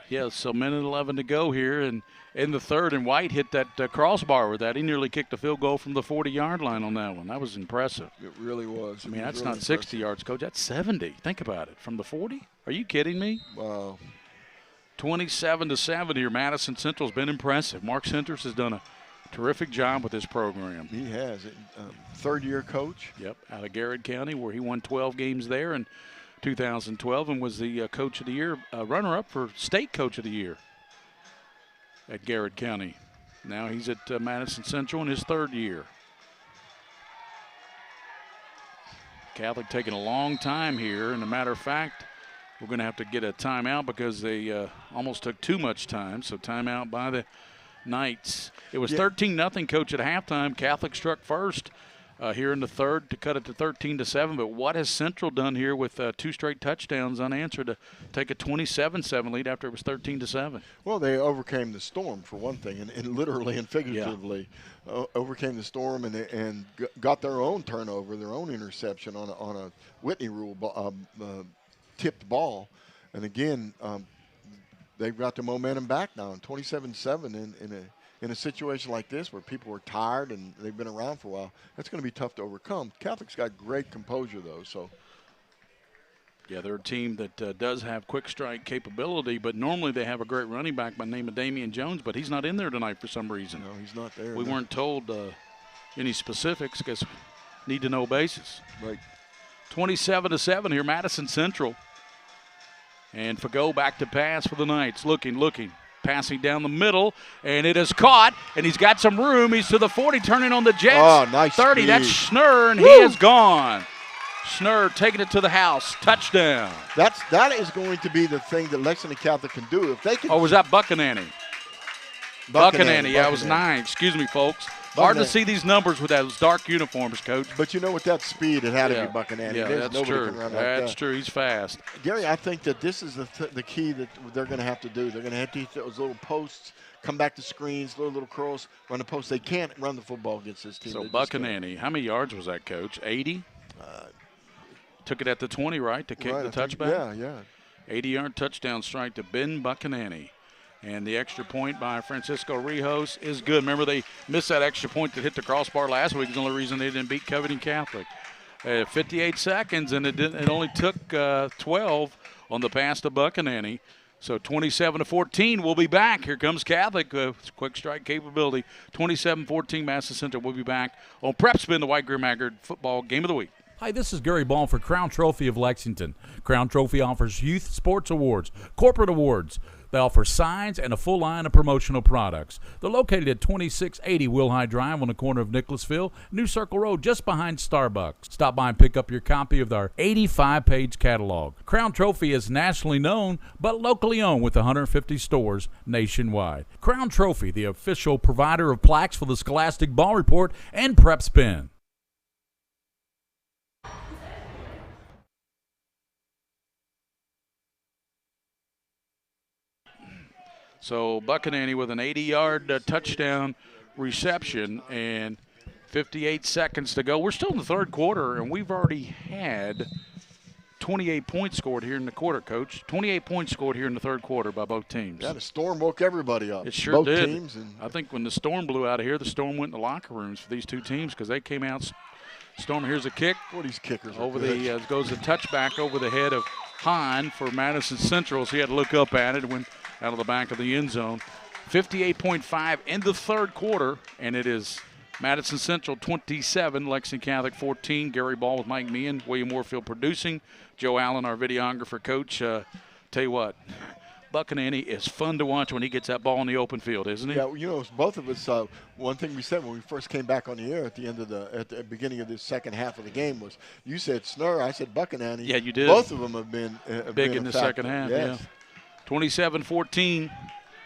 Yeah, so 1:11 to go here, and in the third, and White hit that crossbar with that. He nearly kicked a field goal from the 40-yard line on that one. That was impressive. It really was. I mean, that's really not 60 yards, Coach. That's 70. Think about it. From the 40? Are you kidding me? Wow. 27-7 here. Madison Central's been impressive. Mark Centers has done a terrific job with this program. He has. Third-year coach. Yep, out of Garrett County, where he won 12 games there in 2012 and was the Coach of the Year, runner-up for State Coach of the Year at Garrett County. Now he's at Madison Central in his third year. Catholic taking a long time here, and a matter of fact, we're going to have to get a timeout because they almost took too much time, so timeout by the Knights. It was 13-0, Coach, at halftime. Catholic struck first here in the third to cut it to 13-7. But what has Central done here with 2 straight touchdowns unanswered to take a 27-7 lead after it was 13-7? Well, they overcame the storm for one thing, and literally and figuratively overcame the storm and got their own turnover, their own interception on a Whitney rule tipped ball, and again they've got the momentum back now. 27-7 in a situation like this where people are tired and they've been around for a while, that's going to be tough to overcome. Catholic's got great composure, though. So, yeah, they're a team that does have quick strike capability, but normally they have a great running back by the name of Damian Jones, but he's not in there tonight for some reason. No, he's not there. We weren't told any specifics because need to know basis. Right. 27-7 here, Madison Central. And Fago back to pass for the Knights. Looking. Passing down the middle, and it is caught, and he's got some room. He's to the 40, turning on the Jets. Oh, nice 30, speed. That's Schnurr, and he is gone. Schnurr taking it to the house. Touchdown. That is going to be the thing that Lexington Catholic can do. If they can. Oh, was that Buckananny? Buckananny, yeah, it was 9. Excuse me, folks. Hard to see these numbers with those dark uniforms, Coach. But you know, with that speed, it had to be Buckananny. Yeah, There's that's nobody true. Can run That's like that. true. He's fast. Gary, I think that this is the key that they're going to have to do. They're going to have to hit those little posts, come back to screens, little curls, run the post. They can't run the football against this team. So Buckananny, how many yards was that, Coach? 80? Took it at the 20, right, to kick the touchback? Yeah. 80-yard touchdown strike to Ben Buckananny. And the extra point by Francisco Rijos is good. Remember, they missed that extra point that hit the crossbar last week. It's the only reason they didn't beat Covington Catholic. 58 seconds, and it only took 12 on the pass to Buckananny. So 27-14, we'll be back. Here comes Catholic, quick strike capability. 27-14, Madison Central. We'll be back on PrepSpin, the White Greer Maggard football game of the week. Hi, this is Gary Ball for Crown Trophy of Lexington. Crown Trophy offers youth sports awards, corporate awards. They offer signs and a full line of promotional products. They're located at 2680 Wilhite Drive on the corner of Nicholasville, New Circle Road, just behind Starbucks. Stop by and pick up your copy of our 85-page catalog. Crown Trophy is nationally known, but locally owned with 150 stores nationwide. Crown Trophy, the official provider of plaques for the Scholastic Ball Report and PrepSpin. So Buckingham with an 80-yard touchdown reception and 58 seconds to go. We're still in the third quarter, and we've already had 28 points scored here in the quarter, Coach. 28 points scored here in the third quarter by both teams. Yeah, the storm woke everybody up. It sure both did. Teams and I think when the storm blew out of here, the storm went in the locker rooms for these two teams because they came out storm. Here's a kick. Well, these kickers are over good. the goes a touchback over the head of Hahn for Madison Central. So he had to look up at it. Went out of the back of the end zone. 58.5 in the third quarter, and it is Madison Central 27, Lexington Catholic 14. Gary Ball with Mike Meehan, William Warfield producing. Joe Allen, our videographer, Coach. Tell you what, Buckingham is fun to watch when he gets that ball in the open field, isn't he? Yeah, you know, both of us. One thing we said when we first came back on the air at the beginning of this second half of the game was, you said Snur, I said Buckingham. Yeah, you did. Both of them have been big in the second half. Yes. Yeah. 27-14.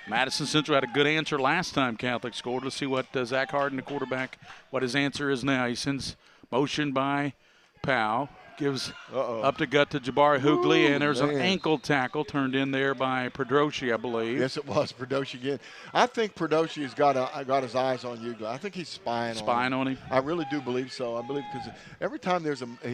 Madison Central had a good answer last time Catholic scored. Let's see what Zach Harden, the quarterback, what his answer is now. He sends motion by Powell. Gives up to gut to Jabari Hoogley, and there's an ankle tackle turned in there by Pedroshi, I believe. Yes, it was Pedroshi again. I think Pedroshi has got his eyes on you. I think he's spying on him. I really do believe so. I believe because every time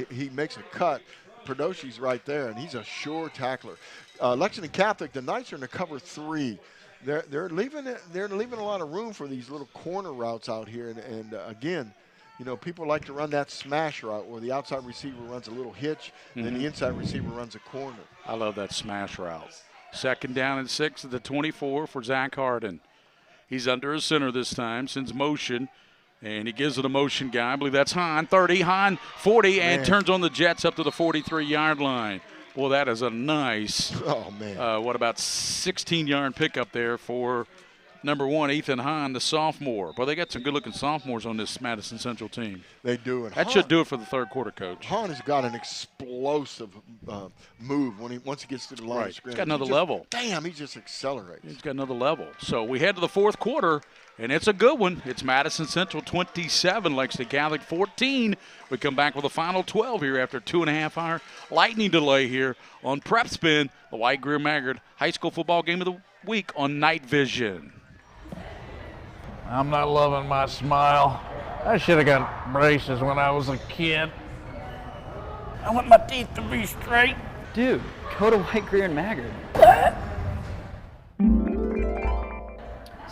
he makes a cut, Pedroshi's right there, and he's a sure tackler. Lexington Catholic, the Knights are in the cover 3. They're leaving a lot of room for these little corner routes out here, and again. You know, people like to run that smash route where the outside receiver runs a little hitch and then the inside receiver runs a corner. I love that smash route. Second down and 6 at the 24 for Zach Harden. He's under his center this time, sends motion, and he gives it a motion guy. I believe that's Hahn, 30, Hahn, 40, and turns on the Jets up to the 43-yard line. Well, that is a nice, what about 16-yard pickup there for number 1, Ethan Hahn, the sophomore. Well, they got some good-looking sophomores on this Madison Central team. They do. And that should do it for the third quarter, Coach. Hahn has got an explosive move once he gets to the line of scrimmage. He's got another level. Damn, he just accelerates. He's got another level. So we head to the fourth quarter, and it's a good one. It's Madison Central 27, Lexington Catholic 14. We come back with a final 12 here after a 2.5-hour lightning delay here on PrepSpin, the White Greer Maggard High School Football Game of the Week on Night Vision. I'm not loving my smile. I should have got braces when I was a kid. I want my teeth to be straight. Dude, go to White Greer and Maggard.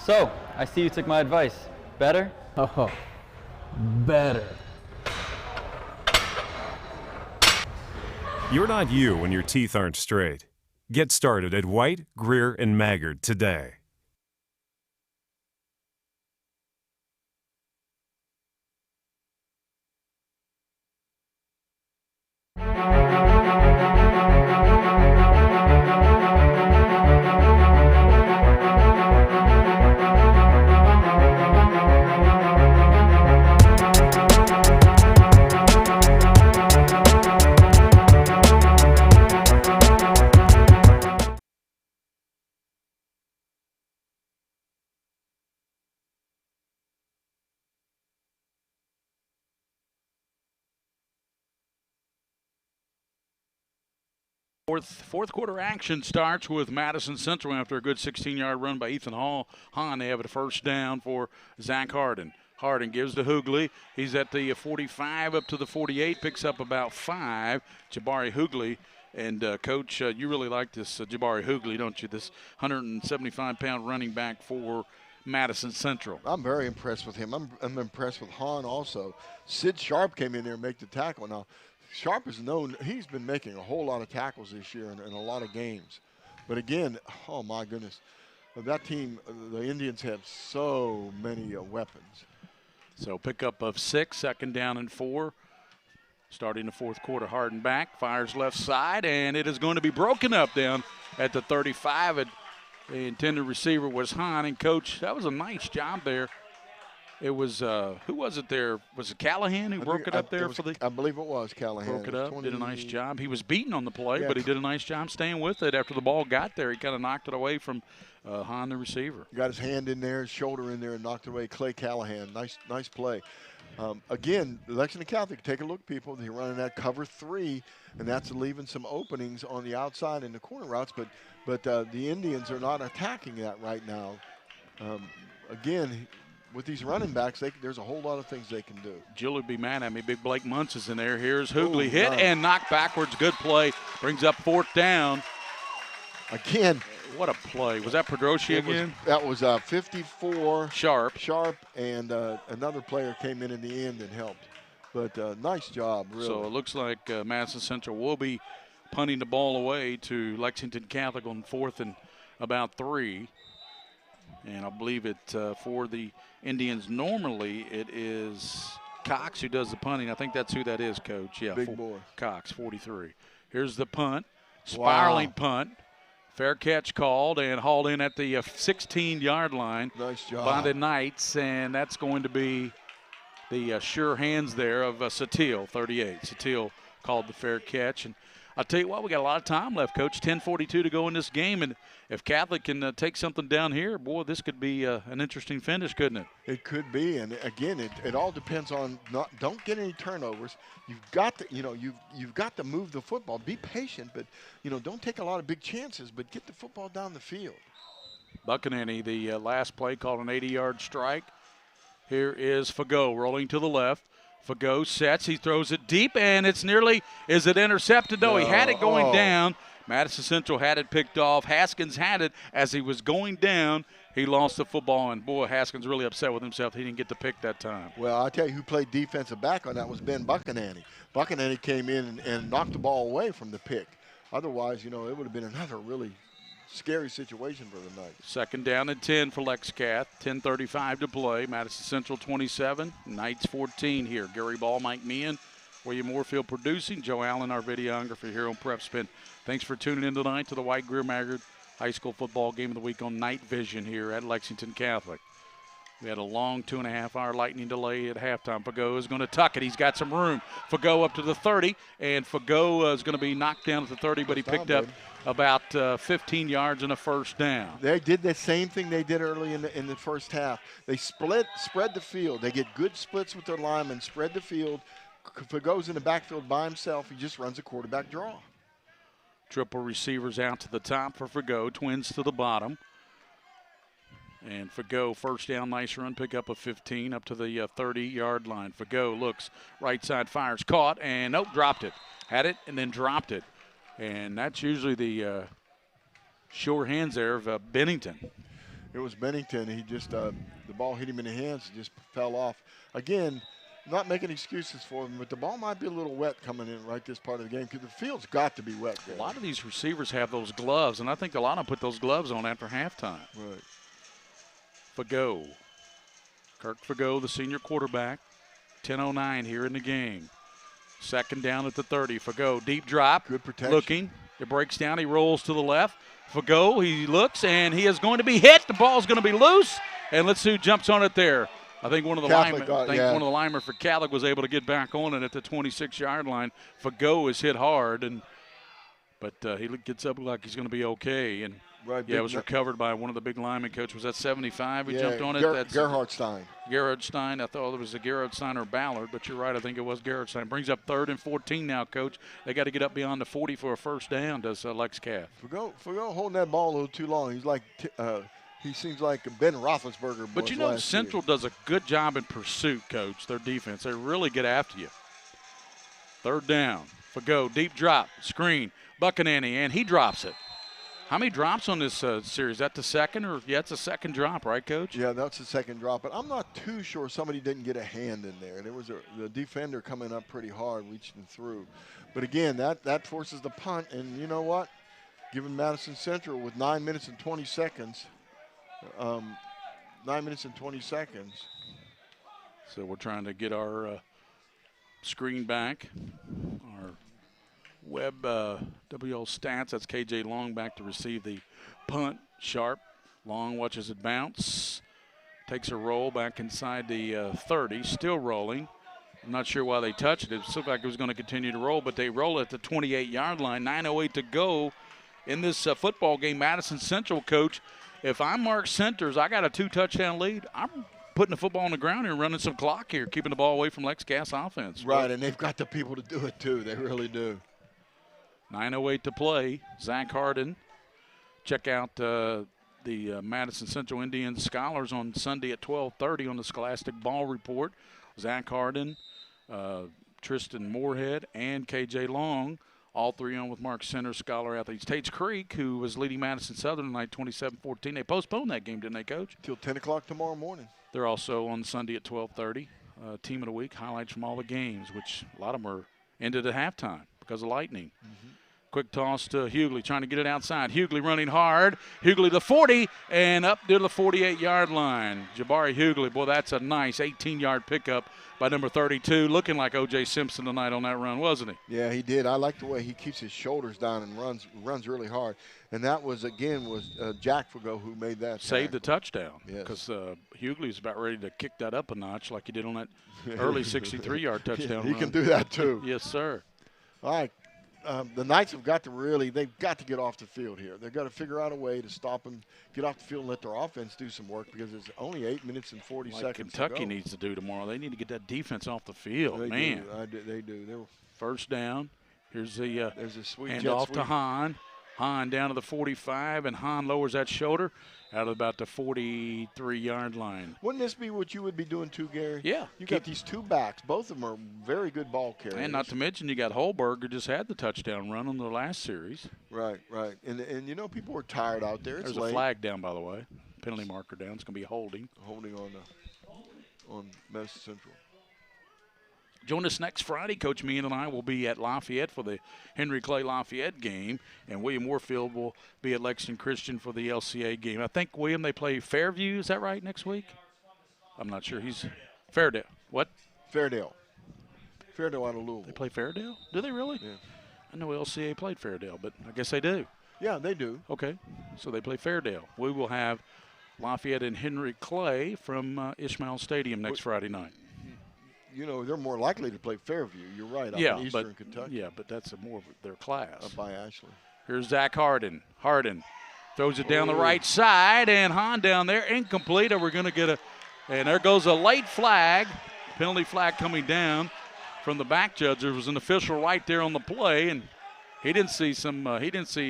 So, I see you took my advice. Better? Oh, better. You're not you when your teeth aren't straight. Get started at White, Greer, and Maggard today. Fourth quarter action starts with Madison Central after a good 16-yard run by Ethan Hahn. They have a first down for Zach Harden. Harden gives to Hoogley. He's at the 45 up to the 48, picks up about 5. Jabari Hoogley. And, Coach, you really like this Jabari Hoogley, don't you? This 175-pound running back for Madison Central. I'm very impressed with him. I'm impressed with Hahn also. Sid Sharp came in there and made the tackle. Now, Sharp is known, he's been making a whole lot of tackles this year in a lot of games. But again, oh my goodness, that team, the Indians have so many weapons. So pickup of 6, second down and 4. Starting the fourth quarter, Harden back, fires left side, and it is going to be broken up down at the 35. And The intended receiver was Hahn, and Coach, that was a nice job there. It was, who was it there? Was it Callahan who broke it up there for the? I believe it was Callahan. Broke it up, did a nice job. He was beaten on the play, but he did a nice job staying with it. After the ball got there, he kind of knocked it away from Hahn, the receiver. Got his hand in there, his shoulder in there, and knocked it away. Clay Callahan, nice play. Again, Lexington Catholic, take a look, people. They're running that cover 3, and that's leaving some openings on the outside in the corner routes, but the Indians are not attacking that right now. Again, with these running backs, there's a whole lot of things they can do. Jill would be mad at me. Big Blake Muntz is in there. Here's Hoogley, hit and knocked backwards. Good play. Brings up 4th down. Again. What a play. Was that Pedroshi again? That was 54. Sharp, and another player came in the end and helped. But nice job, really. So it looks like Madison Central will be punting the ball away to Lexington Catholic on 4th and about 3. And I believe it for the Indians, normally it is Cox who does the punting. I think that's who that is, Coach. Yeah, big boy. Cox, 43. Here's the punt, spiraling punt. Fair catch called and hauled in at the 16-yard line. Nice job. By the Knights, and that's going to be the sure hands there of Satil, 38. Satil called the fair catch. And I'll tell you what, we got a lot of time left, Coach. 10:42 to go in this game, and if Catholic can take something down here, boy, this could be an interesting finish, couldn't it? It could be, and again, it all depends on don't get any turnovers. You've got to, you've got to move the football. Be patient, but don't take a lot of big chances, but get the football down the field. Buchanani, the last play, called an 80-yard strike. Here is Fagot rolling to the left. Fagot sets, he throws it deep, and it's nearly, is it intercepted? No, he had it going down. Madison Central had it picked off. Haskins had it as he was going down. He lost the football, and boy, Haskins really upset with himself. He didn't get the pick that time. Well, I'll tell you who played defensive back on that was Ben Buchanani. Buchanani came in and knocked the ball away from the pick. Otherwise, it would have been another really scary situation for the Knights. 2nd down and 10 for LexCath. 10:35 to play. Madison Central 27, Knights 14 here. Gary Ball, Mike Meehan, William Moorfield producing. Joe Allen, our videographer here on PrepSpin. Thanks for tuning in tonight to the White Greer Maggard High School Football Game of the Week on Night Vision here at Lexington Catholic. We had a long 2.5-hour lightning delay at halftime. Fagot is going to tuck it. He's got some room. Fagot up to the 30, and Fagot is going to be knocked down at the 30, but he picked up about 15 yards and a first down. They did the same thing they did early in the first half. They spread the field. They get good splits with their linemen, spread the field. Fagot's in the backfield by himself. He just runs a quarterback draw. Triple receivers out to the top for Fagot. Twins to the bottom. And Fagot, first down, nice run, pick up a 15 up to the 30-yard line. Fagot looks, right side fires, caught, and nope, dropped it. Had it and then dropped it. And that's usually the sure hands there of Bennington. It was Bennington. He just, the ball hit him in the hands and just fell off. Again, not making excuses for him, but the ball might be a little wet coming in right this part of the game because the field's got to be wet there. A lot of these receivers have those gloves, and I think a lot of them put those gloves on after halftime. Right. Fagot. Kirk Fagot, the senior quarterback. 10:09 here in the game. 2nd down at the 30. Fagot, deep drop. Good protection. Looking. It breaks down. He rolls to the left. Fagot, he looks, and he is going to be hit. The ball's going to be loose. And let's see who jumps on it there. I think one of the linemen, one of the linemen for Catholic was able to get back on it at the 26-yard line. Fagot is hit hard, but he gets up like he's going to be okay. And it was recovered by one of the big linemen. Coach, was that 75 who jumped on it? That's Gerhard Stein. Gerhard Stein. I thought it was a Gerhard Stein or Ballard, but you're right. I think it was Gerhard Stein. Brings up 3rd and 14 now, Coach. They got to get up beyond the 40 for a first down, does LexCath. Fagot holding that ball a little too long. He's like he seems like Ben Roethlisberger. But Central does a good job in pursuit, Coach, their defense. They really get after you. 3rd down. Fagot, deep drop, screen. Buchanani, and he drops it. How many drops on this series? Is that the second? It's a second drop, right, Coach? Yeah, that's the second drop. But I'm not too sure somebody didn't get a hand in there. There was the defender coming up pretty hard, reaching through. But, again, that forces the punt. And you know what? Given Madison Central with 9 minutes and 20 seconds, 9 minutes and 20 seconds. So we're trying to get our screen back, our web WL stats. That's KJ Long back to receive the punt Sharp. Long watches it bounce. Takes a roll back inside the 30. Still rolling. I'm not sure why they touched it. It looked like it was going to continue to roll, but they roll at the 28-yard line. 9:08 to go in this football game. Madison Central, coach, if I'm Mark Centers, I got a 2-touchdown lead. I'm putting the football on the ground here, running some clock here, keeping the ball away from Lex Gas offense. Right, and they've got the people to do it too. They really do. 9:08 to play. Zach Harden. Check out the Madison Central Indians Scholars on Sunday at 12:30 on the Scholastic Ball Report. Zach Harden, Tristan Moorhead, and KJ Long, all three on with Mark Center Scholar athletes. Tates Creek, who was leading Madison Southern tonight 27-14. They postponed that game, didn't they, Coach? Till 10 o'clock tomorrow morning. They're also on Sunday at 12:30. Team of the week, highlights from all the games, which a lot of them are ended at halftime because of lightning. Quick toss to Hughley, trying to get it outside. Hughley running hard. Hughley to 40 and up to the 48-yard line. Jabari Hughley, boy, that's a nice 18-yard pickup by number 32. Looking like O.J. Simpson tonight on that run, wasn't he? Yeah, he did. I like the way he keeps his shoulders down and runs really hard. And that was, again, Jack Fago who made that. Saved the touchdown. Yes. Because Hughley's about ready to kick that up a notch like he did on that early 63-yard touchdown He run. can do that, too. Yes, sir. All right. The Knights have got to they've got to get off the field here. They've got to figure out a way to stop them, get off the field and let their offense do some work because it's only 8 minutes and 40 Like seconds Kentucky to go. needs to do tomorrow. They need to get that defense off the field, They man. do. They do. First down. Here's the There's a sweet hand jet off sweep. to Hahn. Hahn down to the 45, and Hahn lowers that shoulder out of about the 43-yard line. Wouldn't this be what you would be doing too, Gary? Yeah. You got these two backs. Both of them are very good ball carriers. And not to mention you got Holberg, who just had the touchdown run on the last series. Right. And you know, people are tired out there. It's There's late. a flag down, by the way. Penalty marker down. It's going to be holding. Holding on Madison Central. Join us next Friday. Coach Meehan and I will be at Lafayette for the Henry Clay Lafayette game, and William Warfield will be at Lexington Christian for the LCA game. I think, William, they play Fairview. Is that right, next week? I'm not sure. He's Fairdale. What? Fairdale out of Louisville. They play Fairdale? Do they really? Yeah. I know LCA played Fairdale, but I guess they do. Yeah, they do. Okay, so they play Fairdale. We will have Lafayette and Henry Clay from Ishmael Stadium next Friday night. You know, they're more likely to play Fairview. You're right, up in eastern Kentucky. Yeah, but that's more of their class. Up by Ashley. Here's Zach Harden. Harden throws it down the right side, and Hahn down there, incomplete. And we're going to get and there goes a late flag, penalty flag coming down from the back judge. There was an official right there on the play, and he didn't see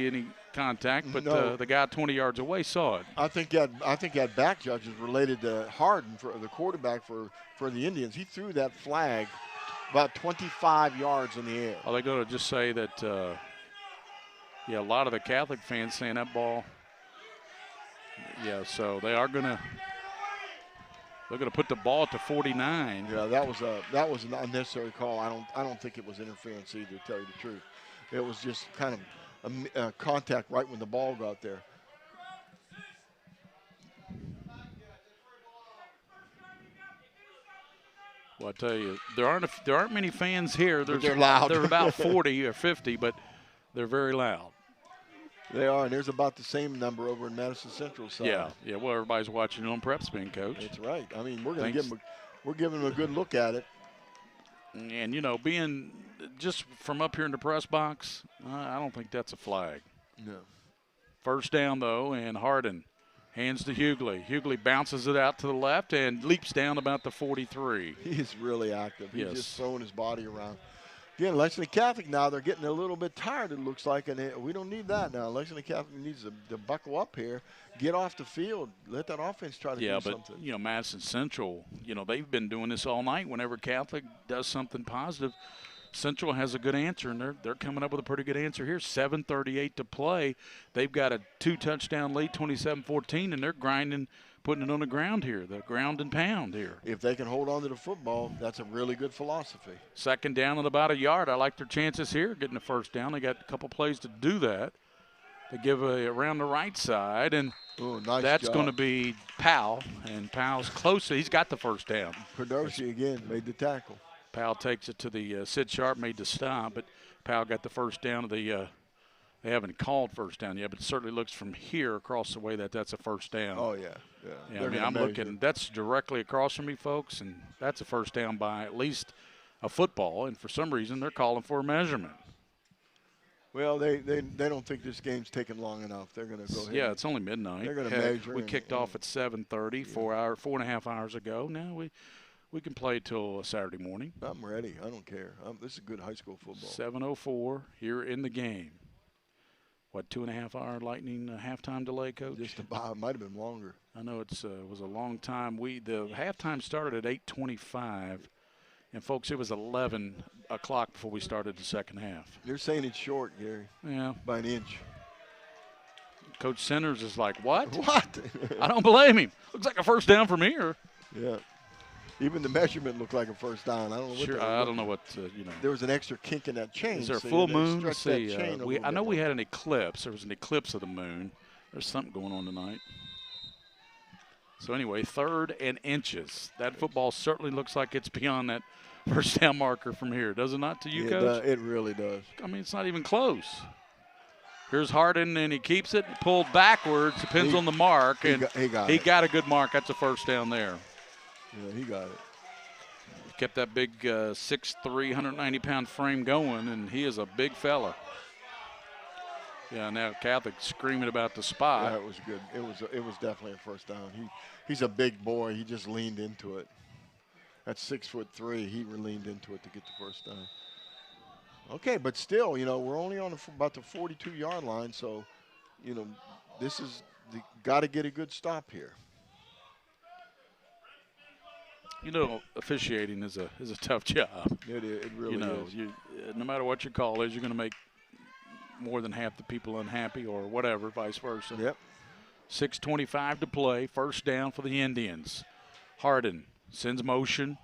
any contact, but the guy 20 yards away saw it. I think that back judge is related to Harden, for the quarterback for the Indians. He threw that flag about 25 yards in the air. Are they going to just say that? A lot of the Catholic fans saying that ball. Yeah, so they are going to. They're going to put the ball at the 49. Yeah, that was an unnecessary call. I don't think it was interference either, to tell you the truth. It was just kind of a contact right when the ball got there. Well, I tell you, there aren't many fans here. They're loud. They're about 40 or 50, but they're very loud. They are, and there's about the same number over in Madison Central side. Yeah. Well, everybody's watching it on PrepSpin, Coach. That's right. I mean, we're giving them a good look at it. And being just from up here in the press box, I don't think that's a flag. No. First down though, and Harden hands to Hughley. Hughley bounces it out to the left and leaps down about the 43. He's really active. He's Yes. just throwing his body around. Again, Lexington Catholic now, they're getting a little bit tired, it looks like, and we don't need that now. Lexington Catholic needs to buckle up here, get off the field, let that offense try to do something. Yeah, but, Madison Central, they've been doing this all night. Whenever Catholic does something positive, Central has a good answer, and they're coming up with a pretty good answer here. 7:38 to play. They've got a 2-touchdown lead, 27-14, and they're grinding, putting it on the ground here, the ground and pound here. If they can hold on to the football, that's a really good philosophy. Second down at about a yard. I like their chances here getting the first down. They got a couple plays to do that. They give around the right side, and that's going to be Powell, and Powell's close. He's got the first down. Perdoshi again made the tackle. Powell takes it to the Sid Sharp, made the stop, but Powell got the first down of the They haven't called first down yet, but it certainly looks from here across the way that that's a first down. Oh, yeah. Yeah, I mean, I'm looking, that's directly across from me, folks, and that's a first down by at least a football, and for some reason they're calling for a measurement. Well, they don't think this game's taking long enough. They're going to go ahead. Yeah, it's only midnight. They're going to measure. We kicked off at 7:30, 4.5 hours ago. Now we can play till Saturday morning. I'm ready. I don't care. This is good high school football. 7:04 here in the game. What, 2.5 hour lightning halftime delay, Coach? Just about. It might have been longer. I know it was a long time. The halftime started at 8:25, and folks, it was 11 o'clock before we started the second half. You're saying it's short, Gary. Yeah. By an inch. Coach Centers is like, what? What? I don't blame him. Looks like a first down from here. Yeah. Even the measurement looked like a first down. I don't know what. Sure, I don't know what There was an extra kink in that chain. Is there a full moon? Let's see. I know we had an eclipse. There was an eclipse of the moon. There's something going on tonight. So anyway, 3rd and inches. That football certainly looks like it's beyond that first down marker from here, does it not to you, Coach? It really does. I mean, it's not even close. Here's Harden, and he keeps it pulled backwards. Depends on the mark, and he got a good mark. That's a first down there. Yeah, he got it. Kept that big 6'3", 190-pound frame going, and he is a big fella. Yeah, now Catholic screaming about the spot. Yeah, it was good. It was definitely a first down. He's a big boy. He just leaned into it. That's 6'3". He leaned into it to get the first down. Okay, but still, we're only on about the 42-yard line, so, this is got to get a good stop here. Officiating is a tough job. It really is. No matter what your call is, you're going to make more than half the people unhappy or whatever, vice versa. Yep. 6:25 to play. First down for the Indians. Harden sends motion.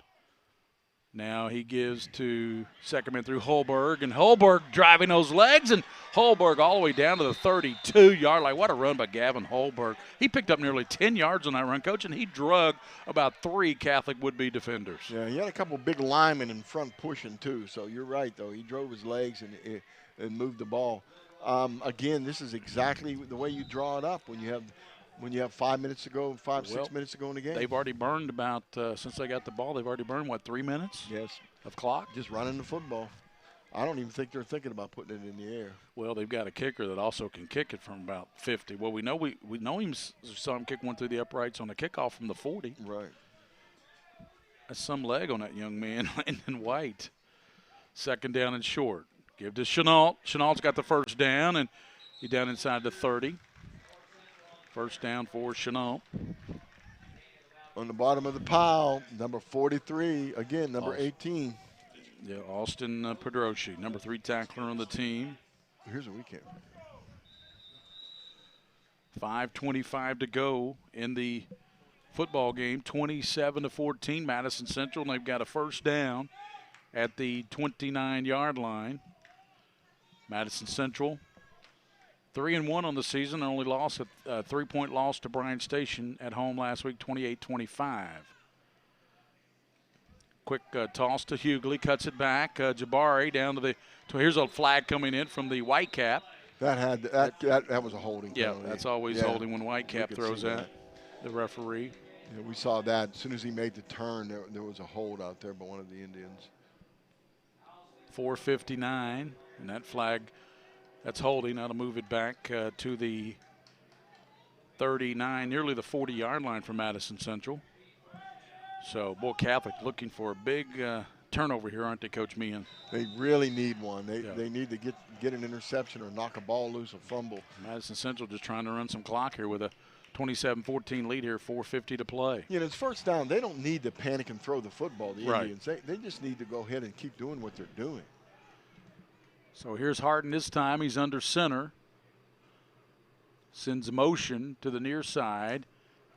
Now he gives to second man through Holberg, and Holberg driving those legs, and Holberg all the way down to the 32-yard line. What a run by Gavin Holberg. He picked up nearly 10 yards on that run, Coach, and he drug about 3 Catholic would-be defenders. Yeah, he had a couple big linemen in front pushing, too. So you're right, though. He drove his legs and moved the ball. Again, this is exactly the way you draw it up when you have 5 minutes to go, 6 minutes to go in the game. They've already burned about, since they got the ball, they've already burned, 3 minutes? Yes. Of clock? Just running the football. I don't even think they're thinking about putting it in the air. Well, they've got a kicker that also can kick it from about 50. Well, we know him, saw him kick one through the uprights on a kickoff from the 40. Right. That's some leg on that young man, Landon White. Second down and short. Give to Chenault. Chenault's got the first down, and he's down inside the 30. First down for Chenault. On the bottom of the pile, number 43, again, number 18. Yeah, Austin Pedroshi, number 3 tackler on the team. Here's a weekend. 5:25 to go in the football game. 27-14, Madison Central, and they've got a first down at the 29-yard line. Madison Central 3-1 on the season, and only lost a 3-point loss to Bryan Station at home last week, 28-25. Quick toss to Hughley, cuts it back. Jabari down to the. Here's a flag coming in from the Whitecap. That was a holding. Yeah, penalty. that's always holding when Whitecap throws that. The referee. Yeah, we saw that as soon as he made the turn. There was a hold out there by one of the Indians. 4:59, and that flag. That's holding. Now to move it back to the 39, nearly the 40-yard line for Madison Central. So, Bull Catholic looking for a big turnover here, aren't they, Coach Meehan? They really need one. They need to get an interception or knock a ball loose, a fumble. Madison Central just trying to run some clock here with a 27-14 lead here, 4:50 to play. It's first down. They don't need to panic and throw the football, the right. Indians. They just need to go ahead and keep doing what they're doing. So here's Harden this time. He's under center. Sends motion to the near side.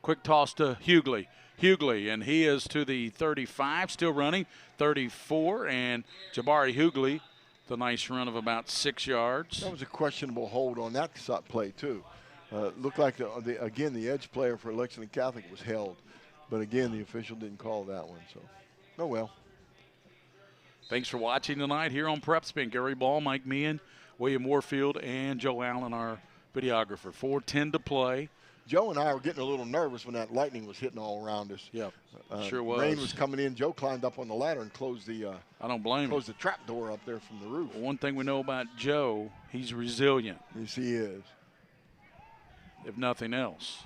Quick toss to Hughley. Hughley, and he is to the 35, still running. 34, and Jabari Hughley, the nice run of about 6 yards. That was a questionable hold on that play, too. Looked like, again, the edge player for Lexington Catholic was held. But, again, the official didn't call that one. So, oh well. Thanks for watching tonight here on PrepSpin. Gary Ball, Mike Meehan William Warfield, and Joe Allen, our videographer. 4:10 to play. Joe and I were getting a little nervous when that lightning was hitting all around us. Yep, sure was. Rain was coming in. Joe climbed up on the ladder and closed the I don't blame closed the trap door up there from the roof. Well, one thing we know about Joe, he's resilient. Yes, he is. If nothing else.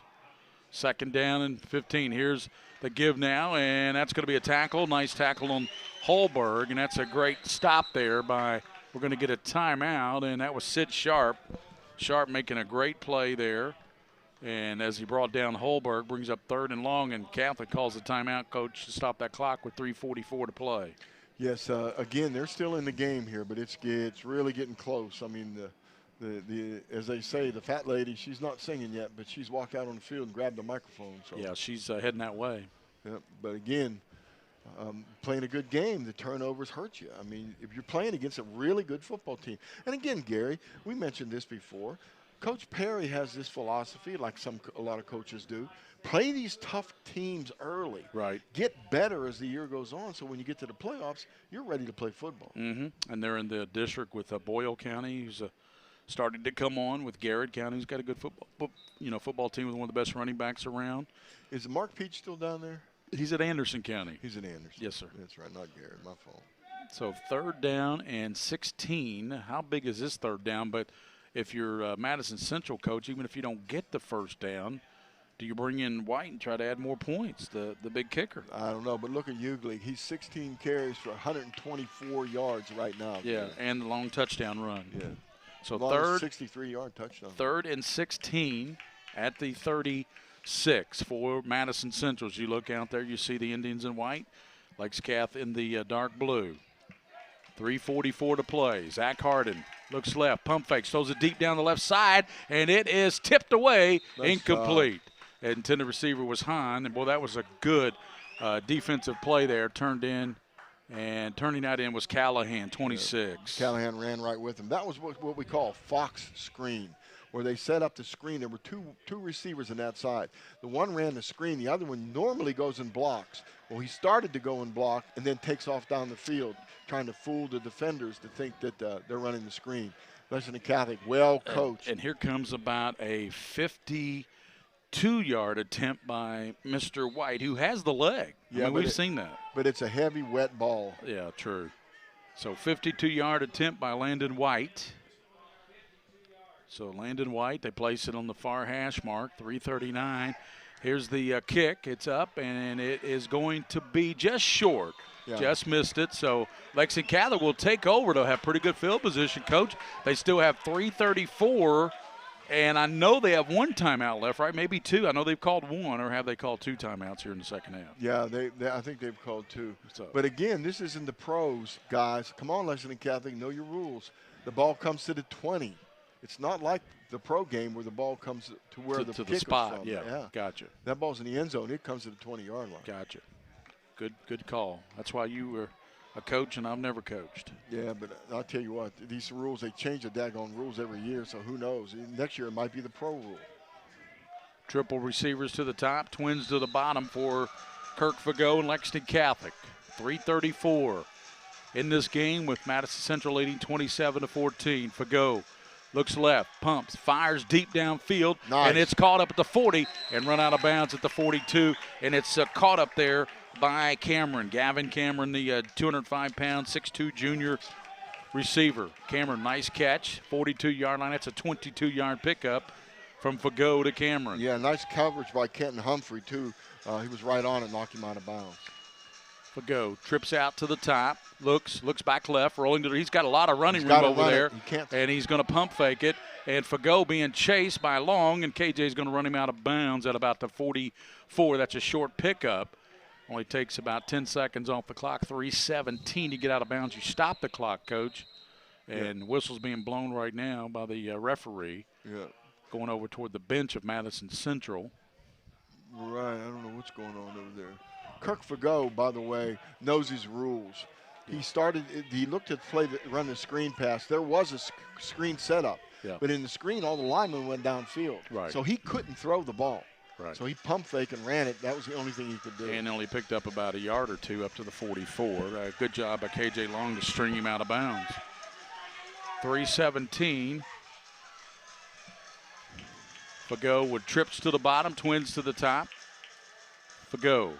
2nd down and 15. Here's the give now, and that's going to be a tackle. Nice tackle on Holberg, and that's a great stop there by, we're going to get a timeout, and that was Sid Sharp. Sharp making a great play there. And as he brought down Holberg, brings up 3rd and long, and Catholic calls the timeout, coach, to stop that clock with 3:44 to play. Yes, again, they're still in the game here, but it's really getting close. I mean, the as they say, the fat lady, she's not singing yet, but she's walked out on the field and grabbed the microphone. So. Yeah, she's heading that way. Yeah, but again, playing a good game, the turnovers hurt you. I mean, if you're playing against a really good football team. And again, Gary, we mentioned this before. Coach Perry has this philosophy, like a lot of coaches do. Play these tough teams early. Right. Get better as the year goes on, so when you get to the playoffs, you're ready to play football. Mm-hmm. And they're in the district with Boyle County, who's starting to come on, with Garrett County, who's got a good football team with one of the best running backs around. Is Mark Peach still down there? He's at Anderson County. He's at Anderson. Yes, sir. That's right, not Garrett. My fault. So 3rd down and 16. How big is this 3rd down? But if you're Madison Central coach, even if you don't get the 1st down, do you bring in White and try to add more points, the big kicker? I don't know, but look at Ugly. He's 16 carries for 124 yards right now. Yeah, and the long touchdown run. Yeah. So 63-yard touchdown. 3rd and 16 at the 36 for Madison Central. As you look out there, you see the Indians in white, Lexington in the dark blue. 3:44 to play. Zach Harden looks left, pump fakes, throws it deep down the left side, and it is tipped away, incomplete. Intended receiver was Hahn, and boy, that was a good defensive play there. Turned in, and turning that in was Callahan, 26. Callahan ran right with him. That was what we call fox screen, where they set up the screen. There were two receivers on that side. The one ran the screen. The other one normally goes and blocks. Well, he started to go and block and then takes off down the field, trying to fool the defenders to think that they're running the screen. Lexington Catholic, well coached. And here comes about a 52-yard attempt by Mr. White, who has the leg. Yeah, we've seen that. But it's a heavy, wet ball. Yeah, true. So 52-yard attempt by Landon White. So Landon White, they place it on the far hash mark, 3:39. Here's the kick. It's up, and it is going to be just short. Yeah. Just missed it. So Lexington Catholic will take over. They'll have pretty good field position, Coach. They still have 3:34, and I know they have one timeout left, right? Maybe two. I know they've called one, or have they called two timeouts here in the second half? Yeah, I think they've called two. So. But, again, this isn't the pros, guys. Come on, Lexington Catholic, know your rules. The ball comes to the 20. It's not like the pro game where the ball comes to where the kicker's spot. From. Yeah, gotcha. That ball's in the end zone. It comes to the 20-yard line. Gotcha. Good call. That's why you were a coach and I've never coached. Yeah, but I'll tell you what, these rules, they change the daggone rules every year, so who knows? Next year it might be the pro rule. Triple receivers to the top, twins to the bottom for Kirk Fago and Lexington Catholic. 3:34 in this game with Madison Central leading 27-14. Fago looks left, pumps, fires deep downfield, and it's caught up at the 40 and run out of bounds at the 42, and it's caught up there by Cameron. Gavin Cameron, the 205-pound, 6'2" junior receiver. Cameron, nice catch, 42-yard line. That's a 22-yard pickup from Fago to Cameron. Yeah, nice coverage by Kenton Humphrey, too. He was right on it, knocked him out of bounds. Fago trips out to the top, looks back left, rolling to the – he's got a lot of running room over there, and he's going to pump fake it. And Fago being chased by Long, and KJ's going to run him out of bounds at about the 44. That's a short pickup. Only takes about 10 seconds off the clock, 3:17 to get out of bounds. You stop the clock, Coach. And whistle's being blown right now by the referee. Yeah. Going over toward the bench of Madison Central. Right, I don't know what's going on over there. Kirk Fago, by the way, knows his rules. He looked at run the screen pass. There was a screen setup. Yeah. But in the screen, all the linemen went downfield. Right. So he couldn't throw the ball. Right. So he pump fake and ran it. That was the only thing he could do. And only picked up about a yard or two up to the 44. Good job by KJ Long to string him out of bounds. 3:17. Fago with trips to the bottom, twins to the top. Fago.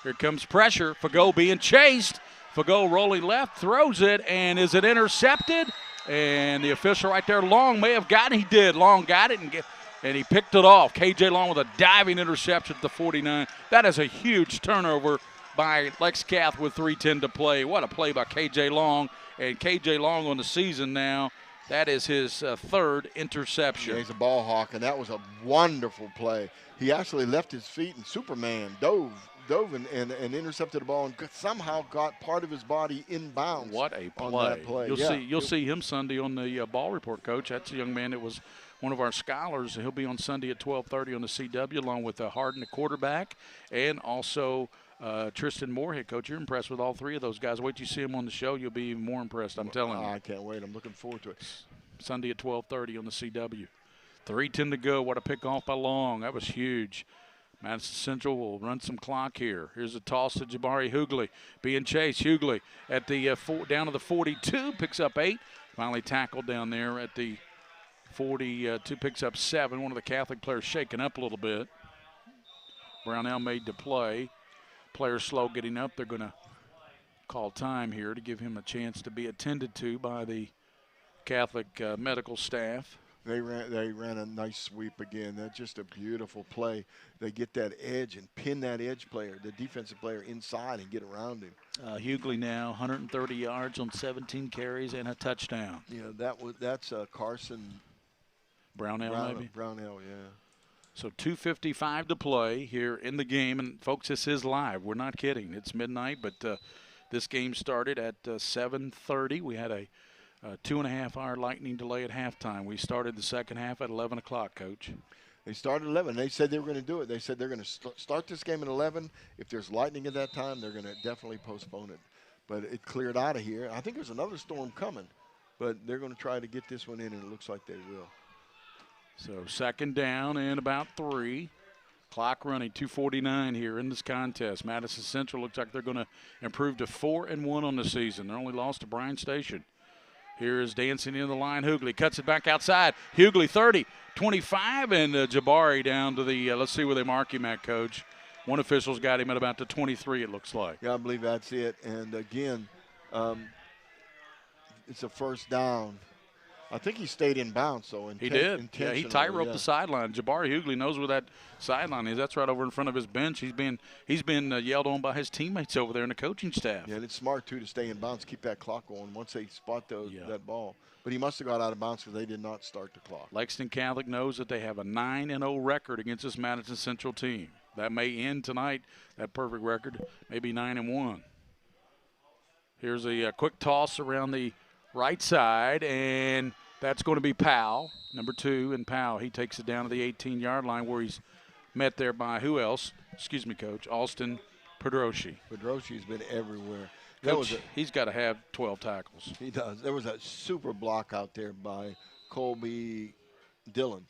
Here comes pressure. Fago being chased. Fago rolling left, throws it, and is it intercepted? And the official right there, Long, may have gotten it. He did. Long got it, and he picked it off. K.J. Long with a diving interception at the 49. That is a huge turnover by Lex Cath with 3:10 to play. What a play by K.J. Long. And K.J. Long on the season now, that is his third interception. Yeah, he's a ball hawk, and that was a wonderful play. He actually left his feet, and Superman dove and intercepted the ball and somehow got part of his body inbounds. What a play. On that play. You'll see him Sunday on the ball report, Coach. That's a young man that was one of our scholars. He'll be on Sunday at 12:30 on the CW along with Harden, the quarterback, and also Tristan Moorhead. Coach, you're impressed with all three of those guys. Wait till you see him on the show. You'll be even more impressed, I'm telling you. I can't wait. I'm looking forward to it. Sunday at 12:30 on the CW. 3:10 to go. What a pick off by Long. That was huge. Madison Central will run some clock here. Here's a toss to Jabari Hughley. Being chased. Hughley at the down to the 42, picks up 8. Finally tackled down there at the 42, picks up 7. One of the Catholic players shaking up a little bit. Brownell made the play. Players slow getting up. They're going to call time here to give him a chance to be attended to by the Catholic medical staff. They ran a nice sweep again. That's just a beautiful play. They get that edge and pin that edge player, the defensive player, inside and get around him. Hughley now 130 yards on 17 carries and a touchdown. Yeah, that's Carson Brownell, maybe? Brownell, yeah. So 2:55 to play here in the game. And, folks, this is live. We're not kidding. It's midnight, but this game started at 7:30. We had a 2.5-hour lightning delay at halftime. We started the second half at 11 o'clock, Coach. They started at 11. They said they were going to do it. They said they're going to start this game at 11. If there's lightning at that time, they're going to definitely postpone it. But it cleared out of here. I think there's another storm coming, but they're going to try to get this one in, and it looks like they will. So second down and about 3. Clock running, 2:49 here in this contest. Madison Central looks like they're going to improve to 4-1 on the season. They're only lost to Bryan Station. Here is dancing in the line. Hughley cuts it back outside. Hughley 30, 25, and Jabari down to the, let's see where they mark him at, Coach. One official's got him at about the 23, it looks like. Yeah, I believe that's it. And, again, it's a first down. I think he stayed in bounds, though. He did. Yeah, he tight-roped the sideline. Jabari Hughley knows where that sideline is. That's right over in front of his bench. He's been yelled on by his teammates over there in the coaching staff. Yeah, and it's smart, too, to stay in bounds, keep that clock going once they spot that ball. But he must have got out of bounds because they did not start the clock. Lexington Catholic knows that they have a 9-0 record against this Madison Central team. That may end tonight, that perfect record, maybe 9-1. Here's a quick toss around the right side, and that's going to be Powell, number 2, and Powell. He takes it down to the 18-yard line where he's met there by who else? Excuse me, Coach. Austin Pedroshi. Pedroshi's been everywhere. Coach, he's got to have 12 tackles. He does. There was a super block out there by Colby Dillon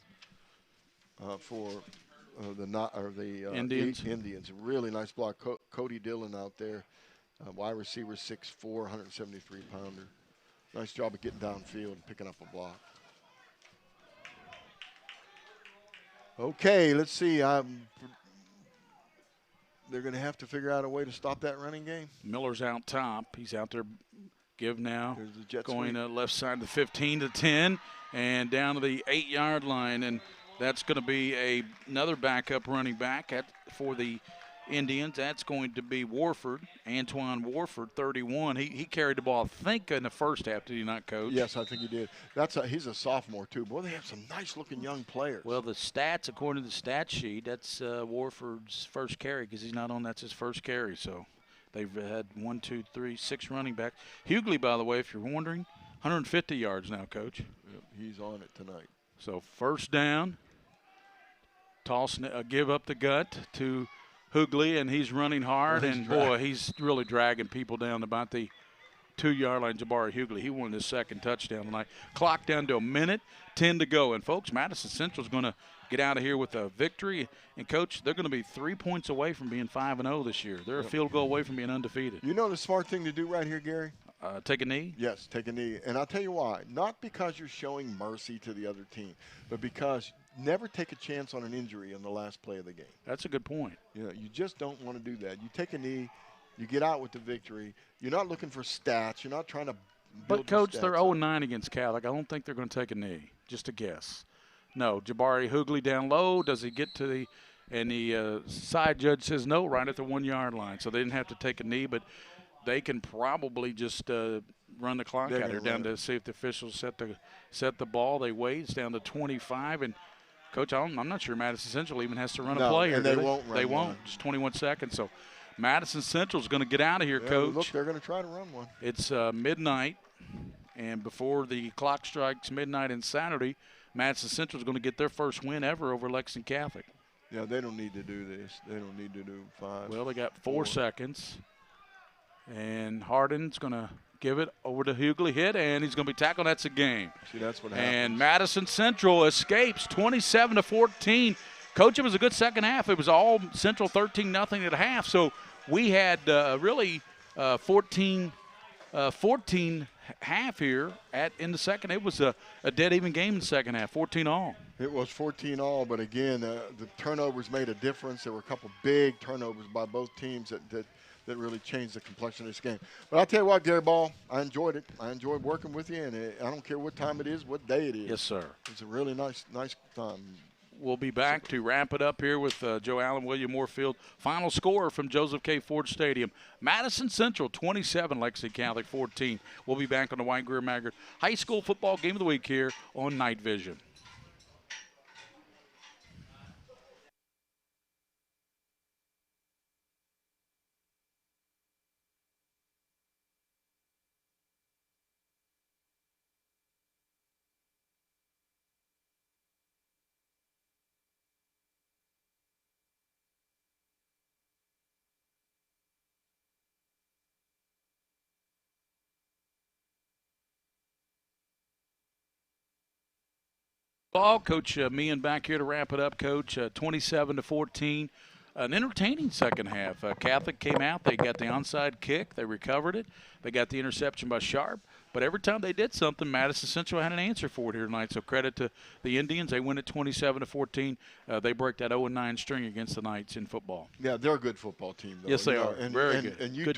for the Indians. Really nice block. Cody Dillon out there, wide receiver, 6'4", 173-pounder. Nice job of getting downfield and picking up a block. Okay, let's see. They're going to have to figure out a way to stop that running game. Miller's out top. He's out there. Give now. There's the jet going sweep. Left side to 15 to 10 and down to the 8-yard line. And that's going to be another backup running back for the Indians. That's going to be Warford, Antoine Warford, 31. He carried the ball, I think, in the first half. Did he not, Coach? Yes, I think he did. He's a sophomore, too. Boy, they have some nice-looking young players. Well, the stats, according to the stat sheet, that's Warford's first carry because he's not on. That's his first carry. So they've had 1, 2, 3, 6 running backs. Hughley, by the way, if you're wondering, 150 yards now, Coach. Yep, he's on it tonight. So first down, give up the gut to Hughley, and he's running hard, and boy, he's really dragging people down about the 2-yard line. Jabari Hughley, he won his second touchdown tonight. Clock down to 1:10 to go, and folks, Madison Central's going to get out of here with a victory. And Coach, they're going to be 3 points away from being 5-0 this year. They're a field goal away from being undefeated. You know the smart thing to do right here, Gary? Take a knee? Yes, take a knee. And I'll tell you why. Not because you're showing mercy to the other team, but because never take a chance on an injury on the last play of the game. That's a good point. You know, you just don't want to do that. You take a knee, you get out with the victory. You're not looking for stats. You're not trying to build But, Coach, your they're stats 0-9 against Catholic. I don't think they're going to take a knee. Just a guess. No, Jabari Hoogley down low. Does he get to the – and the side judge says no, right at the 1-yard line. So they didn't have to take a knee, but they can probably just run the clock out here down to see if the officials set the ball. They wait. It's down to 25. And, Coach, I'm not sure Madison Central even has to run a play here. And they won't run They one. won't. Just 21 seconds. So Madison Central is going to get out of here, Coach. Look, they're going to try to run one. It's midnight, and before the clock strikes midnight on Saturday, Madison Central is going to get their first win ever over Lexington Catholic. Yeah, they don't need to do this. They don't need to do 5. Well, they got 4 seconds, and Hardin's going to give it over to Hughley, hit, and he's going to be tackled. That's a game. See, that's what happens. And Madison Central escapes 27-14. Coach, it was a good second half. It was all Central 13-0 at half. So we had really 14 half here in the second. It was a dead even game in the second half, 14-all. It was 14-all, but again, the turnovers made a difference. There were a couple big turnovers by both teams that really changed the complexion of this game. But I'll tell you what, Gary Ball, I enjoyed it. I enjoyed working with you, and I don't care what time it is, what day it is. Yes, sir. It's a really nice time. We'll be back to wrap it up here with Joe Allen, William Moorfield. Final score from Joseph K. Ford Stadium. Madison Central 27, Lexington Catholic 14. We'll be back on the White Greer Maggard High School Football Game of the Week here on Night Vision. Ball, Coach Meehan back here to wrap it up, Coach. 27-14. An entertaining second half. Catholic came out. They got the onside kick. They recovered it. They got the interception by Sharp. But every time they did something, Madison Central had an answer for it here tonight. So credit to the Indians. They win at 27-14. They break that 0-9 string against the Knights in football. Yeah, they're a good football team, though. Yes, they are. Very good. And Good.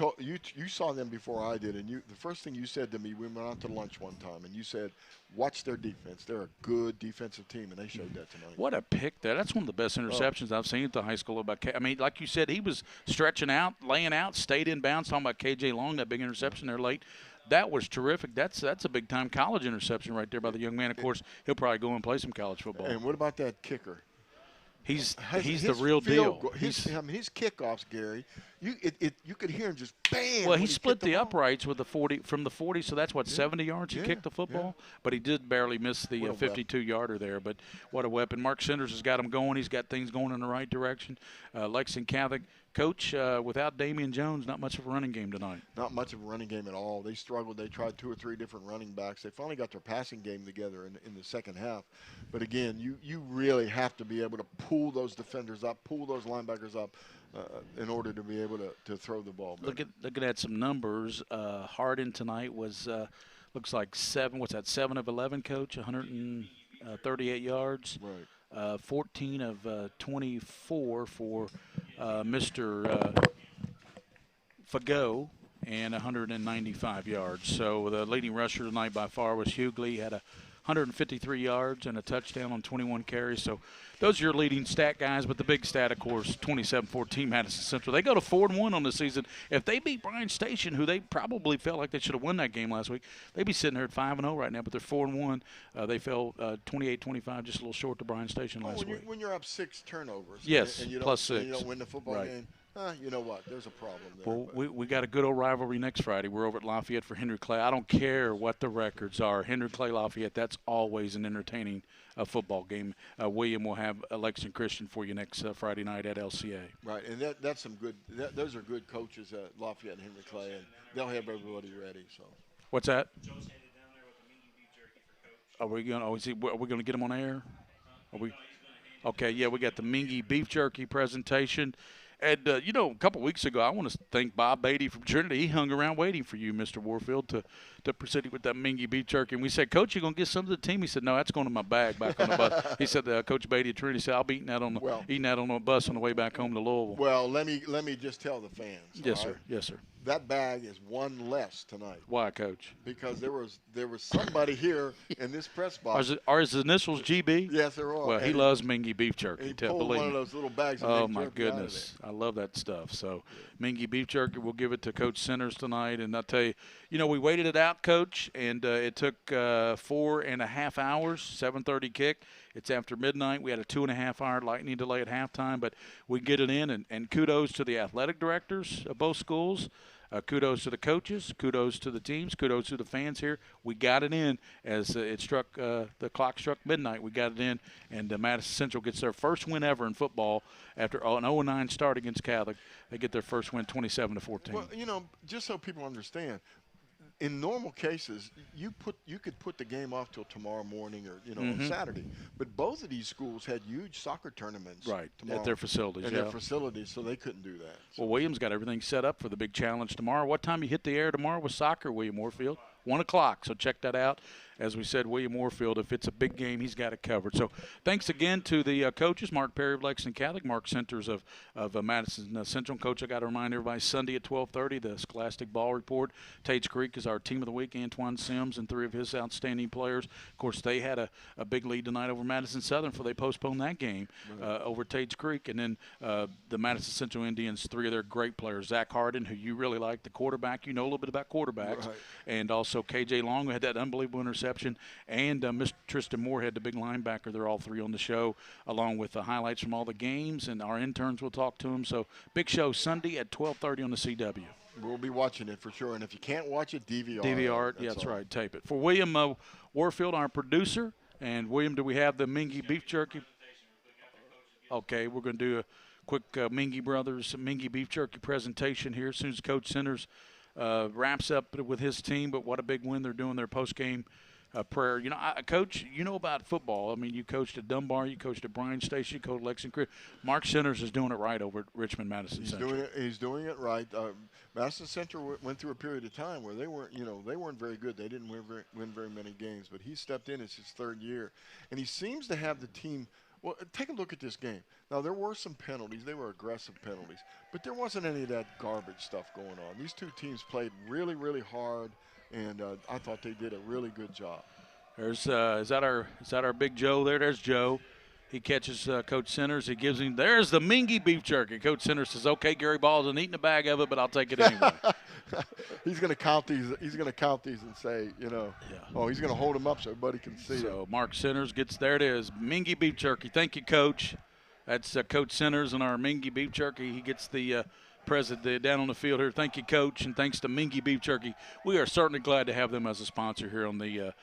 you saw them before I did, and the first thing you said to me, we went out to lunch one time, and you said, watch their defense. They're a good defensive team, and they showed that tonight. What a pick there. That's one of the best interceptions I've seen at the high school. I mean, like you said, he was stretching out, laying out, stayed in bounds. Talking about K.J. Long, that big interception there late. That was terrific. That's a big-time college interception right there by the young man. Of course, he'll probably go and play some college football. And what about that kicker? He's the real deal. His kickoffs, Gary, you could hear him just bam. Well, he split the uprights with the 40 from the 40, so that's 70 yards. He kicked the football, but he did barely miss the 52-yarder there. But what a weapon! Mark Sanders has got him going. He's got things going in the right direction. Lexington Catholic, Coach, without Damian Jones, not much of a running game tonight. Not much of a running game at all. They struggled. They tried 2 or 3 different running backs. They finally got their passing game together in the second half. But again, you really have to be able to pull those defenders up, pull those linebackers up in order to be able to throw the ball better. Looking at some numbers, Hardin tonight was looks like 7 of 11, Coach, 138 yards. Right. 14 of 24 for Mr. Fago, and 195 yards. So the leading rusher tonight by far was Hughley. He had 153 yards and a touchdown on 21 carries. So those are your leading stat guys. But the big stat, of course, 27-14 Madison Central. They go to 4-1 on the season. If they beat Bryan Station, who they probably felt like they should have won that game last week, they'd be sitting there at 5-0 right now. But they're 4-1. They fell 28-25, just a little short to Bryan Station last week. When you're up 6 turnovers, yes, and you plus 6, and you don't win the football game. You know what? There's a problem there. Well, we got a good old rivalry next Friday. We're over at Lafayette for Henry Clay. I don't care what the records are. Henry Clay Lafayette, that's always an entertaining football game. William will have Lexington Christian for you next Friday night at LCA. Right, and that's some good. Those are good coaches at Lafayette and Henry Clay, and they'll have everybody ready. So. What's that? Are we going? Are we going to get him on air? Are we? Okay, yeah, we got the Mingy beef jerky presentation. And, a couple weeks ago, I want to thank Bob Beatty from Trinity. He hung around waiting for you, Mr. Warfield, to proceed with that Mingy beef jerky. And we said, Coach, you going to get some to the team? He said, no, that's going to my bag back on the bus. He said, Coach Beatty at Trinity said, I'll be eating that on the bus on the way back home to Louisville. Well, let me just tell the fans. Yes, sir. Yes, sir. That bag is one less tonight. Why, Coach? Because there was somebody here in this press box. Are his initials GB? Yes, there are. Well, he loves Mingy beef jerky. He pulled one of those little bags. Oh my goodness, I love that stuff. So, Mingy beef jerky, we'll give it to Coach Centers tonight. And I'll tell you, we waited it out, Coach, and it took 4.5 hours. 7:30 kick. It's after midnight. We had a 2.5-hour lightning delay at halftime, but we get it in. And kudos to the athletic directors of both schools. Kudos to the coaches, kudos to the teams, kudos to the fans here. We got it in as the clock struck midnight. We got it in, and Madison Central gets their first win ever in football after an 0-9 start against Catholic. They get their first win, 27-14. Well, just so people understand, in normal cases, you could put the game off till tomorrow morning or on Saturday. But both of these schools had huge soccer tournaments at their facilities. Their facilities, so they couldn't do that. Well, William's got everything set up for the big challenge tomorrow. What time you hit the air tomorrow with soccer, William Warfield? 1 o'clock. So check that out. As we said, William Warfield, if it's a big game, he's got it covered. So thanks again to the coaches, Mark Perry of Lexington Catholic, Mark Centers of Madison Central. Coach, I got to remind everybody, Sunday at 12:30, the Scholastic Ball Report. Tates Creek is our team of the week. Antoine Sims and 3 of his outstanding players. Of course, they had a big lead tonight over Madison Southern, for they postponed that game over Tates Creek. And then the Madison Central Indians, 3 of their great players, Zach Harden, who you really like, the quarterback. You know a little bit about quarterbacks. Right. And also KJ Long, who had that unbelievable interception, and Mr. Tristan Moorhead, the big linebacker. They're all 3 on the show, along with the highlights from all the games, and our interns will talk to them. So big show Sunday at 12:30 on the CW. We'll be watching it for sure, and if you can't watch it, DVR. DVR, that's right, tape it. For William Warfield, our producer, and William, do we have the Mingy beef jerky? Okay, we're going to do a quick Mingy Brothers Mingy beef jerky presentation here as soon as Coach Centers wraps up with his team. But what a big win they're doing, their post-game prayer. Coach, about football. I mean, you coached at Dunbar, you coached at Bryan Station, you coached at Lexington. Mark Centers is doing it right over at Richmond Madison Central. He's doing it right. Madison Central went through a period of time where they weren't very good. They didn't win very many games, but he stepped in. It's his 3rd year, and he seems to have the team. Well, take a look at this game. Now, there were some penalties. They were aggressive penalties, but there wasn't any of that garbage stuff going on. These 2 teams played really, really hard. And I thought they did a really good job. There's is that our big Joe there? There's Joe. He catches Coach Centers. He gives him. There's the Mingy beef jerky. Coach Centers says, "Okay, Gary Ball isn't eating a bag of it, but I'll take it anyway." He's going to count these. He's going to count these and say, oh, he's going to hold them up so everybody can see. So Mark Centers gets there. It is Mingy beef jerky. Thank you, Coach. That's Coach Centers and our Mingy beef jerky. He gets the. President down on the field here. Thank you, Coach, and thanks to Mingy Beef Jerky. We are certainly glad to have them as a sponsor here on the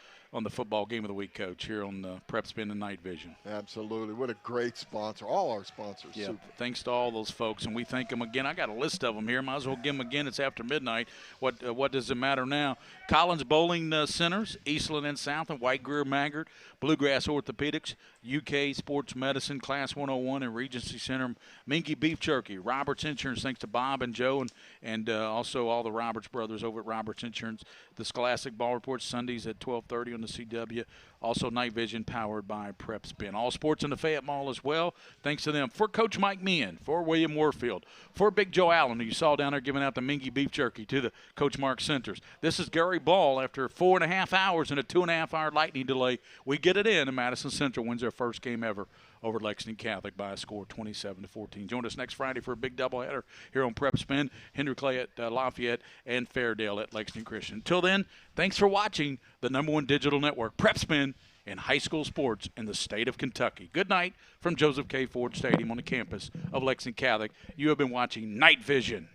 football game of the week, Coach, here on PrepSpin and Night Vision. Absolutely. What a great sponsor. All our sponsors. Yeah. Super. Thanks to all those folks, and we thank them again. I got a list of them here. Might as well give them again. It's after midnight. What does it matter now? Collins Bowling Centers, Eastland and South, and White Greer Maggard, Bluegrass Orthopedics, UK Sports Medicine, Class 101, and Regency Center, Mingy Beef Jerky, Roberts Insurance, thanks to Bob and Joe, and also all the Roberts brothers over at Roberts Insurance. The Scholastic Ball Report Sundays at 12:30 on the CW. Also, Night Vision powered by PrepSpin. All sports in the Fayette Mall as well. Thanks to them. For Coach Mike Meehan, for William Warfield, for Big Joe Allen, who you saw down there giving out the Mingy Beef Jerky to the Coach Mark Centers. This is Gary Ball. After 4.5 hours and a 2.5-hour lightning delay, we get it in, and Madison Central wins their first game ever over Lexington Catholic by a score of 27-14. Join us next Friday for a big doubleheader here on PrepSpin. Henry Clay at Lafayette and Fairdale at Lexington Christian. Until then, thanks for watching the #1 digital network, PrepSpin, in high school sports in the state of Kentucky. Good night from Joseph K. Ford Stadium on the campus of Lexington Catholic. You have been watching Night Vision.